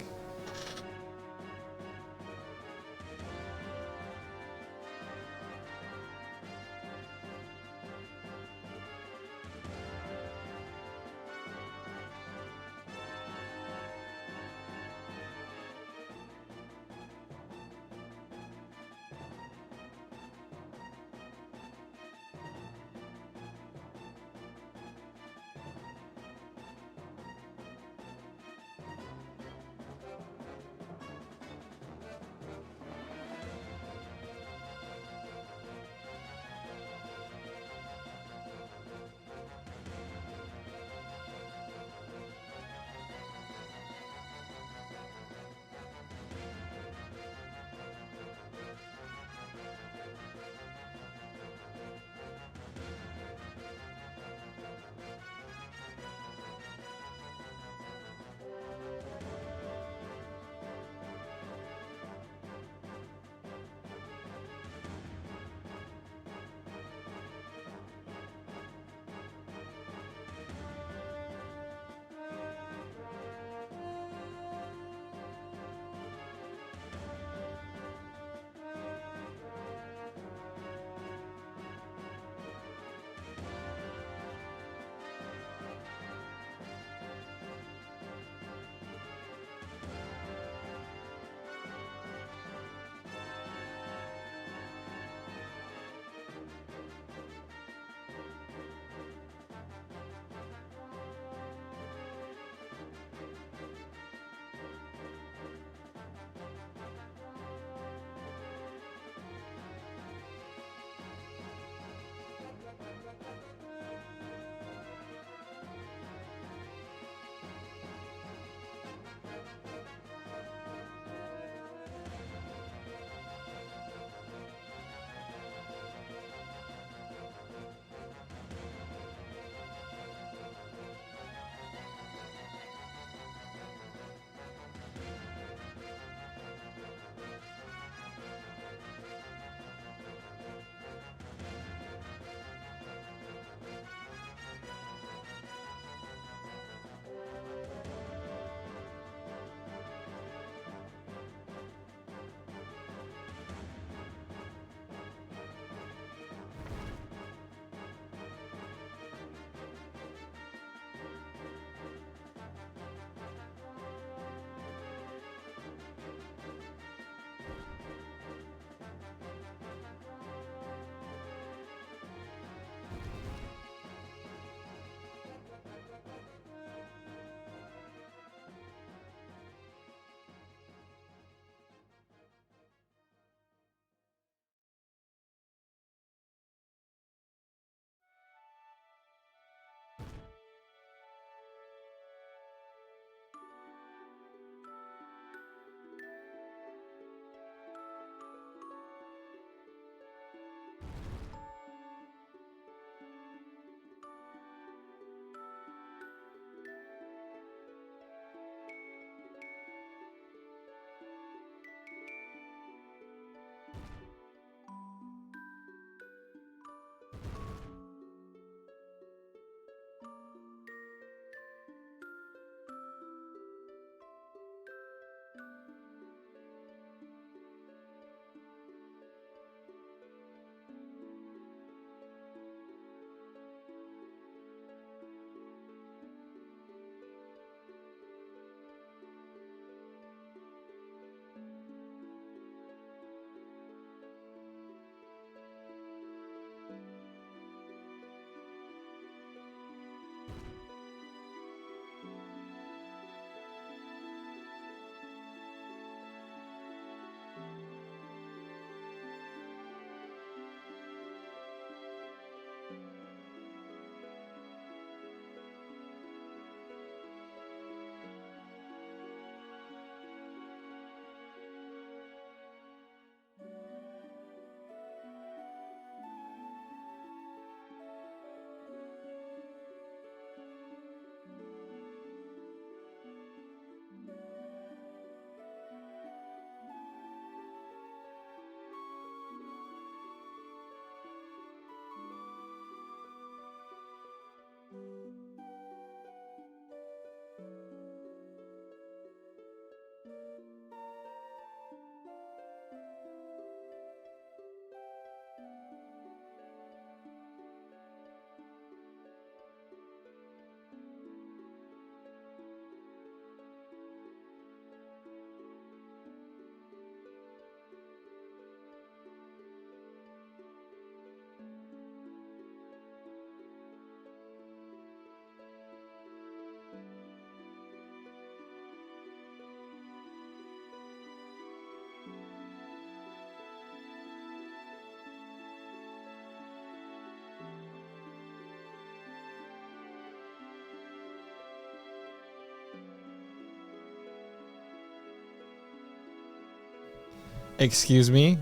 Excuse me?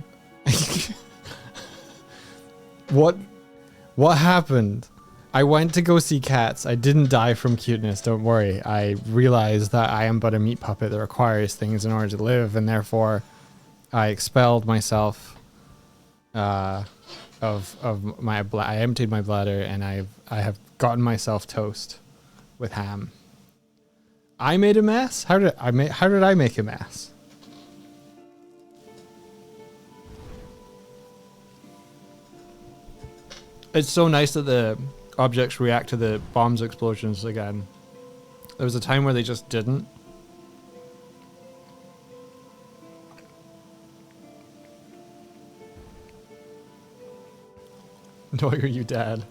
What happened? I went to go see cats. I didn't die from cuteness, don't worry. I realized that I am but a meat puppet that requires things in order to live, and therefore I expelled myself of my I emptied my bladder, and I have gotten myself toast with ham. I made a mess? How did I make a mess? It's so nice that the objects react to the bombs explosions again. There was a time where they just didn't. Doig, are you dead?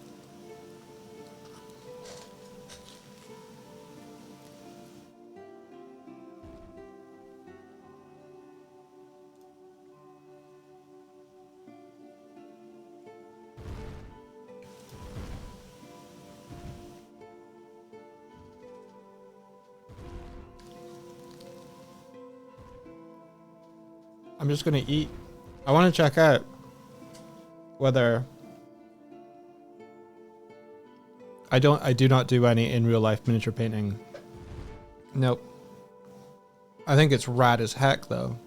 I'm just gonna eat. I want to check out whether I do not do any in real life miniature painting. Nope. I think it's rad as heck though.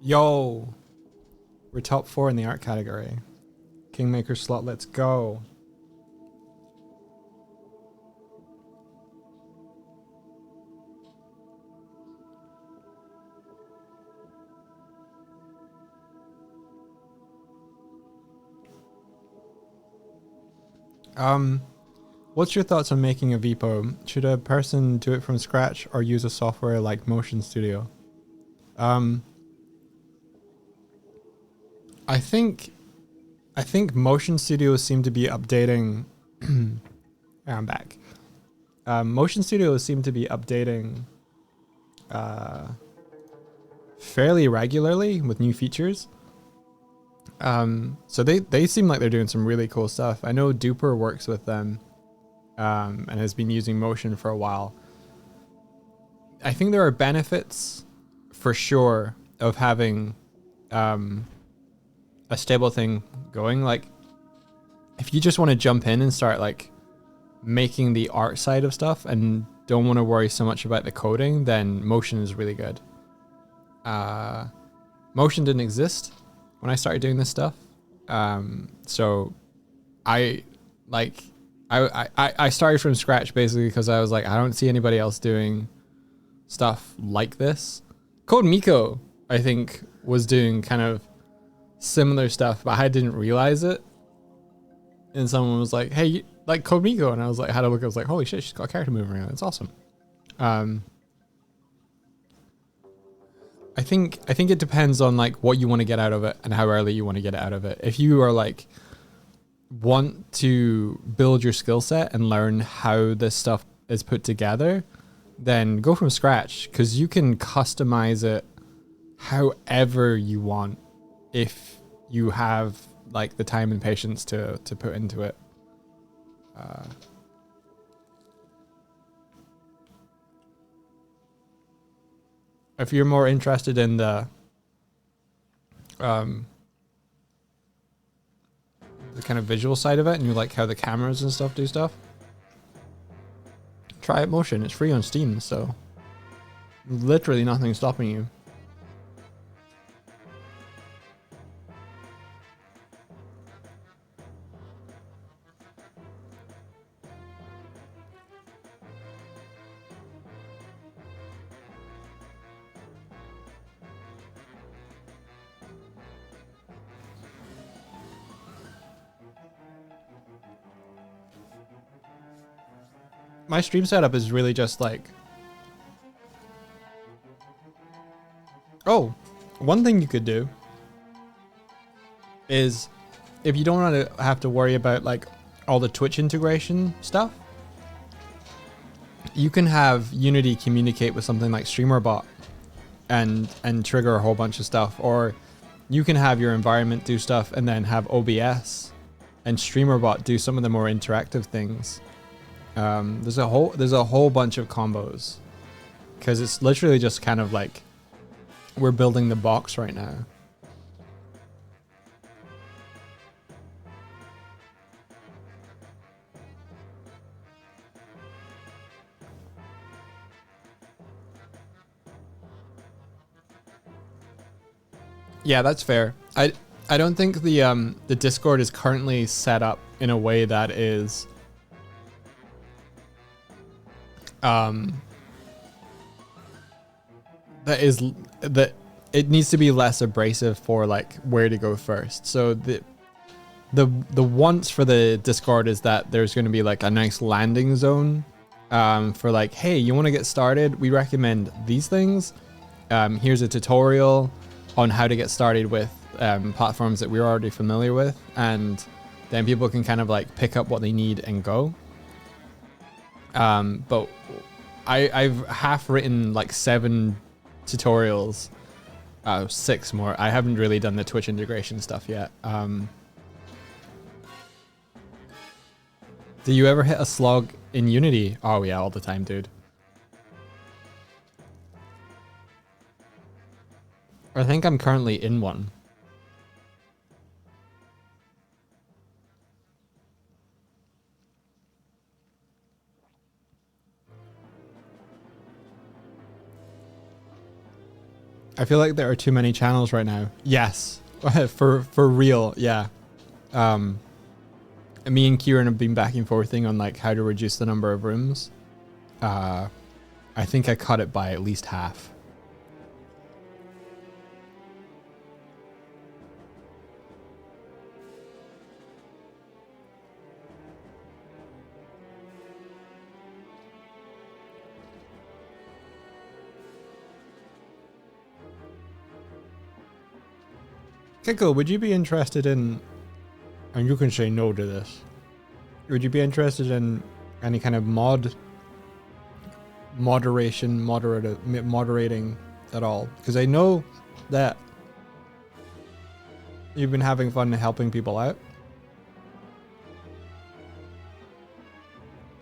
Yo, we're top 4 in the art category. Kingmaker slot, let's go. What's your thoughts on making a VPO? Should a person do it from scratch or use a software like Motion Studio? I think Motion Studios seem to be updating. I'm back. Motion Studios seem to be updating fairly regularly with new features. So they seem like they're doing some really cool stuff. I know Duper works with them and has been using Motion for a while. I think there are benefits for sure of having a stable thing going. Like if you just want to jump in and start like making the art side of stuff and don't want to worry so much about the coding, then Motion is really good. Motion didn't exist when I started doing this stuff. So I started from scratch basically because I was like, I don't see anybody else doing stuff like this. Code Miko, I think, was doing kind of similar stuff, but I didn't realize it. And someone was like, hey, like Code Miko. And I was like, had a look, I was like, holy shit, she's got a character moving around. It's awesome. I think it depends on like what you want to get out of it and how early you want to get out of it. If you are like want to build your skill set and learn how this stuff is put together, then go from scratch, because you can customize it however you want if you have like the time and patience to put into it. If you're more interested in the kind of visual side of it, and you like how the cameras and stuff do stuff, try out Motion. It's free on Steam, so literally nothing stopping you. my stream setup is really just like, oh, one thing you could do is if you don't want to have to worry about like all the Twitch integration stuff, you can have Unity communicate with something like StreamerBot and trigger a whole bunch of stuff, or you can have your environment do stuff and then have OBS and StreamerBot do some of the more interactive things. There's a whole bunch of combos, because it's literally just kind of like we're building the box right now. Yeah, that's fair. I don't think the Discord is currently set up in a way that is that it needs to be less abrasive for like where to go first. So the wants for the Discord is that there's going to be like a nice landing zone for like, hey, you want to get started? We recommend these things. Here's a tutorial on how to get started with platforms that we're already familiar with, and then people can kind of like pick up what they need and go. But I've half written like 7 tutorials, 6 more. I haven't really done the Twitch integration stuff yet. Do you ever hit a slog in Unity? Oh yeah, all the time, dude. I think I'm currently in one. I feel like there are too many channels right now. Yes, for real, yeah. Me and Kieran have been back and forthing on like how to reduce the number of rooms. I think I cut it by at least half. Kiko, would you be interested in, and you can say no to this, would you be interested in any kind of moderating at all? Because I know that you've been having fun helping people out,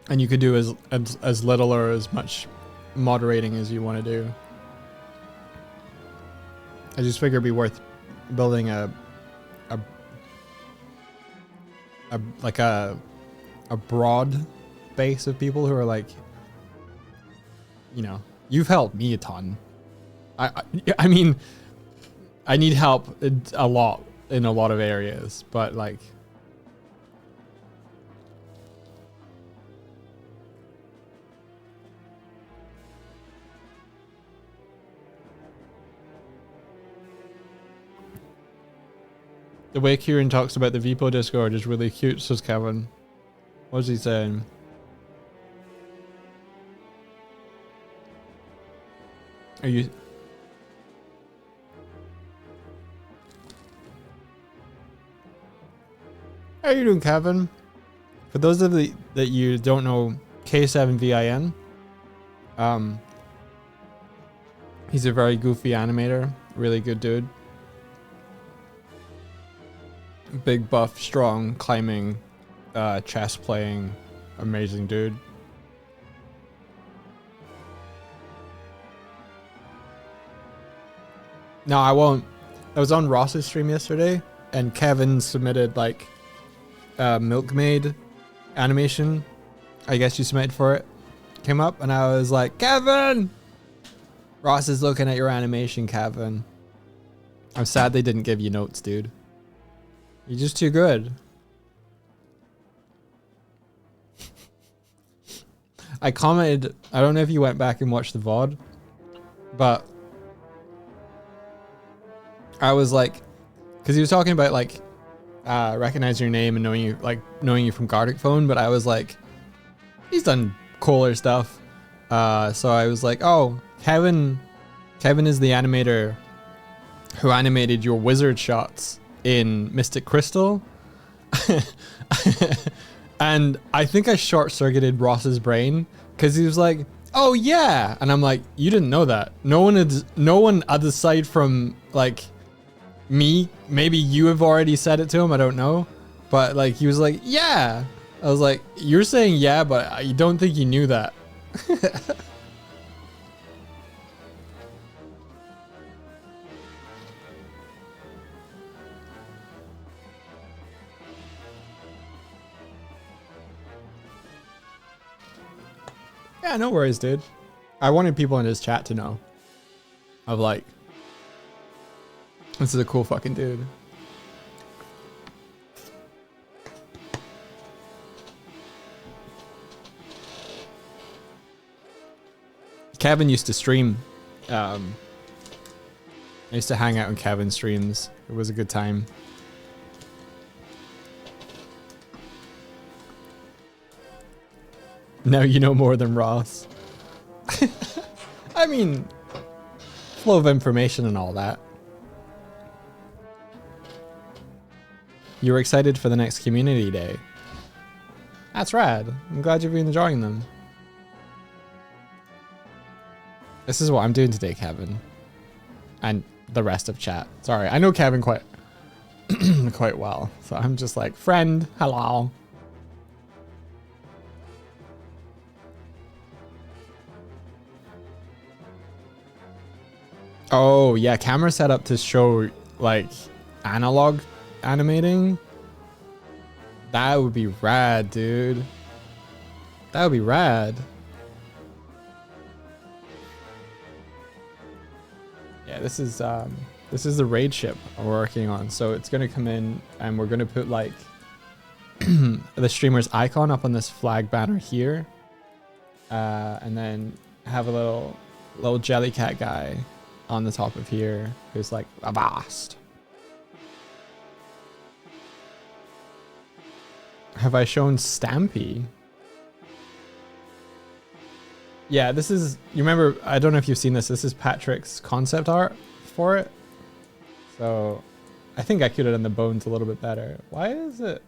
and you could do as little or as much moderating as you want to do. I just figure it'd be worth building a broad base of people who are like, you know, you've helped me a ton. I mean, I need help a lot in a lot of areas, but like, the way Kieran talks about the VPO Discord is really cute, says Kevin. What's he saying? Are you... How are you doing, Kevin? For those of that you don't know, K7VIN, he's a very goofy animator, really good dude. Big buff, strong, climbing, chess playing, amazing dude. No, I won't. I was on Ross's stream yesterday, and Kevin submitted like a Milkmaid animation. I guess you submitted for it. Came up, and I was like, Kevin! Ross is looking at your animation, Kevin. I'm sad they didn't give you notes, dude. You're just too good. I commented, I don't know if you went back and watched the VOD, but I was like, because he was talking about like recognizing your name and knowing you from Gartic Phone, but I was like, he's done cooler stuff. So I was like, oh, Kevin is the animator who animated your wizard shots in Mystic Crystal. And I think I short-circuited Ross's brain because he was like, oh yeah. And I'm like, you didn't know that. No one other side from like me, maybe you have already said it to him, I don't know. But like, he was like, yeah. I was like, you're saying yeah, but I don't think you knew that. Yeah, no worries, dude. I wanted people in his chat to know. Of like, this is a cool fucking dude. Kevin used to stream. I used to hang out on Kevin's streams. It was a good time. Now you know more than Ross. I mean, flow of information and all that. You were excited for the next community day. That's rad. I'm glad you've been enjoying them. This is what I'm doing today, Kevin. And the rest of chat. Sorry, I know Kevin quite quite well. So I'm just like, friend, hello. Oh, yeah, camera setup to show like analog animating. That would be rad, dude. That would be rad. Yeah, this is the raid ship we're working on. So it's gonna come in and we're gonna put like the streamer's icon up on this flag banner here. And then have a little jellycat guy on the top of here who's like Avast. Have I shown Stampy? Yeah, this is, you remember, I don't know if you've seen this. This is Patrick's concept art for it. So I think I could have done the bones a little bit better. Why is it?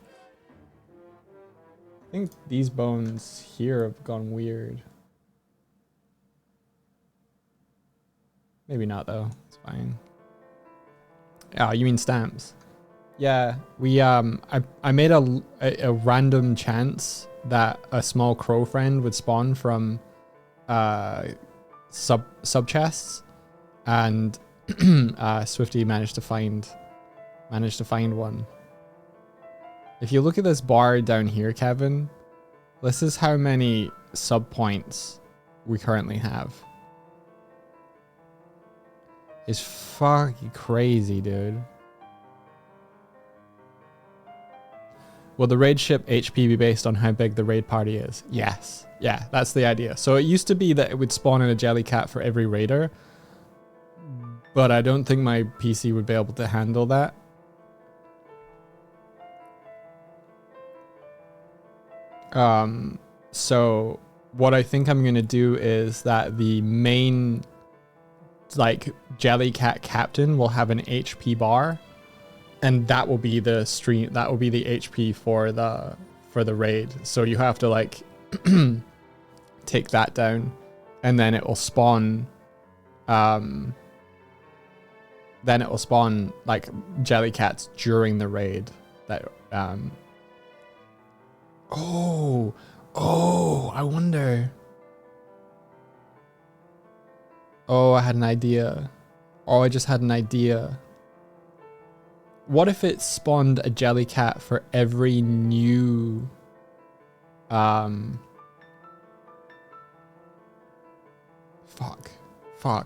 I think these bones here have gone weird. Maybe not though, it's fine. Oh, you mean stamps? Yeah, we I made a random chance that a small crow friend would spawn from sub chests, and Swifty managed to find one. If you look at this bar down here, Kevin, this is how many sub points we currently have. It's fucking crazy, dude. Will the raid ship HP be based on how big the raid party is? Yes. Yeah, that's the idea. So it used to be that it would spawn in a jellycat for every raider, but I don't think my PC would be able to handle that. So what I think I'm gonna do is that the main like jellycat captain will have an HP bar, and that will be the stream, that will be the HP for the raid. So you have to like take that down, and then it will spawn like jellycats during the raid that oh, I wonder. Oh, I had an idea. Oh, I just had an idea. What if it spawned a jellycat for every new fuck. I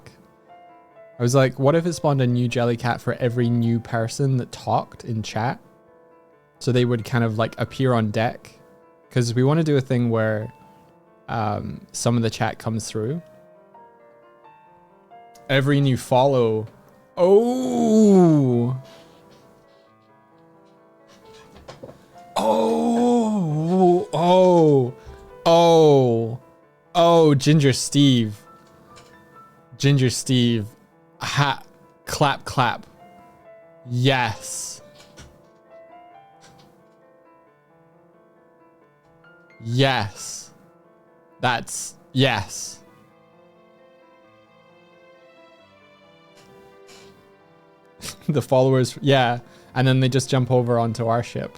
was like, what if it spawned a new jellycat for every new person that talked in chat? So they would kind of like appear on deck. Because we want to do a thing where some of the chat comes through. Every new follow. Oh. Oh. Oh. Oh. Ginger Steve. Ginger Steve. Ha. Clap, clap. Yes. Yes. That's yes. The followers, yeah. And then they just jump over onto our ship.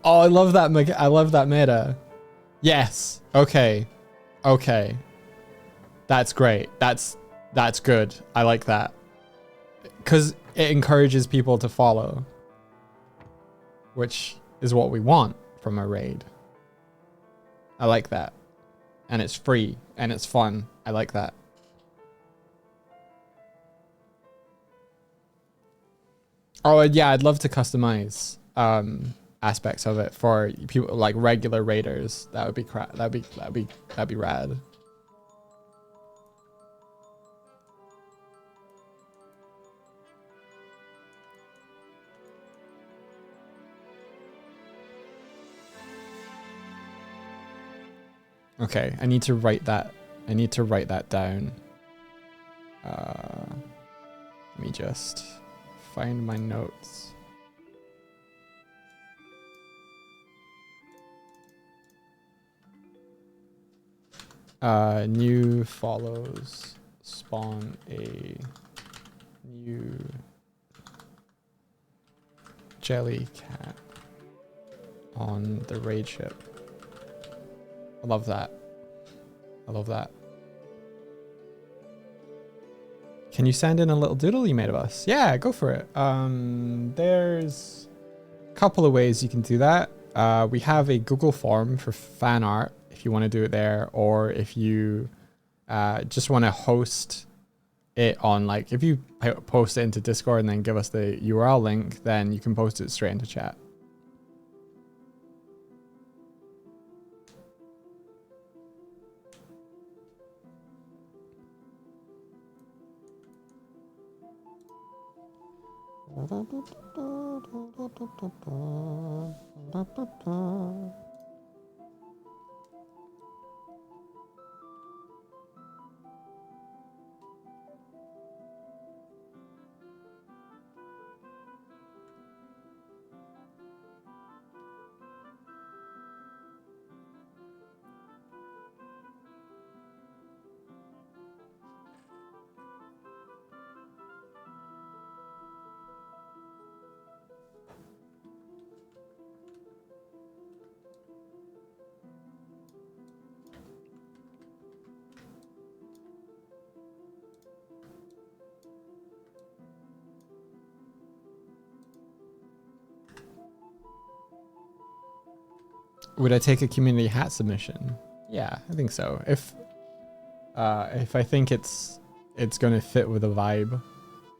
Oh, I love that. I love that meta. Yes. Okay. Okay. That's great. That's good. I like that. Because it encourages people to follow. Which is what we want from a raid. I like that. And it's free. And it's fun. I like that. Oh, yeah. I'd love to customize aspects of it for people like regular raiders. That would be crap. That'd be rad. Okay, I need to write that. I need to write that down. Let me just find my notes. New follows spawn a new jelly cat on the raid ship. I love that. I love that. Can you send in a little doodle you made of us? Yeah, go for it. There's a couple of ways you can do that. We have a Google form for fan art if you want to do it there, or if you just want to host it on, like, if you post it into Discord and then give us the URL link, then you can post it straight into chat. Would I take a community hat submission? Yeah, I think so. If I think it's gonna fit with the vibe,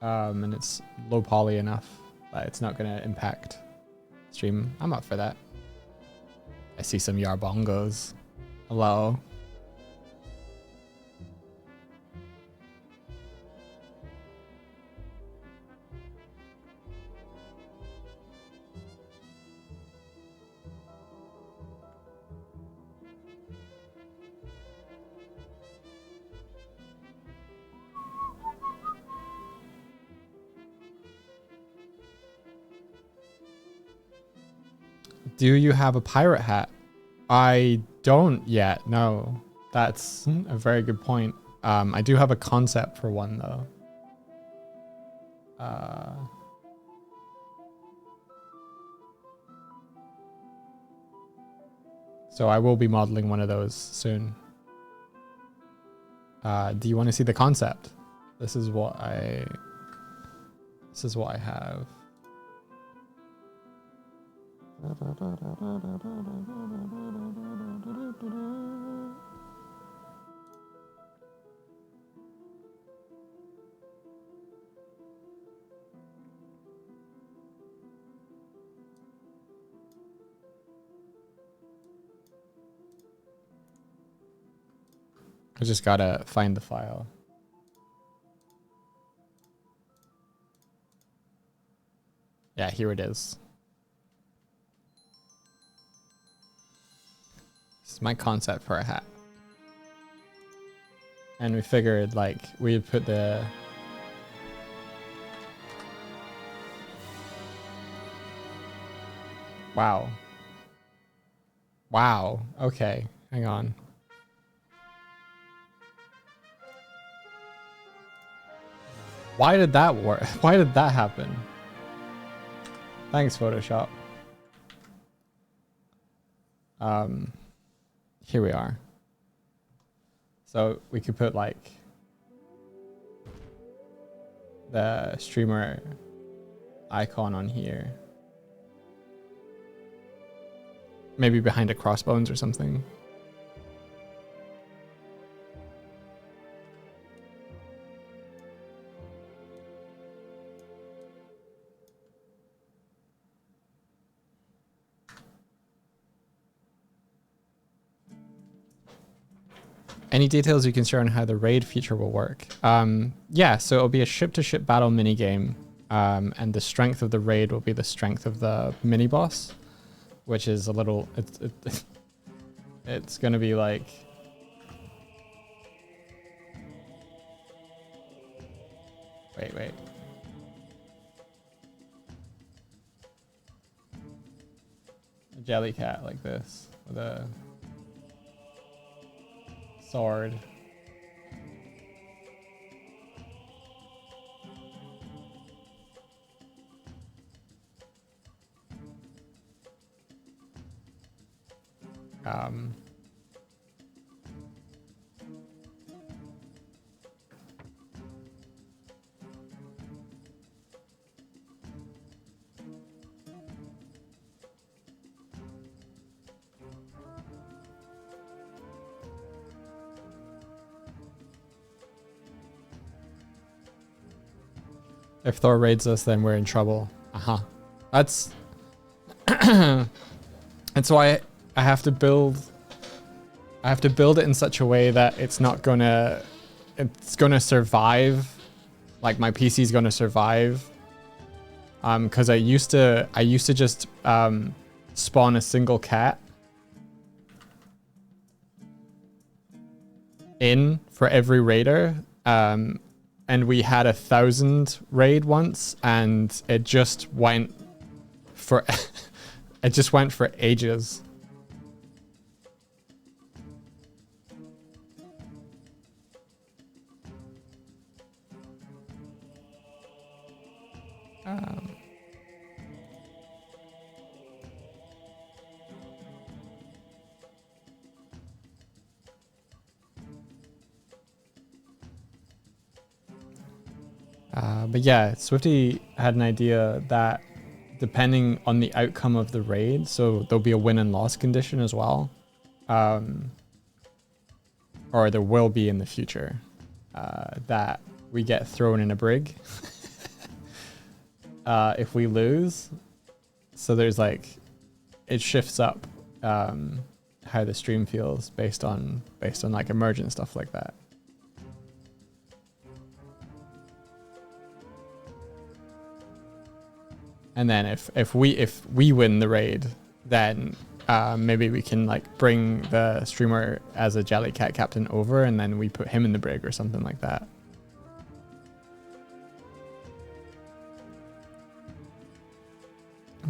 and it's low poly enough that it's not gonna impact stream, I'm up for that. I see some Yarbongos. Hello. Do you have a pirate hat? I don't yet, no. That's a very good point. I do have a concept for one though. So I will be modeling one of those soon. Do you want to see the concept? This is what I have. I just gotta find the file. Yeah, here it is. This is my concept for a hat. And we figured like we'd put the wow. Wow. Okay. Hang on. Why did that work? Why did that happen? Thanks, Photoshop. Here we are. So we could put like the streamer icon on here. Maybe behind a crossbones or something. Any details you can share on how the raid feature will work? Yeah, so it'll be a ship-to-ship battle minigame, and the strength of the raid will be the strength of the mini-boss, which is a little... It's gonna be like... Wait. A jelly cat like this, with a... sword. If Thor raids us, then we're in trouble. That's that's why I have to build it in such a way that it's gonna survive. Like my PC's gonna survive. Because I used to just spawn a single cat in for every raider. And we had 1,000 raid once, and it just went for ages. But yeah, Swifty had an idea that depending on the outcome of the raid, so there'll be a win and loss condition as well. Or there will be in the future, that we get thrown in a brig if we lose. So there's like, it shifts up how the stream feels based on like emergent stuff like that. And then if we win the raid, then maybe we can like bring the streamer as a Jellycat captain over, and then we put him in the brig or something like that.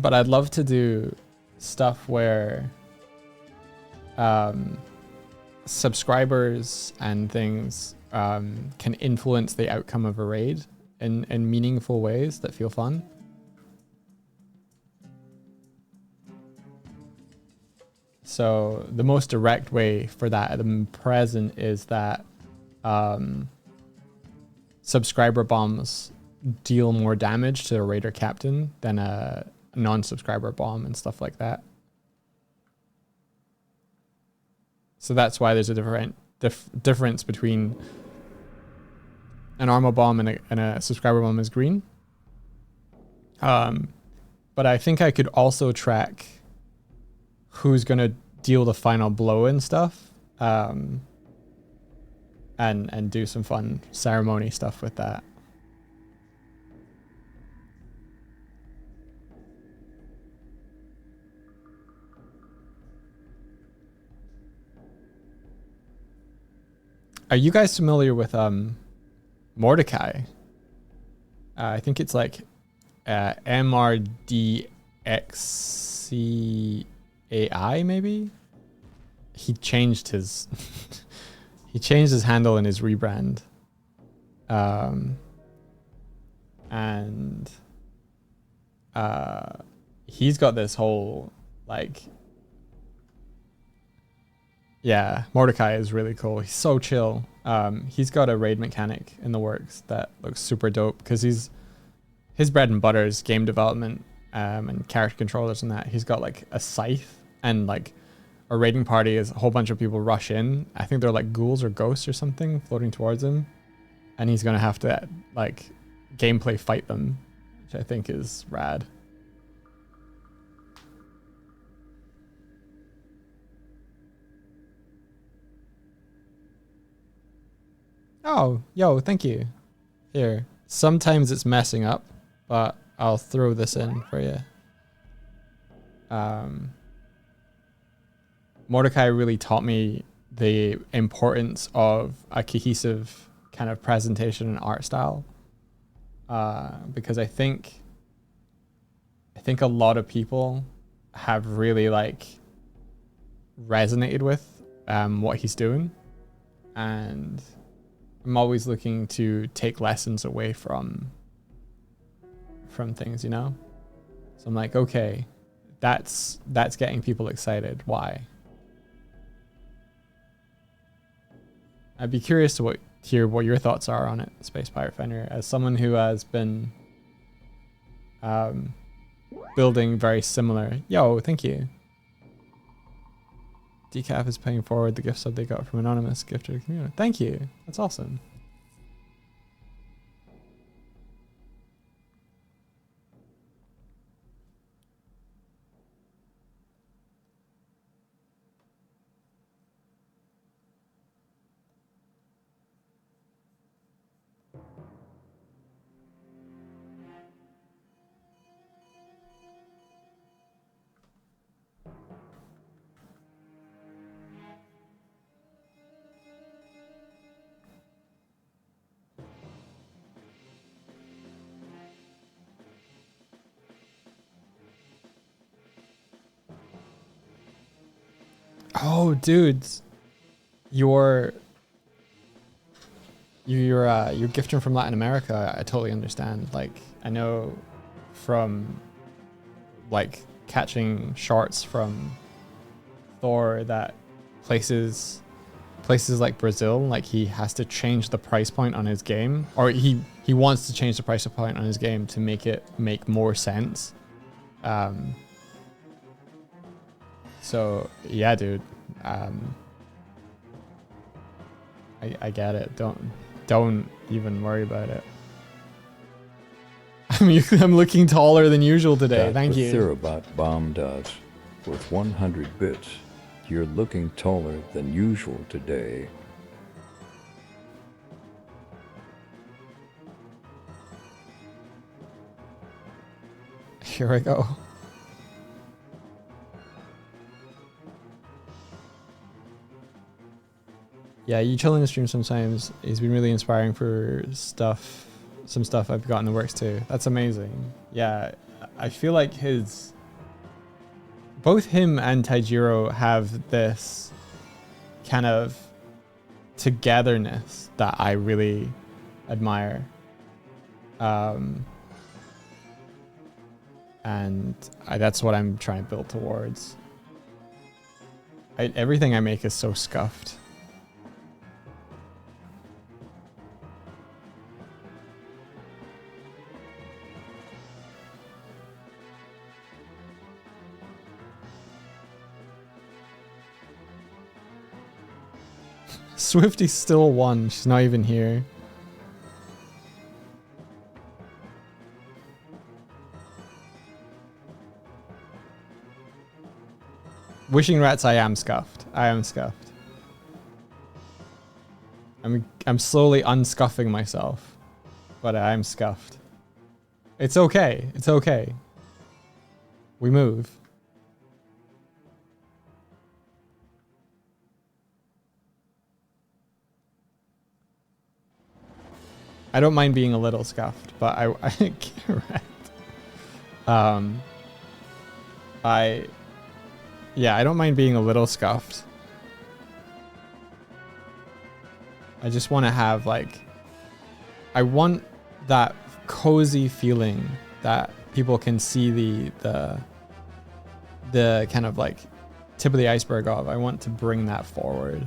But I'd love to do stuff where subscribers and things can influence the outcome of a raid in meaningful ways that feel fun. So the most direct way for that at the present is that subscriber bombs deal more damage to a raider captain than a non-subscriber bomb and stuff like that. So that's why there's a difference between an armor bomb and a subscriber bomb is green. But I think I could also track who's going to deal the final blow and stuff, and do some fun ceremony stuff with that. Are you guys familiar with Mordecai? I think it's like MRDXCAI maybe. He changed his he changed his handle in his rebrand, and he's got this whole like, yeah, Mordecai is really cool. He's so chill. He's got a raid mechanic in the works that looks super dope because his bread and butter is game development and character controllers and that. He's got like a scythe, and like a raiding party is a whole bunch of people rush in. I think they're like ghouls or ghosts or something floating towards him, and he's gonna have to like gameplay fight them, which I think is rad. Oh, yo, thank you. Here. Sometimes it's messing up, but I'll throw this in for you. Mordecai really taught me the importance of a cohesive kind of presentation and art style. Because I think a lot of people have really like resonated with what he's doing, and I'm always looking to take lessons away from things, you know? So I'm like, okay, that's getting people excited. Why? I'd be curious to hear what your thoughts are on it, Space Pirate Fenrir, as someone who has been building very similar. Yo, thank you. Decaf is paying forward the gift sub they got from anonymous gift to the community. Thank you. That's awesome. Oh, dudes, you're gifting from Latin America. I totally understand. Like, I know from like catching shorts from Thor that places like Brazil, like he has to change the price point on his game, or he wants to change the price point on his game to make it make more sense. So yeah, dude, I get it. Don't even worry about it. I'm looking taller than usual today. Thank you. Therabot bomb does. With 100 bits, you're looking taller than usual today. Here I go. Yeah, you chill in the stream sometimes. He's been really inspiring for some stuff I've got in the works too. That's amazing. Yeah, I feel like both him and Taijiro have this kind of togetherness that I really admire. And that's what I'm trying to build towards. Everything I make is so scuffed. Swifty still won. She's not even here. Wishing Rats, I am scuffed. I am scuffed. I'm slowly unscuffing myself, but I am scuffed. It's okay. It's okay. We move. I don't mind being a little scuffed, but I correct. I don't mind being a little scuffed. I just want to have like, I want that cozy feeling that people can see the kind of like tip of the iceberg of. I want to bring that forward.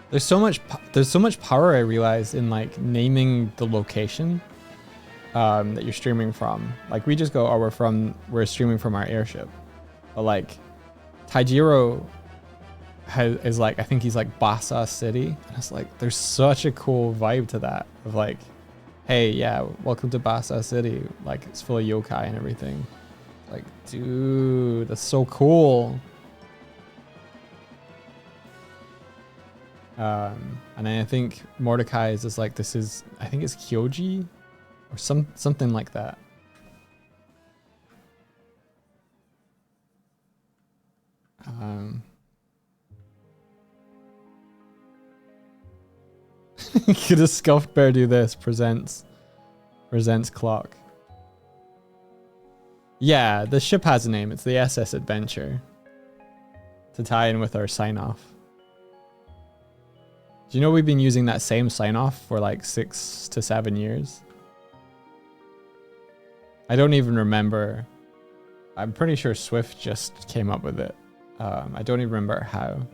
There's so much power I realize in like naming the location that you're streaming from. Like we just go, oh, we're streaming from our airship, but like Taijiro is like, I think he's like Basa City, and it's like there's such a cool vibe to that of like, hey, yeah, welcome to Basa City. Like it's full of yokai and everything. Like, dude, that's so cool. And I think Mordecai is just like, this is, I think it's Kyoji or something like that. Could a scuffed bear do this? Presents clock. Yeah, the ship has a name. It's the SS Adventure. To tie in with our sign off. Do you know we've been using that same sign off for like 6 to 7 years? I don't even remember. I'm pretty sure Swift just came up with it. I don't even remember how.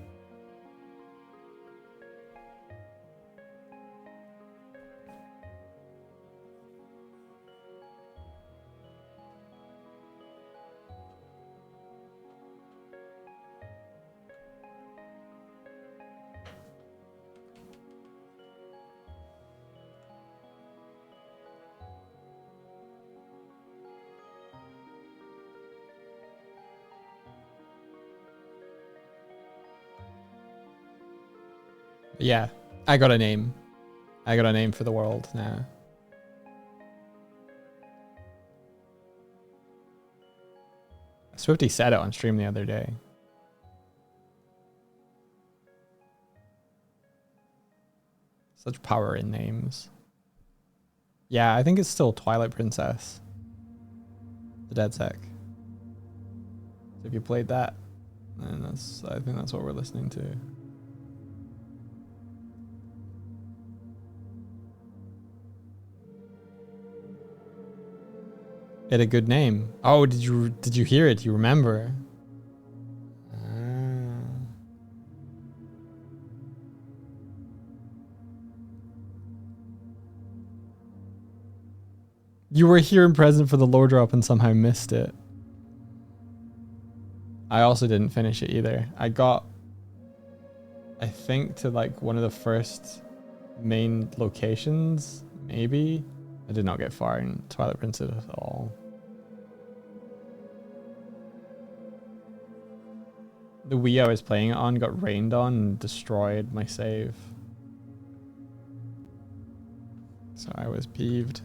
Yeah, I got a name. I got a name for the world now. Swifty said it on stream the other day. Such power in names. Yeah, I think it's still Twilight Princess. The Dead Sec. So if you played that, then I think that's what we're listening to. It had a good name. Oh, did you hear it? Do you remember? You were here and present for the lore drop and somehow missed it. I also didn't finish it either. I got, I think, to like one of the first main locations, maybe. I did not get far in Twilight Princess at all. The Wii I was playing it on got rained on and destroyed my save. So I was peeved.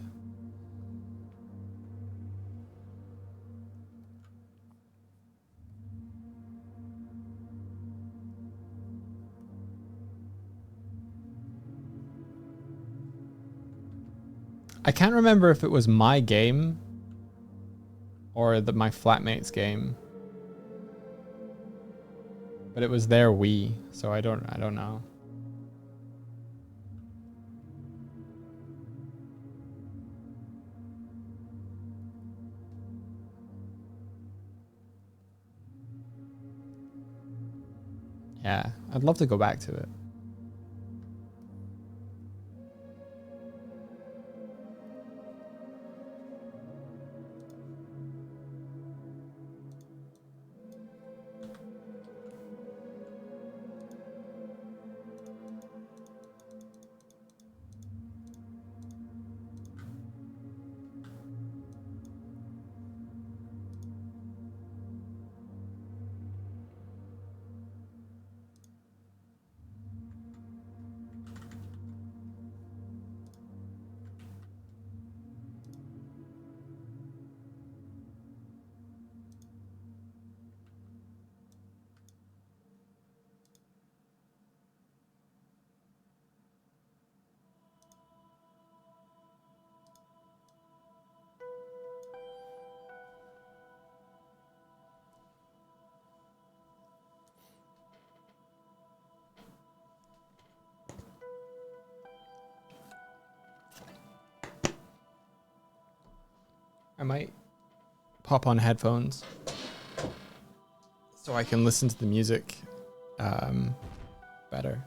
I can't remember if it was my game or my flatmate's game. But it was their Wii, so I don't know. Yeah, I'd love to go back to it. I might pop on headphones so I can listen to the music better.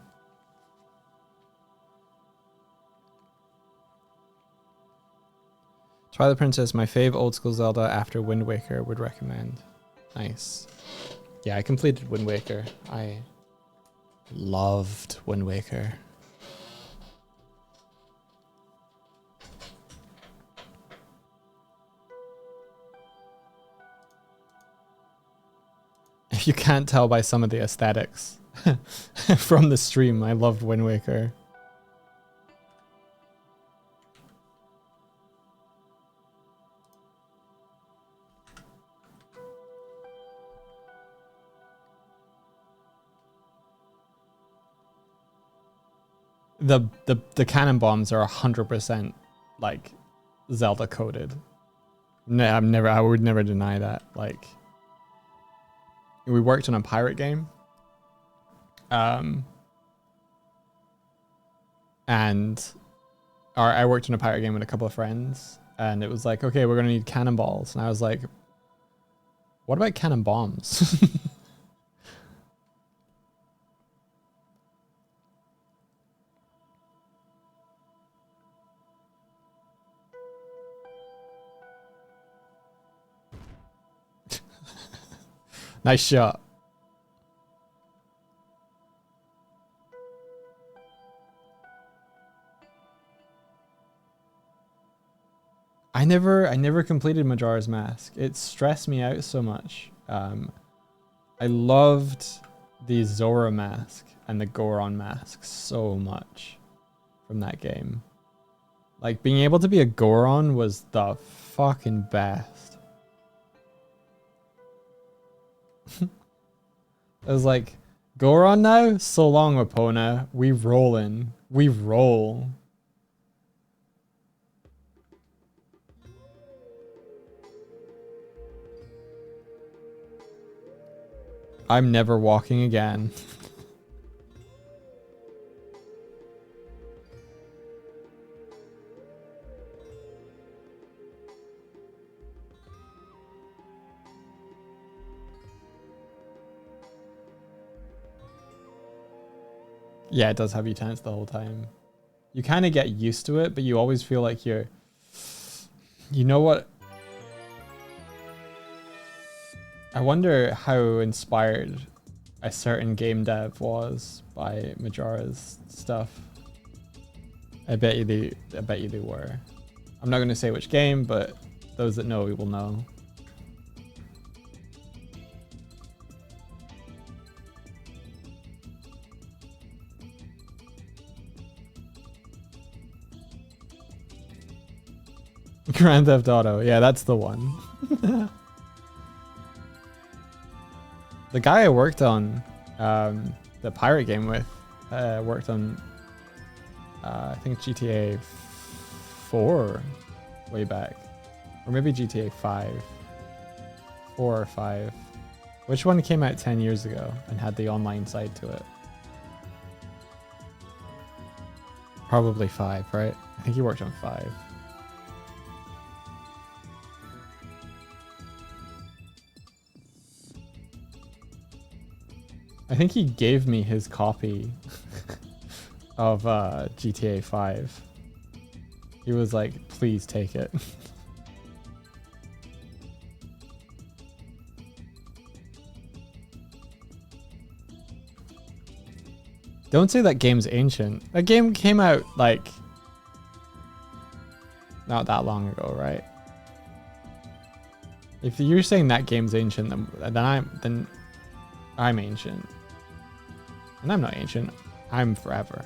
Twilight Princess, my fave old school Zelda after Wind Waker, would recommend. Nice. Yeah, I completed Wind Waker. I loved Wind Waker. If you can't tell by some of the aesthetics from the stream, I loved Wind Waker. The cannon bombs are 100% like Zelda coded. No, I would never deny that. Like, we worked on a pirate game, and I worked on a pirate game with a couple of friends, and it was like, okay, we're gonna need cannonballs, and I was like, what about cannon bombs? Nice shot. I never completed Majora's Mask. It stressed me out so much. I loved the Zora mask and the Goron mask so much from that game. Like, being able to be a Goron was the fucking best. I was like, Goron now? So long, Epona. We rollin'. We roll. I'm never walking again. Yeah, it does have you tense the whole time. You kind of get used to it, but you always feel like you're... You know what? I wonder how inspired a certain game dev was by Majora's stuff. I bet you they were. I'm not going to say which game, but those that know will know. Grand Theft Auto. Yeah, that's the one. The guy I worked on the pirate game with worked on I think GTA 4 way back, or maybe GTA 5, 4 or 5. Which one came out 10 years ago and had the online side to it? Probably 5, right? I think he worked on 5. I think he gave me his copy of GTA 5. He was like, please take it. Don't say that game's ancient. That game came out like not that long ago, right? If you're saying that game's ancient, then I'm ancient. And I'm not ancient. I'm forever.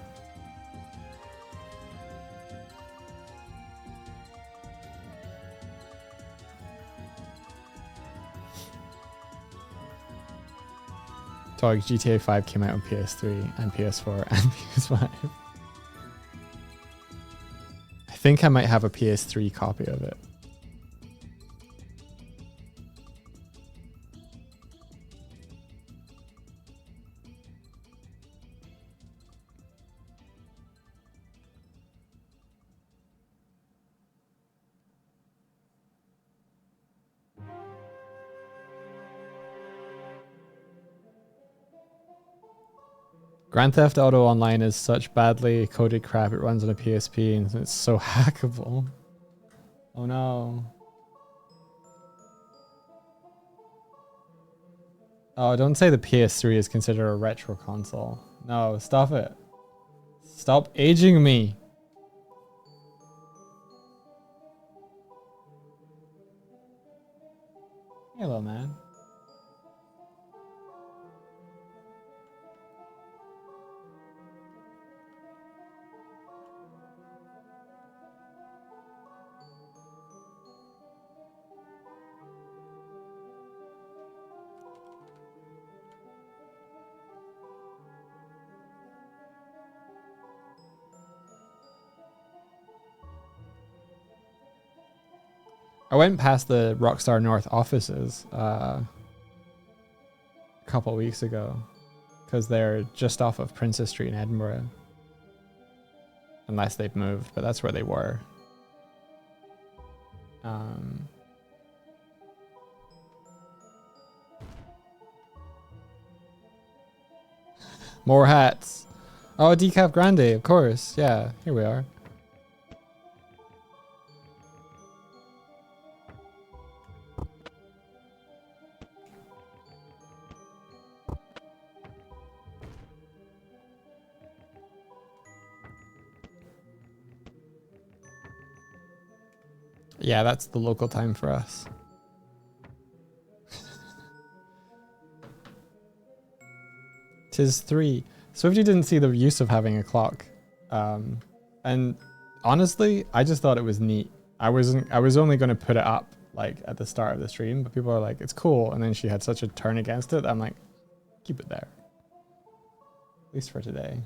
Doig, GTA 5 came out on PS3 and PS4 and PS5. I think I might have a PS3 copy of it. Grand Theft Auto Online is such badly coded crap. It runs on a PSP and it's so hackable. Oh no. Oh, don't say the PS3 is considered a retro console. No, stop it. Stop aging me. Hello, man. I went past the Rockstar North offices a couple weeks ago because they're just off of Princess Street in Edinburgh. Unless they've moved, but that's where they were. More hats. Oh, Decaf Grande, of course. Yeah, here we are. Yeah, that's the local time for us. 'Tis 3. Swifty didn't see the use of having a clock. And honestly, I just thought it was neat. I was only going to put it up like at the start of the stream, but people are like, it's cool. And then she had such a turn against it. I'm like, keep it there. At least for today.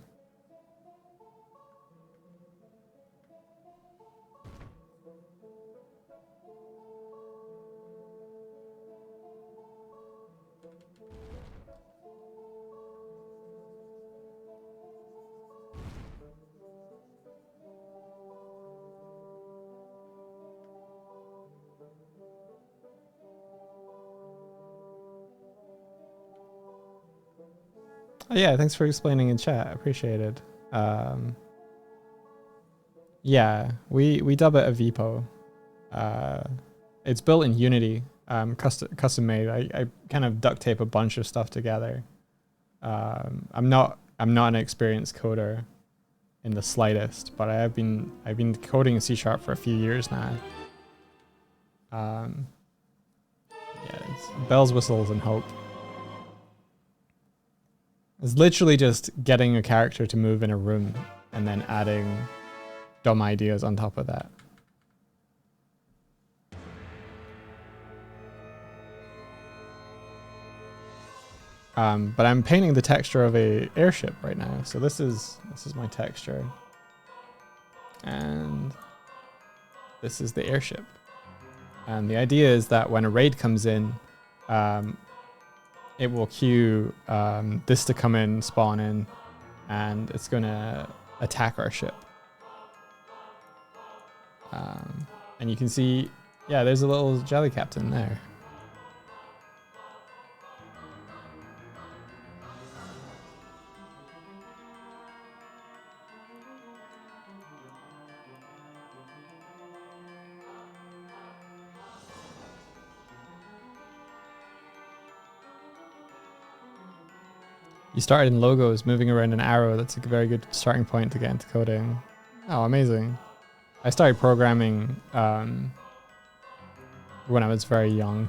Oh, yeah, thanks for explaining in chat. Appreciate it. Yeah, we dub it a VPO. It's built in Unity, custom made. I kind of duct tape a bunch of stuff together. I'm not an experienced coder in the slightest, but I've been coding in C# for a few years now. Yeah, it's bells, whistles, and hope. It's literally just getting a character to move in a room and then adding dumb ideas on top of that. But I'm painting the texture of a airship right now. So this is my texture. And this is the airship. And the idea is that when a raid comes in, it will queue this to come in, spawn in, and it's gonna attack our ship. And you can see, yeah, there's a little jelly captain there. You started in logos, moving around an arrow. That's a very good starting point to get into coding. Oh, amazing. I started programming when I was very young,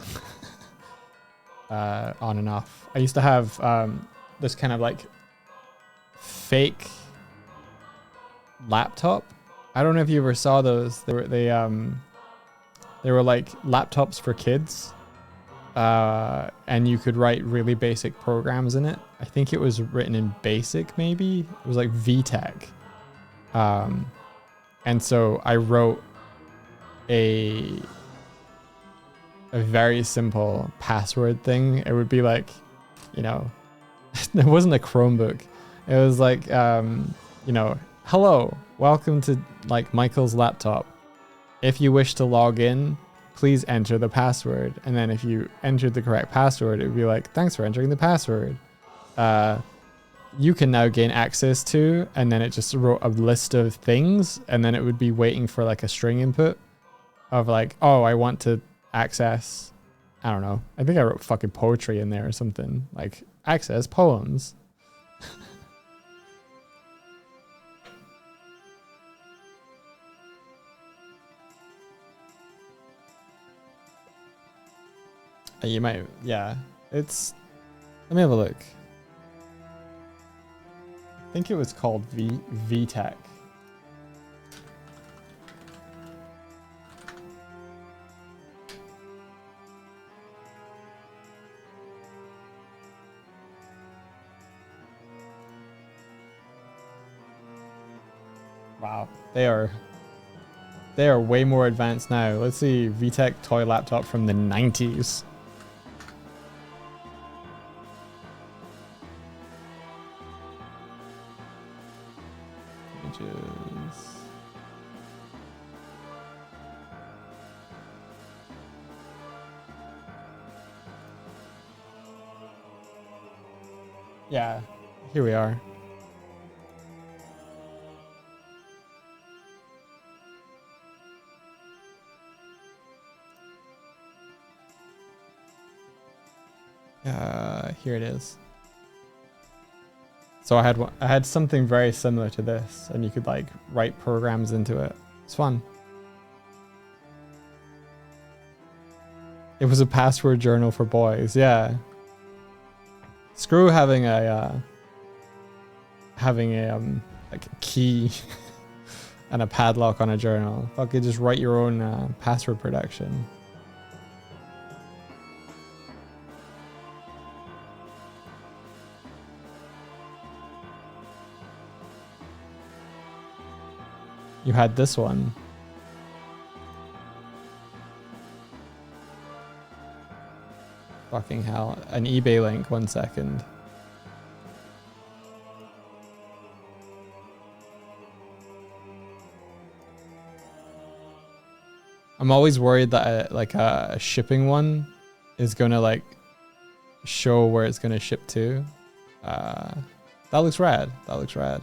on and off. I used to have this kind of like fake laptop. I don't know if you ever saw those. They were like laptops for kids. And you could write really basic programs in it. I think it was written in BASIC, maybe. It was like VTech. And so I wrote a very simple password thing. It would be like, you know, it wasn't a Chromebook. It was like, you know, hello, welcome to like Michael's laptop. If you wish to log in, please enter the password. And then if you entered the correct password, it would be like, thanks for entering the password. you can now gain access to, and then it just wrote a list of things, and then it would be waiting for like a string input of like, oh, I want to access, I don't know, I think I wrote fucking poetry in there or something, like access poems. You might, yeah, it's, let me have a look. I think it was called VTech. Wow, they are way more advanced now. Let's see, VTech toy laptop from the 90s. Yeah, here we are. Here it is. So I had something very similar to this, and you could like write programs into it. It's fun. It was a password journal for boys. Yeah. Screw having a like a key and a padlock on a journal. Fucking just write your own password protection. You had this one. Fucking hell. An eBay link, 1 second. I'm always worried that a shipping one is gonna like show where it's gonna ship to. That looks rad. That looks rad.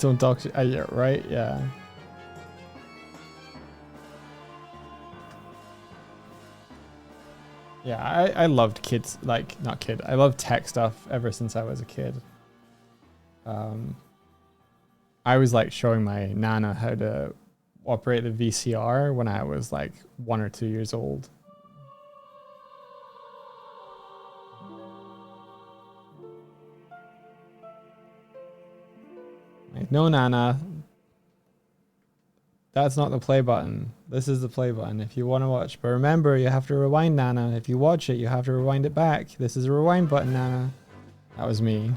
Don't talk shit. Yeah, right? Yeah. Yeah, I loved kids, like, not kid. I loved tech stuff ever since I was a kid. I was like showing my nana how to operate the VCR when I was like 1 or 2 years old. Like, no, Nana. That's not the play button. This is the play button if you want to watch. But remember, you have to rewind, Nana. If you watch it, you have to rewind it back. This is a rewind button, Nana. That was me.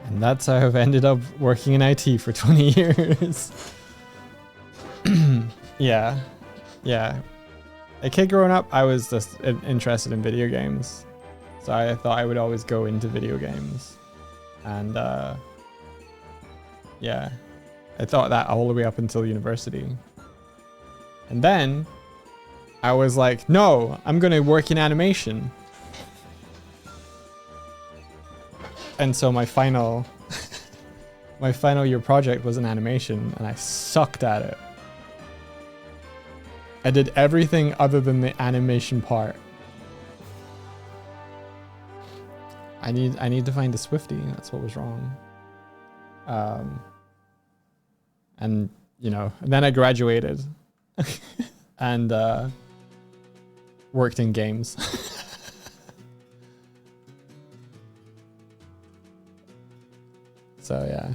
And that's how I've ended up working in IT for 20 years. Yeah. Yeah. A kid growing up, I was just interested in video games. So I thought I would always go into video games. And yeah, I thought that all the way up until university. And then I was like, no, I'm going to work in animation. And so my final year project was an animation, and I sucked at it. I did everything other than the animation part. I need to find a Swiftie. That's what was wrong. And you know, and then I graduated and worked in games. So yeah.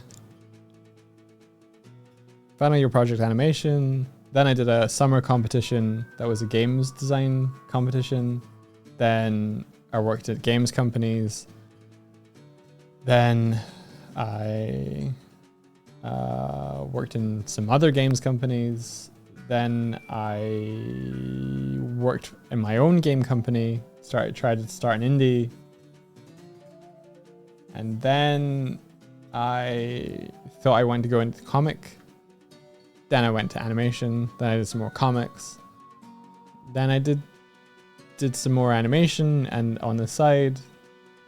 Final year project animation. Then I did a summer competition that was a games design competition. Then I worked at games companies. Then I worked in some other games companies. Then I worked in my own game company. Tried to start an indie. And then I thought I wanted to go into comic. Then I went to animation. Then I did some more comics. Then I did some more animation, and on the side,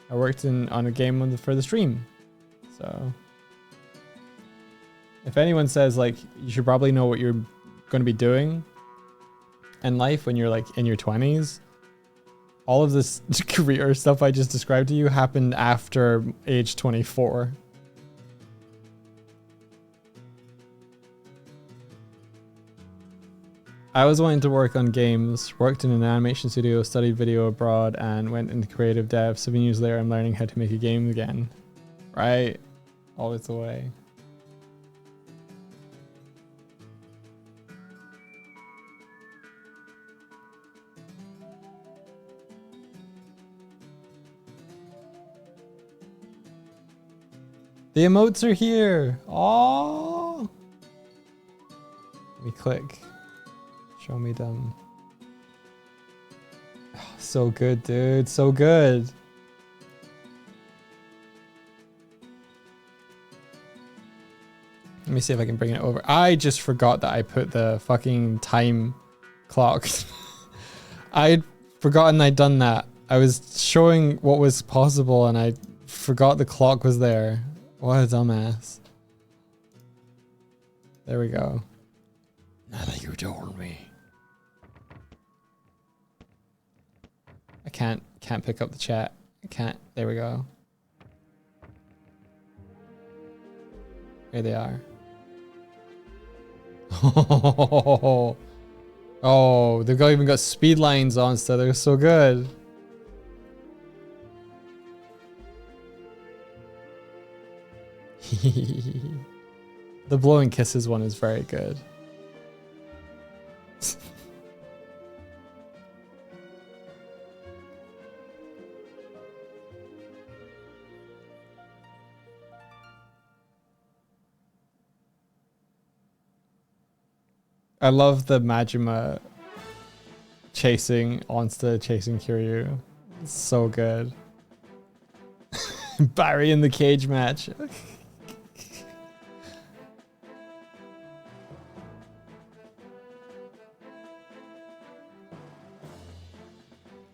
I worked on a game for the stream. So if anyone says like you should probably know what you're going to be doing in life when you're like in your 20s, all of this career stuff I just described to you happened after age 24. I was wanting to work on games, worked in an animation studio, studied video abroad, and went into creative dev. 7 years later, I'm learning how to make a game again. Right? Always the way. The emotes are here. Oh. Let me click. Show me them. Oh, so good, dude. So good. Let me see if I can bring it over. I just forgot that I put the fucking time clock. I'd forgotten I'd done that. I was showing what was possible and I forgot the clock was there. What a dumbass. There we go. Now that you told me. I can't pick up the chat. I can't. There we go. Here they are. Oh, they've even got speed lines on, so they're so good. The blowing kisses one is very good. I love the Majima chasing Onsta, chasing Kiryu. It's so good. Barry in the cage match.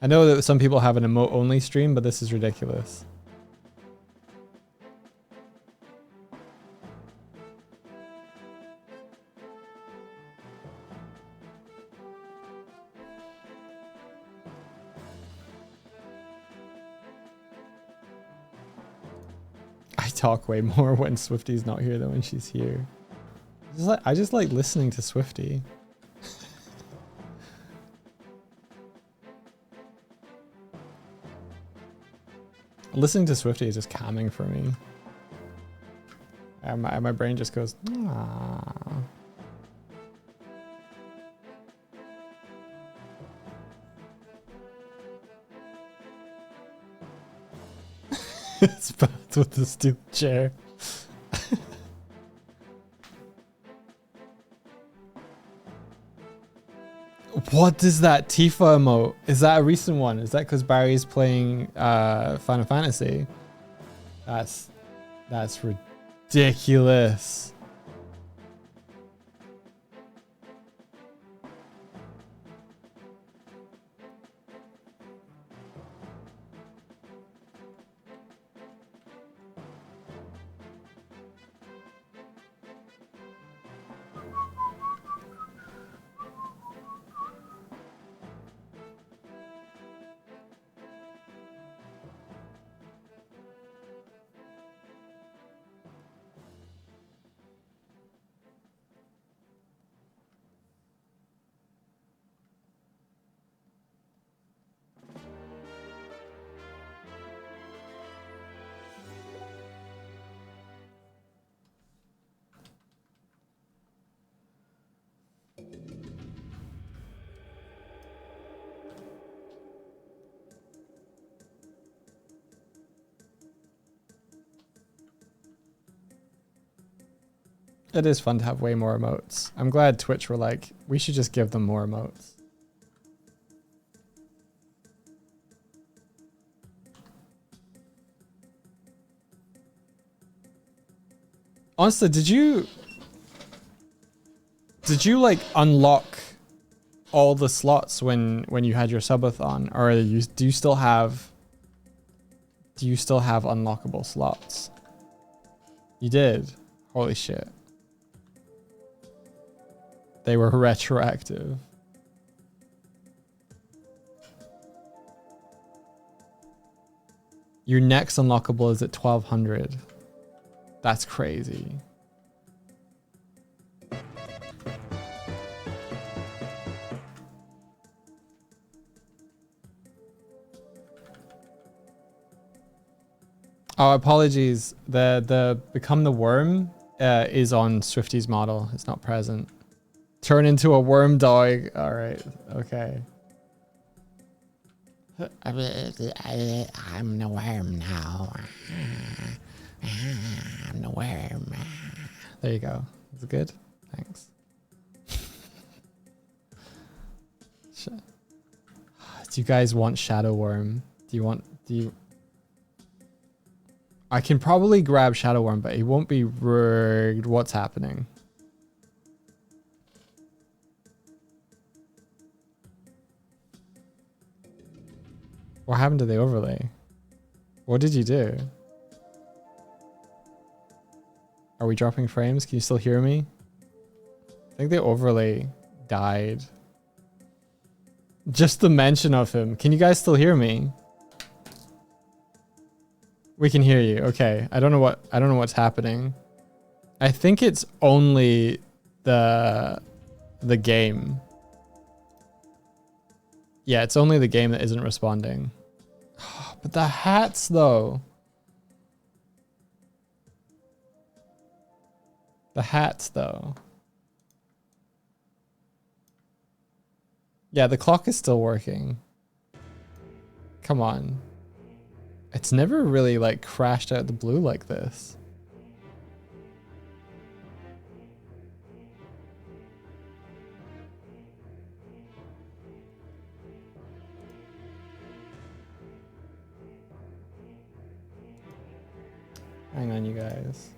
I know that some people have an emote only stream, but this is ridiculous. I talk way more when Swifty's not here than when she's here. I just like listening to Swifty. Listening to Swifty is just calming for me. And my brain just goes, ah. It's bad with the stupid chair. What is that Tifa emote? Is that a recent one? Is that because Barry's playing Final Fantasy? That's ridiculous. It is fun to have way more emotes. I'm glad Twitch were like, we should just give them more emotes. Honestly, did you like unlock all the slots when you had your subathon, or do you still have unlockable slots? You did. Holy shit. They were retroactive. Your next unlockable is at 1200. That's crazy. Oh, apologies. The become the worm is on Swifty's model. It's not present. Turn into a worm dog. All right. Okay. I'm the worm now. I'm the worm. There you go. Is it good? Thanks. Do you guys want Shadow Worm? I can probably grab Shadow Worm, but he won't be rigged. What's happening? What happened to the overlay? What did you do? Are we dropping frames? Can you still hear me? I think the overlay died. Just the mention of him. Can you guys still hear me? We can hear you. Okay. I don't know what's happening. I think it's only the game. Yeah, it's only the game that isn't responding. But the hats though. The hats though. Yeah, the clock is still working. Come on. It's never really like crashed out the blue like this. Hang on, you guys.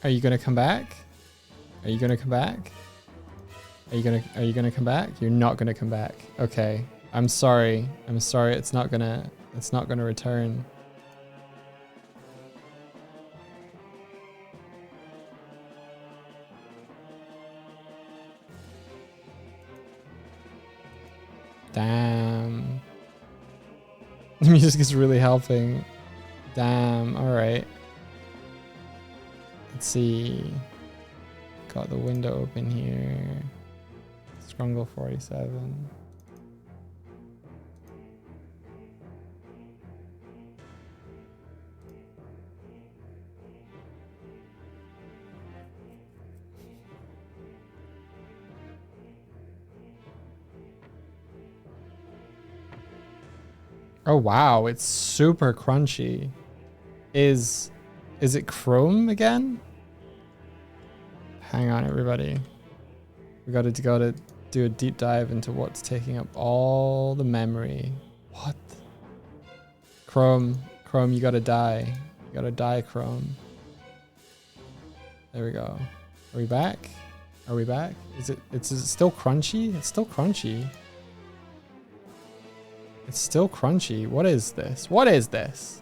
Are you gonna come back? Are you gonna come back? Are you gonna come back? You're not gonna come back. Okay. I'm sorry. I'm sorry. It's not gonna return. Damn. The music is really helping. Damn. All right. Let's see. Got the window open here. Scrungle 47. Oh wow, it's super crunchy. Is it Chrome again? Hang on, everybody. We gotta do a deep dive into what's taking up all the memory. What? Chrome, you gotta die. You gotta die, Chrome. There we go. Are we back? Are we back? Is it still crunchy? It's still crunchy. It's still crunchy. What is this? What is this?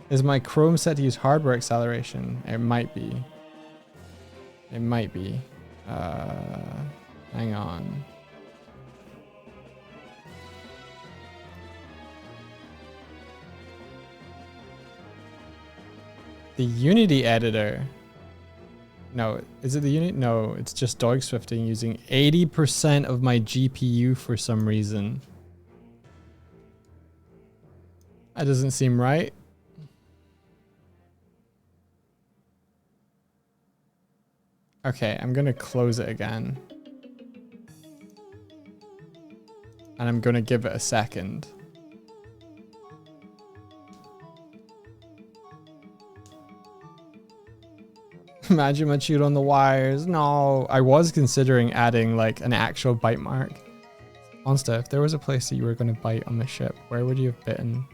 Is my Chrome set to use hardware acceleration? It might be. It might be. Hang on. The Unity editor. No, is it the Unity? No, it's just Doig Swifting using 80% of my GPU for some reason. That doesn't seem right. Okay, I'm gonna close it again. And I'm gonna give it a second. Imagine my chewed on the wires. No, I was considering adding like an actual bite mark. Monster, if there was a place that you were gonna bite on the ship, where would you have bitten?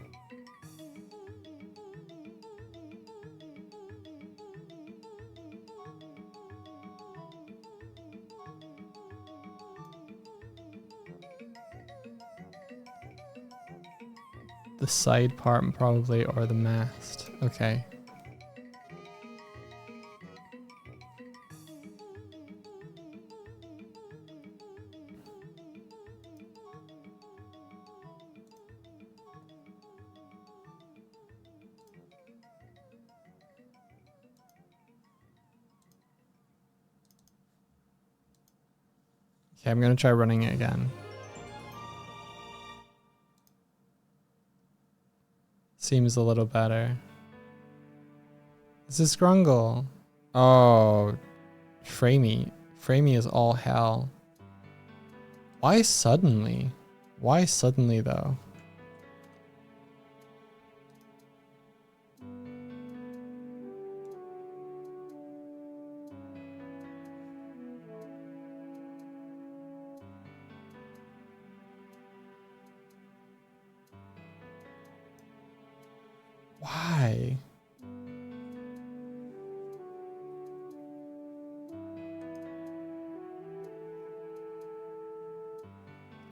The side part probably, or the mast. Okay. Okay, I'm gonna try running it again. Seems a little better. This is Grungle. Oh, Framey. Framey is all hell. Why suddenly? Why suddenly though? Why?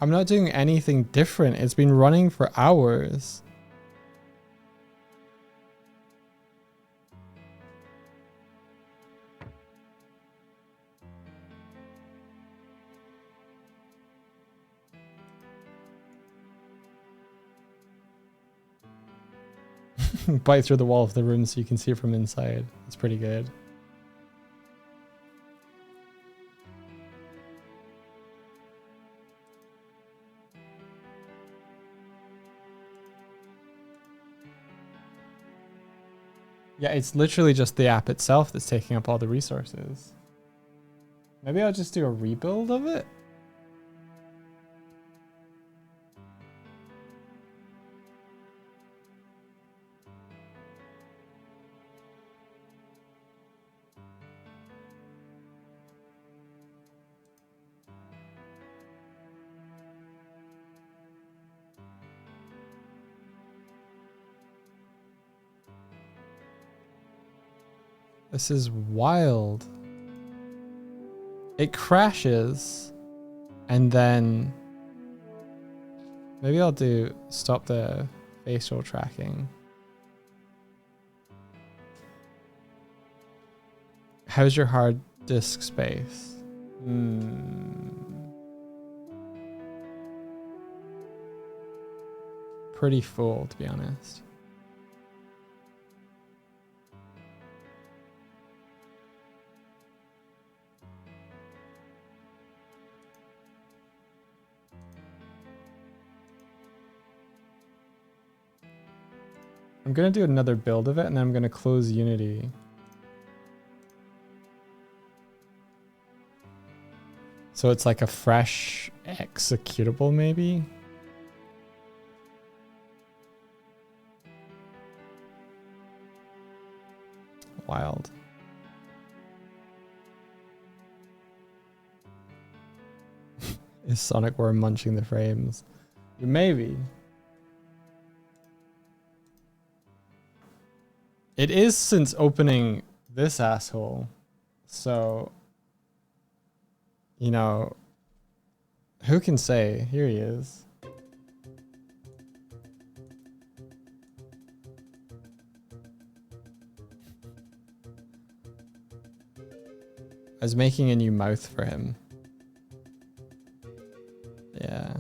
I'm not doing anything different. It's been running for hours. Bite through the wall of the room so you can see it from inside. It's pretty good. Yeah, it's literally just the app itself that's taking up all the resources. Maybe I'll just do a rebuild of it? This is wild. It crashes and then maybe I'll do stop the facial tracking. How's your hard disk space? Pretty full, to be honest. I'm gonna do another build of it and then I'm gonna close Unity. So it's like a fresh executable maybe? Wild. Is Sonic Worm munching the frames? Maybe. It is since opening this asshole. So, you know, who can say? Here he is. I was making a new mouth for him. Yeah.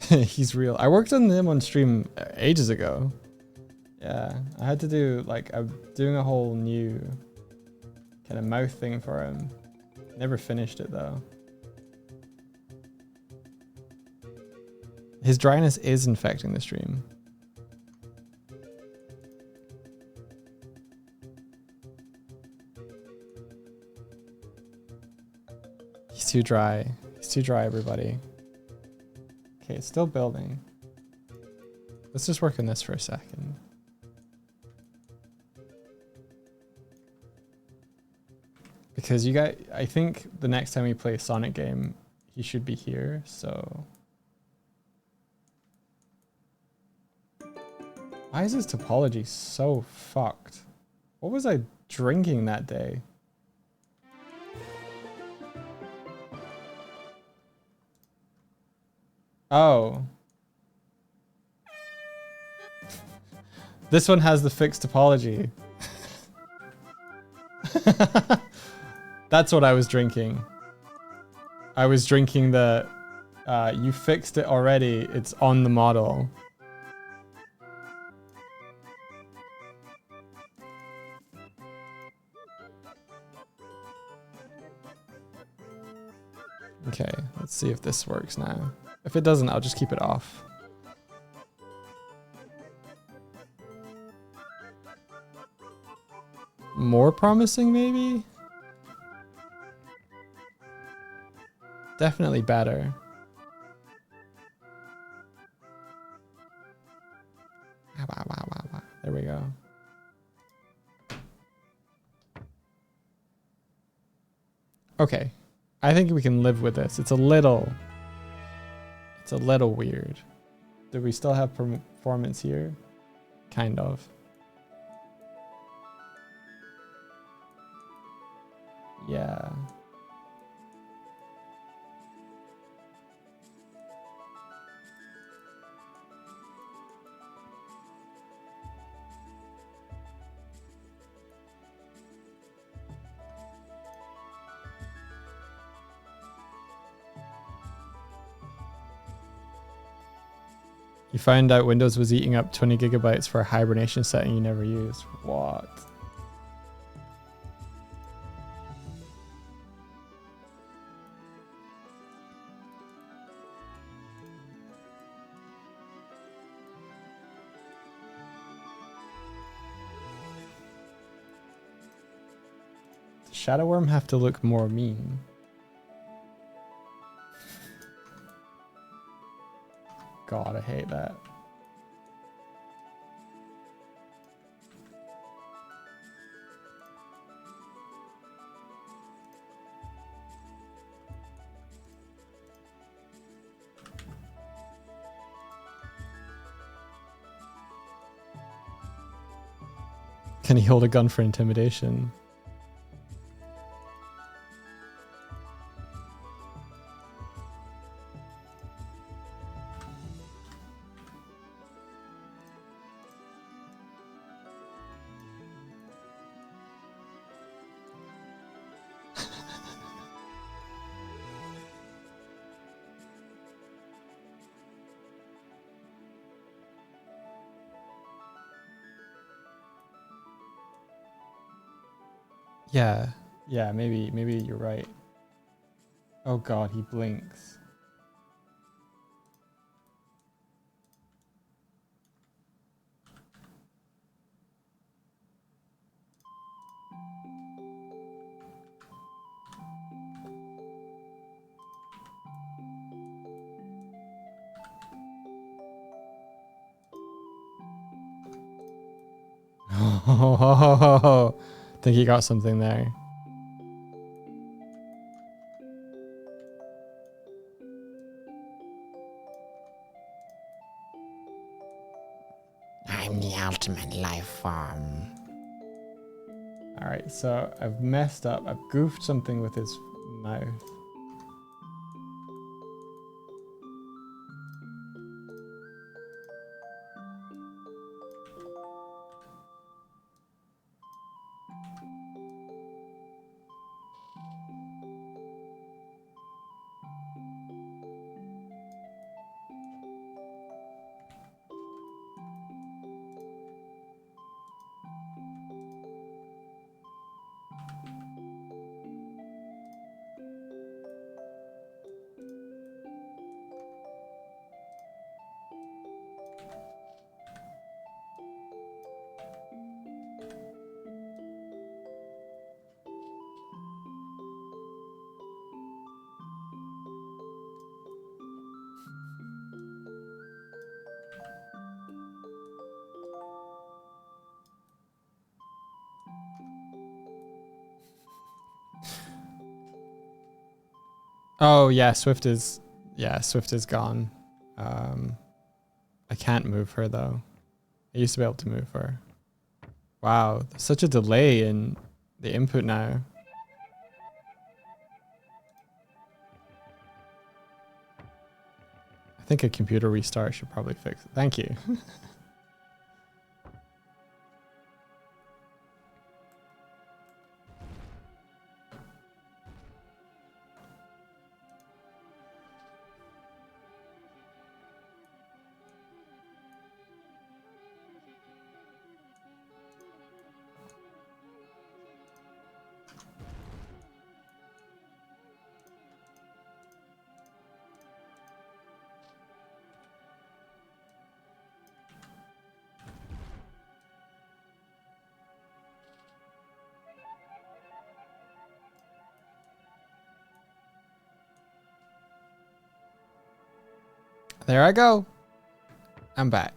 He's real. I worked on him on stream ages ago. Yeah, I had to do like, I'm doing a whole new kind of mouth thing for him. Never finished it though. His dryness is infecting the stream. too dry. He's too dry, everybody. Okay, it's still building. Let's just work on this for a second. Because you guys, I think the next time we play a Sonic game, he should be here, so. Why is this topology so fucked? What was I drinking that day? Oh. This one has the fixed topology. That's what I was drinking. I was drinking the, you fixed it already, it's on the model. Okay, let's see if this works now. If it doesn't, I'll just keep it off. More promising, maybe? Definitely better. There we go. Okay. I think we can live with this. It's a little weird. Do we still have performance here? Kind of. Yeah. You find out Windows was eating up 20 gigabytes for a hibernation setting you never used. What? Does Shadow Worm have to look more mean? God, I hate that. Can he hold a gun for intimidation? Yeah, maybe you're right. Oh God, he blinks. Think he got something there. I'm the ultimate life form. Alright, so I've messed up. I've goofed something with his mouth. Oh yeah, Swift is gone. I can't move her though. I used to be able to move her. Wow, there's such a delay in the input now. I think a computer restart should probably fix it. Thank you. There I go. I'm back.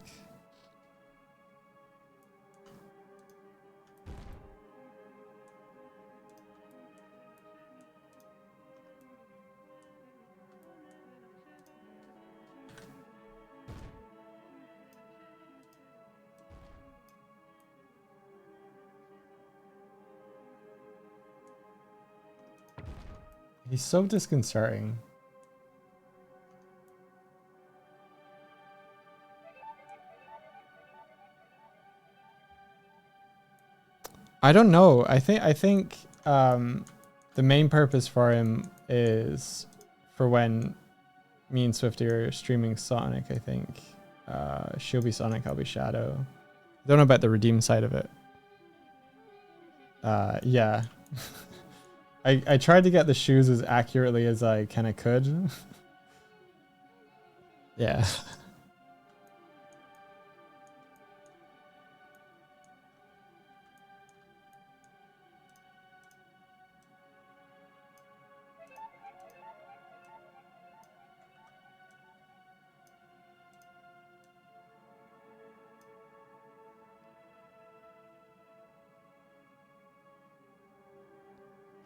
He's so disconcerting. I don't know. I think the main purpose for him is for when me and Swifty are streaming Sonic, I think. She'll be Sonic, I'll be Shadow. Don't know about the redeem side of it. Yeah. I tried to get the shoes as accurately as I kind of could. Yeah.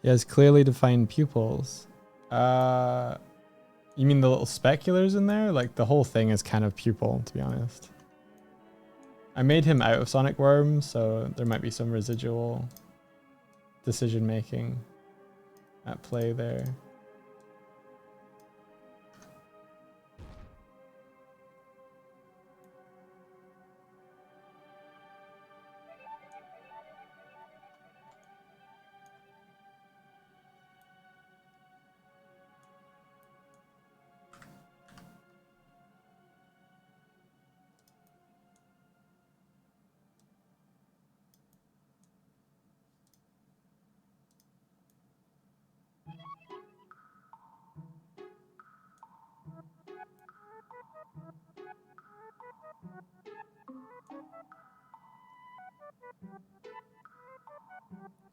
He has clearly defined pupils. You mean the little speculars in there? Like the whole thing is kind of pupil, to be honest. I made him out of Sonic Worm, so there might be some residual decision making at play there.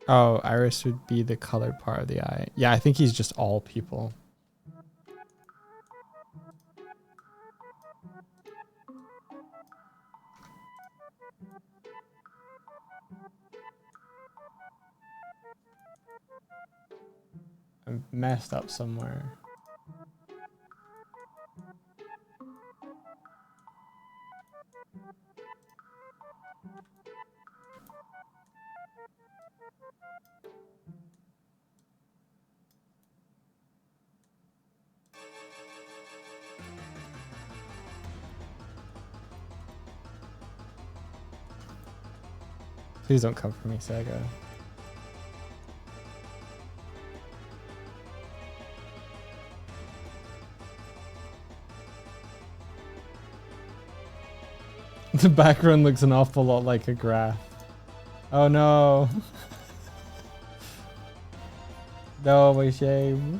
Oh, iris would be the colored part of the eye. Yeah, I think he's just all pupil. I'm messed up somewhere. Please don't come for me, Sega. The background looks an awful lot like a graph. Oh no. No, my shame.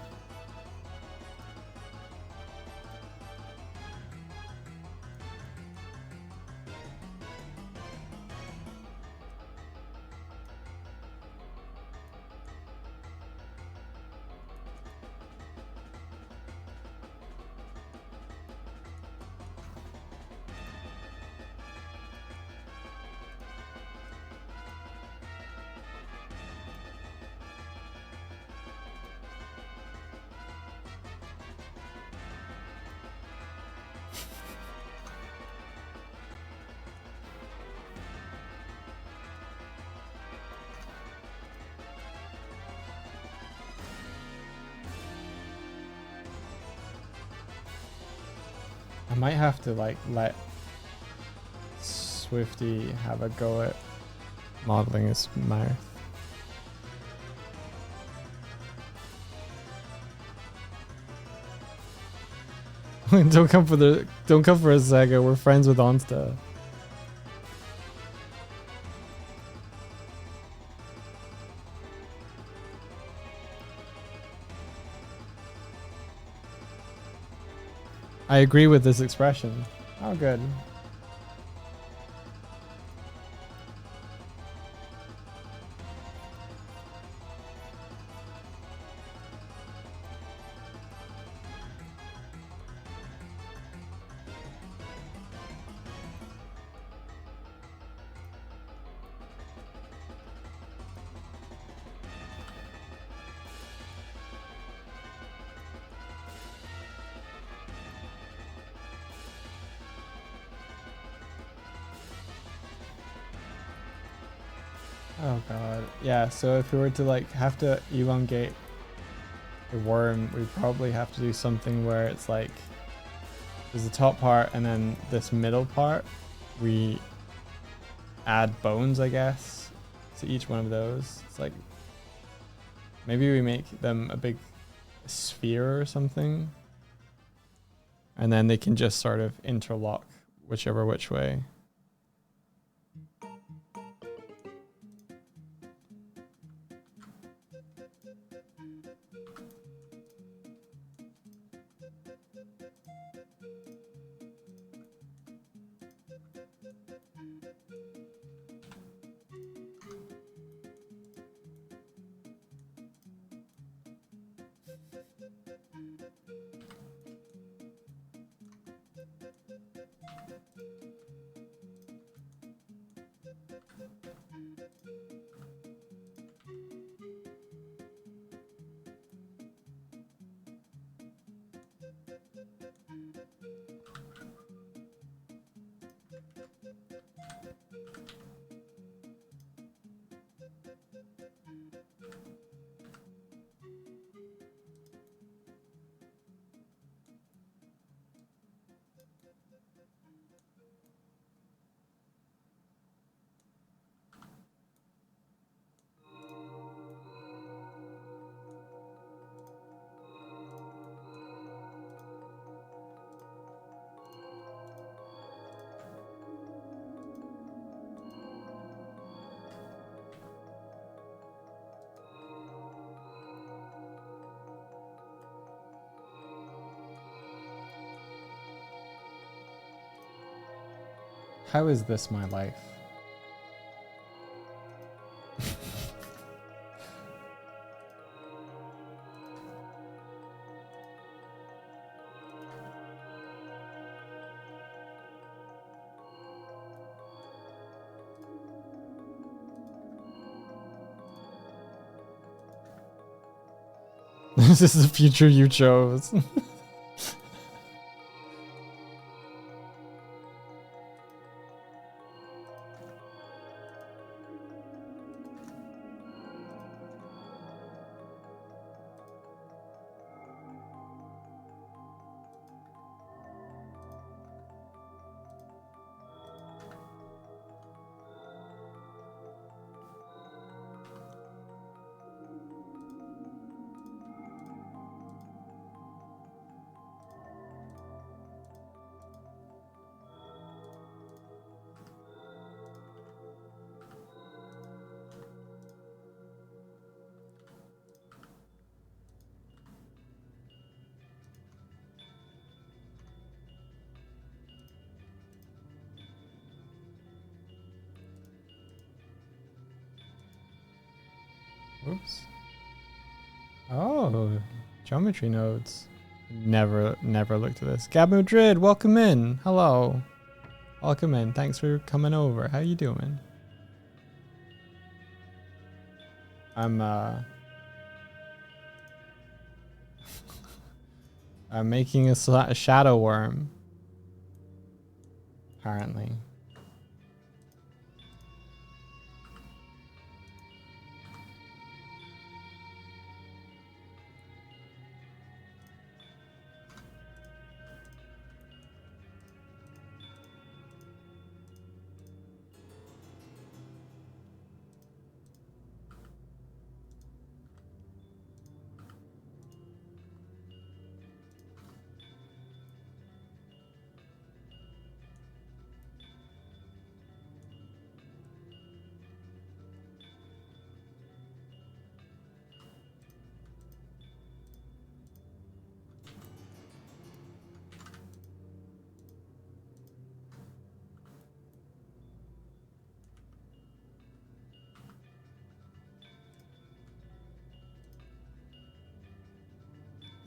I might have to like let Swifty have a go at modeling his mouth. Don't come for us, Sega. We're friends with Onsta. I agree with this expression. Oh, good. Oh god. Yeah, so if we were to like have to elongate a worm, we'd probably have to do something where it's like there's the top part and then this middle part we add bones, I guess, to each one of those. It's like maybe we make them a big sphere or something, and then they can just sort of interlock whichever which way. How is this my life? This is the future you chose. Oops. Oh, geometry nodes. Never looked at this. Gab Madrid, welcome in. Hello. Welcome in. Thanks for coming over. How you doing? I'm I'm making a shadow worm. Apparently.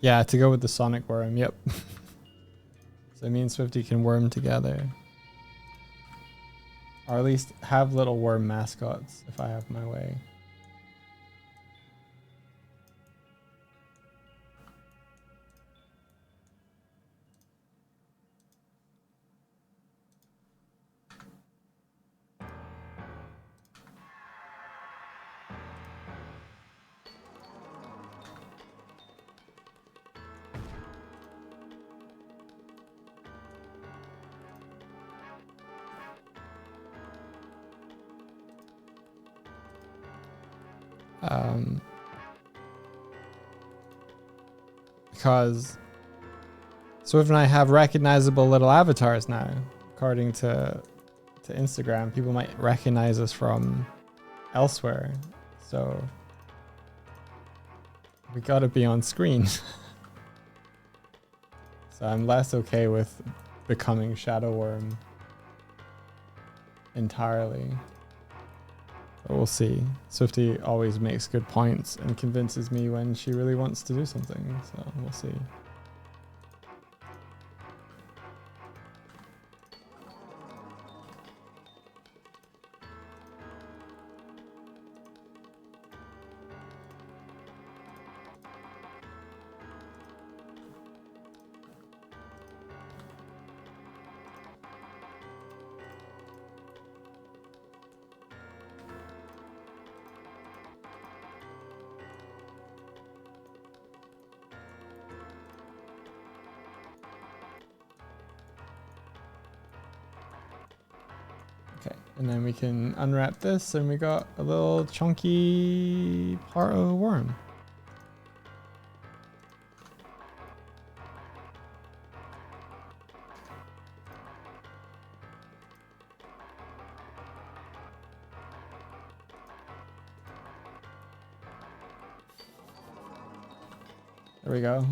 Yeah, to go with the Sonic worm, yep. So me and Swifty can worm together. Or at least have little worm mascots if I have my way. Because Swift and I have recognizable little avatars now. According to Instagram, people might recognize us from elsewhere. So we gotta be on screen. So I'm less okay with becoming Shadow Worm entirely. But we'll see. Swifty always makes good points and convinces me when she really wants to do something. So we'll see. And then we can unwrap this and we got a little chunky part of a worm. There we go.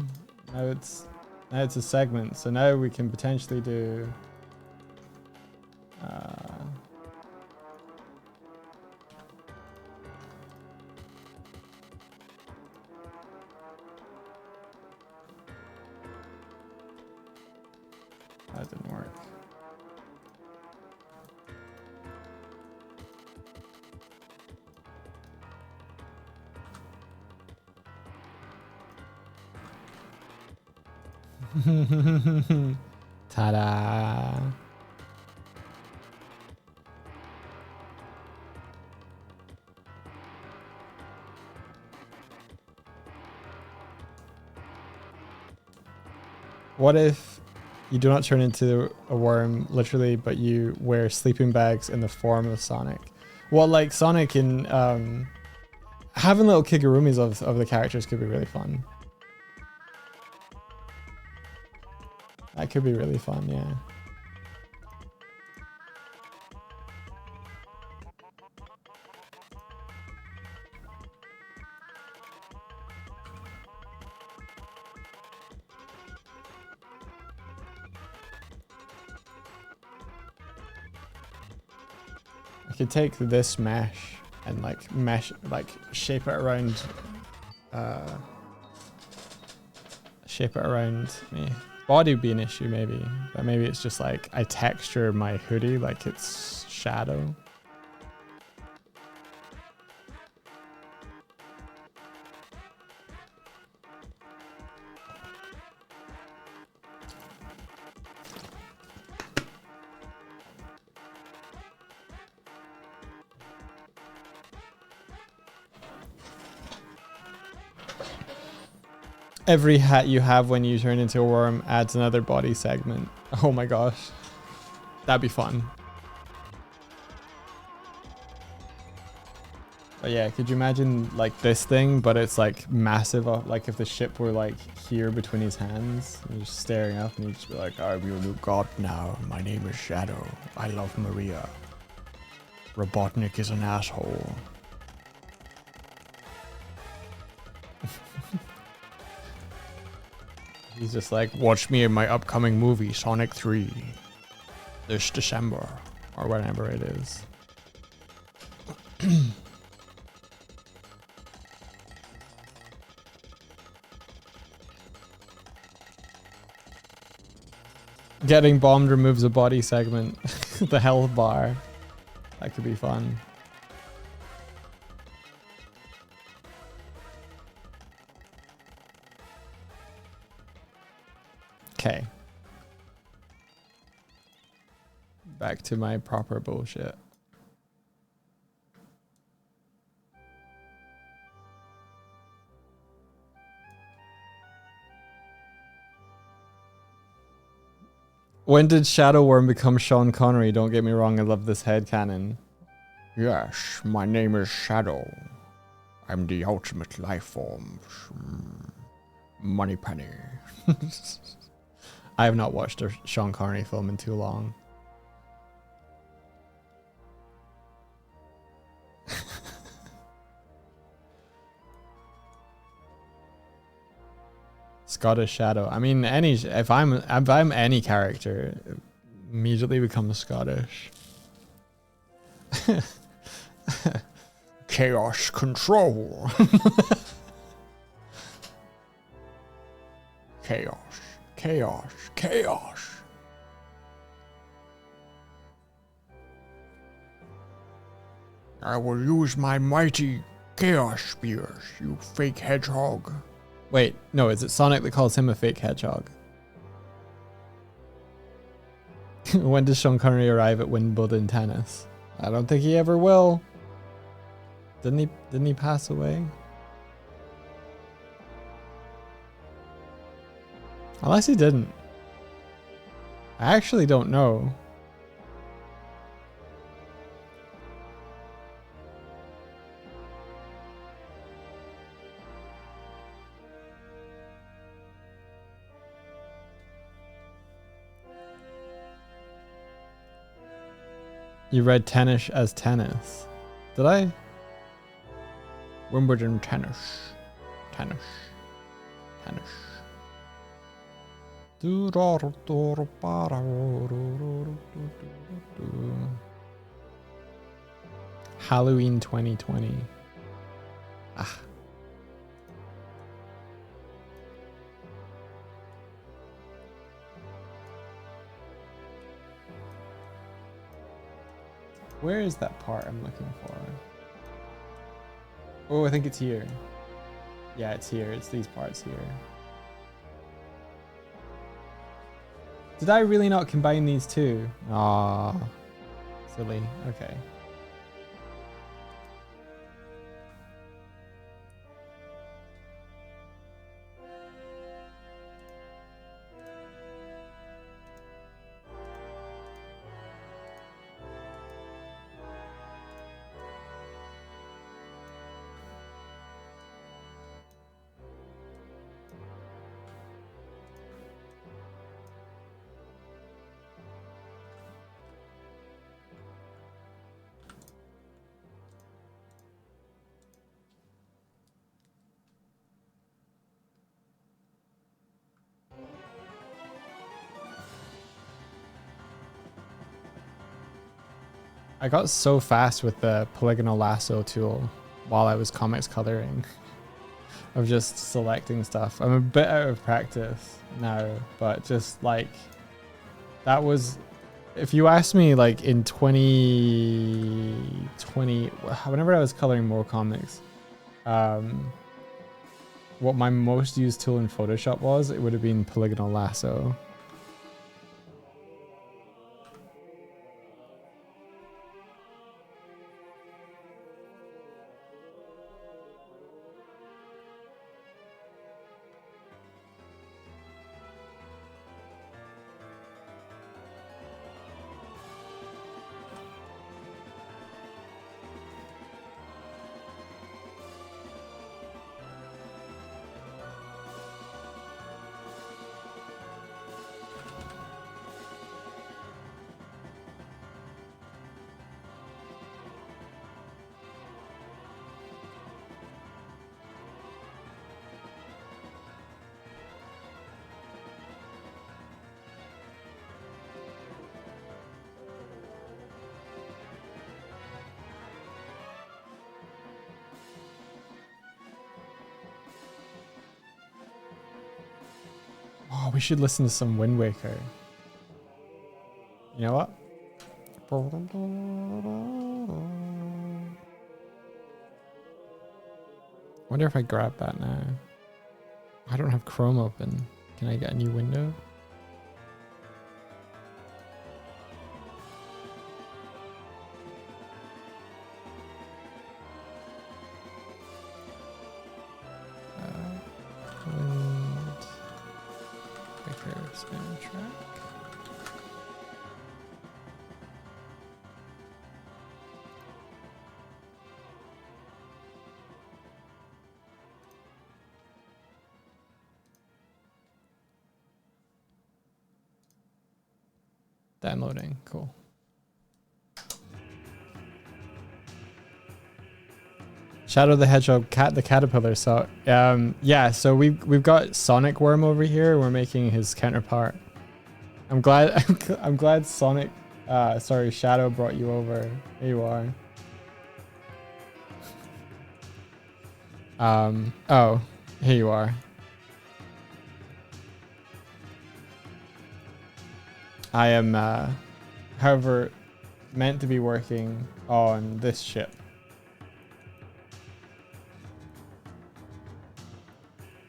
Now it's a segment. So now we can potentially do that didn't work. Ta-da! What if you do not turn into a worm, literally, but you wear sleeping bags in the form of Sonic? Well, like Sonic in having little kigurumis of the characters could be really fun. That could be really fun, yeah. I could take this mesh and like shape it around me. Body would be an issue maybe, but maybe it's just like I texture my hoodie like it's shadow. Every hat you have when you turn into a worm adds another body segment. Oh my gosh. That'd be fun. But yeah, could you imagine like this thing, but it's like massive, like if the ship were like here between his hands, and you're just staring up and you'd just be like, I'm your new god now. My name is Shadow. I love Maria. Robotnik is an asshole. He's just like, watch me in my upcoming movie, Sonic 3, this December, or whenever it is. Getting bombed removes a body segment. The health bar. That could be fun. Okay. Back to my proper bullshit. When did Shadow Worm become Sean Connery? Don't get me wrong, I love this headcanon. Yes, my name is Shadow. I'm the ultimate life form. Moneypenny. I have not watched a Sean Connery film in too long. Scottish Shadow. I mean, if I'm any character, it immediately becomes Scottish. Chaos control. Chaos, chaos, chaos. I will use my mighty chaos spears, you fake hedgehog. Wait, no, is it Sonic that calls him a fake hedgehog? When does Sean Connery arrive at Wimbledon tennis? I don't think he ever will. Didn't he pass away? Unless he didn't. I actually don't know. You read tennis as tennis. Did I? Wimbledon tennis. Tennis. Tennis. Halloween 2020. Ah. Where is that part I'm looking for? Oh, I think it's here. Yeah, it's here. It's these parts here. Did I really not combine these two? Ah, silly. Okay. I got so fast with the polygonal lasso tool while I was comics coloring of just selecting stuff. I'm a bit out of practice now, but just like that was, if you asked me like in 2020, whenever I was coloring more comics, what my most used tool in Photoshop was, it would have been polygonal lasso. Oh, we should listen to some Wind Waker. You know what? Wonder if I grab that now. I don't have Chrome open. Can I get a new window? And quicker spin track. Downloading, cool. Shadow the Hedgehog, the caterpillar. So yeah, so we've got Sonic Worm over here. We're making his counterpart. I'm glad I'm glad Sonic sorry, Shadow brought you over. Here you are. Oh, here you are. I am however meant to be working on this ship.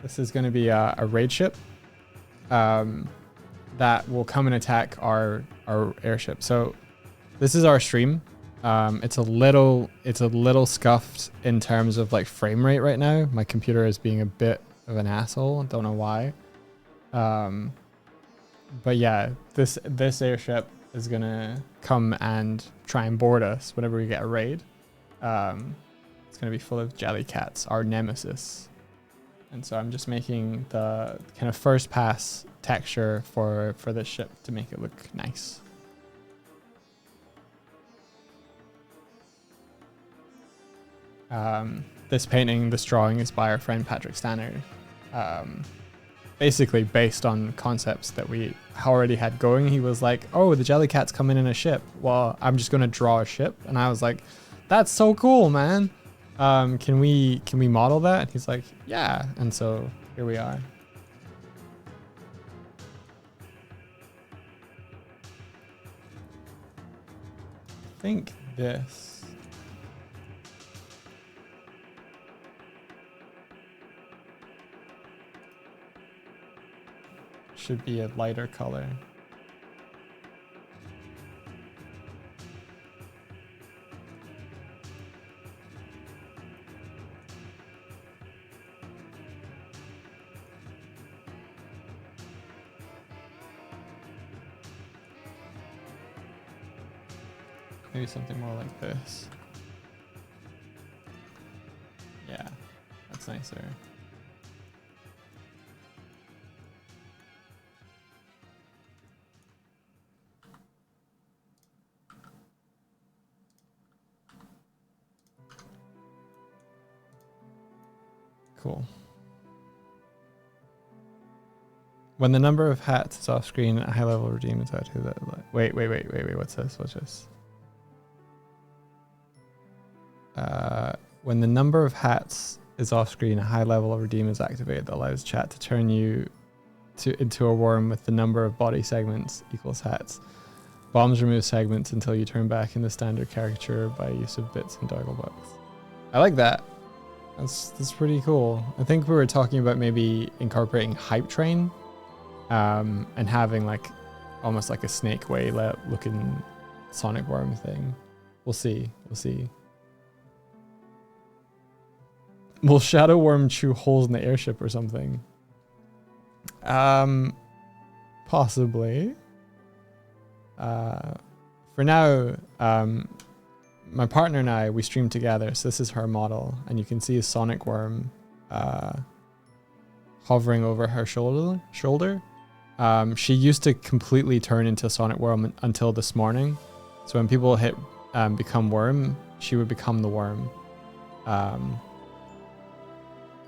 This is going to be a raid ship that will come and attack our airship. So this is our stream. It's a little scuffed in terms of like frame rate right now. My computer is being a bit of an asshole. Don't know why. But yeah, this airship is gonna come and try and board us whenever we get a raid. It's gonna be full of jelly cats, our nemesis. And so I'm just making the kind of first pass texture for this ship to make it look nice. This painting, this drawing is by our friend Patrick Stannard. Basically based on concepts that we already had going. He was like, oh, the jellycats come in a ship. Well, I'm just going to draw a ship. And I was like, that's so cool, man. Can we model that? And he's like, yeah. And so here we are. I think this should be a lighter color. Maybe something more like this. Yeah, that's nicer. Cool. When the number of hats is off screen, a high level redeem is out. Wait, what's this? What's this? When the number of hats is off screen, a high level of redeem is activated that allows chat to turn you into a worm with the number of body segments equals hats. Bombs remove segments until you turn back in the standard caricature by use of bits and doggle bugs. I like that. That's pretty cool. I think we were talking about maybe incorporating Hype Train and having like almost like a snake way looking Sonic Worm thing. We'll see. Will Shadow Worm chew holes in the airship or something? Possibly. For now, my partner and I, we stream together, so this is her model, and you can see a Sonic Worm hovering over her shoulder. She used to completely turn into Sonic Worm until this morning. So when people hit become worm, she would become the worm.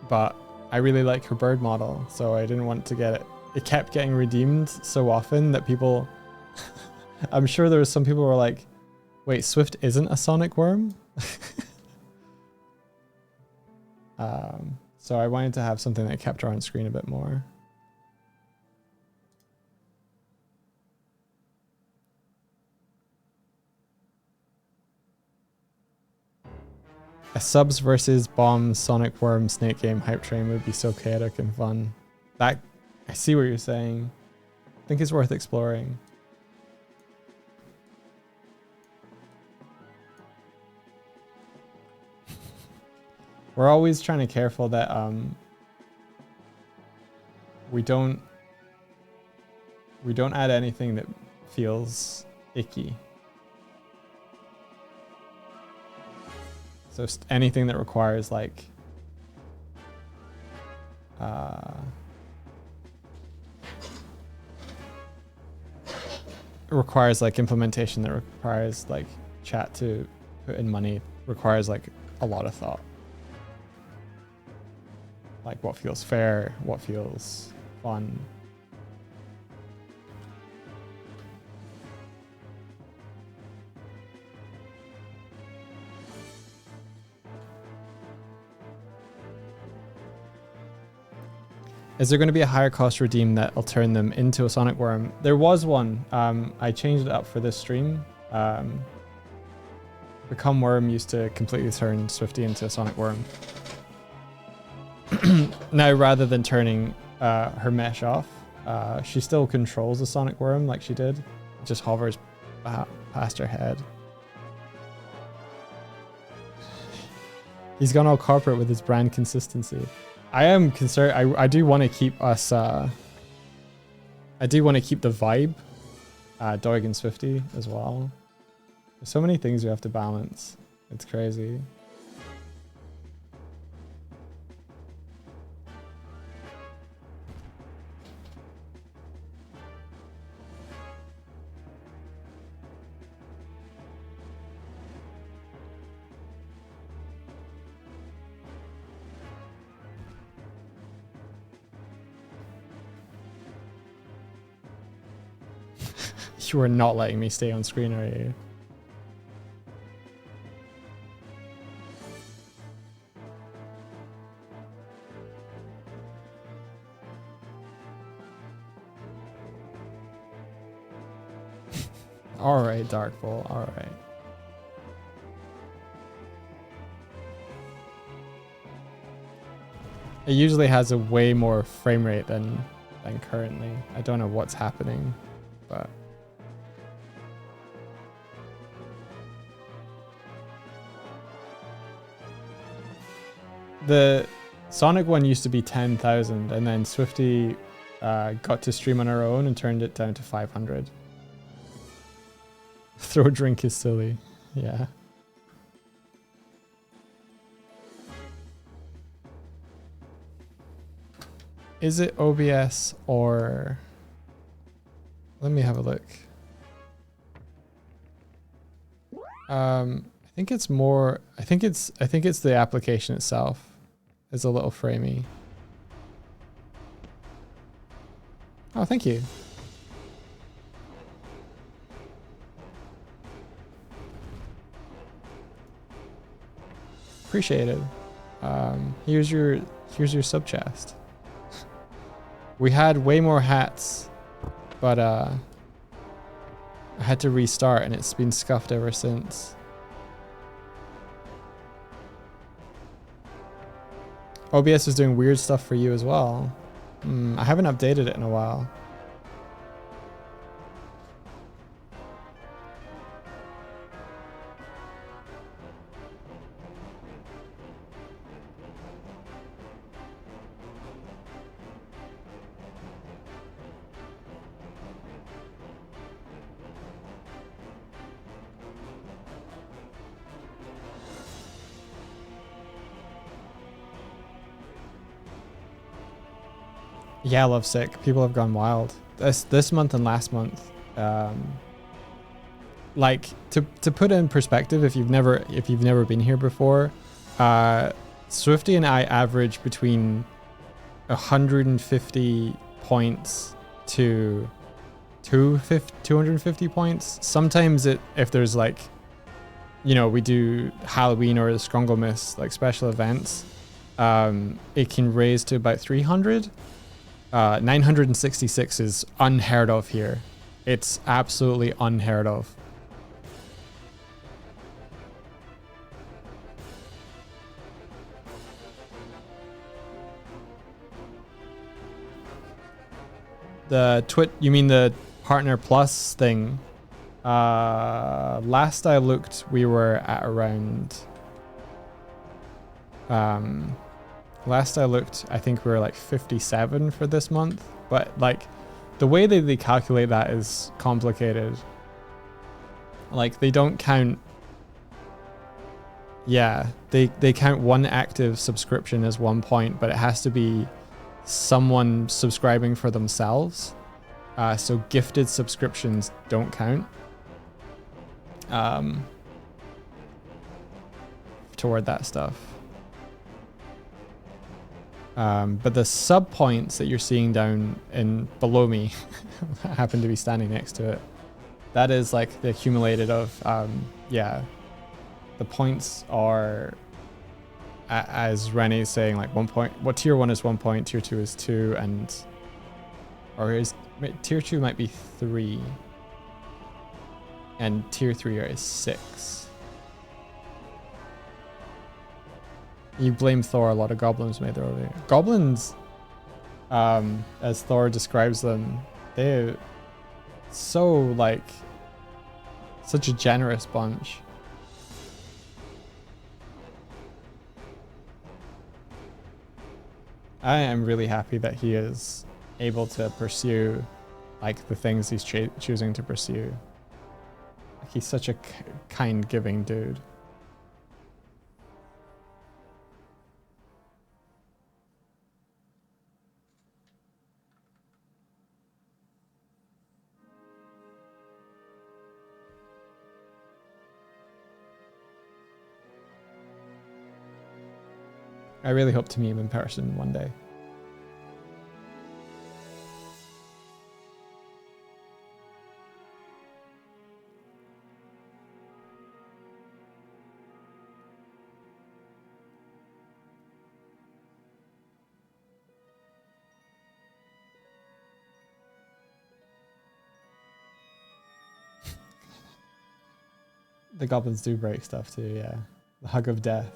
But I really like her bird model, so I didn't want to get it. It kept getting redeemed so often that people... I'm sure there was some people who were like, wait, Swift isn't a Sonic Worm? So I wanted to have something that kept her on screen a bit more. A subs versus bombs Sonic Worm Snake game hype train would be so chaotic and fun. That, I see what you're saying. I think it's worth exploring. We're always trying to be careful that we don't add anything that feels icky. So anything that requires like implementation, that requires like chat to put in money, requires like a lot of thought. Like what feels fair, what feels fun. Is there going to be a higher cost redeem that'll turn them into a Sonic Worm? There was one. I changed it up for this stream. Become Worm used to completely turn Swifty into a Sonic Worm. Now, rather than turning her mesh off, she still controls the Sonic Worm like she did. It just hovers past her head. He's gone all corporate with his brand consistency. I am concerned. I do want to keep us. I do want to keep the vibe, Doig and Swifty as well. There's so many things we have to balance. It's crazy. You are not letting me stay on screen, are you? All right, Dark Bull. All right. It usually has a way more frame rate than currently. I don't know what's happening, but. The Sonic one used to be 10,000, and then Swifty got to stream on her own and turned it down to 500. Throw a drink is silly. Yeah. Is it OBS or... Let me have a look. I think it's more... I think it's the application itself. Is a little framey. Oh, thank you. Appreciate it. Here's your sub chest. We had way more hats, but I had to restart and it's been scuffed ever since. OBS is doing weird stuff for you as well. I haven't updated it in a while. Yeah, Lovesick. People have gone wild. This month and last month. Like to put it in perspective, if you've never been here before, Swifty and I average between 150 points to 250 points. Sometimes if there's like, you know, we do Halloween or the Skrongelmiss like special events, it can raise to about 300. 966 is unheard of here. It's absolutely unheard of. The you mean the Partner Plus thing? Last I looked, we were at around. Last I looked, I think we were like 57 for this month. But like, the way that they calculate that is complicated. Like, they don't count. Yeah, they count one active subscription as 1 point, but it has to be someone subscribing for themselves. So gifted subscriptions don't count toward that stuff. But the sub points that you're seeing down in below me, I happen to be standing next to it. That is like the accumulated of, yeah. The points are, as Renee's saying, like 1 point. What tier 1 is 1 point, tier 2 is 2, and tier 2 might be 3, and tier 3 is 6. You blame Thor. A lot of goblins made their own. Goblins, as Thor describes them, they're so like such a generous bunch. I am really happy that he is able to pursue like the things he's choosing to pursue. Like, he's such a kind, giving dude. I really hope to meet him in person one day. The goblins do break stuff too, yeah. The hug of death.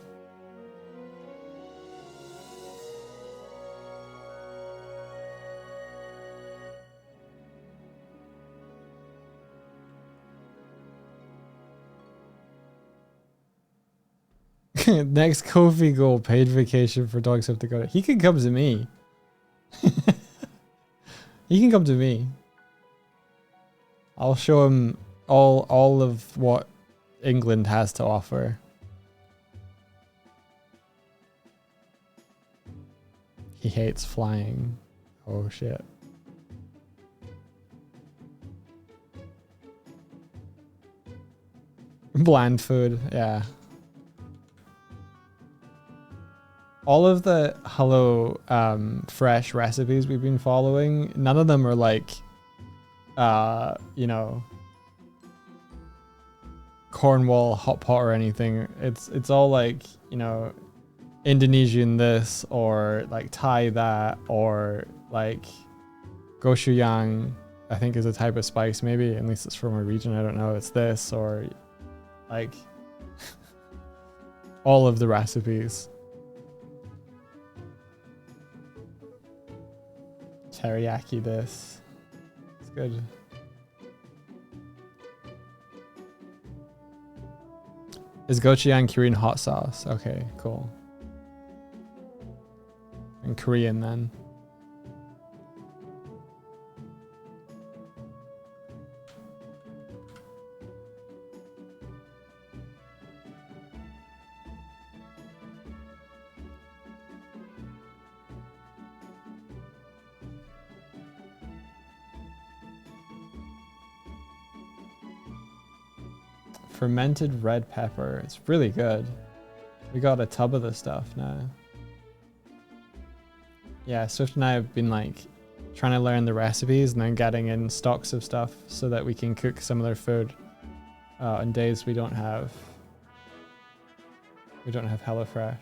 Next Kofi goal, paid vacation for Doig and Swift to go to. He can come to me. He can come to me. I'll show him all of what England has to offer. He hates flying. Oh shit. Bland food, yeah. All of the Hello Fresh recipes we've been following, none of them are like, you know, Cornwall hot pot or anything. It's all like, you know, Indonesian this, or like Thai that, or like gochujang, I think is a type of spice maybe, at least it's from a region, I don't know, it's this, or like all of the recipes. Teriyaki this. It's good. Is gochujang Korean hot sauce? Okay, cool. And Korean then. Fermented red pepper. It's really good. We got a tub of this stuff now. Yeah, Swift and I have been like trying to learn the recipes and then getting in stocks of stuff so that we can cook some of their food on days we don't have HelloFresh.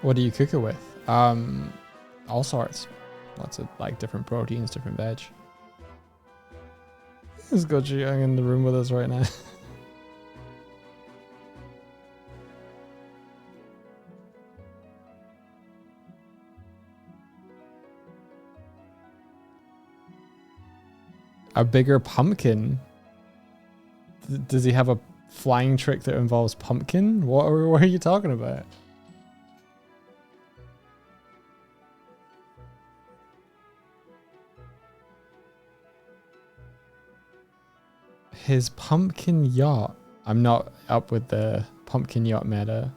What do you cook it with? All sorts. Lots of like different proteins, different veg. There's Gochu Young in the room with us right now. A bigger pumpkin? Does he have a flying trick that involves pumpkin? What are you talking about? His pumpkin yacht. I'm not up with the pumpkin yacht meta.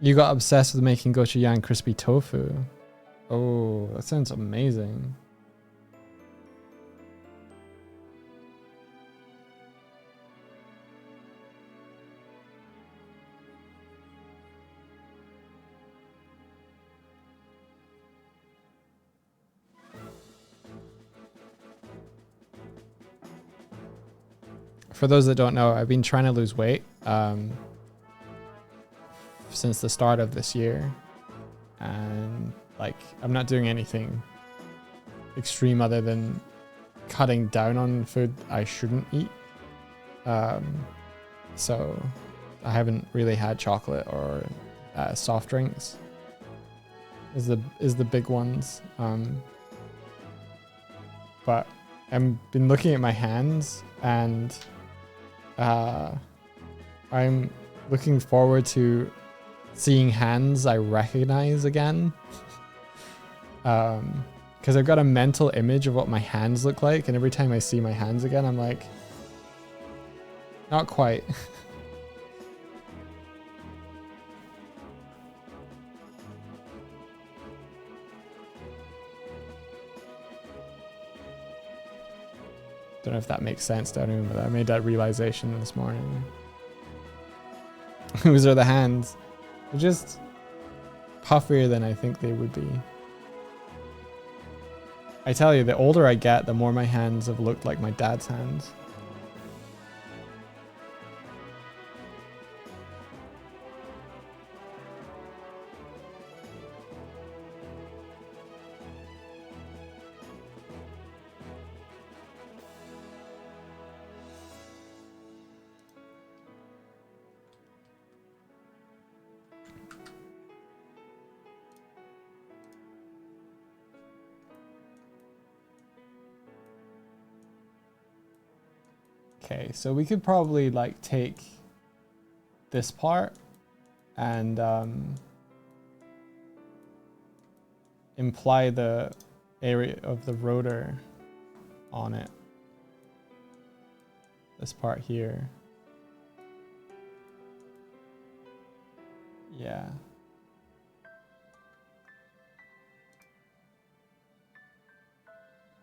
You got obsessed with making gochujang crispy tofu. Oh, that sounds amazing. For those that don't know, I've been trying to lose weight since the start of this year, and like I'm not doing anything extreme other than cutting down on food I shouldn't eat. So I haven't really had chocolate or soft drinks is the big ones. But I've been looking at my hands, and I'm looking forward to seeing hands I recognize again. Because I've got a mental image of what my hands look like, and every time I see my hands again, I'm like, not quite. Don't know if that makes sense to anyone, but I made that realization this morning. Those are the hands. They're just puffier than I think they would be. I tell you, the older I get, the more my hands have looked like my dad's hands. Okay, so we could probably like take this part and imply the area of the rotor on it. This part here. Yeah.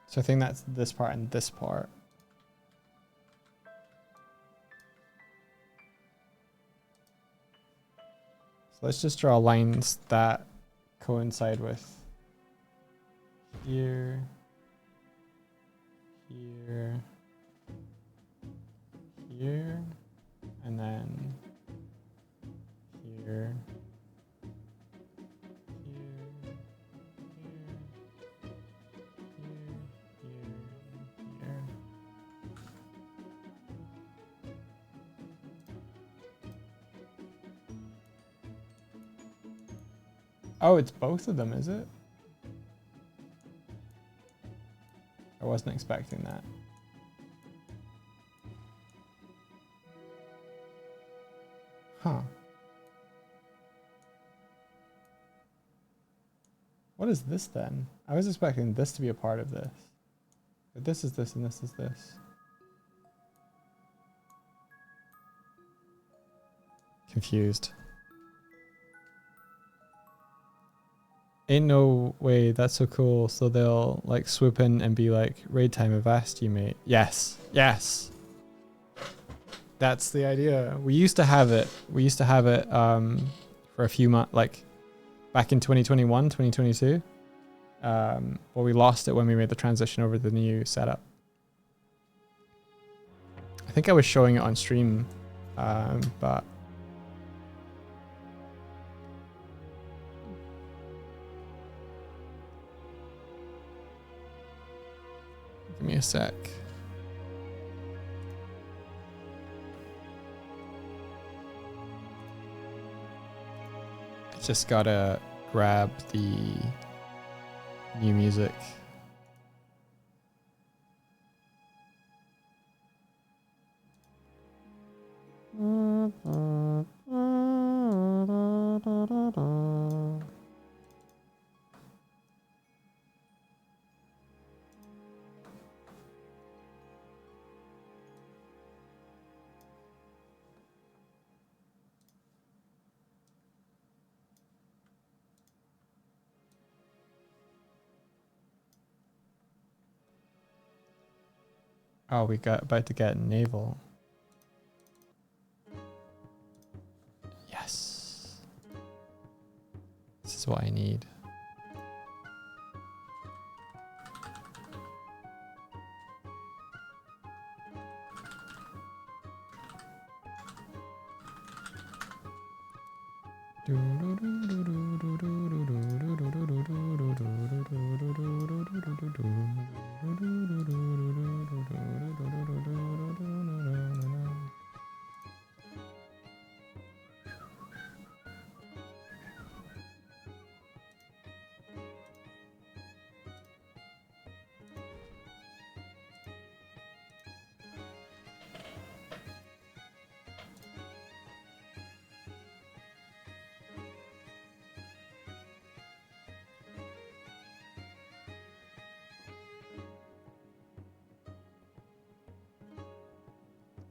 So I think that's this part and this part. So let's just draw lines that coincide with here, here, here, and then here, here, here. Oh, it's both of them, is it? I wasn't expecting that. Huh. What is this then? I was expecting this to be a part of this. But this is this and this is this. Confused. Ain't no way, that's so cool. So they'll like swoop in and be like, raid time, I've asked you, mate. Yes, yes. That's the idea. We used to have it. We used to have it for a few months, like back in 2021, 2022. But we lost it when we made the transition over to the new setup. I think I was showing it on stream But give me a sec. I just gotta grab the new music. Oh, we got about to get naval. Yes. This is what I need.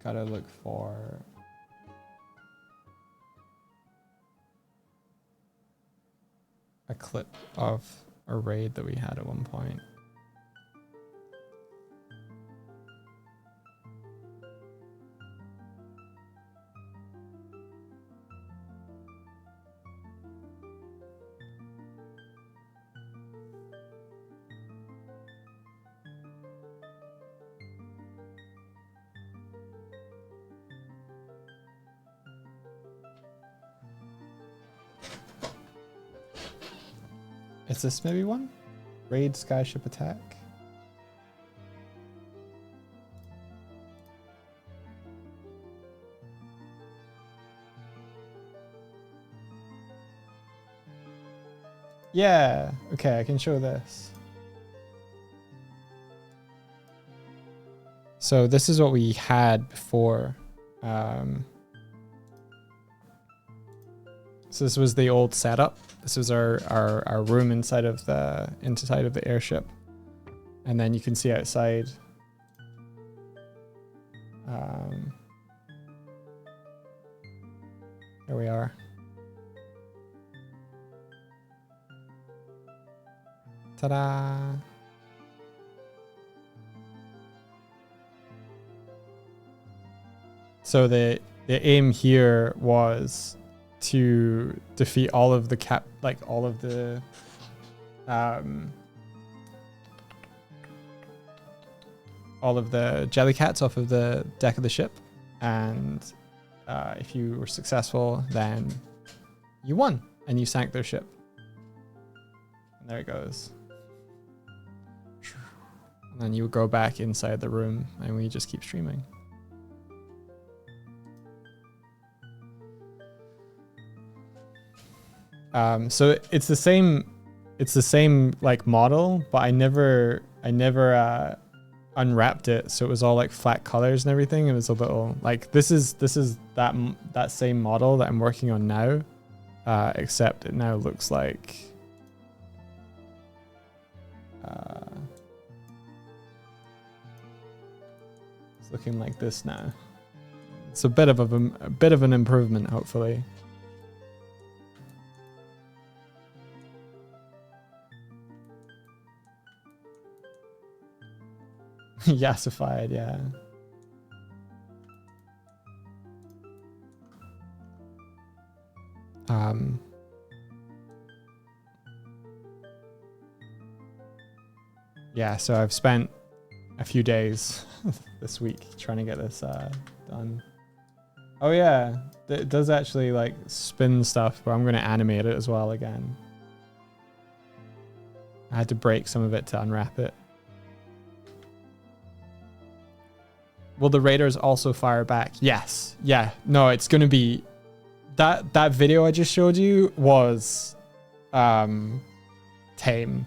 Gotta look for a clip of a raid that we had at one point. Is this maybe one? Raid skyship attack? Yeah, okay, I can show this. So this is what we had before. So this was the old setup. This was our room inside of the airship, and then you can see outside. There we are. Ta-da! So the aim here was to defeat all of the jellycats off of the deck of the ship, and if you were successful, then you won and you sank their ship. And there it goes. And then you would go back inside the room, and we just keep streaming. So it's the same like model, but I never unwrapped it, so it was all like flat colors and everything. It was a little like this is that same model that I'm working on now, except it now looks like it's looking like this now. It's a bit of an improvement, hopefully. Yassified, yeah. Yeah, so I've spent a few days this week trying to get this done. Oh yeah, it does actually like spin stuff, but I'm gonna animate it as well again. I had to break some of it to unwrap it. Will the raiders also fire back? Yes. Yeah. No, it's gonna be that video I just showed you was tame.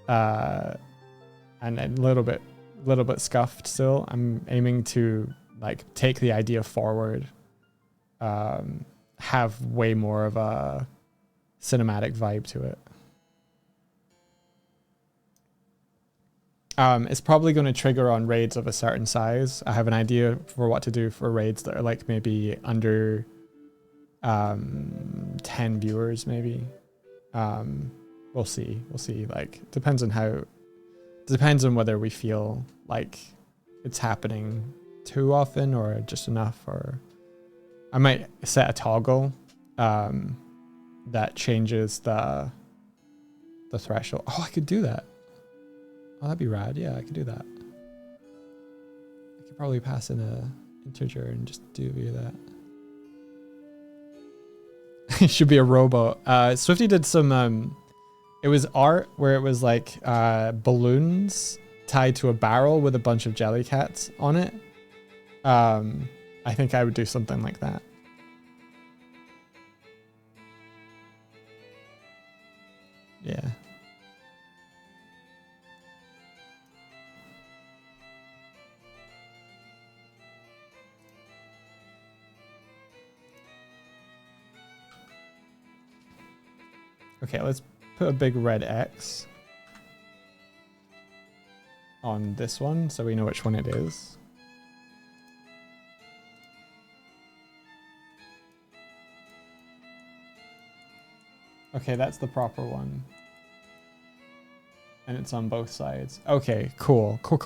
And a little bit scuffed still. I'm aiming to like take the idea forward. Have way more of a cinematic vibe to it. It's probably going to trigger on raids of a certain size. I have an idea for what to do for raids that are like maybe under 10 viewers maybe. We'll see. Like depends on whether we feel like it's happening too often or just enough, or I might set a toggle that changes the threshold. Oh, I could do that. Oh, that'd be rad. Yeah, I could do that. I could probably pass in a integer and just do that. It should be a robot. Swifty did some it was art where it was like balloons tied to a barrel with a bunch of jellycats on it. I think I would do something like that. Yeah. Okay, let's put a big red X on this one so we know which one it is. Okay, that's the proper one. And it's on both sides. Okay, cool. Cool,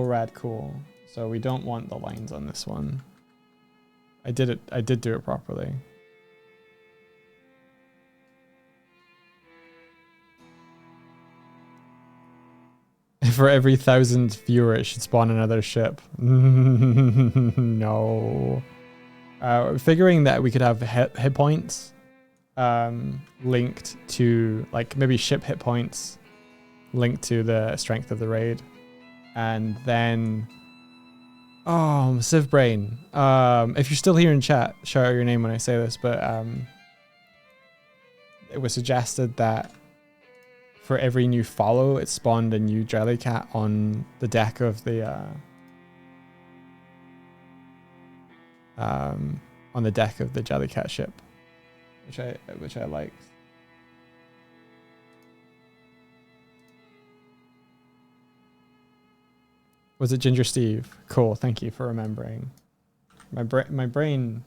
rad, cool. So we don't want the lines on this one. I did do it properly. For every 1,000 viewer, it should spawn another ship. No. Figuring that we could have hit points linked to, like, maybe ship hit points linked to the strength of the raid. And then... Oh, Civ Brain. If you're still here in chat, shout out your name when I say this, but it was suggested that for every new follow, it spawned a new jellycat on the deck of the jellycat ship, which I liked. Was it Ginger Steve? Cool, thank you for remembering. My brain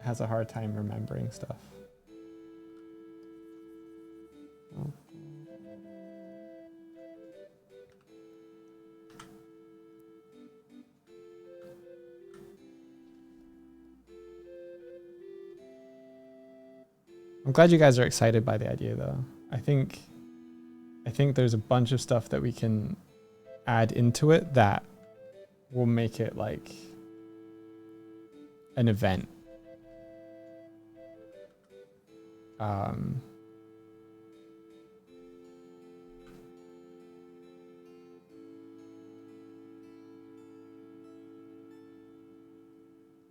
has a hard time remembering stuff. Oh. I'm glad you guys are excited by the idea, though. I think there's a bunch of stuff that we can add into it that will make it like an event.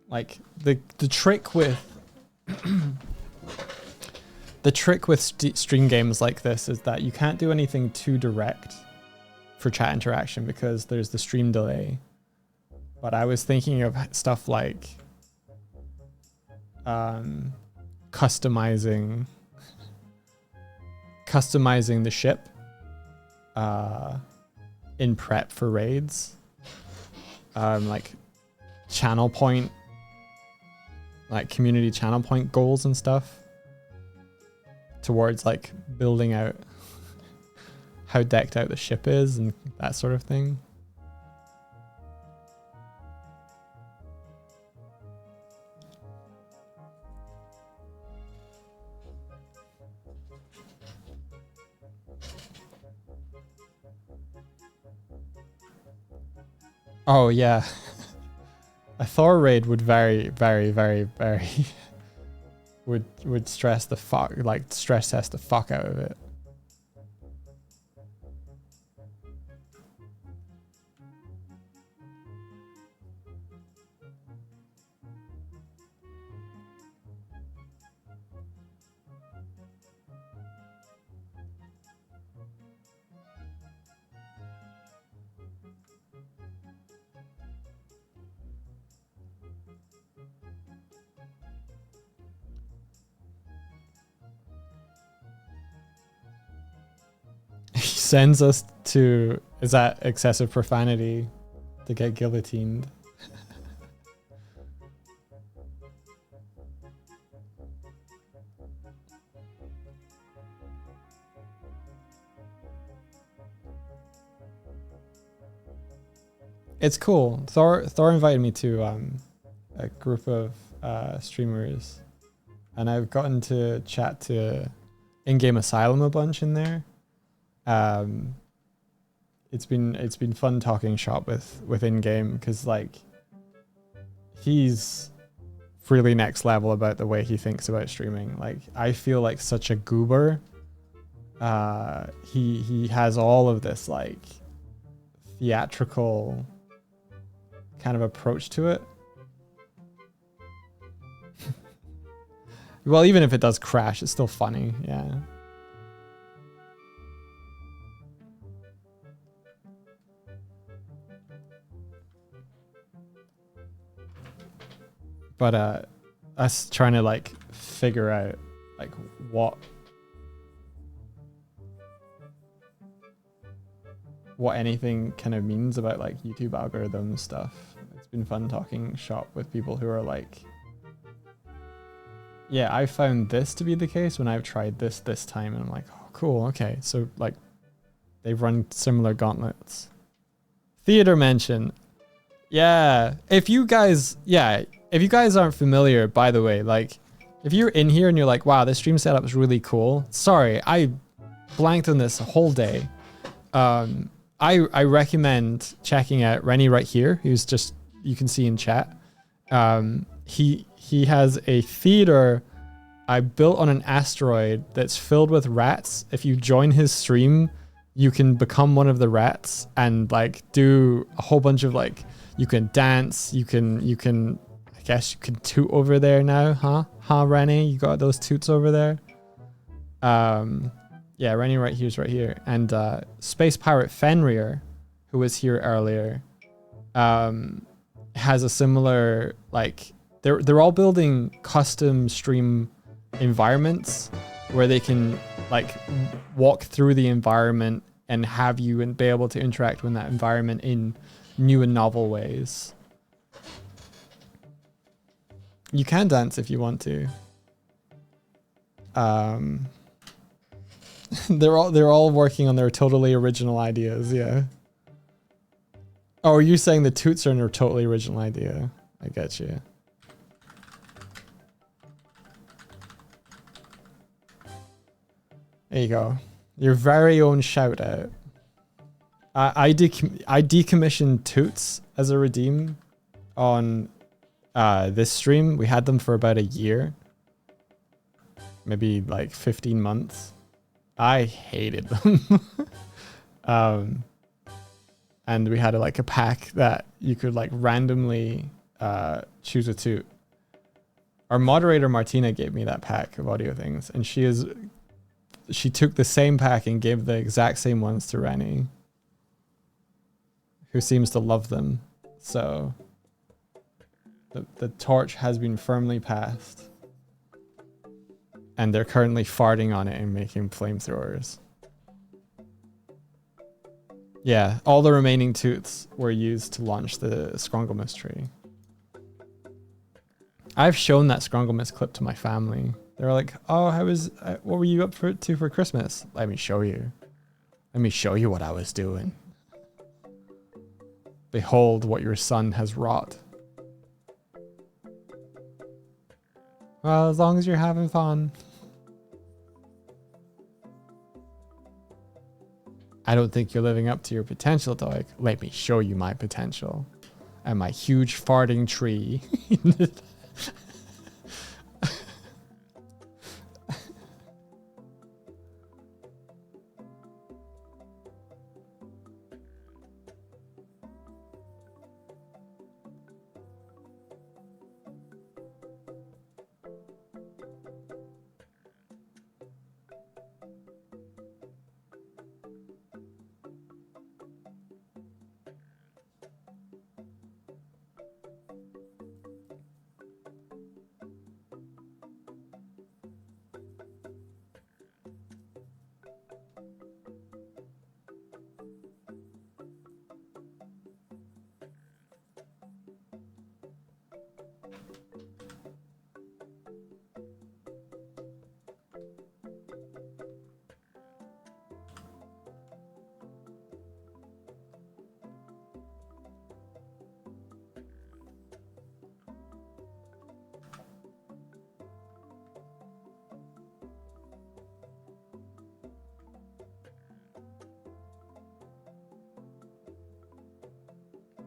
Like the trick with stream games like this is that you can't do anything too direct for chat interaction because there's the stream delay. But I was thinking of stuff like customizing the ship in prep for raids, like channel point, like community channel point goals and stuff towards like building out how decked out the ship is and that sort of thing. Oh yeah. A Thor raid would very would stress the fuck, like stress test the fuck out of it. He sends us to, is that excessive profanity, to get guillotined? It's cool. Thor invited me to a group of streamers, and I've gotten to chat to In-Game Asylum a bunch in there. It's been fun talking shop with In-Game, because like he's really next level about the way he thinks about streaming. Like I feel like such a goober. He has all of this like theatrical kind of approach to it. Well, even if it does crash, it's still funny. Yeah. But us trying to like figure out like what anything kind of means about like YouTube algorithm stuff. It's been fun talking shop with people who are like, yeah, I found this to be the case when I've tried this time, and I'm like, oh cool, okay. So like they've run similar gauntlets. Theater mention. Yeah. If you guys aren't familiar, by the way, like if you're in here and you're like, wow, this stream setup is really cool. Sorry, I blanked on this whole day. I recommend checking out Rennie right here, who's just, you can see in chat. He has a theater I built on an asteroid that's filled with rats. If you join his stream, you can become one of the rats and like do a whole bunch of like, you can dance, you can I guess you can toot over there now, huh Rennie? You got those toots over there? Yeah, Rennie right here's right here. And Space Pirate Fenrir, who was here earlier, has a similar, like, they're all building custom stream environments where they can like walk through the environment and have you and be able to interact with that environment in new and novel ways. You can dance if you want to. They're all working on their totally original ideas, yeah. Oh, are you saying the toots are a totally original idea? I get you. There you go. Your very own shout out. I decommissioned toots as a redeem on this stream. We had them for about a year. Maybe like 15 months. I hated them. And we had a pack that you could like randomly choose a toot. Our moderator Martina gave me that pack of audio things, and she took the same pack and gave the exact same ones to Rennie, who seems to love them. So the torch has been firmly passed, and they're currently farting on it and making flamethrowers. Yeah, all the remaining toots were used to launch the Scronglemus tree. I've shown that Scronglemus clip to my family. They're like, oh, what were you up to for Christmas? Let me show you. Let me show you what I was doing. Behold what your son has wrought. Well, as long as you're having fun. I don't think you're living up to your potential, Doig. Let me show you my potential. and my huge farting tree.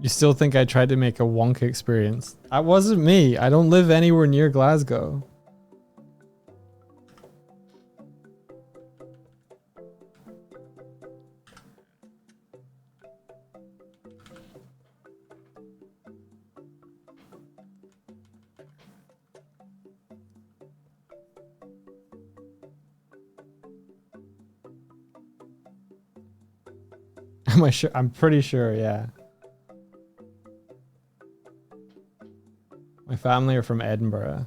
You still think I tried to make a Wonka experience? That wasn't me. I don't live anywhere near Glasgow. Am I sure? I'm pretty sure, yeah. My family are from Edinburgh.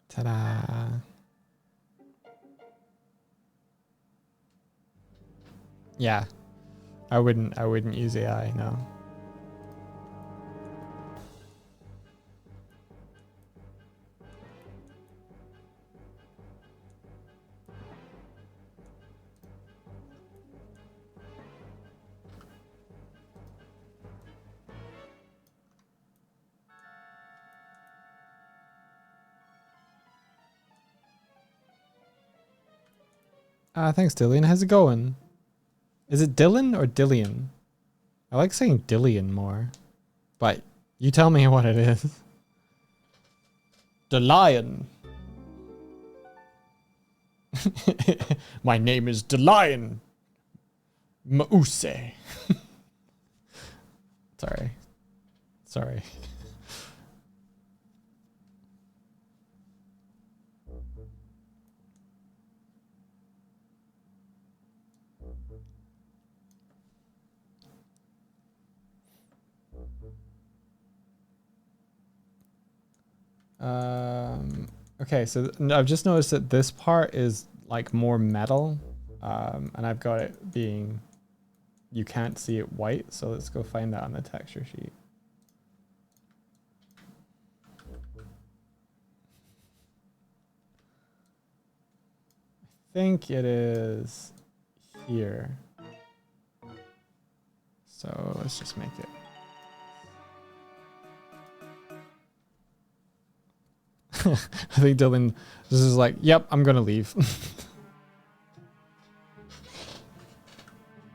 Ta-da. Yeah. I wouldn't use AI, no. Thanks, Dillian. How's it going? Is it Dylan or Dillian? I like saying Dillian more. But you tell me what it is. The lion. My name is the lion. Mause. Sorry. Sorry. Okay, so I've just noticed that this part is like more metal, and I've got it being, you can't see it white, so let's go find that on the texture sheet. I think it is here. So let's just make it. I think Dylan, this is like, yep, I'm gonna leave.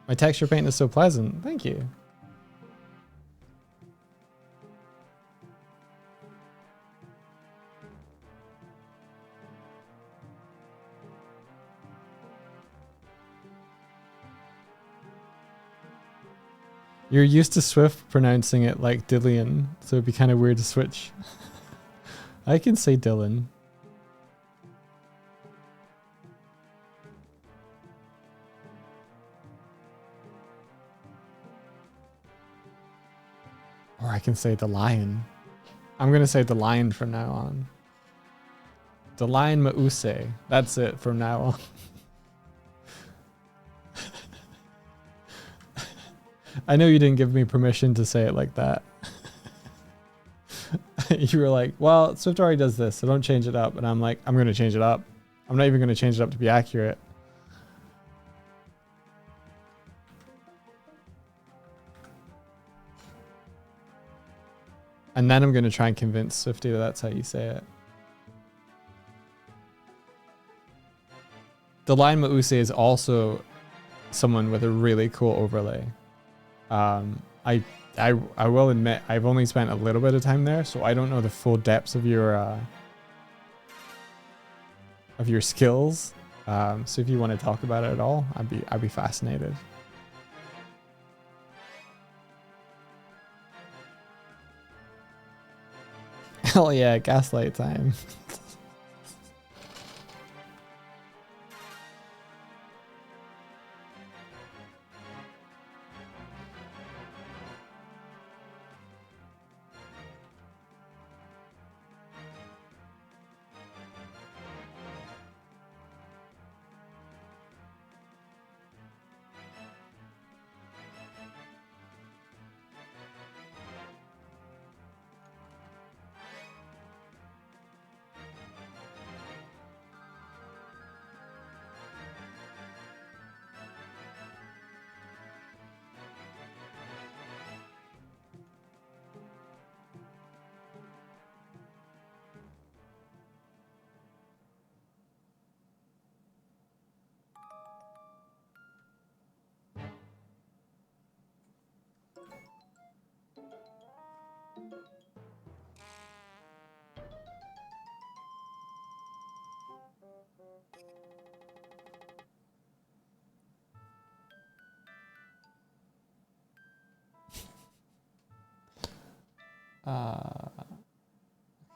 My texture paint is so pleasant. Thank you. You're used to Swift pronouncing it like Dillian, so it'd be kind of weird to switch. I can say Dylan. Or I can say the lion. I'm gonna say the lion from now on. The lion Mause. That's it from now on. I know you didn't give me permission to say it like that. You were like, well, Swift already does this, so don't change it up. And I'm like, I'm gonna change it up. I'm not even gonna change it up to be accurate. And then I'm gonna try and convince Swifty that that's how you say it. The line Mause is also someone with a really cool overlay. I will admit I've only spent a little bit of time there, so I don't know the full depths of your skills. So if you want to talk about it at all, I'd be fascinated. Hell yeah, gaslight time.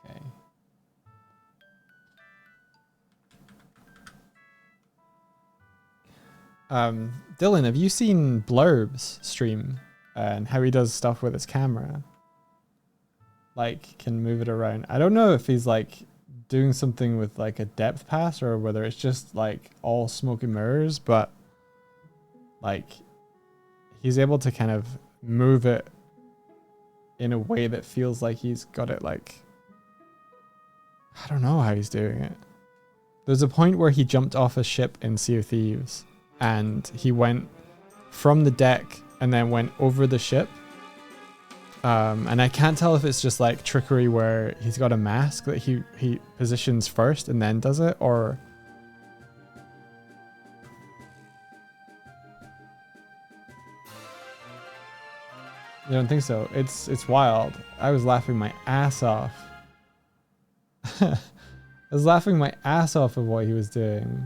Okay. Dylan, have you seen Blurb's stream and how he does stuff with his camera? Like, can move it around. I don't know if he's like doing something with like a depth pass or whether it's just like all smoke and mirrors, but like he's able to kind of move it in a way that feels like he's got it like, I don't know how he's doing it. There's a point where he jumped off a ship in Sea of Thieves and he went from the deck and then went over the ship. And I can't tell if it's just like trickery where he's got a mask that he positions first and then does it, or you don't think so? It's wild. I was laughing my ass off. I was laughing my ass off of what he was doing.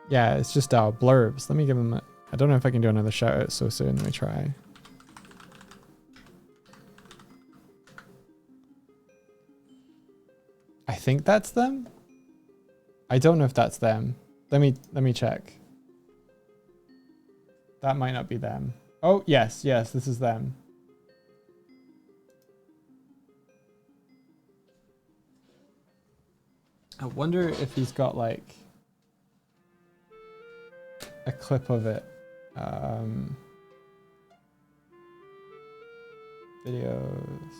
Yeah, it's just Blurbs. Let me give him a... I don't know if I can do another shout out so soon. Let me try. I think that's them. I don't know if that's them. Let me check. That might not be them. Oh, yes, this is them. I wonder if he's got like a clip of it. Videos.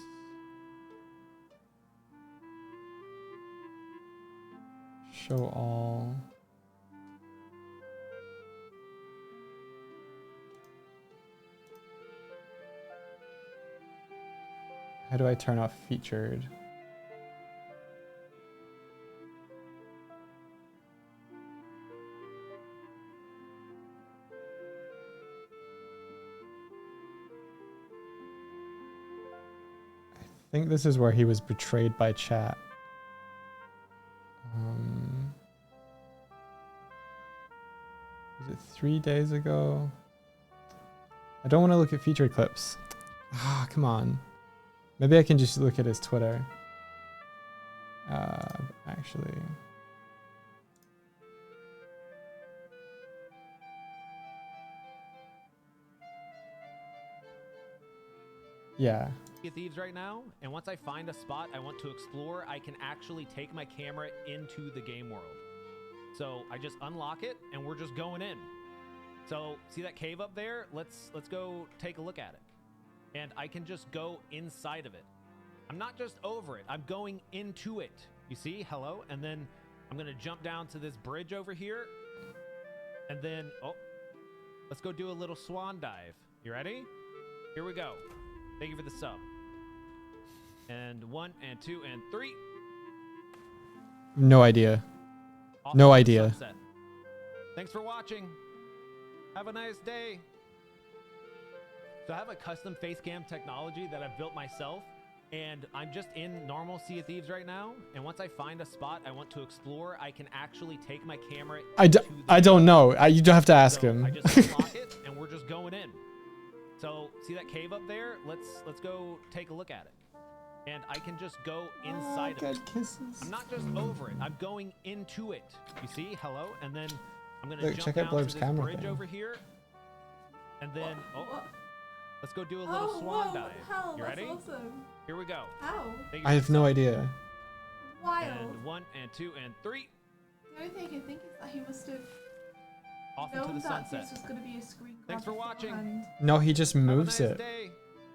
Show all. How do I turn off featured? I think this is where he was betrayed by chat. Was it 3 days ago? I don't want to look at featured clips. Ah, come on. Maybe I can just look at his Twitter. Actually. Yeah. Sea of Thieves right now, and once I find a spot I want to explore, I can actually take my camera into the game world. So I just unlock it, and we're just going in. So see that cave up there? Let's go take a look at it. And I can just go inside of it. I'm not just over it. I'm going into it. You see? Hello? And then I'm going to jump down to this bridge over here. And then, oh, let's go do a little swan dive. You ready? Here we go. Thank you for the sub. And 1 and 2 and 3. No idea. Off No to the idea. sunset. Thanks for watching. Have a nice day. So I have a custom face cam technology that I've built myself, and I'm just in normal Sea of Thieves right now. And once I find a spot I want to explore, I can actually take my camera. I don't know. You don't have to ask so him. I just unlock it, and we're just going in. So see that cave up there? Let's go take a look at it. And I can just go inside of it. Kisses. I'm not just over it. I'm going into it. You see? Hello? And then I'm going to Look, jump check down out to Blurb's this camera bridge thing. over here. And then, What? let's go do a little Oh, swan whoa, dive. hell, You that's ready? awesome. Here we go. How? Thank you I for have the no sub. idea. Wild. And 1 and 2 and 3. The only thing I can think is that he must have Off into known the that sunset. this was going to be a screen Thanks grab for watching. beforehand. No, he just Have a moves nice it. day.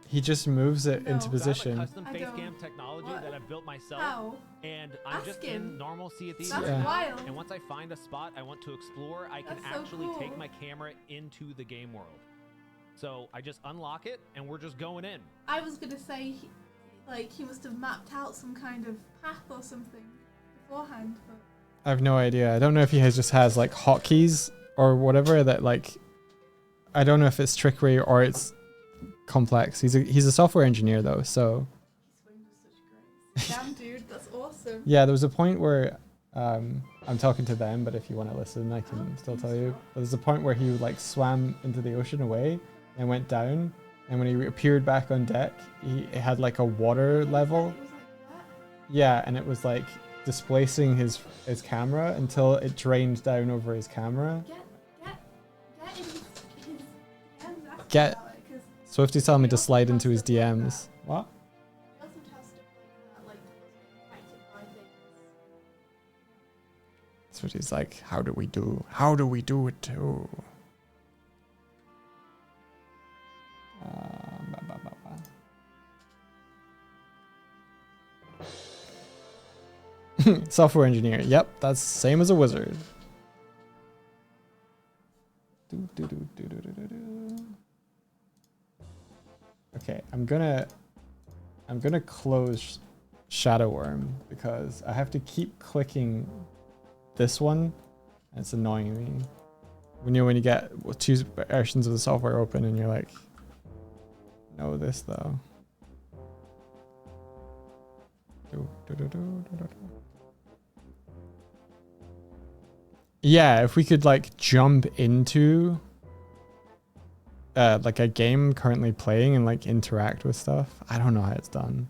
He just moves it No. into So I have a position. I have a custom I face don't- cam technology what? that I've built myself. How? And I'm just Ask in him. normal Sea of Thieves That's right Yeah. now. wild. And once I find a spot I want to explore, I can That's so actually take cool. my camera into the game world. So I just unlock it, and we're just going in. I was going to say, he must have mapped out some kind of path or something beforehand, but I have no idea. I don't know if he just has like hotkeys or whatever that like. I don't know if it's trickery or it's complex. He's a software engineer though, so he swings with such grace. Damn, dude, that's awesome. yeah. There was a point where I'm talking to them, but if you want to listen, I can still tell you. But there's a point where he like swam into the ocean away and went down, and when he appeared back on deck, it had like a water level. It was like that. Yeah, and it was like displacing his camera until it drained down over his camera. Get in his DMs, ask Get- about it, 'cause Swifty's telling me to he also slide has into his stuff like that. DMs. What? He doesn't have stuff like that, impacted by things. Swifty's like, how do we do it too? Ba, ba, ba, ba. Software engineer. Yep, that's same as a wizard. Do, do, do, do, do, do, do, do. Okay, I'm gonna close Shadow Worm because I have to keep clicking this one. And it's annoying me. When you get two versions of the software open and you're like, no, this though. Do, do, do, do, do, do. Yeah, if we could like jump into like a game currently playing and like interact with stuff. I don't know how it's done.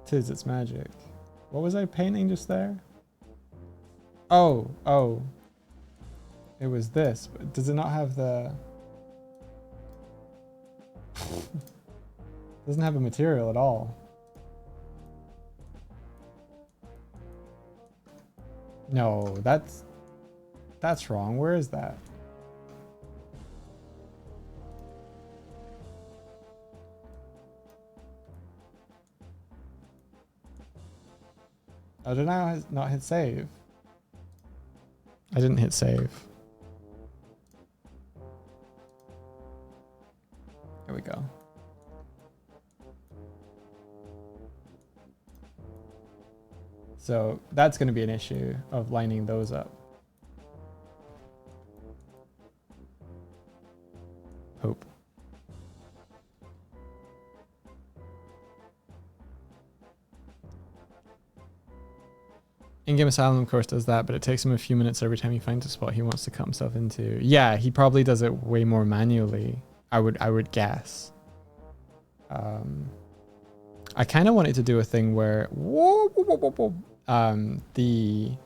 Tis its magic. What was I painting just there? Oh. It was this, but does it not have the... Doesn't have a material at all. No, that's wrong. Where is that? Oh, did I not hit save? I didn't hit save. There we go. So that's going to be an issue of lining those up. Hope. In-game Asylum, of course, does that, but it takes him a few minutes every time he finds a spot he wants to cut himself into. Yeah, he probably does it way more manually. I would guess. I kind of wanted to do a thing where the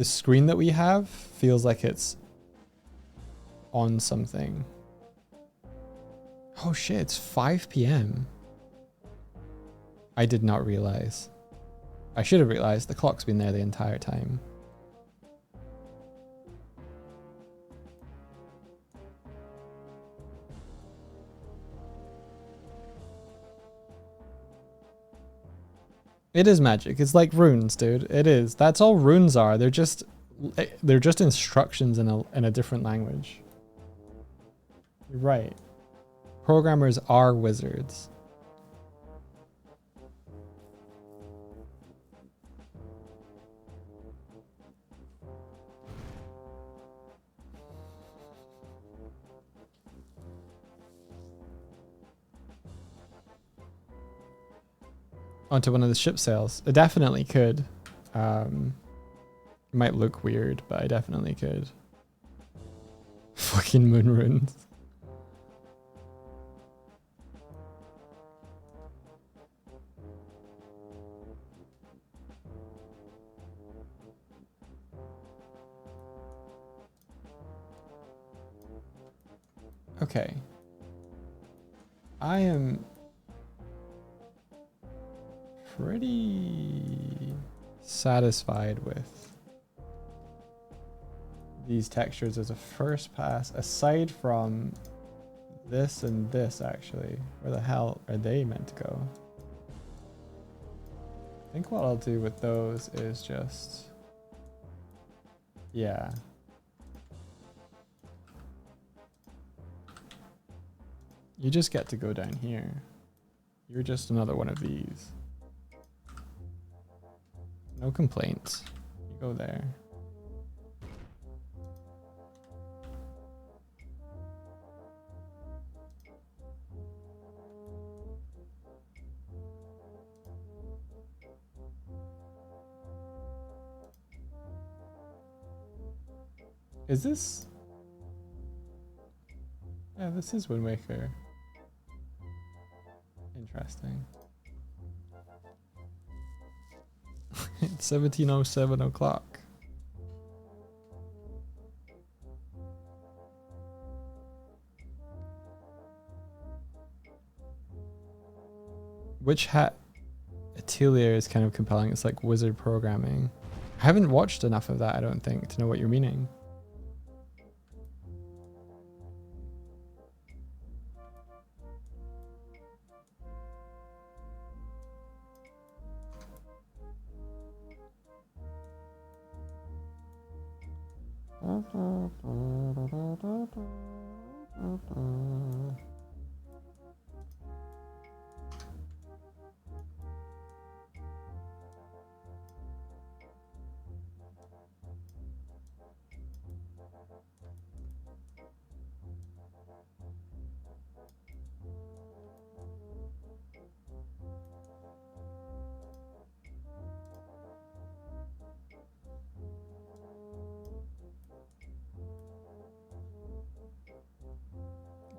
screen that we have feels like it's on something. Oh shit, it's 5 p.m. I did not realize. I should have realized the clock's been there the entire time. It is magic. It's like runes, dude. It is. That's all runes are. They're just instructions in a different language. You're right. Programmers are wizards. Onto one of the ship sails. It definitely could. It might look weird, but I definitely could. Fucking moon runes. Okay. I am pretty satisfied with these textures as a first pass, aside from this and this actually. Where the hell are they meant to go? I think what I'll do with those is just, yeah. You just get to go down here. You're just another one of these. No complaints. You go there. Is this? Yeah, this is Wind Waker. Interesting. It's 17:07 o'clock. Which hat Atelier is kind of compelling. It's like wizard programming. I haven't watched enough of that, I don't think, to know what you're meaning.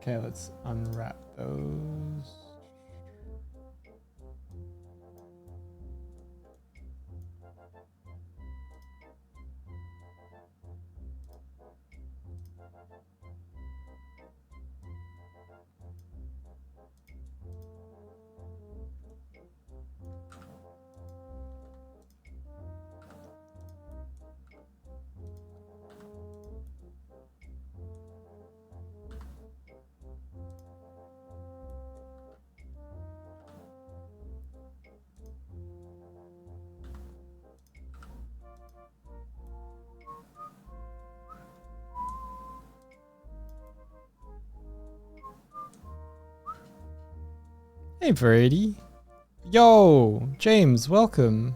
Okay, let's unwrap those. Hey, Brady. Yo, James, welcome.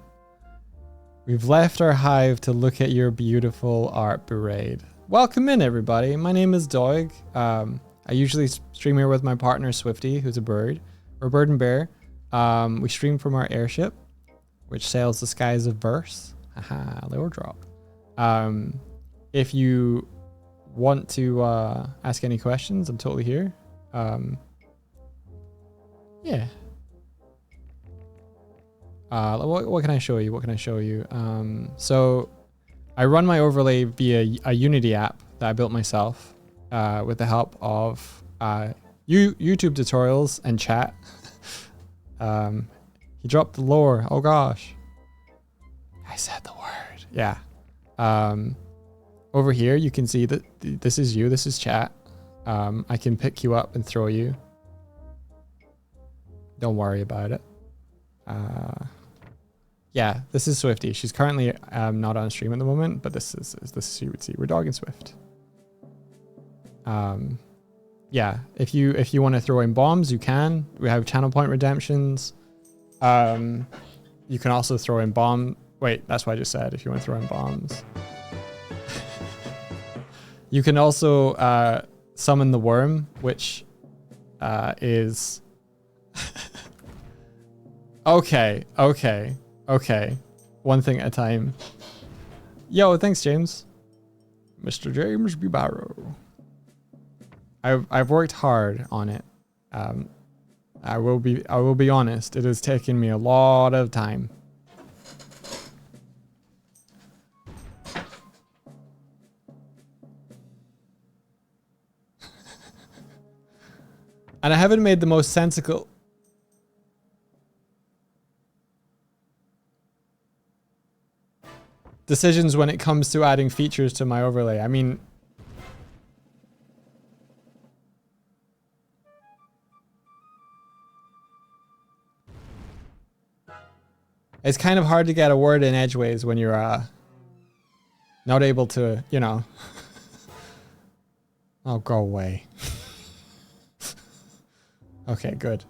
We've left our hive to look at your beautiful art parade. Welcome in, everybody. My name is Doig. I usually stream here with my partner, Swifty, who's a bird, or bird and bear. We stream from our airship, which sails the skies of verse. Haha, lower drop. If you want to ask any questions, I'm totally here. Yeah. What can I show you? What can I show you? So I run my overlay via a Unity app that I built myself with the help of YouTube tutorials and chat. He dropped the lore. Oh gosh. I said the word. Yeah. Over here you can see that this is you. This is chat. I can pick you up and throw you. Don't worry about it. Yeah, this is Swifty. She's currently not on stream at the moment, but this is you would see. We're Doig and Swift. Yeah, if you want to throw in bombs, you can. We have channel point redemptions. You can also throw in bomb. Wait, that's what I just said. If you want to throw in bombs, you can also summon the worm, which is okay. One thing at a time. Yo, thanks, James. Mr. James B. Barrow. I've worked hard on it. I will be honest. It has taken me a lot of time. And I haven't made the most sensical decisions when it comes to adding features to my overlay. I mean, it's kind of hard to get a word in edgeways when you're not able to, you know. Oh, go away. Okay, good.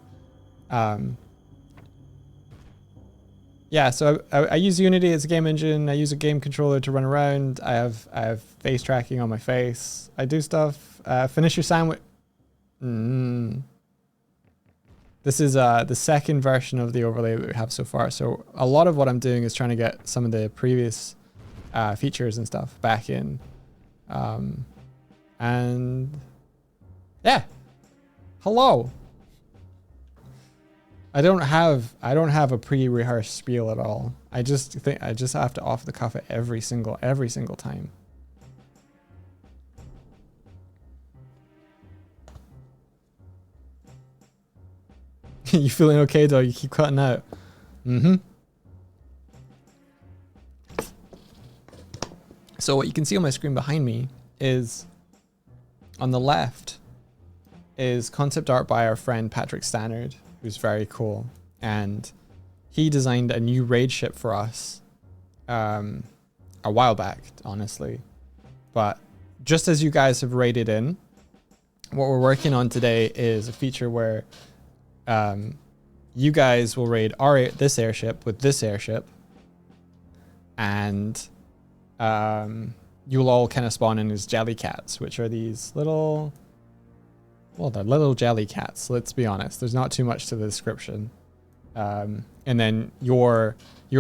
Yeah, so I use Unity as a game engine. I use a game controller to run around. I have face tracking on my face. I do stuff. Finish your sandwich. This is the second version of the overlay that we have so far. So a lot of what I'm doing is trying to get some of the previous features and stuff back in. And yeah, hello. I don't have a pre-rehearsed spiel at all. I just have to off the cuff it every single time. You feeling okay, Doug? You keep cutting out. So what you can see on my screen behind me is, on the left, is concept art by our friend Patrick Stannard, who's very cool, and he designed a new raid ship for us a while back, honestly. But just as you guys have raided in, what we're working on today is a feature where you guys will raid this airship with this airship, and you'll all kind of spawn in as jellycats, which are these little, well, they're little jelly cats. Let's be honest. There's not too much to the description. And then your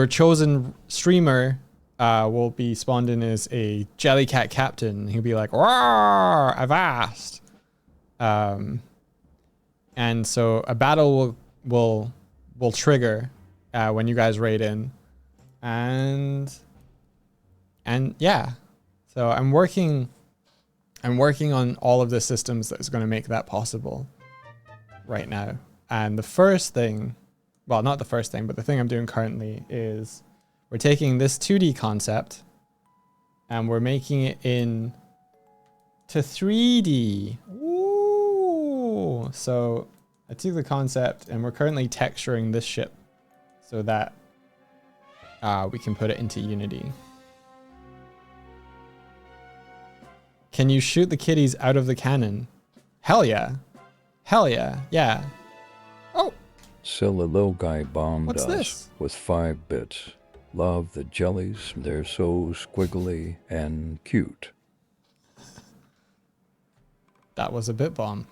chosen streamer will be spawned in as a jellycat captain. He'll be like, "Roar, I've asked." And so a battle will trigger when you guys raid in, and yeah. So I'm working on all of the systems that is going to make that possible right now. And the first thing, well, not the first thing, but the thing I'm doing currently is we're taking this 2D concept and we're making it in to 3D. Ooh. So I took the concept and we're currently texturing this ship so that we can put it into Unity. Can you shoot the kitties out of the cannon? Hell yeah. Hell yeah. Yeah. Oh. Silly little guy bombed What's us this? with 5 bits. Love the jellies. They're so squiggly and cute. That was a bit bomb.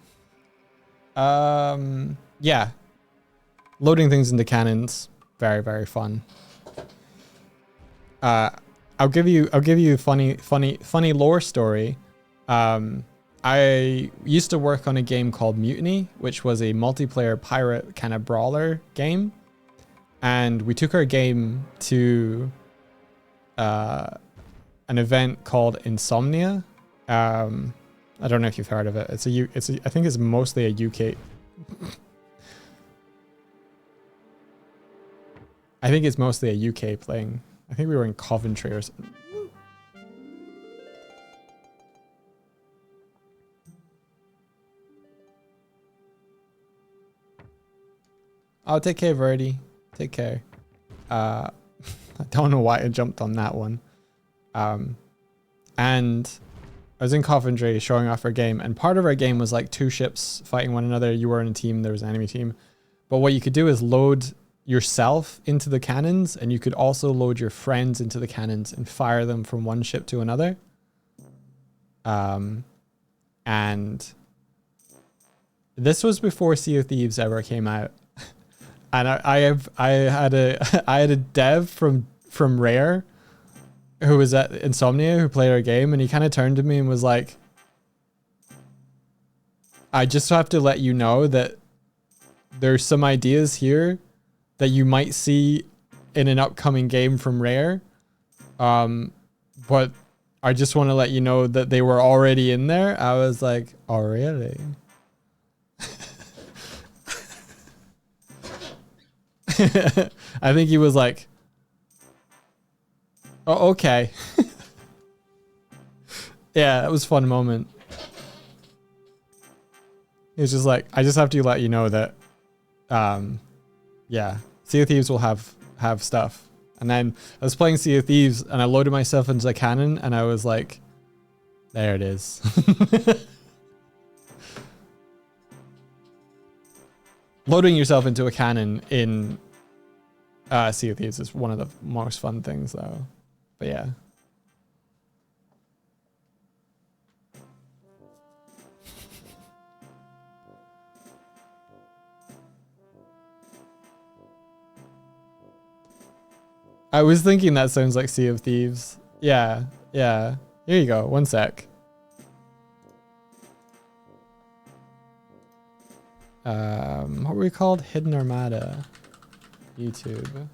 Yeah. Loading things into cannons. Very, very fun. I'll give you a funny lore story. I used to work on a game called Mutiny, which was a multiplayer pirate kind of brawler game. And we took our game to an event called Insomnia. I don't know if you've heard of it. I think it's mostly a UK. I think it's mostly a UK playing. I think we were in Coventry or something. Oh, take care, Verdi. Take care. I don't know why I jumped on that one. And I was in Coventry showing off our game, and part of our game was like 2 ships fighting one another. You were in a team, there was an enemy team. But what you could do is load yourself into the cannons, and you could also load your friends into the cannons and fire them from one ship to another. And this was before Sea of Thieves ever came out. And I had a dev from Rare who was at Insomnia who played our game, and he kind of turned to me and was like, I just have to let you know that there's some ideas here that you might see in an upcoming game from Rare. But I just want to let you know that they were already in there. I was like, oh, really? I think he was like, oh, okay. Yeah, that was a fun moment. He was just like, I just have to let you know that, yeah, Sea of Thieves will have stuff. And then I was playing Sea of Thieves and I loaded myself into a cannon and I was like, there it is. Loading yourself into a cannon in Sea of Thieves is one of the most fun things though. But yeah. I was thinking that sounds like Sea of Thieves. Yeah, yeah. Here you go. One sec. What were we called? Hidden Armada. YouTube.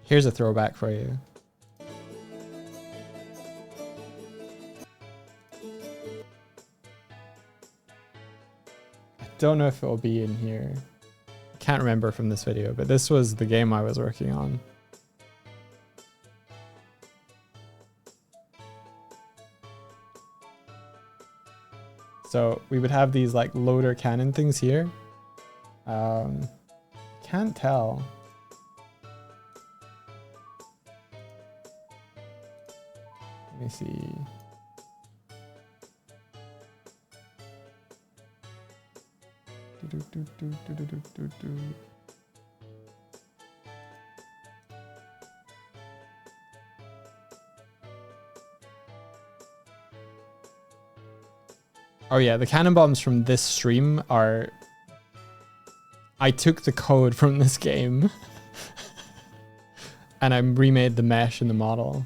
Here's a throwback for you. I don't know if it will be in here. I can't remember from this video, but this was the game I was working on. So we would have these like loader cannon things here. Can't tell. Let me see. Oh yeah, the cannon bombs from this stream are... I took the code from this game and I remade the mesh in the model.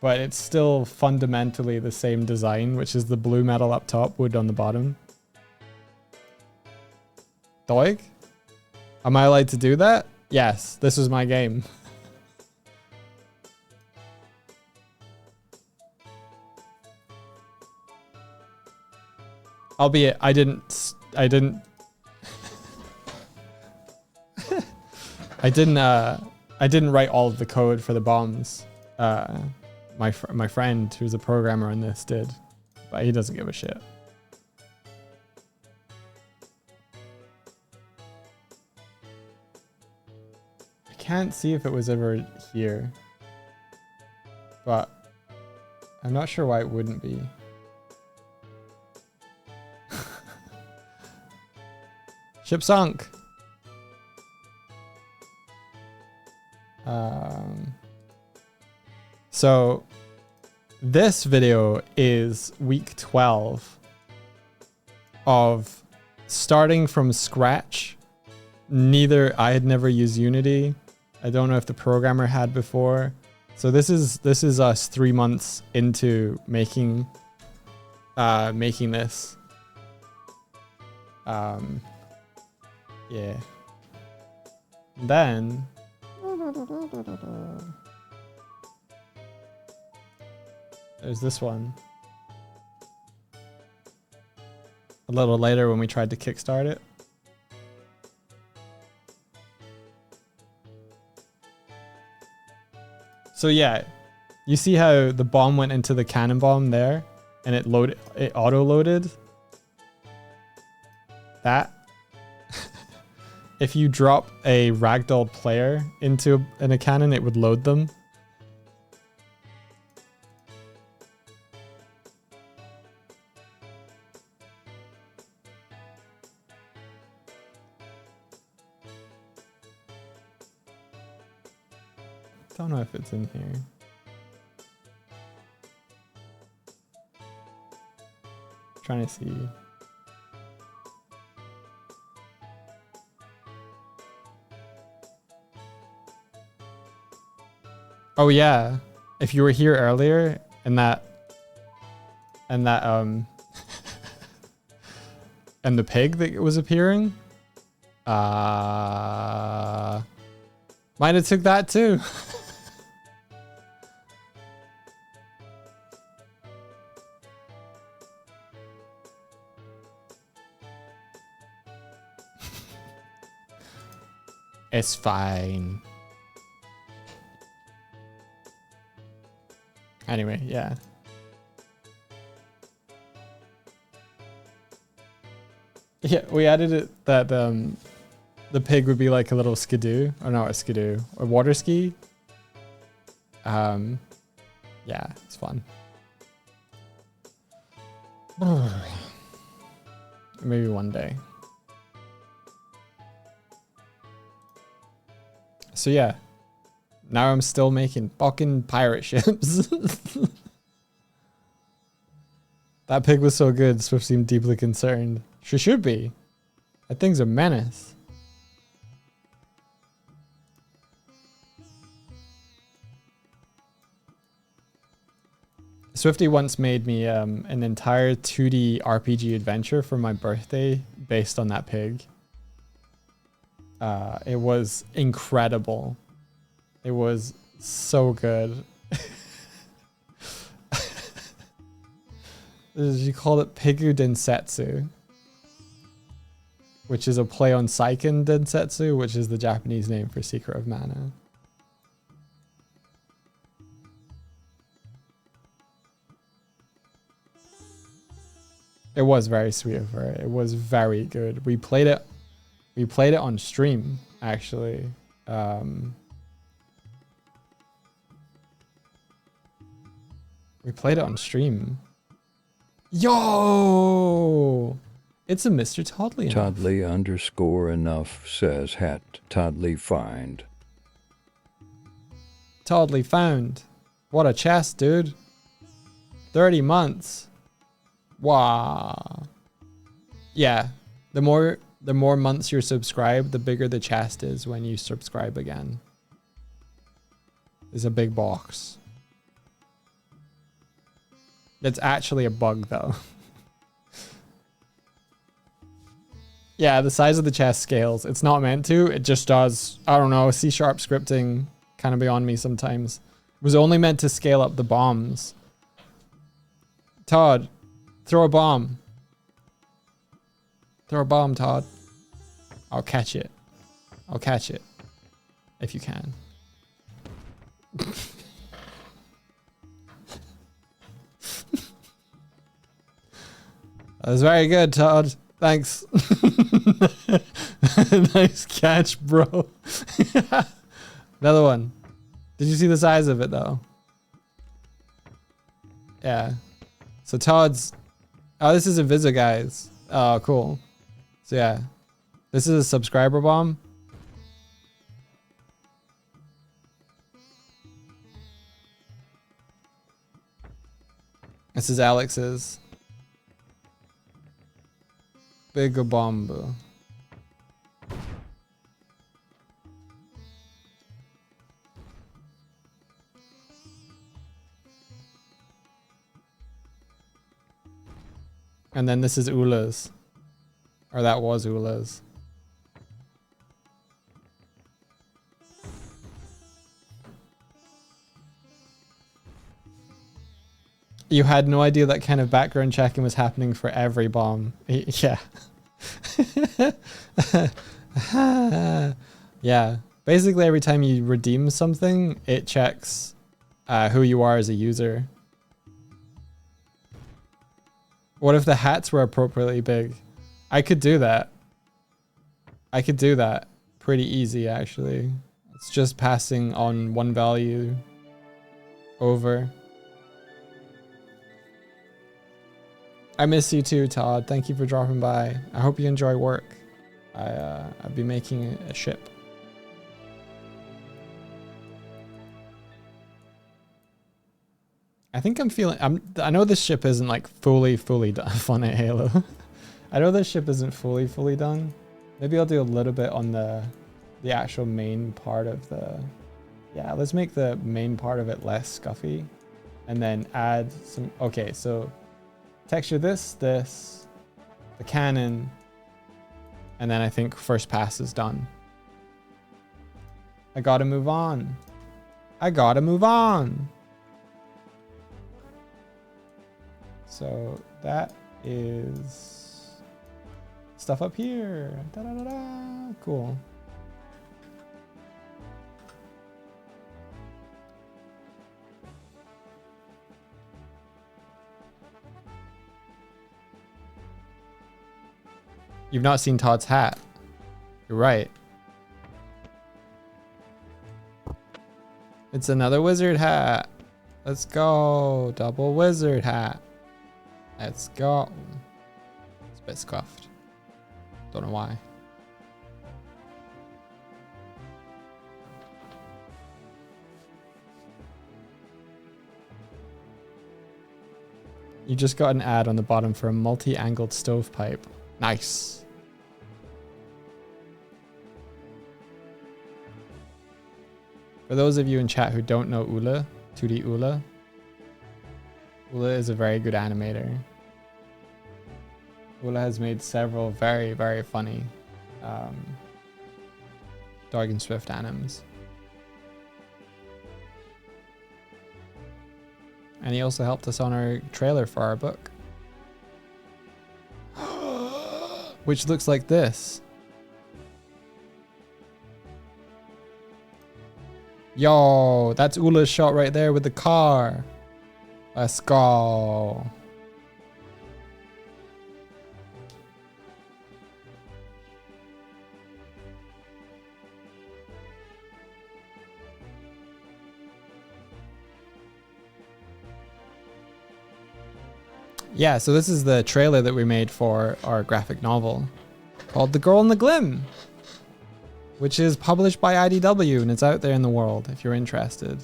But it's still fundamentally the same design, which is the blue metal up top, wood on the bottom. Doig? Am I allowed to do that? Yes, this is my game. Albeit, I didn't I didn't write all of the code for the bombs. My friend, who's a programmer on this, did, but he doesn't give a shit. I can't see if it was ever here, but I'm not sure why it wouldn't be. Ship sunk. So this video is week 12 of starting from scratch I had never used Unity. I don't know if the programmer had before. So this is us 3 months into making this. Yeah. Then there's this one. A little later when we tried to kickstart it. So yeah, you see how the bomb went into the cannon bomb there and it auto loaded that. If you drop a ragdoll player in a cannon, it would load them. Don't know if it's in here. Trying to see. Oh yeah, if you were here earlier and that and the pig that was appearing, might have took that too. It's fine. Anyway, yeah. Yeah, we added it that the pig would be like a little skidoo, or not a skidoo, a water ski. Yeah, it's fun. Maybe one day. So yeah, now I'm still making fucking pirate ships. That pig was so good, Swift seemed deeply concerned. She should be. That thing's a menace. Swifty once made me an entire 2D RPG adventure for my birthday based on that pig. It was incredible. It was so good. She called it Pigu Densetsu, which is a play on Seiken Densetsu, which is the Japanese name for Secret of Mana. It was very sweet of her. It was very good. We played it on stream, actually. We played it on stream. Yo! It's a Mr. Toddly. Toddly_enough says hat. Toddly find. Toddly found. What a chest, dude. 30 months. Wow. Yeah. The more months you're subscribed, the bigger the chest is when you subscribe again. It's a big box. It's actually a bug though. Yeah, the size of the chest scales. It's not meant to. It just does. I don't know. C# scripting kind of beyond me sometimes. It was only meant to scale up the bombs. Todd, throw a bomb. Throw a bomb, Todd. I'll catch it. I'll catch it. If you can. That was very good, Todd. Thanks. Nice catch, bro. Another one. Did you see the size of it, though? Yeah. So Todd's... Oh, this is Invisa, guys. Oh, cool. So yeah. This is a subscriber bomb. This is Alex's. Big bomb. And then this is Ula's. Or that was Ula's. You had no idea that kind of background checking was happening for every bomb. Yeah. Yeah. Basically, every time you redeem something, it checks who you are as a user. What if the hats were appropriately big? I could do that. I could do that pretty easy, actually. It's just passing on one value over. I miss you too, Todd. Thank you for dropping by. I hope you enjoy work. I'll be making a ship. I think I'm feeling. I know this ship isn't like fully done. Fun at Halo. I know this ship isn't fully done. Maybe I'll do a little bit on the actual main part of the. Yeah, let's make the main part of it less scuffy, and then add some. Okay, so. Texture this, the cannon, and then I think first pass is done. I gotta move on. I gotta move on. So that is stuff up here. Da da da da. Cool. You've not seen Todd's hat. You're right. It's another wizard hat. Let's go. Double wizard hat. Let's go. It's a bit scuffed. Don't know why. You just got an ad on the bottom for a multi-angled stovepipe. Nice. For those of you in chat who don't know Ula, 2D Ula, Ula is a very good animator. Ula has made several very, very funny Doig and Swift animes. And he also helped us on our trailer for our book. Which looks like this. Yo, that's Ula's shot right there with the car. Let's go. Yeah, so this is the trailer that we made for our graphic novel called The Girl in the Glim, which is published by IDW and it's out there in the world if you're interested.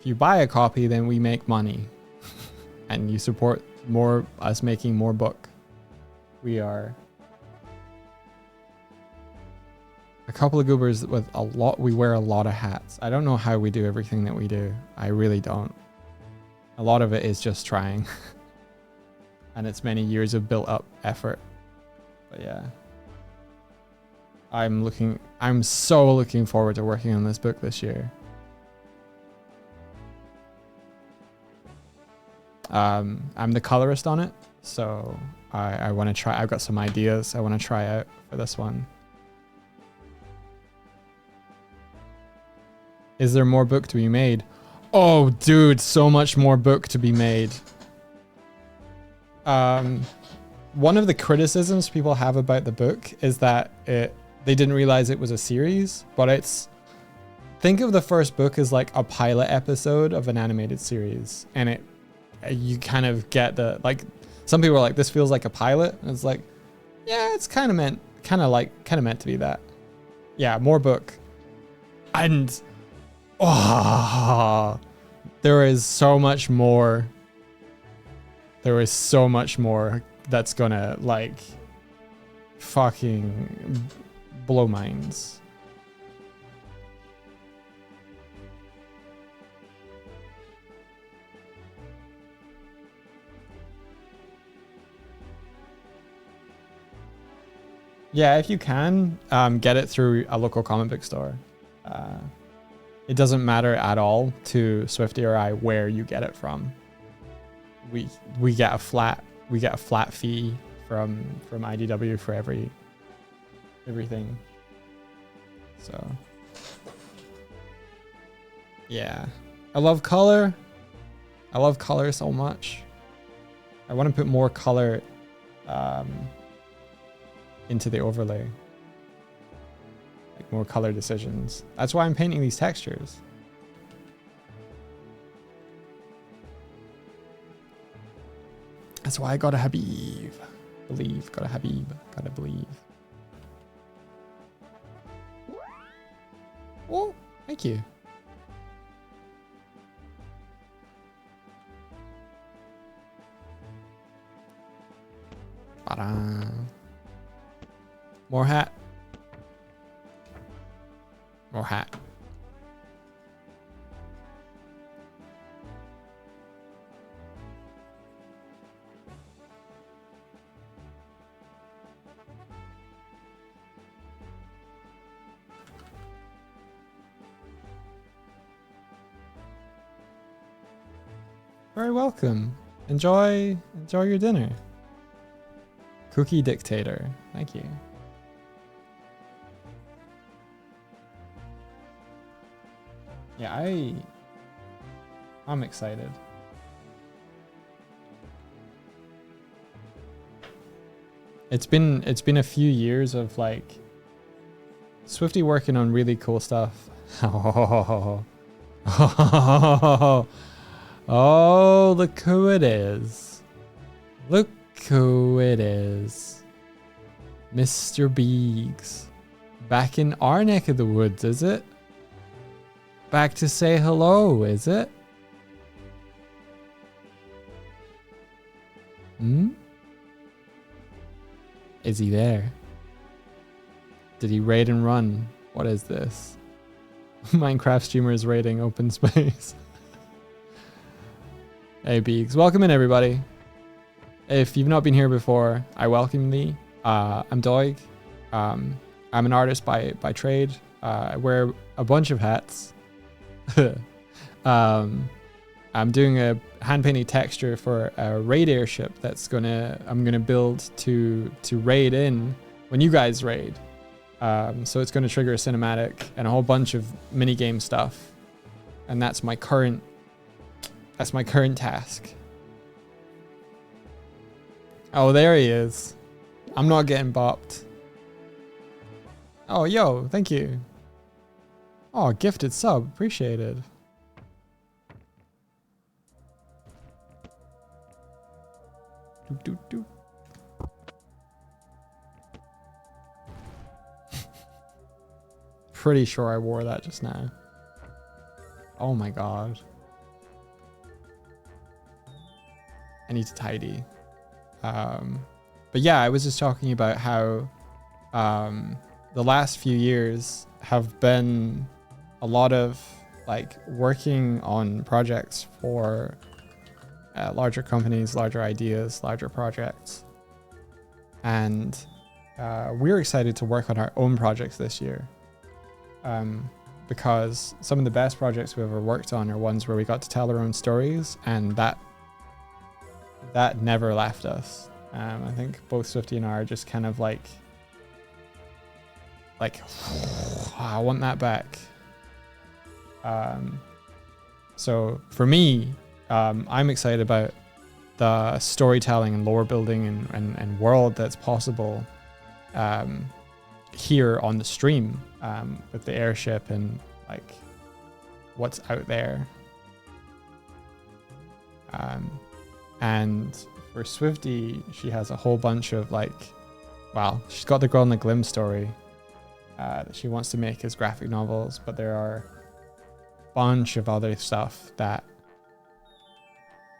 If you buy a copy, then we make money and you support us making more book. We are a couple of goobers with we wear a lot of hats. I don't know how we do everything that we do. I really don't. A lot of it is just trying and it's many years of built up effort. But yeah. I'm so looking forward to working on this book this year. I'm the colorist on it, so I want to try. I've got some ideas I want to try out for this one. Is there more book to be made? Oh, dude, so much more book to be made. One of the criticisms people have about the book is that they didn't realize it was a series, but think of the first book as like a pilot episode of an animated series, and you kind of get some people are like, this feels like a pilot, and it's like, yeah, it's kind of meant to be that. Yeah, more book. And there is so much more. There is so much more that's gonna like fucking blow minds. Yeah, if you can, get it through a local comic book store. It doesn't matter at all to Swifty or I where you get it from. We get a flat fee from IDW for everything. So yeah, I love color. I love color so much. I want to put more color into the overlay. Like more color decisions. That's why I'm painting these textures. That's why I got a Habib. Believe, got a Habib, gotta believe. Oh, thank you. Ta-da. More hat. More hat. Very welcome. Enjoy your dinner. Cookie Dictator. Thank you. Yeah, I'm excited. It's been a few years of like Swifty working on really cool stuff. Oh, look who it is. Look who it is. Mr. Beegs. Back in our neck of the woods, is it? Back to say hello, is it? Hmm? Is he there? Did he raid and run? What is this? Minecraft streamers raiding open space. Hey Beegs, welcome in everybody. If you've not been here before, I welcome thee. I'm Doig. I'm an artist by trade. I wear a bunch of hats. I'm doing a hand-painted texture for a raid airship that's I'm gonna build to raid in when you guys raid. So it's gonna trigger a cinematic and a whole bunch of mini game stuff, and that's my current task. Oh, there he is. I'm not getting bopped. Oh, yo, thank you. Oh, gifted sub, appreciated. Doop, doop, doop. Pretty sure I wore that just now. Oh my god. I need to tidy. But yeah, I was just talking about how the last few years have been a lot of like working on projects for larger companies, larger ideas, larger projects. And we're excited to work on our own projects this year. Because some of the best projects we've ever worked on are ones where we got to tell our own stories, and that never left us. I think both Swifty and I are just kind of like I want that back. So for me, I'm excited about the storytelling and lore building and world that's possible here on the stream with the airship and like what's out there. And for Swifty, she has a whole bunch of like, well, she's got the Girl in the Glim story that she wants to make as graphic novels, but there are a bunch of other stuff that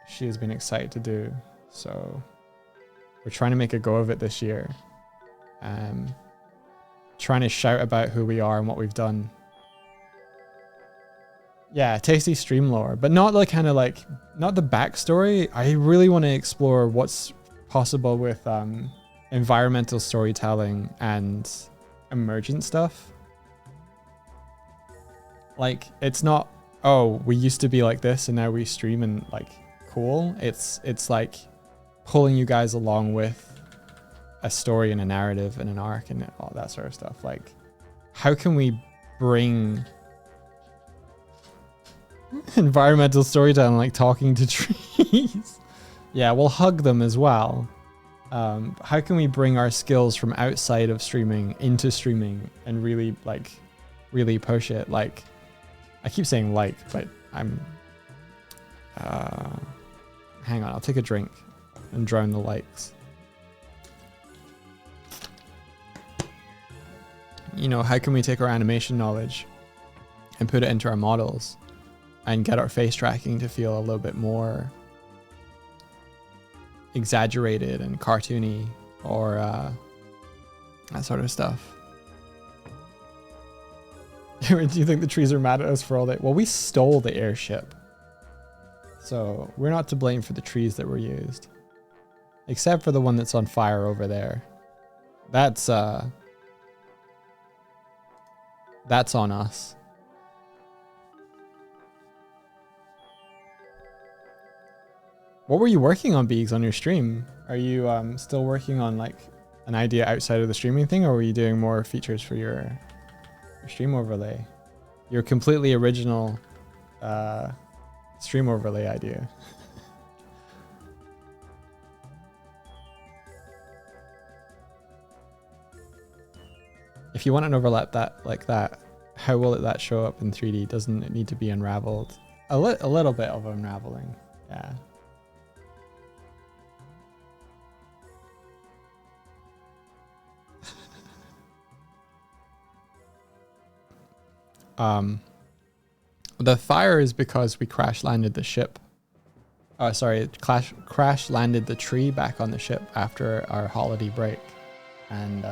she has been excited to do. So we're trying to make a go of it this year. Trying to shout about who we are and what we've done. Yeah, tasty stream lore, but not like kind of like, not the backstory. I really want to explore what's possible with environmental storytelling and emergent stuff. Like, it's not, oh, we used to be like this and now we stream and like cool. It's like pulling you guys along with a story and a narrative and an arc and all that sort of stuff. Like, how can we bring environmental storytelling, like talking to trees? Yeah, we'll hug them as well. How can we bring our skills from outside of streaming into streaming and really push it? Like, I keep saying like, but I'm hang on, I'll take a drink and drown the likes. You know, how can we take our animation knowledge and put it into our models and get our face tracking to feel a little bit more exaggerated and cartoony, or that sort of stuff. Do you think the trees are mad at us for all that? Well, we stole the airship, so we're not to blame for the trees that were used, except for the one that's on fire over there. That's on us. What were you working on, Beegs, on your stream? Are you still working on like an idea outside of the streaming thing, or were you doing more features for your stream overlay? Your completely original stream overlay idea. If you want an overlap that like that, how will that show up in 3D? Doesn't it need to be unraveled? A little bit of unraveling, yeah. The fire is because we crash landed the ship. Oh, sorry, crash landed the tree back on the ship after our holiday break, and we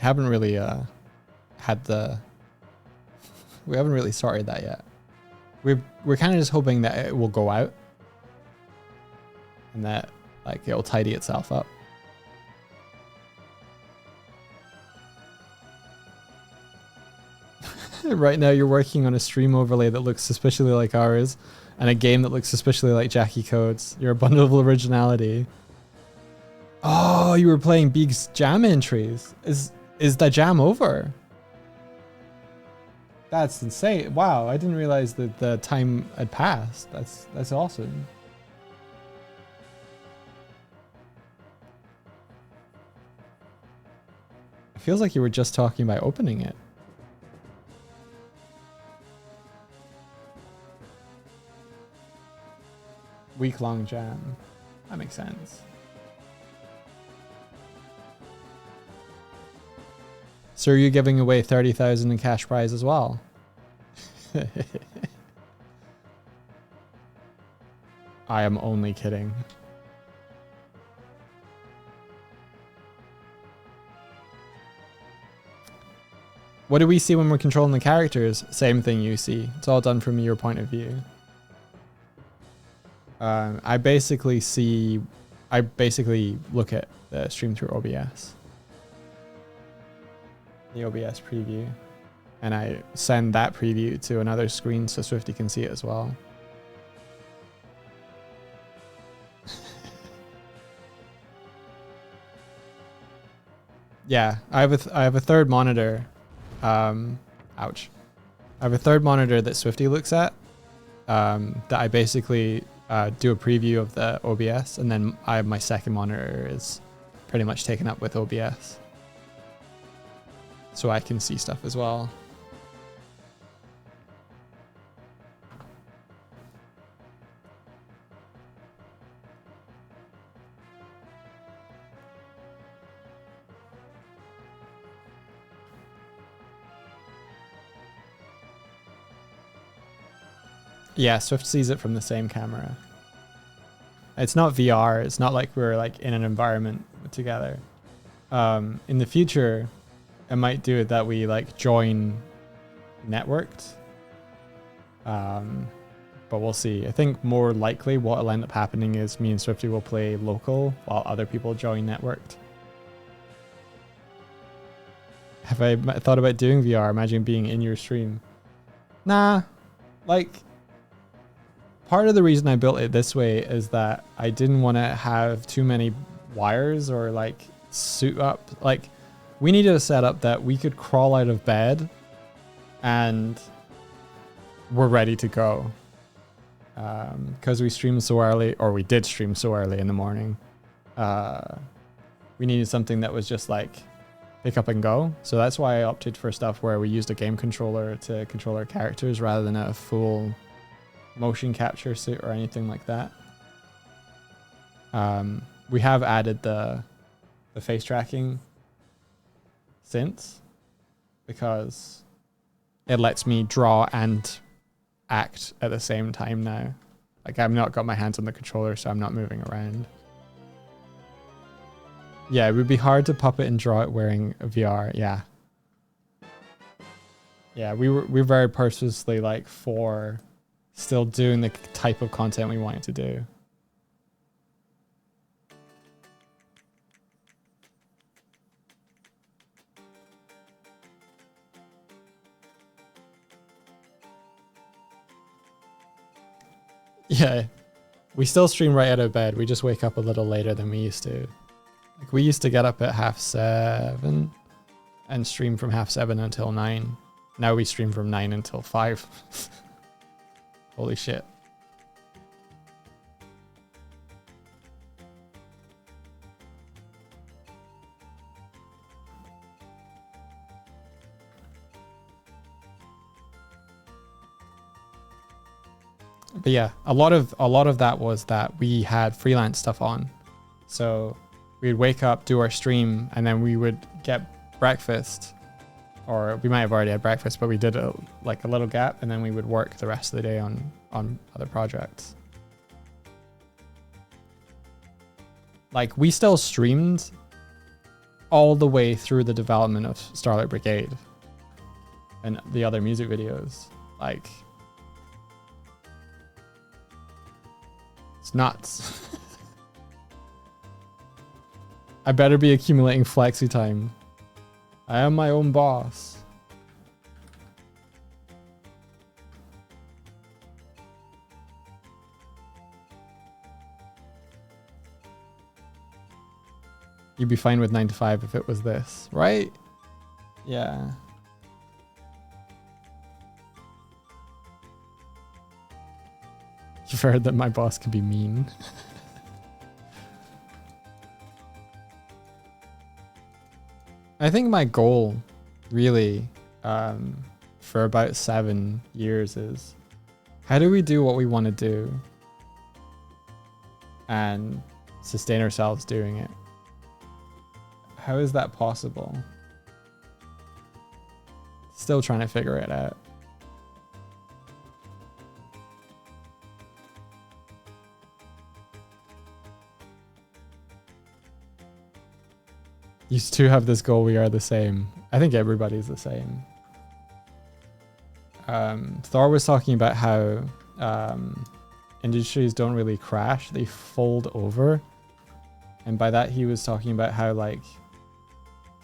haven't really we haven't really sorted that yet. We're kind of just hoping that it will go out and that like it will tidy itself up. Right now you're working on a stream overlay that looks suspiciously like ours and a game that looks suspiciously like Jackie Codes. You're a bundle of originality. Oh, you were playing Beeg's jam entries. Is the jam over? That's insane. Wow, I didn't realize that the time had passed. That's awesome. It feels like you were just talking about opening it. Week-long jam. That makes sense. So are you giving away 30,000 in cash prize as well? I am only kidding. What do we see when we're controlling the characters? Same thing you see. It's all done from your point of view. I basically look at the stream through OBS. The OBS preview. And I send that preview to another screen so Swifty can see it as well. Yeah, I have a third monitor. Ouch. I have a third monitor that Swifty looks at. That I basically do a preview of the OBS, and then my second monitor is pretty much taken up with OBS, so I can see stuff as well. Yeah, Swift sees it from the same camera. It's not VR. It's not like we're like in an environment together. In the future, it might do it that we like join networked. but we'll see. I think more likely what will end up happening is me and Swifty will play local while other people join networked. Have I thought about doing VR? Imagine being in your stream. Nah, like, part of the reason I built it this way is that I didn't want to have too many wires or like suit up. Like, we needed a setup that we could crawl out of bed and we're ready to go. Because we streamed so early, or we did stream so early in the morning, we needed something that was just like pick up and go. So that's why I opted for stuff where we used a game controller to control our characters rather than a full motion capture suit or anything like that. We have added the face tracking since, because it lets me draw and act at the same time now. Like, I've not got my hands on the controller, so I'm not moving around. Yeah, it would be hard to puppet and draw it wearing a VR. Yeah. Yeah, we're very purposely like for still doing the type of content we wanted to do. Yeah, we still stream right out of bed. We just wake up a little later than we used to. Like, we used to get up at 7:30 and stream from 7:30 until 9. Now we stream from 9 until 5. Holy shit. But yeah, a lot of that was that we had freelance stuff on. So we'd wake up, do our stream, and then we would get breakfast, or we might have already had breakfast, but we did a little gap, and then we would work the rest of the day on other projects. Like, we still streamed all the way through the development of Starlight Brigade and the other music videos. Like, it's nuts. I better be accumulating flexi time. I am my own boss. You'd be fine with 9 to 5 if it was this, right? Yeah. You've heard that my boss can be mean. I think my goal, really, for about 7 years is, how do we do what we want to do and sustain ourselves doing it? How is that possible? Still trying to figure it out. You two have this goal, we are the same. I think everybody's the same. Thor was talking about how industries don't really crash, they fold over. And by that he was talking about how, like,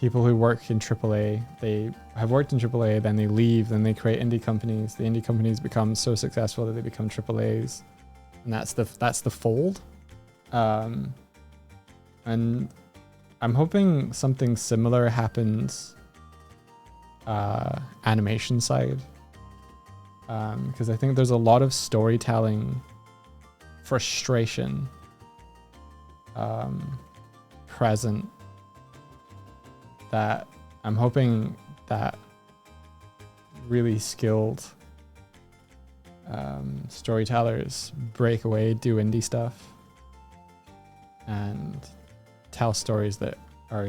people who work in AAA, they have worked in AAA, then they leave, then they create indie companies. The indie companies become so successful that they become AAAs. And that's the fold. And I'm hoping something similar happens animation side, because I think there's a lot of storytelling frustration present that I'm hoping that really skilled storytellers break away, do indie stuff, and tell stories that are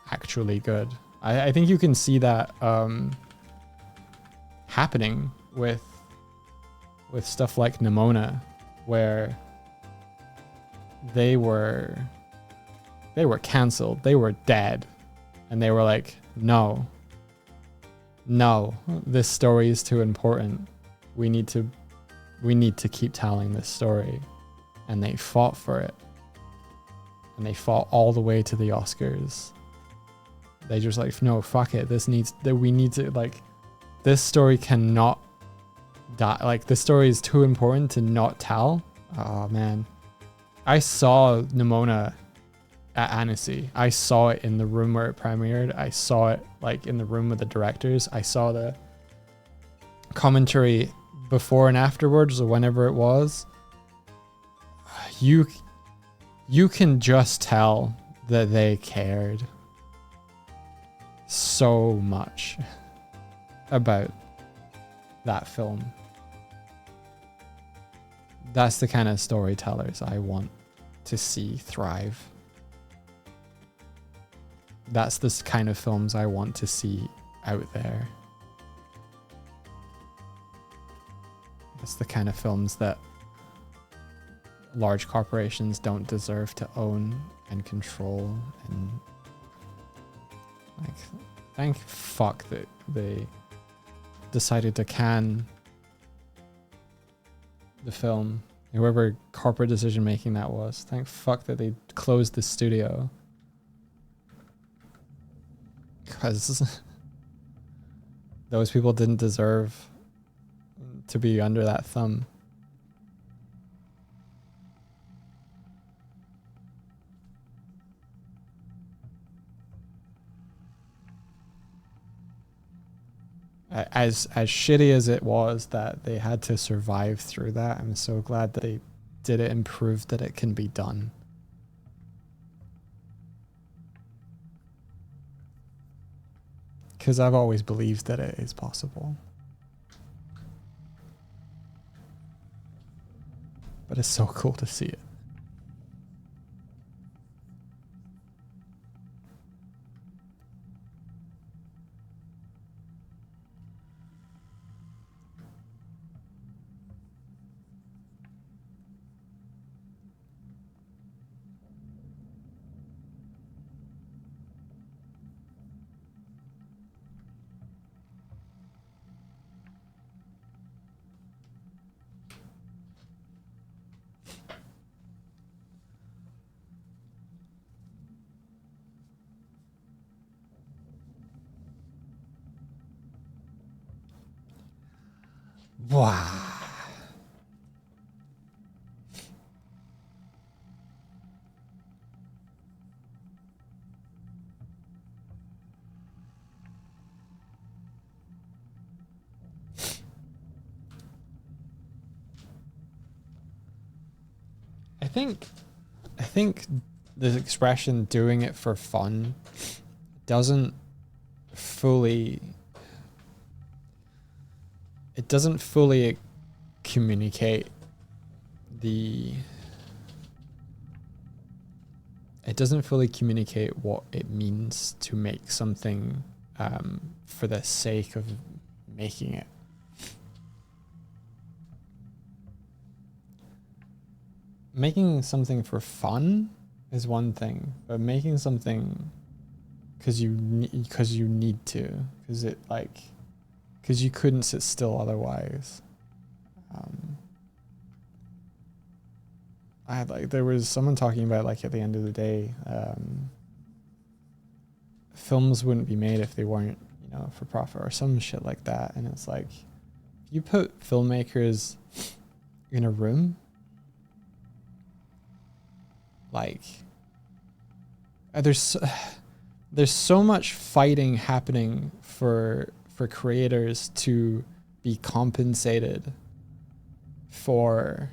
actually good. I think you can see that happening with stuff like Nimona, where they were cancelled, they were dead, and they were like, no, this story is too important. we need to keep telling this story. And they fought for it. And they fought all the way to the Oscars. They just like, no, fuck it. We need to, like, this story cannot die. Like, this story is too important to not tell. Oh man. I saw Nimona at Annecy. I saw it in the room where it premiered. I saw it like in the room with the directors. I saw the commentary before and afterwards, or whenever it was. You can just tell that they cared so much about that film. That's the kind of storytellers I want to see thrive. That's the kind of films I want to see out there. That's the kind of films that large corporations don't deserve to own and control. And like, thank fuck that they decided to can the film. Whoever corporate decision making that was, thank fuck that they closed the studio. Because those people didn't deserve to be under that thumb. As shitty as it was that they had to survive through that, I'm so glad that they did it and proved that it can be done. Because I've always believed that it is possible. But it's so cool to see it. Wow. I think the expression doing it for fun doesn't fully communicate what it means to make something for the sake of making it. Making something for fun is one thing, but making something because you need to, because you couldn't sit still otherwise. There was someone talking about, like, at the end of the day, films wouldn't be made if they weren't, for profit or some shit like that. And it's like, if you put filmmakers in a room, like, there's so much fighting happening for creators to be compensated for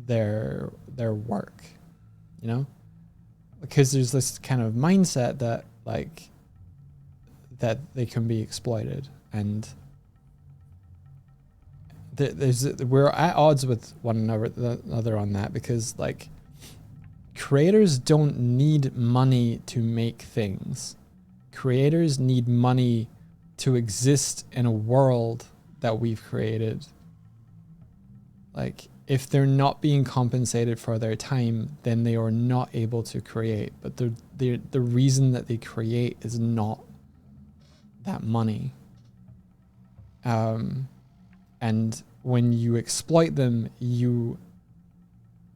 their work, because there's this kind of mindset that, like, that they can be exploited, and we're at odds with one another on that, because, like, creators don't need money to make things. Creators need money to exist in a world that we've created. Like, if they're not being compensated for their time, then they are not able to create. But the reason that they create is not that money. And when you exploit them, you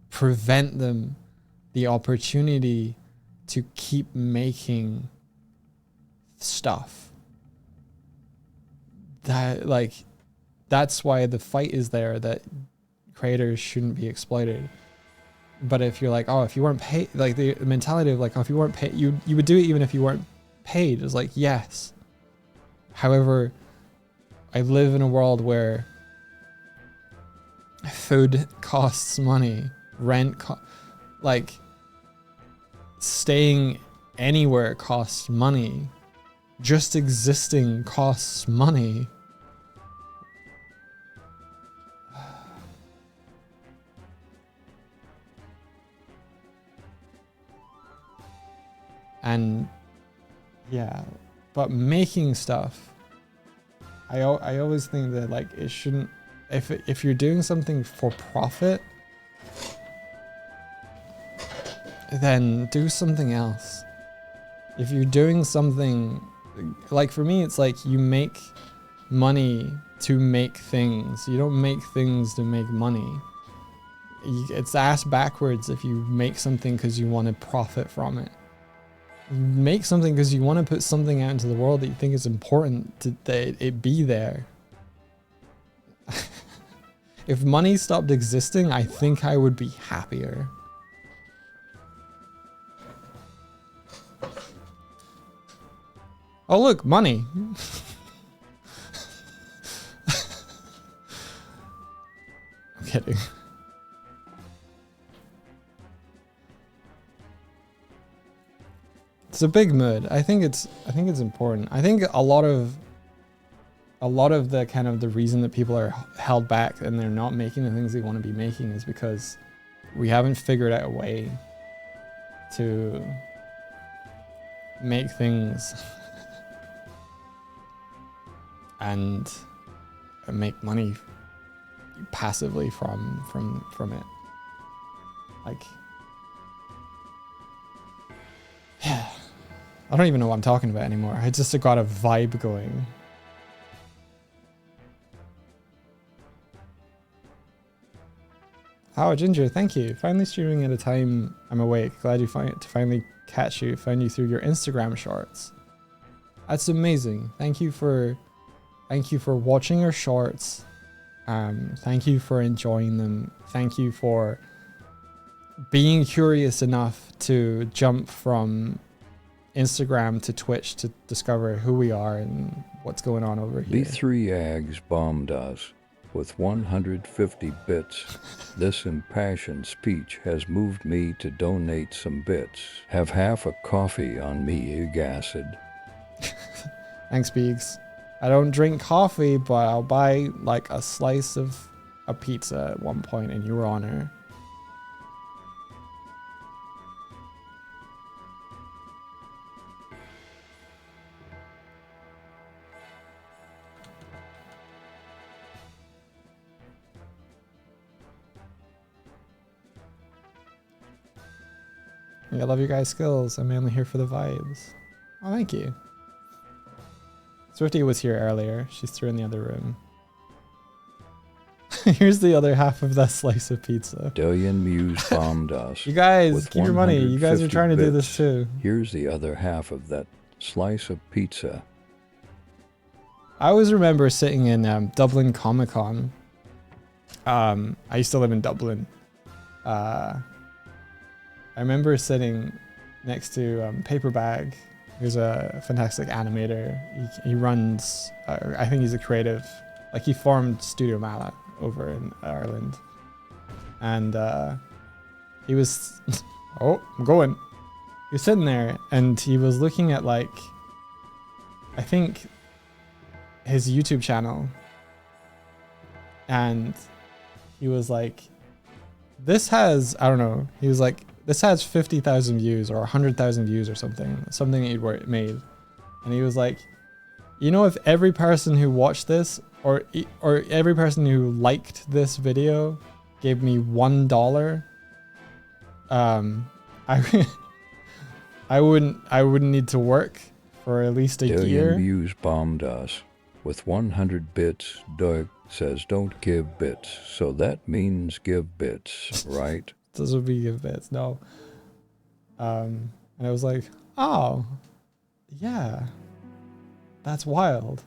prevent them the opportunity to keep making stuff. That's why the fight is there, that creators shouldn't be exploited. But if you're like, oh, if you weren't paid, like the mentality of like, oh, if you weren't paid, you would do it even if you weren't paid. It's like, yes. However, I live in a world where food costs money, rent, like staying anywhere costs money, just existing costs money. And yeah, but making stuff, I always think that like it shouldn't, if you're doing something for profit, then do something else. If you're doing something, like for me, it's like you make money to make things. You don't make things to make money. It's ass backwards if you make something because you want to profit from it. You make something because you want to put something out into the world that you think is important that it be there. If money stopped existing, I think I would be happier. Oh look, money. I'm kidding. It's a big mood. I think it's important. I think a lot of the kind of the reason that people are held back and they're not making the things they want to be making is because we haven't figured out a way to make things and make money passively from it. Like, yeah. I don't even know what I'm talking about anymore. I just got a vibe going. Oh, Ginger, thank you. Finally streaming at a time I'm awake. Glad to finally catch you. Found you through your Instagram shorts. That's amazing. Thank you for watching our shorts. Thank you for enjoying them. Thank you for being curious enough to jump from Instagram to Twitch to discover who we are and what's going on over here. The 3 Ags bombed us with 150 bits. This impassioned speech has moved me to donate some bits. Have half a coffee on me, egg acid. Thanks, Beegs. I don't drink coffee, but I'll buy like a slice of a pizza at one point in your honor. I love your guys' skills. I'm mainly here for the vibes. Oh, thank you. Swifty was here earlier. She's through in the other room. Here's the other half of that slice of pizza. Dillion Muse bombed us. You guys, keep your money. You guys are trying to do this too. Here's the other half of that slice of pizza. I always remember sitting in Dublin Comic Con. I used to live in Dublin. I remember sitting next to Paper Bag, who's a fantastic animator. He runs, I think he's a creative, like he formed Studio Mala over in Ireland. And he was, oh, I'm going. He was sitting there and he was looking at like, I think his YouTube channel. And he was like, this has, I don't know, he was like, this has 50,000 views or 100,000 views or something he'd made. And he was like, you know, if every person who watched this or every person who liked this video gave me $1, I wouldn't need to work for at least a year. Muse bombed us with 100 bits. Doig says don't give bits, so that means give bits, right? This would be give bits. No. And I was like, oh, yeah, that's wild.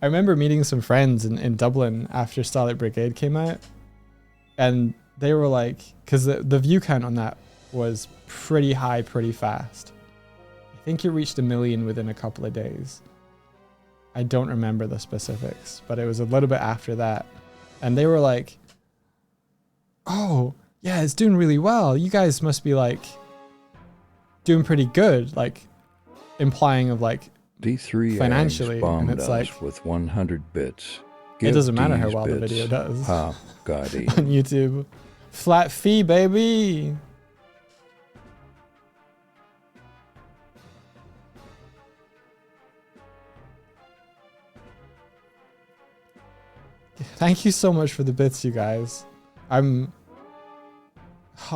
I remember meeting some friends in Dublin after Starlight Brigade came out, and they were like, because the view count on that was pretty high pretty fast. I think it reached 1 million within a couple of days. I don't remember the specifics, but it was a little bit after that. And they were like, oh, yeah, it's doing really well. You guys must be like doing pretty good, like implying of like D3 financially. bombed And it's us like, with 100 bits. it doesn't matter how D's well the bits. video does. Ha, Gotti. On YouTube. Flat fee, baby. Thank you so much for the bits, you guys. Oh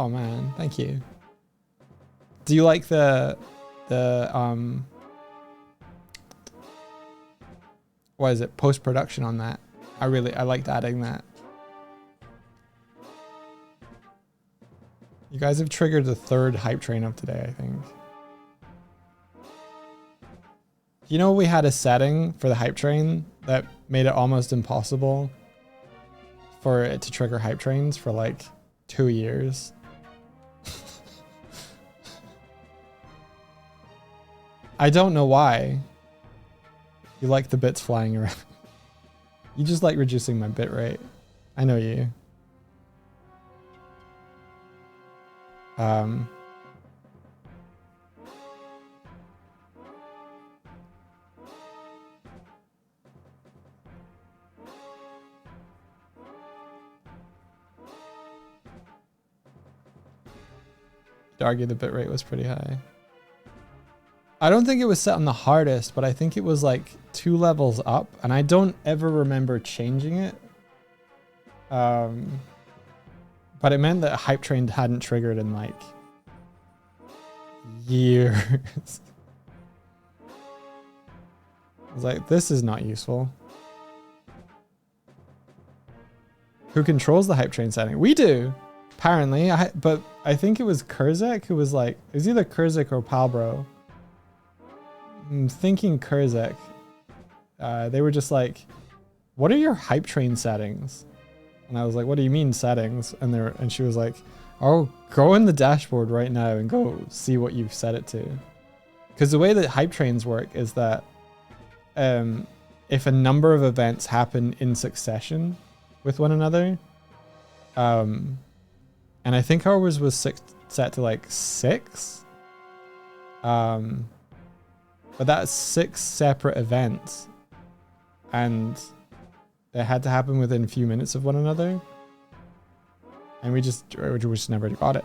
man, thank you. Do you like the what is it, post-production on that? I liked adding that. You guys have triggered the 3rd hype train of today, I think. You know, we had a setting for the hype train that made it almost impossible for it to trigger hype trains for like 2 years. I don't know why. You like the bits flying around. You just like reducing my bit rate. I know you. I'd argue the bit rate was pretty high. I don't think it was set on the hardest, but I think it was like 2 levels up, and I don't ever remember changing it. But it meant that hype train hadn't triggered in like years. I was like, this is not useful. Who controls the hype train setting? We do, apparently. But I think it was Kurzek who was like, it was either Kurzek or Palbro. I'm thinking Kurzek. They were just like, what are your hype train settings? And I was like, what do you mean settings? And she was like, oh, go in the dashboard right now and go see what you've set it to. Because the way that hype trains work is that if a number of events happen in succession with one another, and I think ours was set to like 6, but that's 6 separate events, and it had to happen within a few minutes of one another, and we just never got it.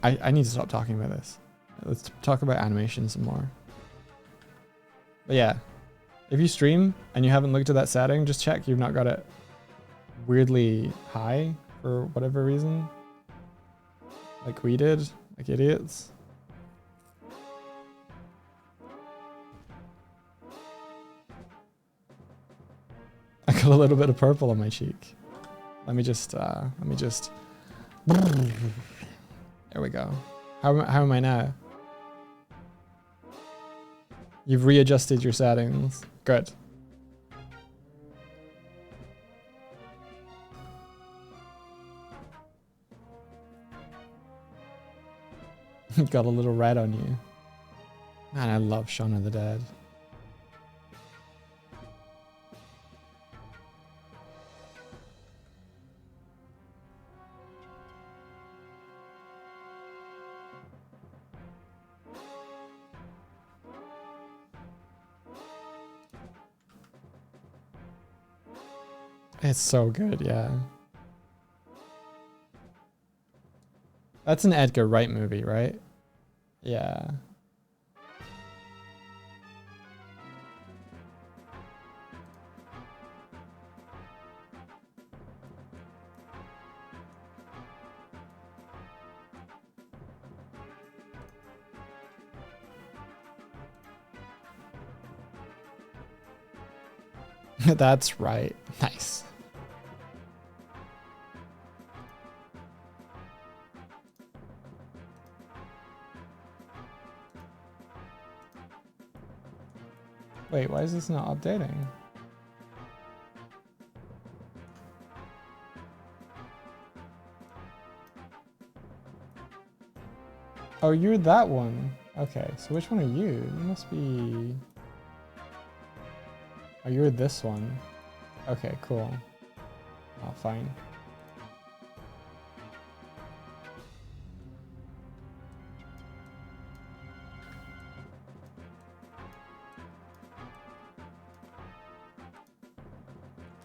I need to stop talking about this. Let's talk about animation some more. But yeah, if you stream and you haven't looked at that setting, just check you've not got it weirdly high for whatever reason, like we did, like idiots. I got a little bit of purple on my cheek. Let me just there we go. How am I now? You've readjusted your settings. Good. Got a little red on you. Man, I love Shaun of the Dead. It's so good, yeah. That's an Edgar Wright movie, right? Yeah. That's right. Nice. Wait, why is this not updating? Oh, you're that one. Okay, so which one are you? You must be... Oh, you're this one. Okay, cool. Oh, fine.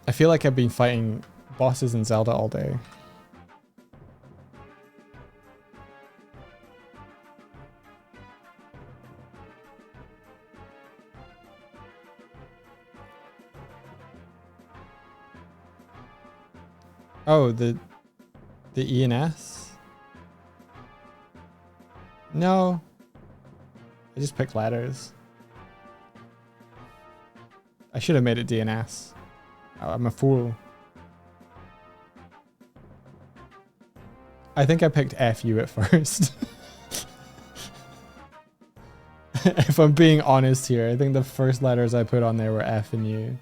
I feel like I've been fighting bosses in Zelda all day. Oh, the ENS? No. I just picked letters. I should have made it DNS. Oh, I'm a fool. I think I picked FU at first. If I'm being honest here, I think the first letters I put on there were F and U.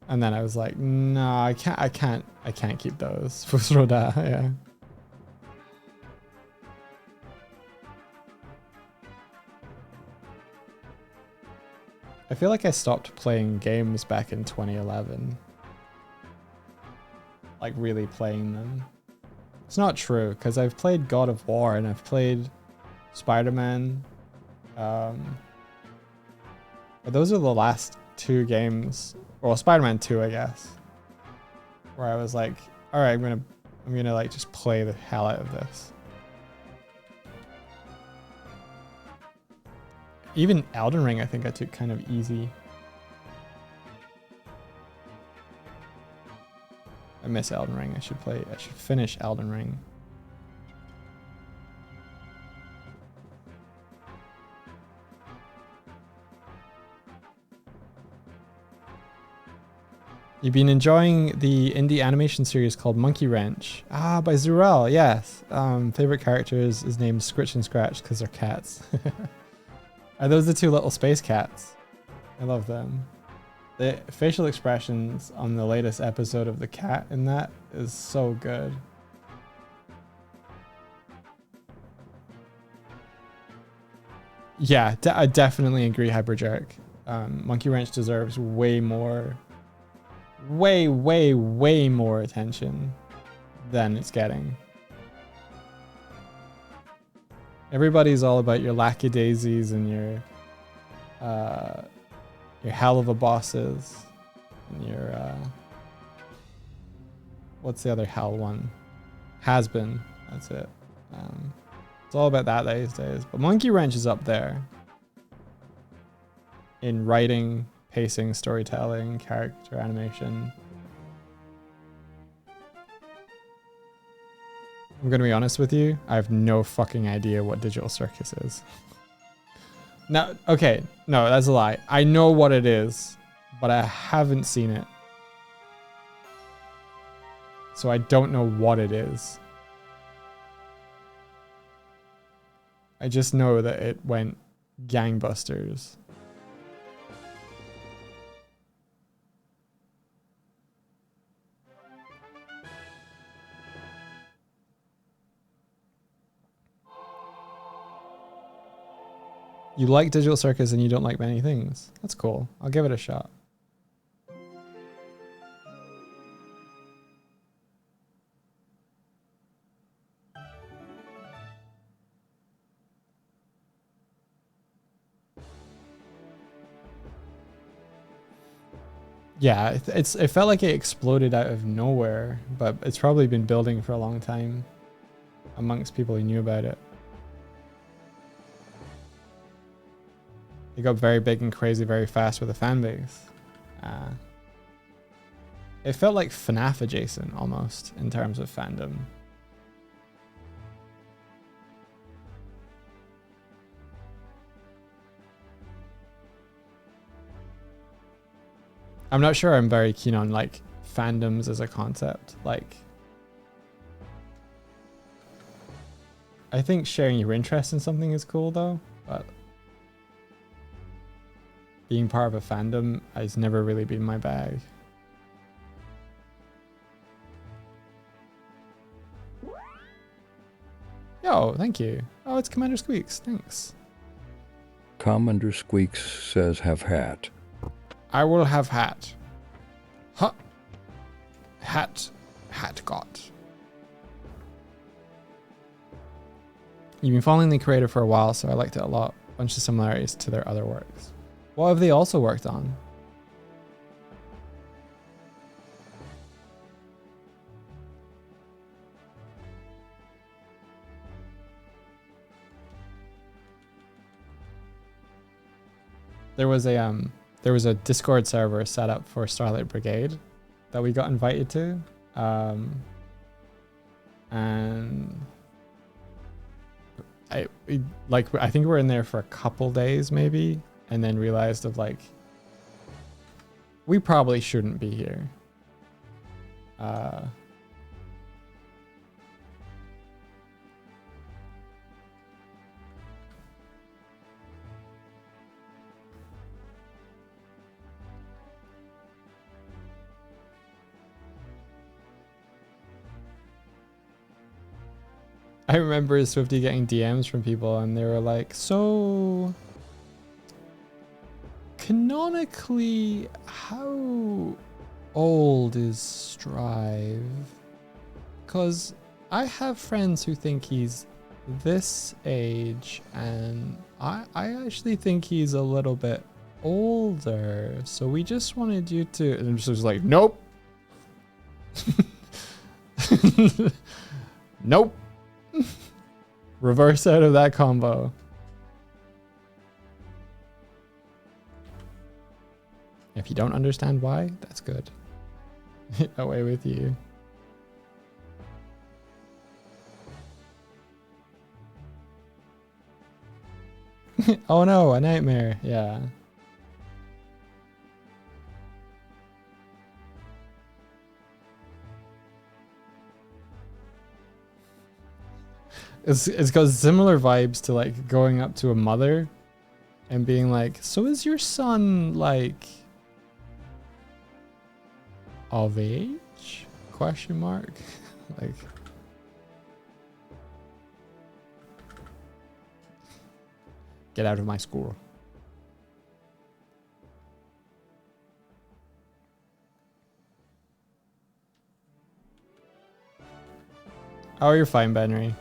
And then I was like, no, I can't keep those. Yeah. I feel like I stopped playing games back in 2011. Like really playing them. It's not true, because I've played God of War and I've played Spider-Man. But those are the last two games. Well, Spider-Man 2, I guess. Where I was like, all right, I'm gonna like just play the hell out of this. Even Elden Ring, I think I took kind of easy. I miss Elden Ring. I should finish Elden Ring. You've been enjoying the indie animation series called Monkey Wrench. Ah, by Zurel, yes. Favorite characters is named Scritch and Scratch because they're cats. Are those the two little space cats? I love them. The facial expressions on the latest episode of the cat in that is so good. Yeah, I definitely agree, Hyperjerk. Monkey Wrench deserves way more, way more attention than it's getting. Everybody's all about your lackadaisies and your hell of a bosses and your what's the other hell one? Has been. That's it. It's all about that these days. But Monkey Wrench is up there in writing, pacing, storytelling, character animation. I'm gonna be honest with you. I have no fucking idea what Digital Circus is. No, okay, no, that's a lie. I know what it is, but I haven't seen it. So I don't know what it is. I just know that it went gangbusters. You like Digital Circus and you don't like many things. That's cool. I'll give it a shot. Yeah, it felt like it exploded out of nowhere, but it's probably been building for a long time amongst people who knew about it. It got very big and crazy very fast with a fan base. It felt like FNAF adjacent almost in terms of fandom. I'm not sure I'm very keen on like fandoms as a concept. Like, I think sharing your interest in something is cool though, but being part of a fandom has never really been my bag. Yo, thank you. Oh, it's Commander Squeaks. Thanks. Commander Squeaks says have hat. I will have hat. Huh. Hat got. You've been following the creator for a while, so I liked it a lot. Bunch of similarities to their other works. What have they also worked on? There was a Discord server set up for Starlight Brigade that we got invited to, and I think we were in there for a couple days maybe, and then realized of like we probably shouldn't be here. I remember Swifty getting DMs from people and they were like, so canonically, how old is Strive? Because I have friends who think he's this age and I actually think he's a little bit older. So we just wanted you to, and I'm just like, nope. Nope. Reverse out of that combo. If you don't understand why, that's good. Away with you. Oh no, a nightmare. Yeah. It's got similar vibes to like going up to a mother and being like, so is your son like of age? Question mark. Like, get out of my school. Oh, you're fine, Benry.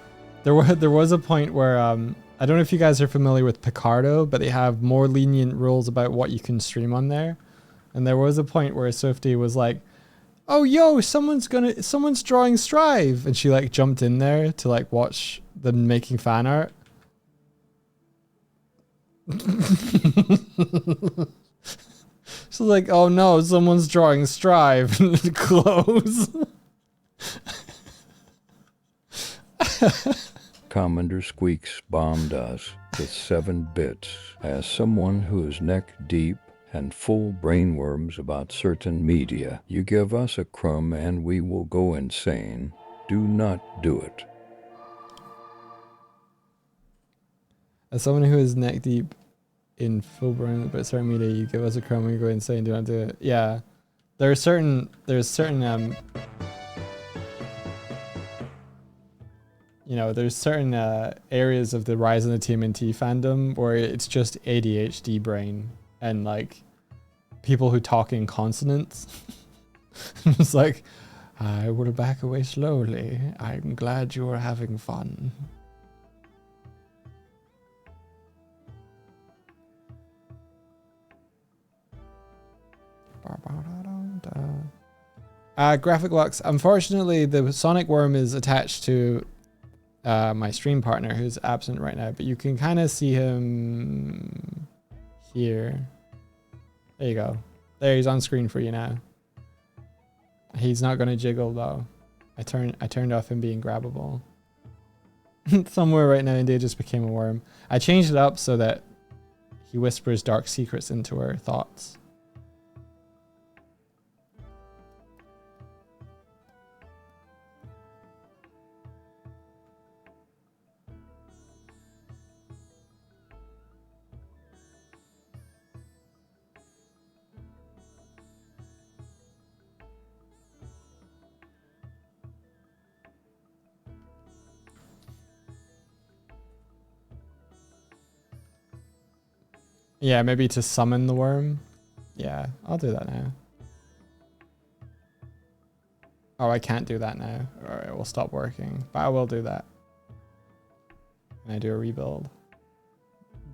There was a point where I don't know if you guys are familiar with Picardo, but they have more lenient rules about what you can stream on there. And there was a point where Swifty was like, "Oh, yo, someone's drawing Strive," and she like jumped in there to like watch them making fan art. She's like, "Oh no, someone's drawing Strive." Close. Commander Squeaks bombed us with 7 bits. As someone who is neck deep and full brainworms about certain media, you give us a crumb and we will go insane. Do not do it. As someone who is neck deep in full brain about certain media, you give us a crumb and we go insane. Do not do it. Yeah, there's certain you know, there's certain areas of the Rise of the TMNT fandom where it's just ADHD brain and like people who talk in consonants. It's like, I will back away slowly. I'm glad you are having fun. Graphic Lux. Unfortunately, the Sonic Worm is attached to my stream partner who's absent right now, but you can kind of see him here. There you go. There, he's on screen for you now. He's not gonna jiggle though. I turned off him being grabbable. Somewhere right now, India just became a worm. I changed it up so that he whispers dark secrets into her thoughts. Yeah, maybe to summon the worm. Yeah, I'll do that now. Oh, I can't do that now, or it will stop working. But I will do that. And I do a rebuild.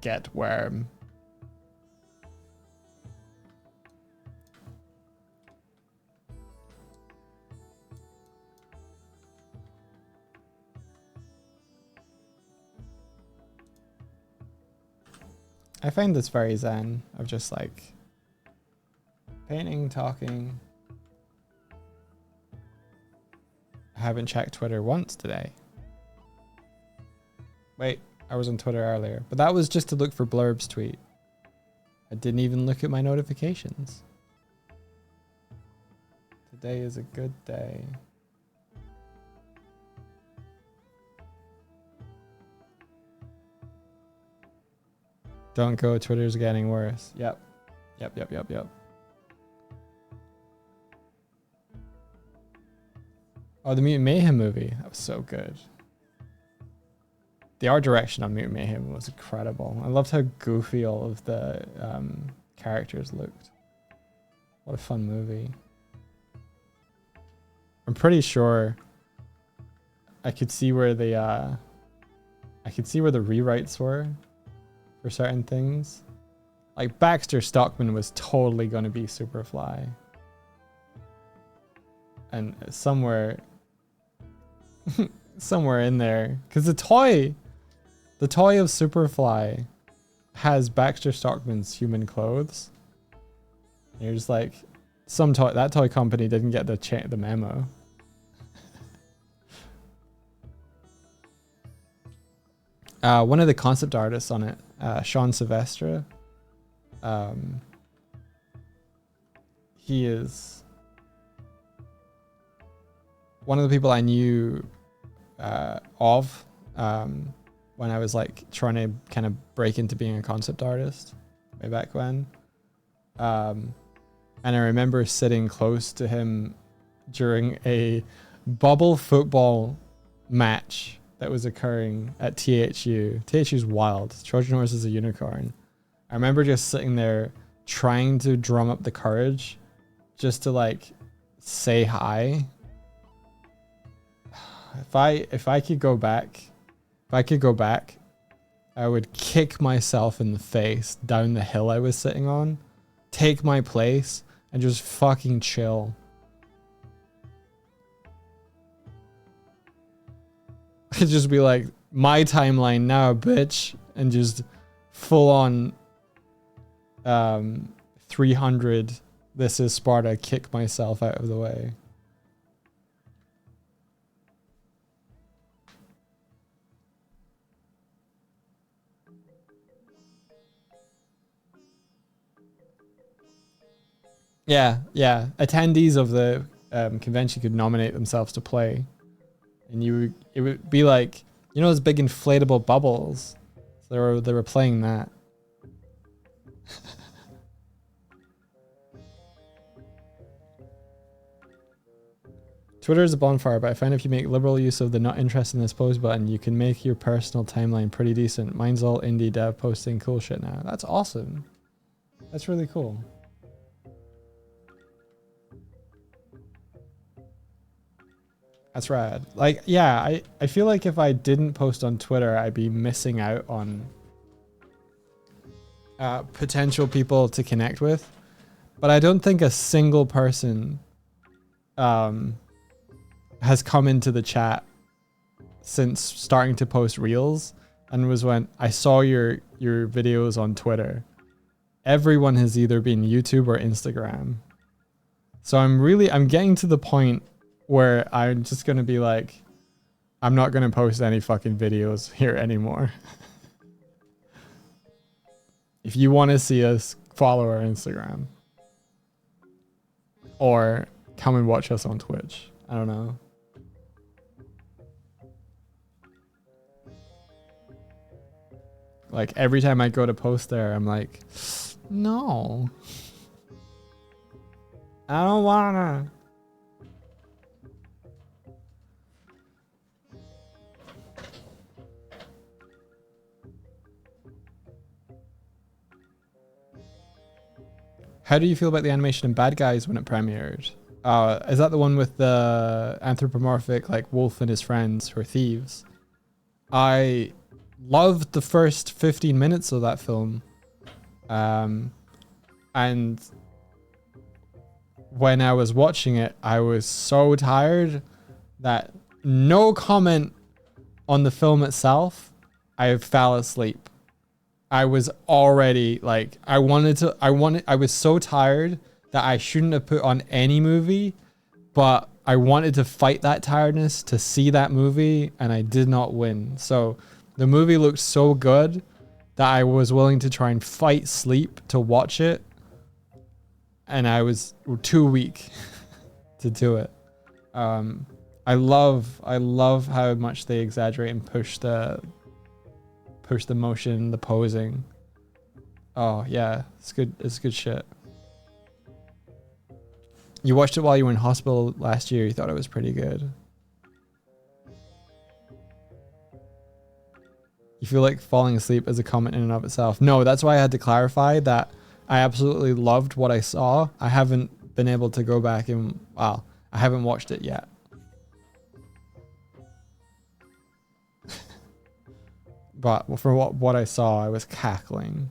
Get worm. I find this very zen of just like painting, talking. I haven't checked Twitter once today. Wait, I was on Twitter earlier, but that was just to look for Blurb's tweet. I didn't even look at my notifications. Today is a good day. Don't go, Twitter's getting worse. Yep. Yep. Oh, the Mutant Mayhem movie. That was so good. The art direction on Mutant Mayhem was incredible. I loved how goofy all of the characters looked. What a fun movie. I'm pretty sure I could see where the rewrites were for certain things. Like Baxter Stockman was totally going to be Superfly. And somewhere in there, because the toy of Superfly has Baxter Stockman's human clothes. And you're just like, that toy company didn't get the memo. One of the concept artists on it, Sean Silvestre, he is one of the people I knew when I was like trying to kind of break into being a concept artist way back when. And I remember sitting close to him during a bubble football match that was occurring at THU. THU's wild. Trojan Horse is a unicorn. I remember just sitting there trying to drum up the courage just to like say hi. If I could go back, I would kick myself in the face down the hill I was sitting on, take my place, and just fucking chill. I'd just be like, my timeline now, bitch, and just full on 300 This Is Sparta, kick myself out of the way. Yeah. Attendees of the convention could nominate themselves to play, and it would be like, you know, those big inflatable bubbles. So they were playing that. Twitter is a bonfire, but I find if you make liberal use of the not interested in this post button, you can make your personal timeline pretty decent. Mine's all indie dev posting cool shit now. That's awesome. That's really cool. That's rad. Like, yeah, I feel like if I didn't post on Twitter, I'd be missing out on potential people to connect with. But I don't think a single person has come into the chat since starting to post reels and was when I saw your videos on Twitter. Everyone has either been YouTube or Instagram. So I'm getting to the point where I'm just gonna be like, I'm not gonna post any fucking videos here anymore. If you want to see us, follow our Instagram. Or come and watch us on Twitch. I don't know. Like every time I go to post there, I'm like, no. I don't wanna. How do you feel about the animation in Bad Guys when it premiered? Is that the one with the anthropomorphic like wolf and his friends who are thieves? I loved the first 15 minutes of that film. And when I was watching it, I was so tired that no comment on the film itself, I fell asleep. I was already like, I was so tired that I shouldn't have put on any movie, but I wanted to fight that tiredness to see that movie, and I did not win. So the movie looked so good that I was willing to try and fight sleep to watch it, and I was too weak to do it. I love how much they exaggerate and push the motion, the posing. Oh yeah, it's good. It's good shit. You watched it while you were in hospital last year. You thought it was pretty good. You feel like falling asleep is a comment in and of itself. No, that's why I had to clarify that I absolutely loved what I saw. I haven't been able to go back and, well, I haven't watched it yet. But for what I saw, I was cackling.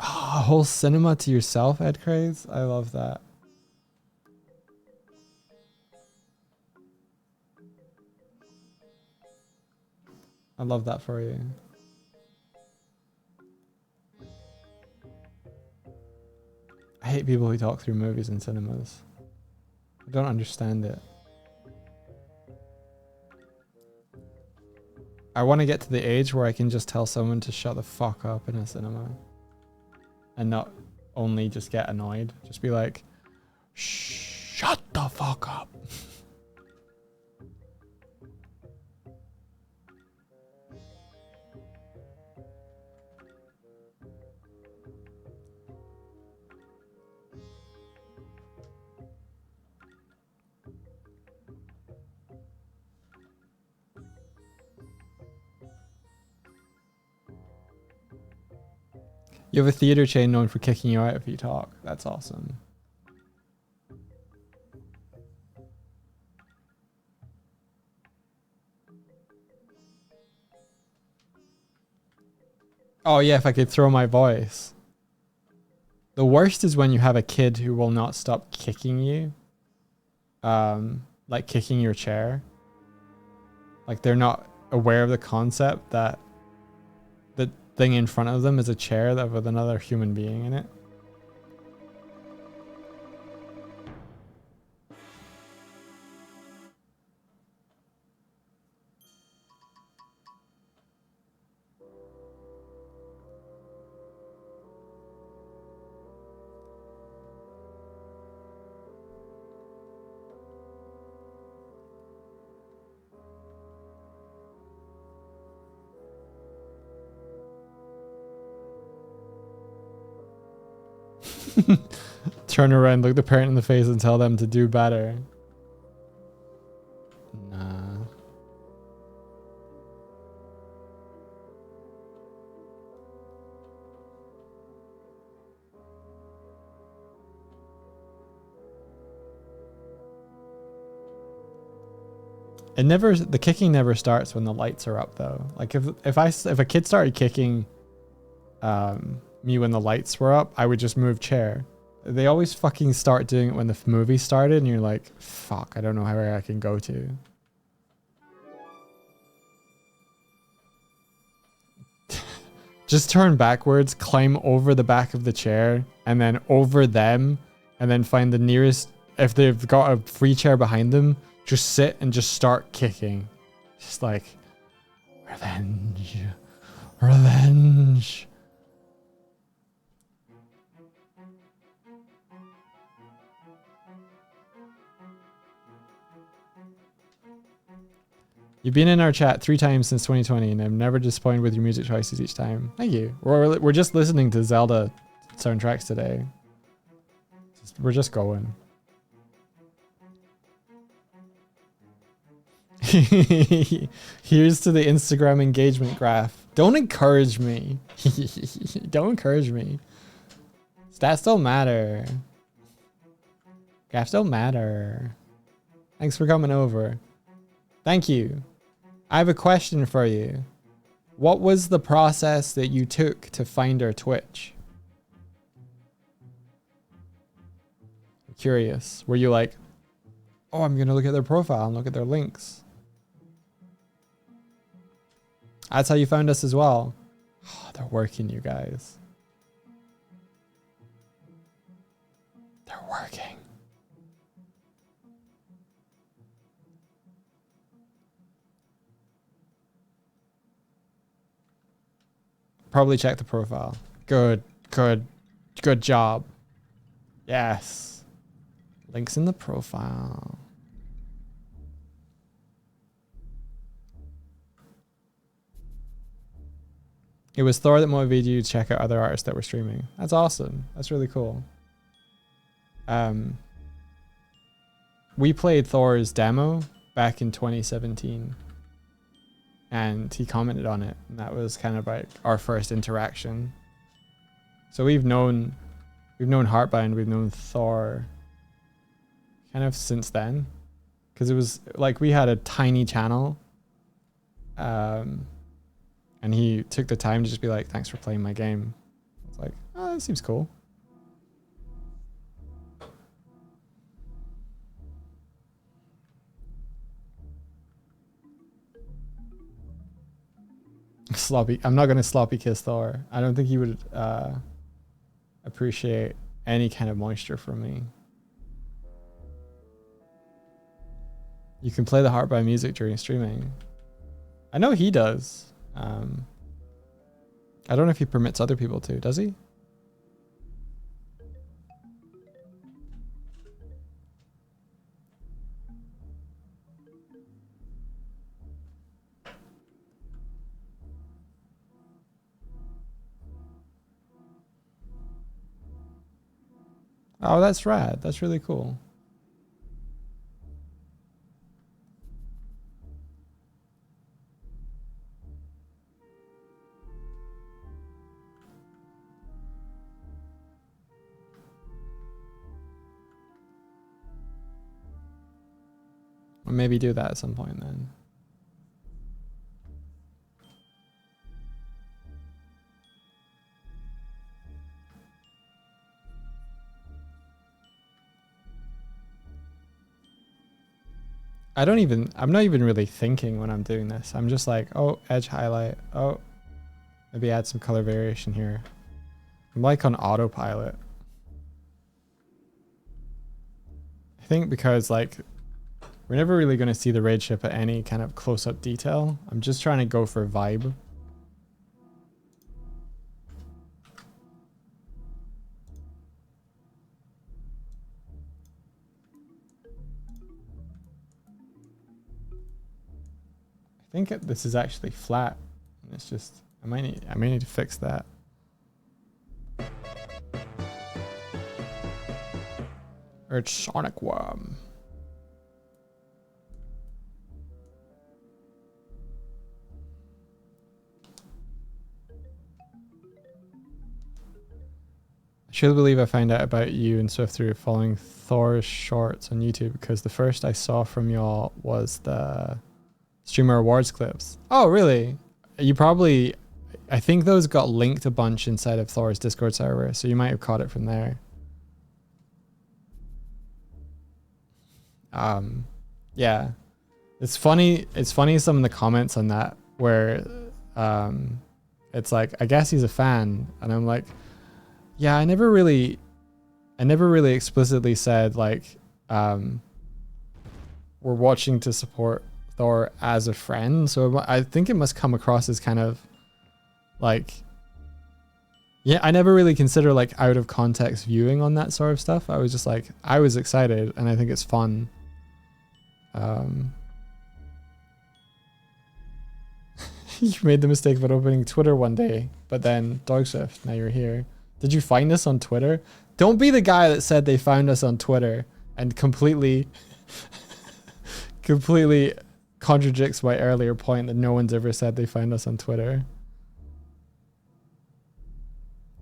Oh, a whole cinema to yourself, Ed Craze? I love that. I love that for you. I hate people who talk through movies in cinemas. I don't understand it. I want to get to the age where I can just tell someone to shut the fuck up in a cinema. And not only just get annoyed. Just be like, shut the fuck up. You have a theater chain known for kicking you out if you talk. That's awesome. Oh yeah, if I could throw my voice. The worst is when you have a kid who will not stop kicking you. Like kicking your chair. Like they're not aware of the concept that the thing in front of them is a chair that with another human being in it. Turn around, look the parent in the face and tell them to do better. Nah. The kicking never starts when the lights are up though. Like if a kid started kicking me when the lights were up, I would just move chair. They always fucking start doing it when the movie started and you're like, fuck, I don't know where I can go to. Just turn backwards, climb over the back of the chair, and then over them, and then find the nearest. If they've got a free chair behind them, just sit and just start kicking. Just like, revenge. Revenge. You've been in our chat 3 times since 2020, and I'm never disappointed with your music choices each time. Thank you. We're just listening to Zelda soundtracks today. We're just going. Here's to the Instagram engagement graph. Don't encourage me. Don't encourage me. Stats don't matter. Graphs don't matter. Thanks for coming over. Thank you. I have a question for you. What was the process that you took to find our Twitch? I'm curious. Were you like, oh, I'm going to look at their profile and look at their links? That's how you found us as well. Oh, they're working, you guys. They're working. Probably check the profile. Good, good, good job. Yes. Links in the profile. It was Thor that motivated you to check out other artists that were streaming. That's awesome. That's really cool. We played Thor's demo back in 2017. And he commented on it, and that was kind of like our first interaction. So we've known Heartbound, we've known Thor kind of since then, because it was like we had a tiny channel, and he took the time to just be like, "Thanks for playing my game." It's like, oh, that seems cool. Sloppy. I'm not gonna sloppy kiss Thor. I don't think he would appreciate any kind of moisture from me. You can play the Heartbound music during streaming. I know he does. I don't know if he permits other people to. Does he? Oh, that's rad. That's really cool. Or maybe do that at some point then. I'm not even really thinking when I'm doing this. I'm just like, oh, edge highlight. Oh, maybe add some color variation here. I'm like on autopilot. I think because like, we're never really going to see the raid ship at any kind of close-up detail. I'm just trying to go for vibe. I think this is actually flat. It's just I may need to fix that. Or it's Sonic Worm. I truly believe I found out about you and Swift through following Thor's shorts on YouTube, because the first I saw from y'all was the Streamer Awards clips. Oh, really? You probably... I think those got linked a bunch inside of Thor's Discord server, so you might have caught it from there. Yeah. It's funny some of the comments on that where it's like, I guess he's a fan. And I'm like, yeah, I never really explicitly said like, we're watching to support Thor as a friend. So I think it must come across as kind of like, yeah, I never really consider like out of context viewing on that sort of stuff. I was just like, I was excited and I think it's fun. You made the mistake of opening Twitter one day, but then Doig and Swift, now you're here. Did you find us on Twitter? Don't be the guy that said they found us on Twitter and completely contradicts my earlier point that no one's ever said they found us on Twitter.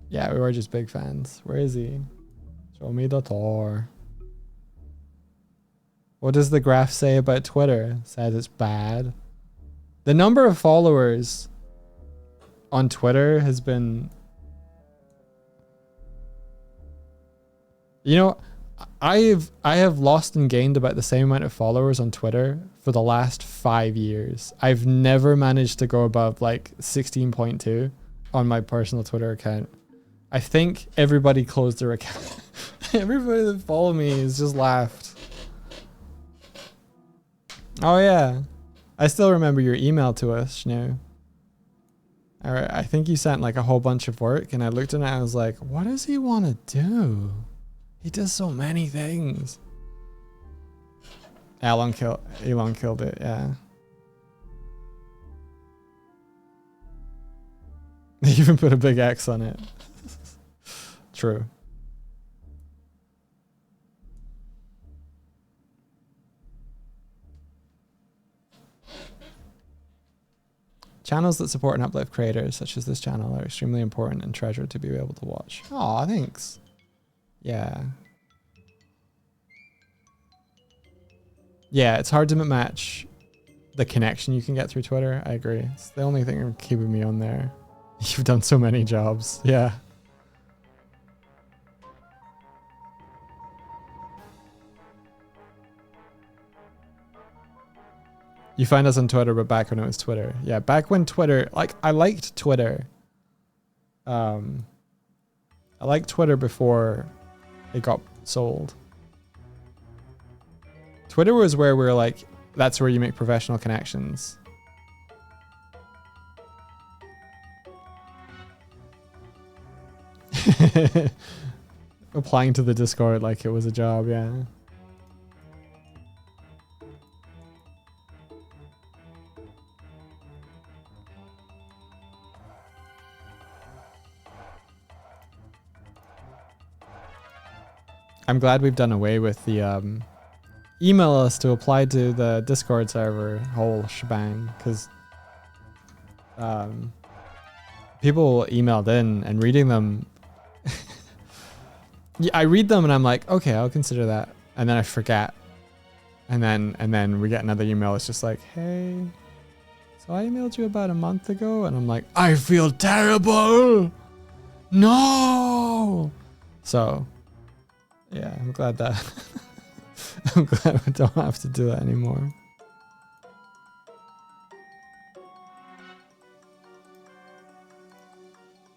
Yeah, we were just big fans. Where is he? Show me the Thor. What does the graph say about Twitter? It says it's bad. The number of followers on Twitter has been... You know, I have lost and gained about the same amount of followers on Twitter for the last 5 years. I've never managed to go above like 16.2 on my personal Twitter account. I think everybody closed their account. Everybody that followed me has just laughed. Oh yeah. I still remember your email to us, Shnu. I think you sent like a whole bunch of work and I looked at it and I was like, what does he want to do? He does so many things. Elon killed it, yeah. They even put a big X on it. True. Channels that support and uplift creators, such as this channel, are extremely important and treasured to be able to watch. Aw, thanks. Yeah. Yeah, it's hard to match the connection you can get through Twitter. I agree. It's the only thing keeping me on there. You've done so many jobs. Yeah. You find us on Twitter, but back when it was Twitter. Yeah, back when Twitter, like, I liked Twitter. I liked Twitter before it got sold. Twitter was where we were like, that's where you make professional connections. Applying to the Discord like it was a job, yeah. I'm glad we've done away with the email us to apply to the Discord server whole shebang, because people emailed in and reading them. Yeah, I read them and I'm like, okay, I'll consider that, and then I forget, and then we get another email. It's just like, hey, so I emailed you about a month ago, and I'm like, I feel terrible. No. So. Yeah, I'm glad that I'm glad we don't have to do that anymore.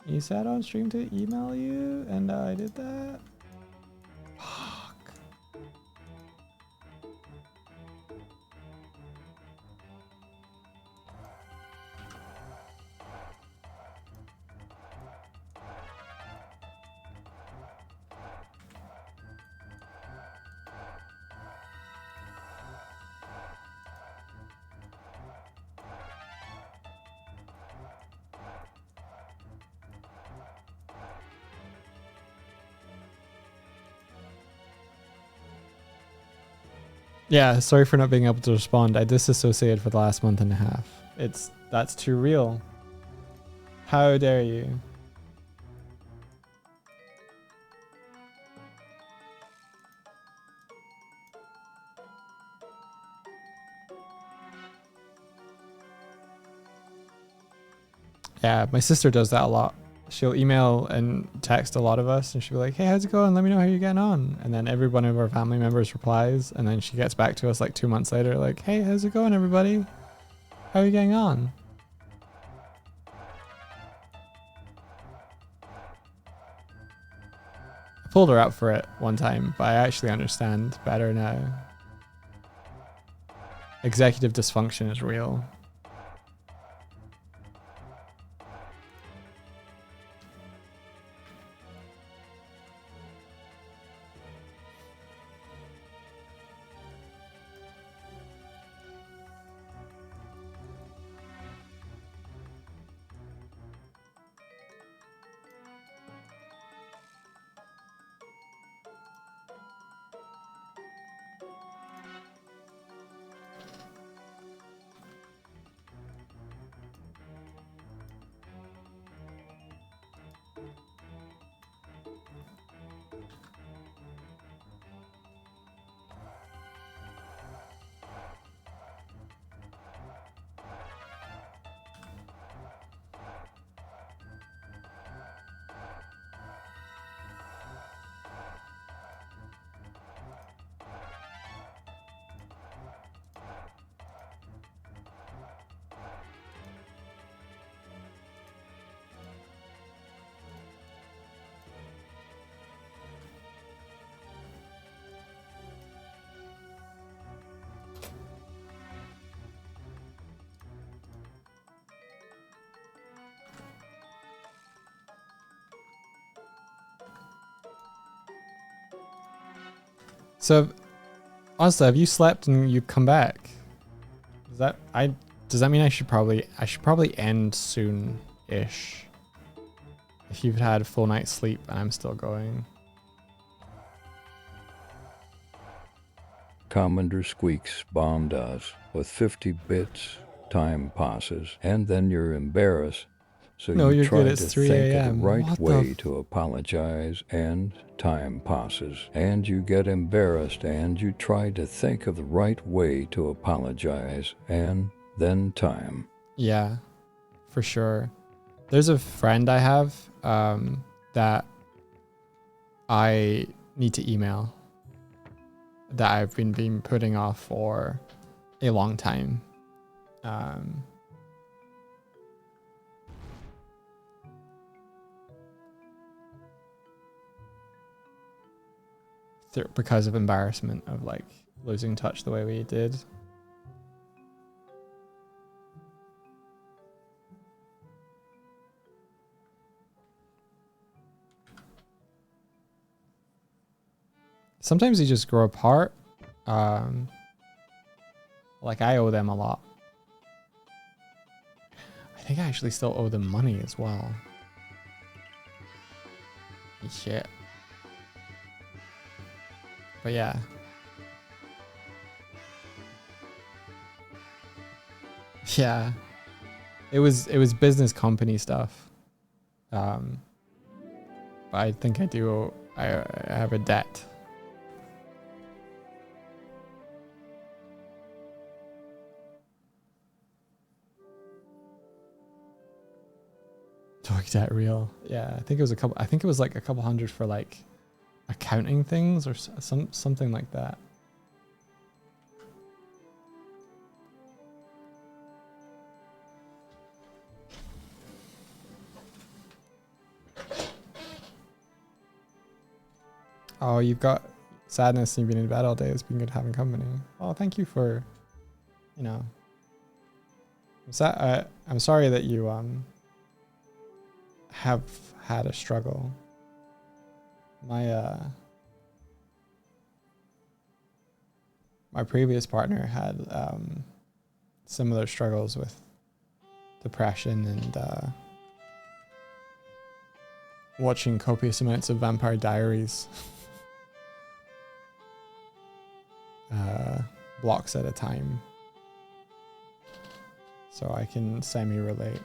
You said on stream to email you, and I did that. Fuck. Yeah, sorry for not being able to respond. I disassociated for the last month and a half. That's too real. How dare you? Yeah, my sister does that a lot. She'll email and text a lot of us, and she'll be like, hey, how's it going? Let me know how you're getting on. And then every one of our family members replies, and then she gets back to us like 2 months later, like, hey, how's it going, everybody? How are you getting on? pulled her up for it one time, but I actually understand better now. Executive dysfunction is real. So, honestly, have you slept and you come back? Does that mean I should probably end soon-ish? If you've had a full night's sleep and I'm still going. Commander Squeaks bombed us with 50 bits. Time passes, and then you're embarrassed. So No, you you're try good. to It's 3 think of the a.m. right What the way to apologize, and time passes. And you get embarrassed, and you try to think of the right way to apologize, and then time. Yeah, for sure. There's a friend I have that I need to email that I've been putting off for a long time. Because of embarrassment of like losing touch the way we did. Sometimes you just grow apart. Like I owe them a lot. I think I actually still owe them money as well. Shit. But yeah. Yeah. It was business company stuff. But I think I have a debt. Doig debt real. Yeah, I think it was like a couple hundred for like accounting things or something like that. Oh, you've got sadness and you've been in bed all day. It's been good having company. Oh, thank you for, you know. I'm sorry that you have had a struggle. My previous partner had similar struggles with depression and watching copious amounts of Vampire Diaries blocks at a time. So I can semi-relate.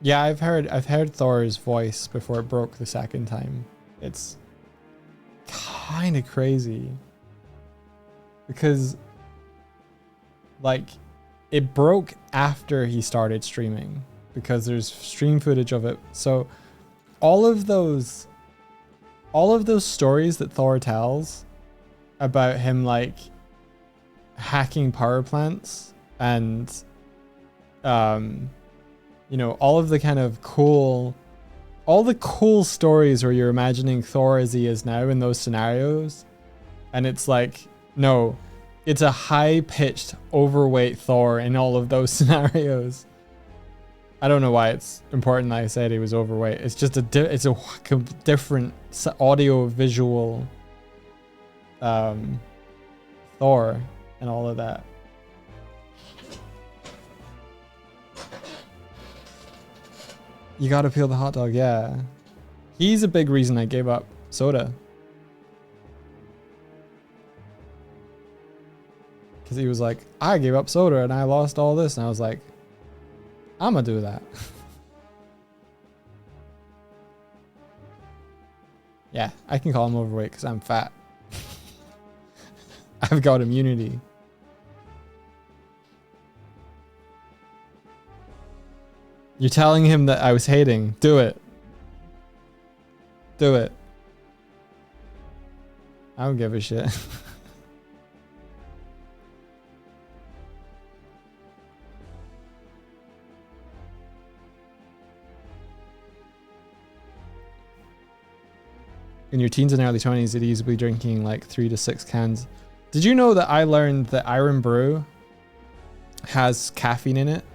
Yeah, I've heard Thor's voice before it broke the second time. It's kind of crazy because like it broke after he started streaming. because there's stream footage of it. So all of those stories that Thor tells about him like hacking power plants and you know, all of the kind of cool stories where you're imagining Thor as he is now in those scenarios, and it's like, no, it's a high-pitched overweight Thor in all of those scenarios. I don't know why it's important that I said he was overweight. It's just it's a different audio visual Thor and all of that. You gotta peel the hot dog, yeah. He's a big reason I gave up soda. Because he was like, I gave up soda and I lost all this. And I was like, I'm gonna do that. Yeah, I can call him overweight because I'm fat. I've got immunity. You're telling him that I was hating. Do it. Do it. I don't give a shit. In your teens and early 20s, you'd easily be drinking like 3 to 6 cans. Did you know that I learned that Iron Brew has caffeine in it?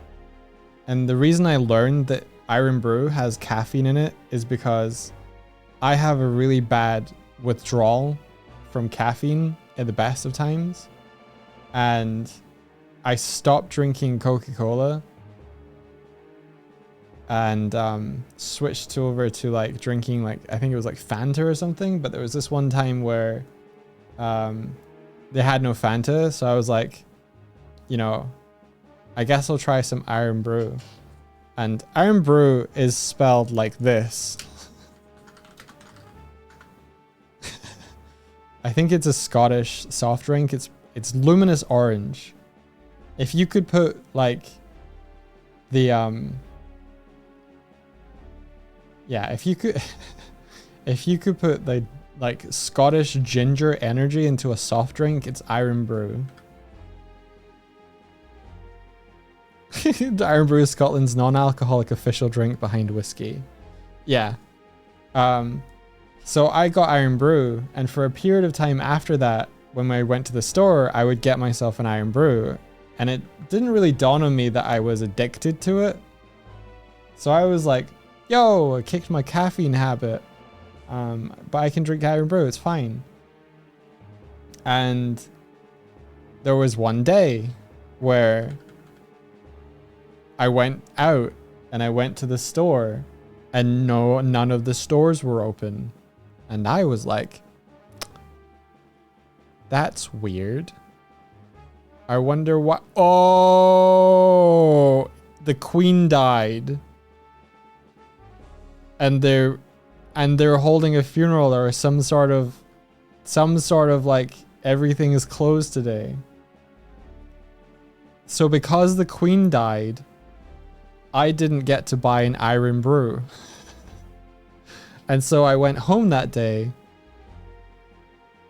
And the reason I learned that Iron Brew has caffeine in it is because I have a really bad withdrawal from caffeine at the best of times. And I stopped drinking Coca-Cola and switched over to like drinking like, I think it was like Fanta or something. But there was this one time where they had no Fanta. So I was like, you know, I guess I'll try some Iron Brew. And Iron Brew is spelled like this. I think it's a Scottish soft drink. It's luminous orange. If you could put like the yeah, if you could put the like Scottish ginger energy into a soft drink, it's Iron Brew. The Iron Brew is Scotland's non-alcoholic official drink behind whiskey. Yeah. So I got Iron Brew, and for a period of time after that, when I went to the store, I would get myself an Iron Brew, and it didn't really dawn on me that I was addicted to it. So I was like, yo, I kicked my caffeine habit, but I can drink Iron Brew, it's fine. And there was one day where I went out and I went to the store and none of the stores were open. And I was like, that's weird. I wonder what, oh, the Queen died. And they're holding a funeral or some sort of like everything is closed today. So because the Queen died, I didn't get to buy an Iron Brew. And so I went home that day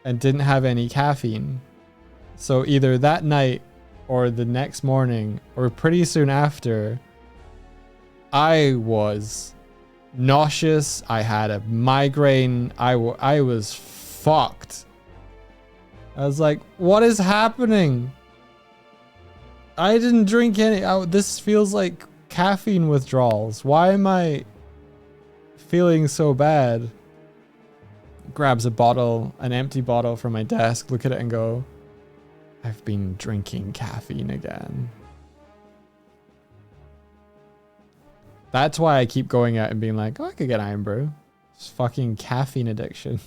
and didn't have any caffeine. So either that night or the next morning or pretty soon after, I was nauseous. I had a migraine. I was fucked. I was like, what is happening? I didn't drink any. This feels like caffeine withdrawals. Why am I feeling so bad? Grabs a bottle, an empty bottle from my desk, look at it and go, I've been drinking caffeine again. That's why I keep going out and being like, oh, I could get Iron Brew. It's fucking caffeine addiction.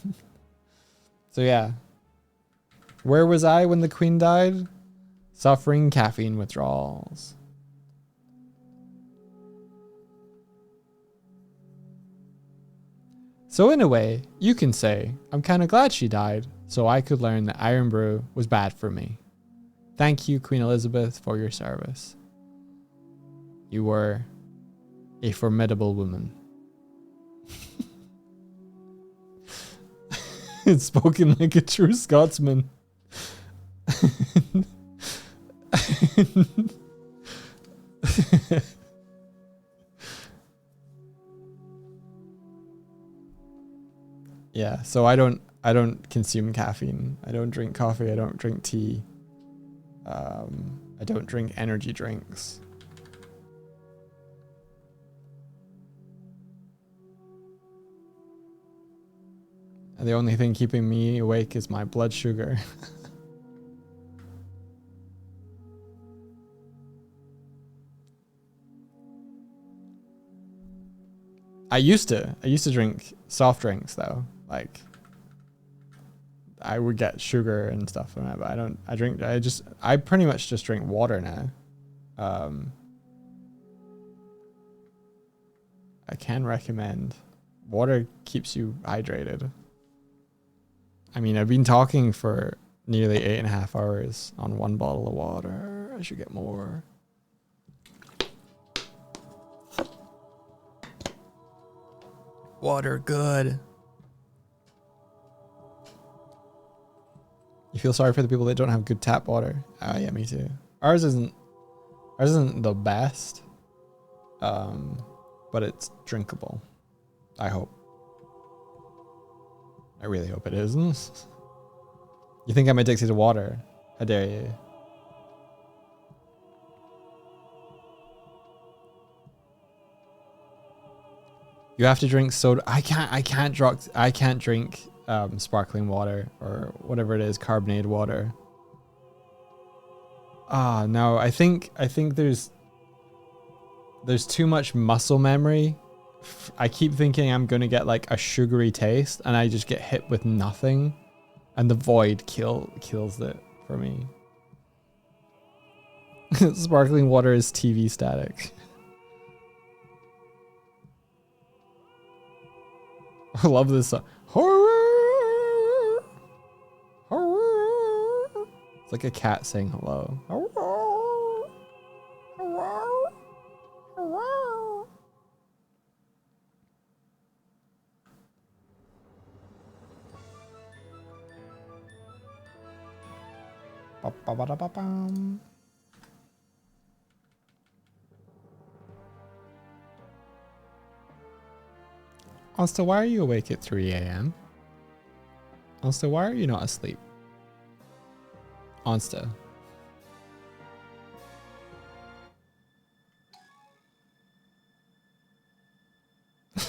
So yeah. Where was I when the Queen died? Suffering caffeine withdrawals. So in a way, you can say, I'm kind of glad she died, so I could learn that Iron Brew was bad for me. Thank you, Queen Elizabeth, for your service. You were A formidable woman. It's spoken like a true Scotsman. Yeah, so I don't consume caffeine. I don't drink coffee. I don't drink tea. I don't drink energy drinks. And the only thing keeping me awake is my blood sugar. I used to drink soft drinks though. Like I would get sugar and stuff from it, but I pretty much just drink water now. I can recommend water. Keeps you hydrated. I mean, I've been talking for nearly 8.5 hours on one bottle of water. I should get more. Water good. You feel sorry for the people that don't have good tap water. Yeah, me too. Ours isn't the best. But it's drinkable. I hope. I really hope it isn't. You think I'm addicted to water? How dare you? You have to drink soda. I can't drink sparkling water or whatever it is, carbonated water. No, I think there's too much muscle memory. I keep thinking I'm gonna get like a sugary taste, and I just get hit with nothing, and the void kills it for me. Sparkling water is TV static. I love this song. It's like a cat saying hello. Ba-ba-da-ba-bam. Asta, why are you awake at 3 a.m.? Asta, why are you not asleep? Asta.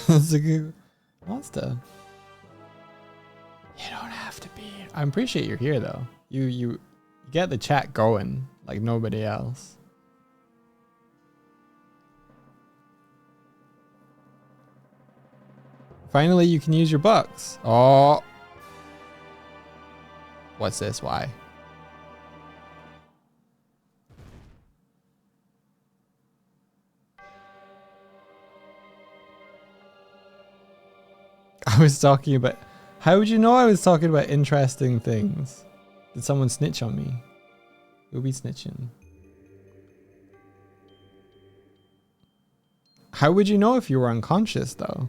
That's a good Asta. You don't have to be. I appreciate you're here though. You get the chat going like nobody else. Finally, you can use your bucks. Oh. What's this? Why? I was talking about... How would you know I was talking about interesting things? Did someone snitch on me? Who'll be snitching? How would you know if you were unconscious, though?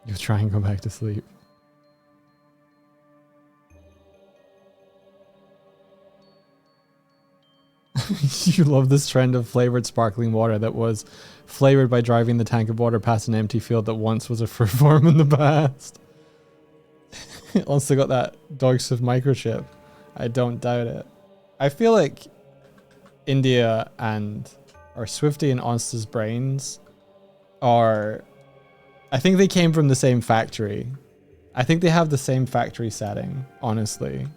You'll try and go back to sleep. You love this trend of flavored sparkling water that was flavored by driving the tank of water past an empty field that once was a fruit farm in the past. Once they got that Doig and Swift microchip. I don't doubt it. I feel like India or Swifty and Onsta's brains are... I think they came from the same factory. I think they have the same factory setting, honestly.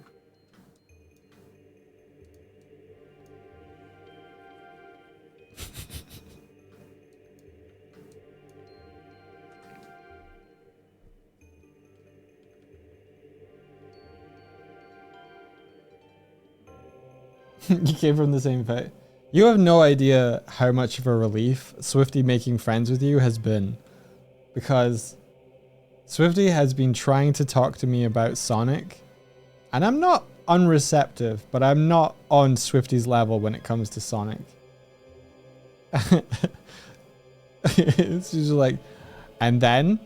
You came from the same factory. You have no idea how much of a relief Swifty making friends with you has been. Because Swifty has been trying to talk to me about Sonic, and I'm not unreceptive, but I'm not on Swifty's level when it comes to Sonic. It's usually like, and then,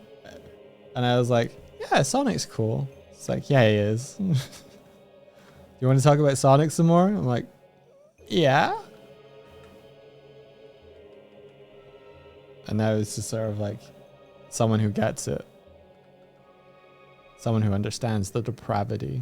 and I was like, yeah, Sonic's cool. It's like, yeah, he is. You want to talk about Sonic some more? I'm like, yeah. And now it's just sort of like someone who gets it. Someone who understands the depravity.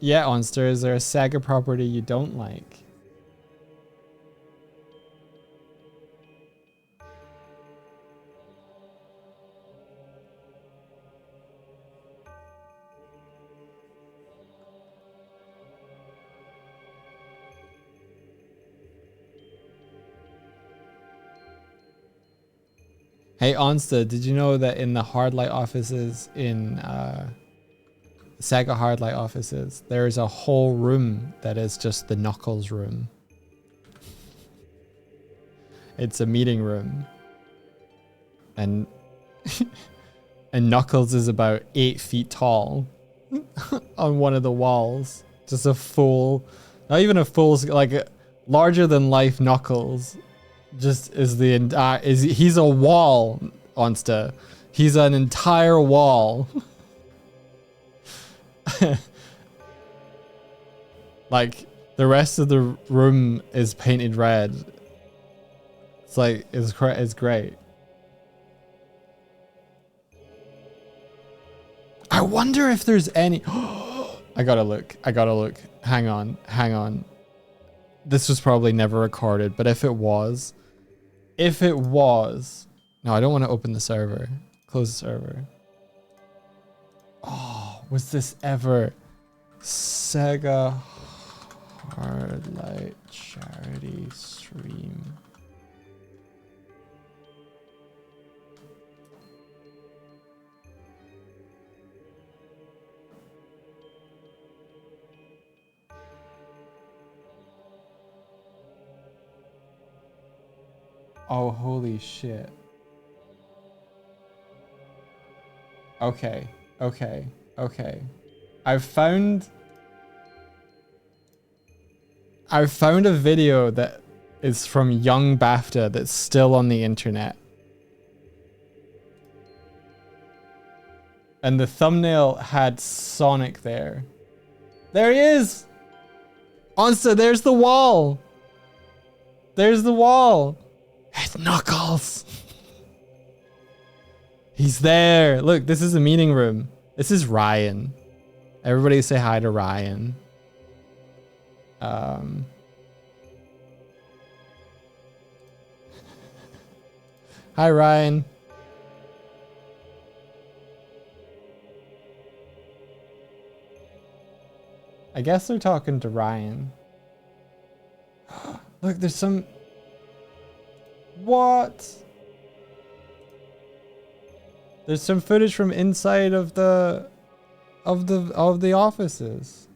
Yeah, Onster, is there a Sega property you don't like? Hey, Onsta, did you know that in the Hardlight offices, in Sega Hardlight offices, there is a whole room that is just the Knuckles room? It's a meeting room. And and Knuckles is about 8 feet tall on one of the walls. Just a full, not even a full, like a larger than life Knuckles. Just is the he's a wall, Onsta. He's an entire wall. Like the rest of the room is painted red. It's like it's great. I wonder if there's any. I gotta look. Hang on. This was probably never recorded, but if it was, no, I don't want to open the server. Close the server. Oh, was this ever Sega Hardlight charity stream? Oh, holy shit. Okay. I've found a video that is from Young BAFTA that's still on the internet. And the thumbnail had Sonic there. There he is! Onsta, there's the wall! There's the wall! It's Knuckles! He's there! Look, this is a meeting room. This is Ryan. Everybody say hi to Ryan. Hi, Ryan. I guess they're talking to Ryan. Look, there's some... What? There's some footage from inside of the offices.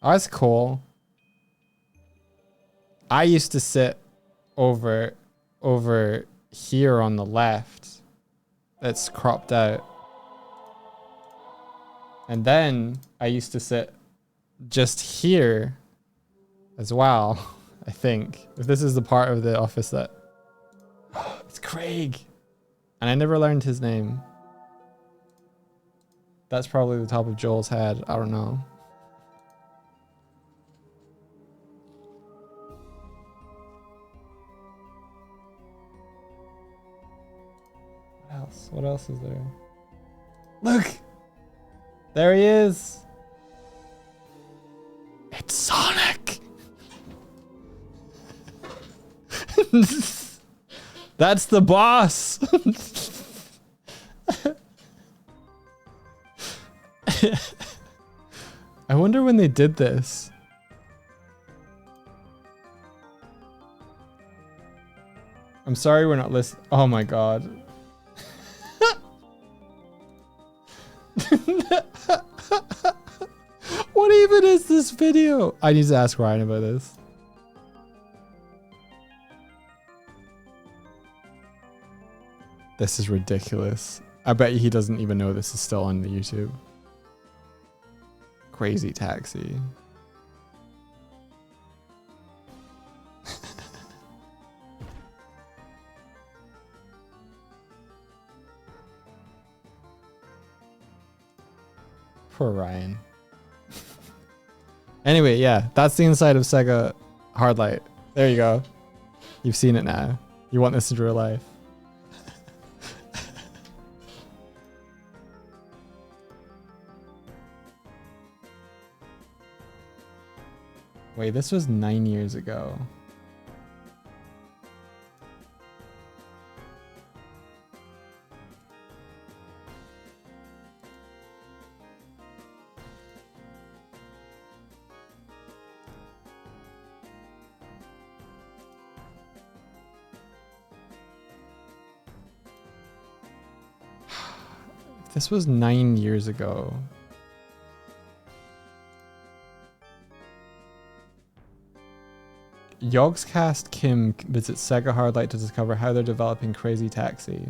Oh, that's cool. I used to sit over here on the left. That's cropped out. And then I used to sit just here as well, I think. If this is the part of the office that... It's Craig! And I never learned his name. That's probably the top of Joel's head. I don't know. What else is there? Look! There he is! It's Sonic! That's the boss! I wonder when they did this. I'm sorry we're not listening. Oh my god. What even is this video? I need to ask Ryan about this. This is ridiculous. I bet he doesn't even know this is still on the YouTube. Crazy Taxi. Poor Ryan. Anyway, yeah, that's the inside of Sega Hardlight. There you go. You've seen it now. You want this in real life. Wait, this was 9 years ago. This was 9 years ago. Yogscast Kim visits Sega Hardlight to discover how they're developing Crazy Taxi.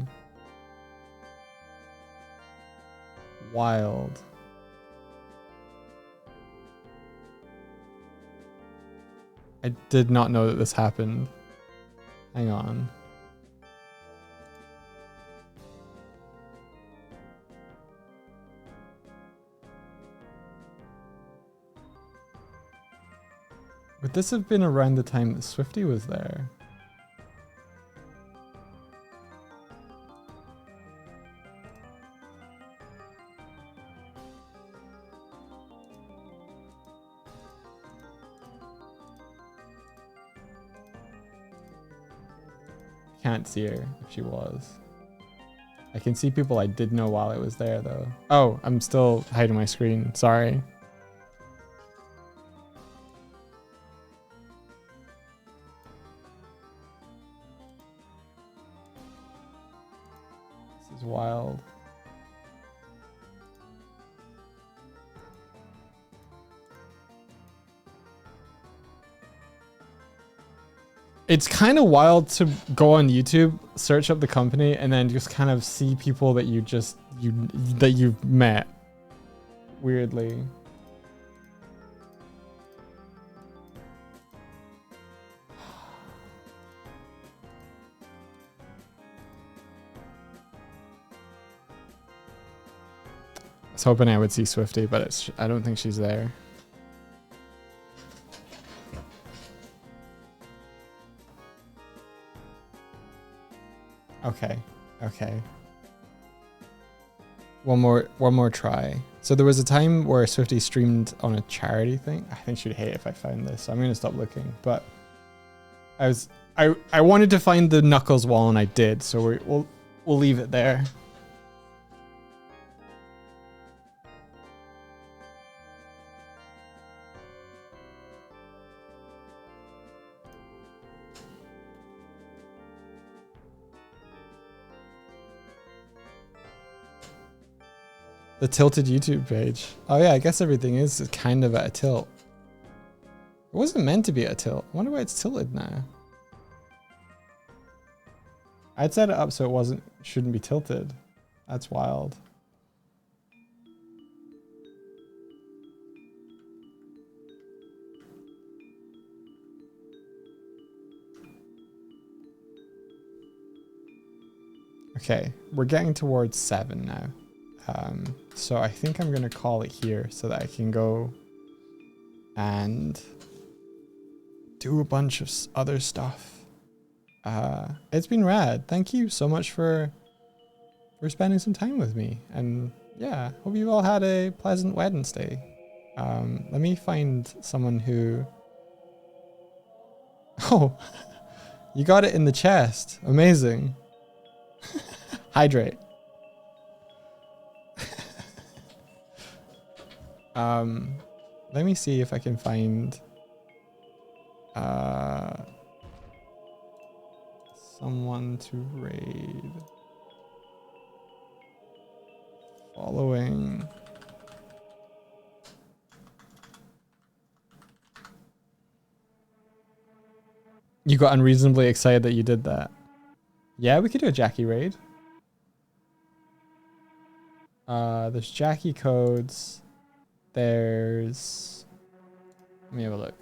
Wild. I did not know that this happened. Hang on. Would this have been around the time that Swifty was there? Can't see her if she was. I can see people I did know while I was there though. Oh, I'm still hiding my screen. Sorry. This is wild. It's kind of wild to go on YouTube, search up the company, and then just kind of see people that you've met. Weirdly. I was hoping I would see Swifty, but I don't think she's there. Okay. One more try. So there was a time where Swifty streamed on a charity thing. I think she'd hate if I found this, so I'm gonna stop looking. But I wanted to find the Knuckles wall and I did, so we'll leave it there. The tilted YouTube page. Oh yeah, I guess everything is kind of at a tilt. It wasn't meant to be at a tilt. I wonder why it's tilted now. I'd set it up so it shouldn't be tilted. That's wild. Okay, we're getting towards 7 now. So I think I'm gonna call it here so that I can go and do a bunch of other stuff. It's been rad. Thank you so much for spending some time with me. And yeah, hope you all had a pleasant Wednesday. Let me find someone who... Oh, you got it in the chest. Amazing. Hydrate. Let me see if I can find someone to raid. Following. You got unreasonably excited that you did that. Yeah, we could do a Jackie raid. There's Jackie codes. There's... Let me have a look.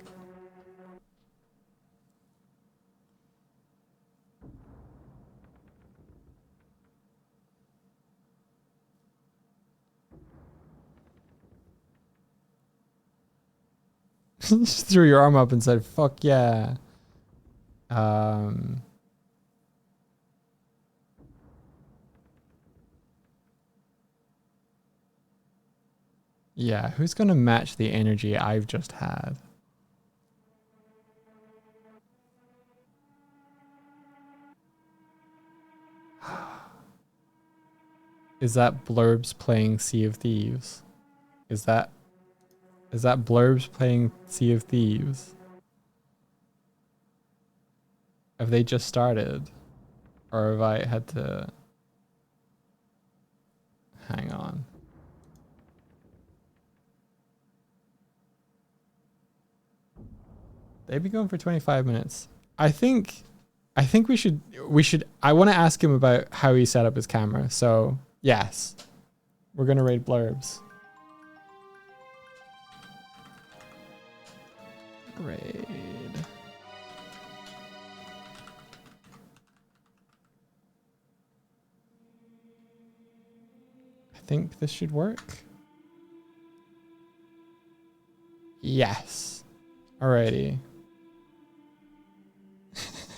Just threw your arm up and said, fuck yeah. Yeah, who's gonna match the energy I've just had? Is that Blurbs playing Sea of Thieves? Is that Blurbs playing Sea of Thieves? Have they just started? Or have I had to... Hang on. They've been going for 25 minutes. I think we should, I want to ask him about how he set up his camera. So yes, we're going to raid Blurbs. Raid. I think this should work. Yes. Alrighty.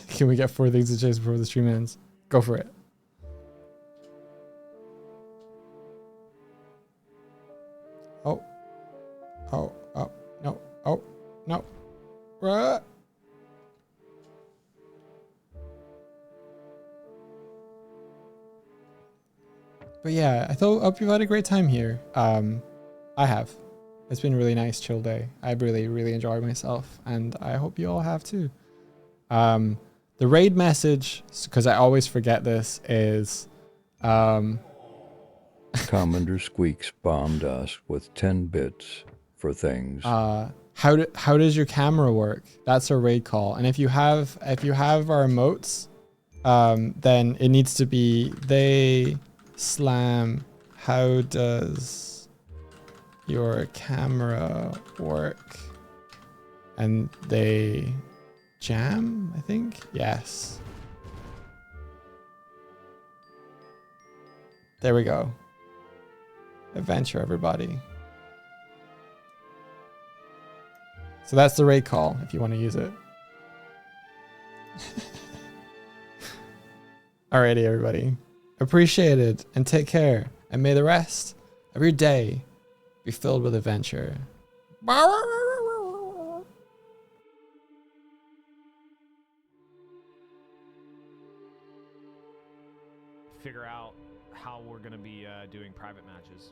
Can we get 4 things to chase before the stream ends? Go for it. Oh. Oh. Oh. No. Oh. No. But yeah, I hope you've had a great time here. I have. It's been a really nice chill day. I really enjoyed myself, and I hope you all have too. The raid message, because I always forget this, is Commander Squeaks bombed us with 10 bits for things. how does your camera work? That's a raid call. And if you have our emotes, then it needs to be they slam. How does your camera work? And they jam, I think. Yes. There we go. Adventure, everybody. So that's the raid call if you want to use it. Alrighty, everybody. Appreciate it and take care. And may the rest of your day be filled with adventure. Figure out how we're going to be doing private matches.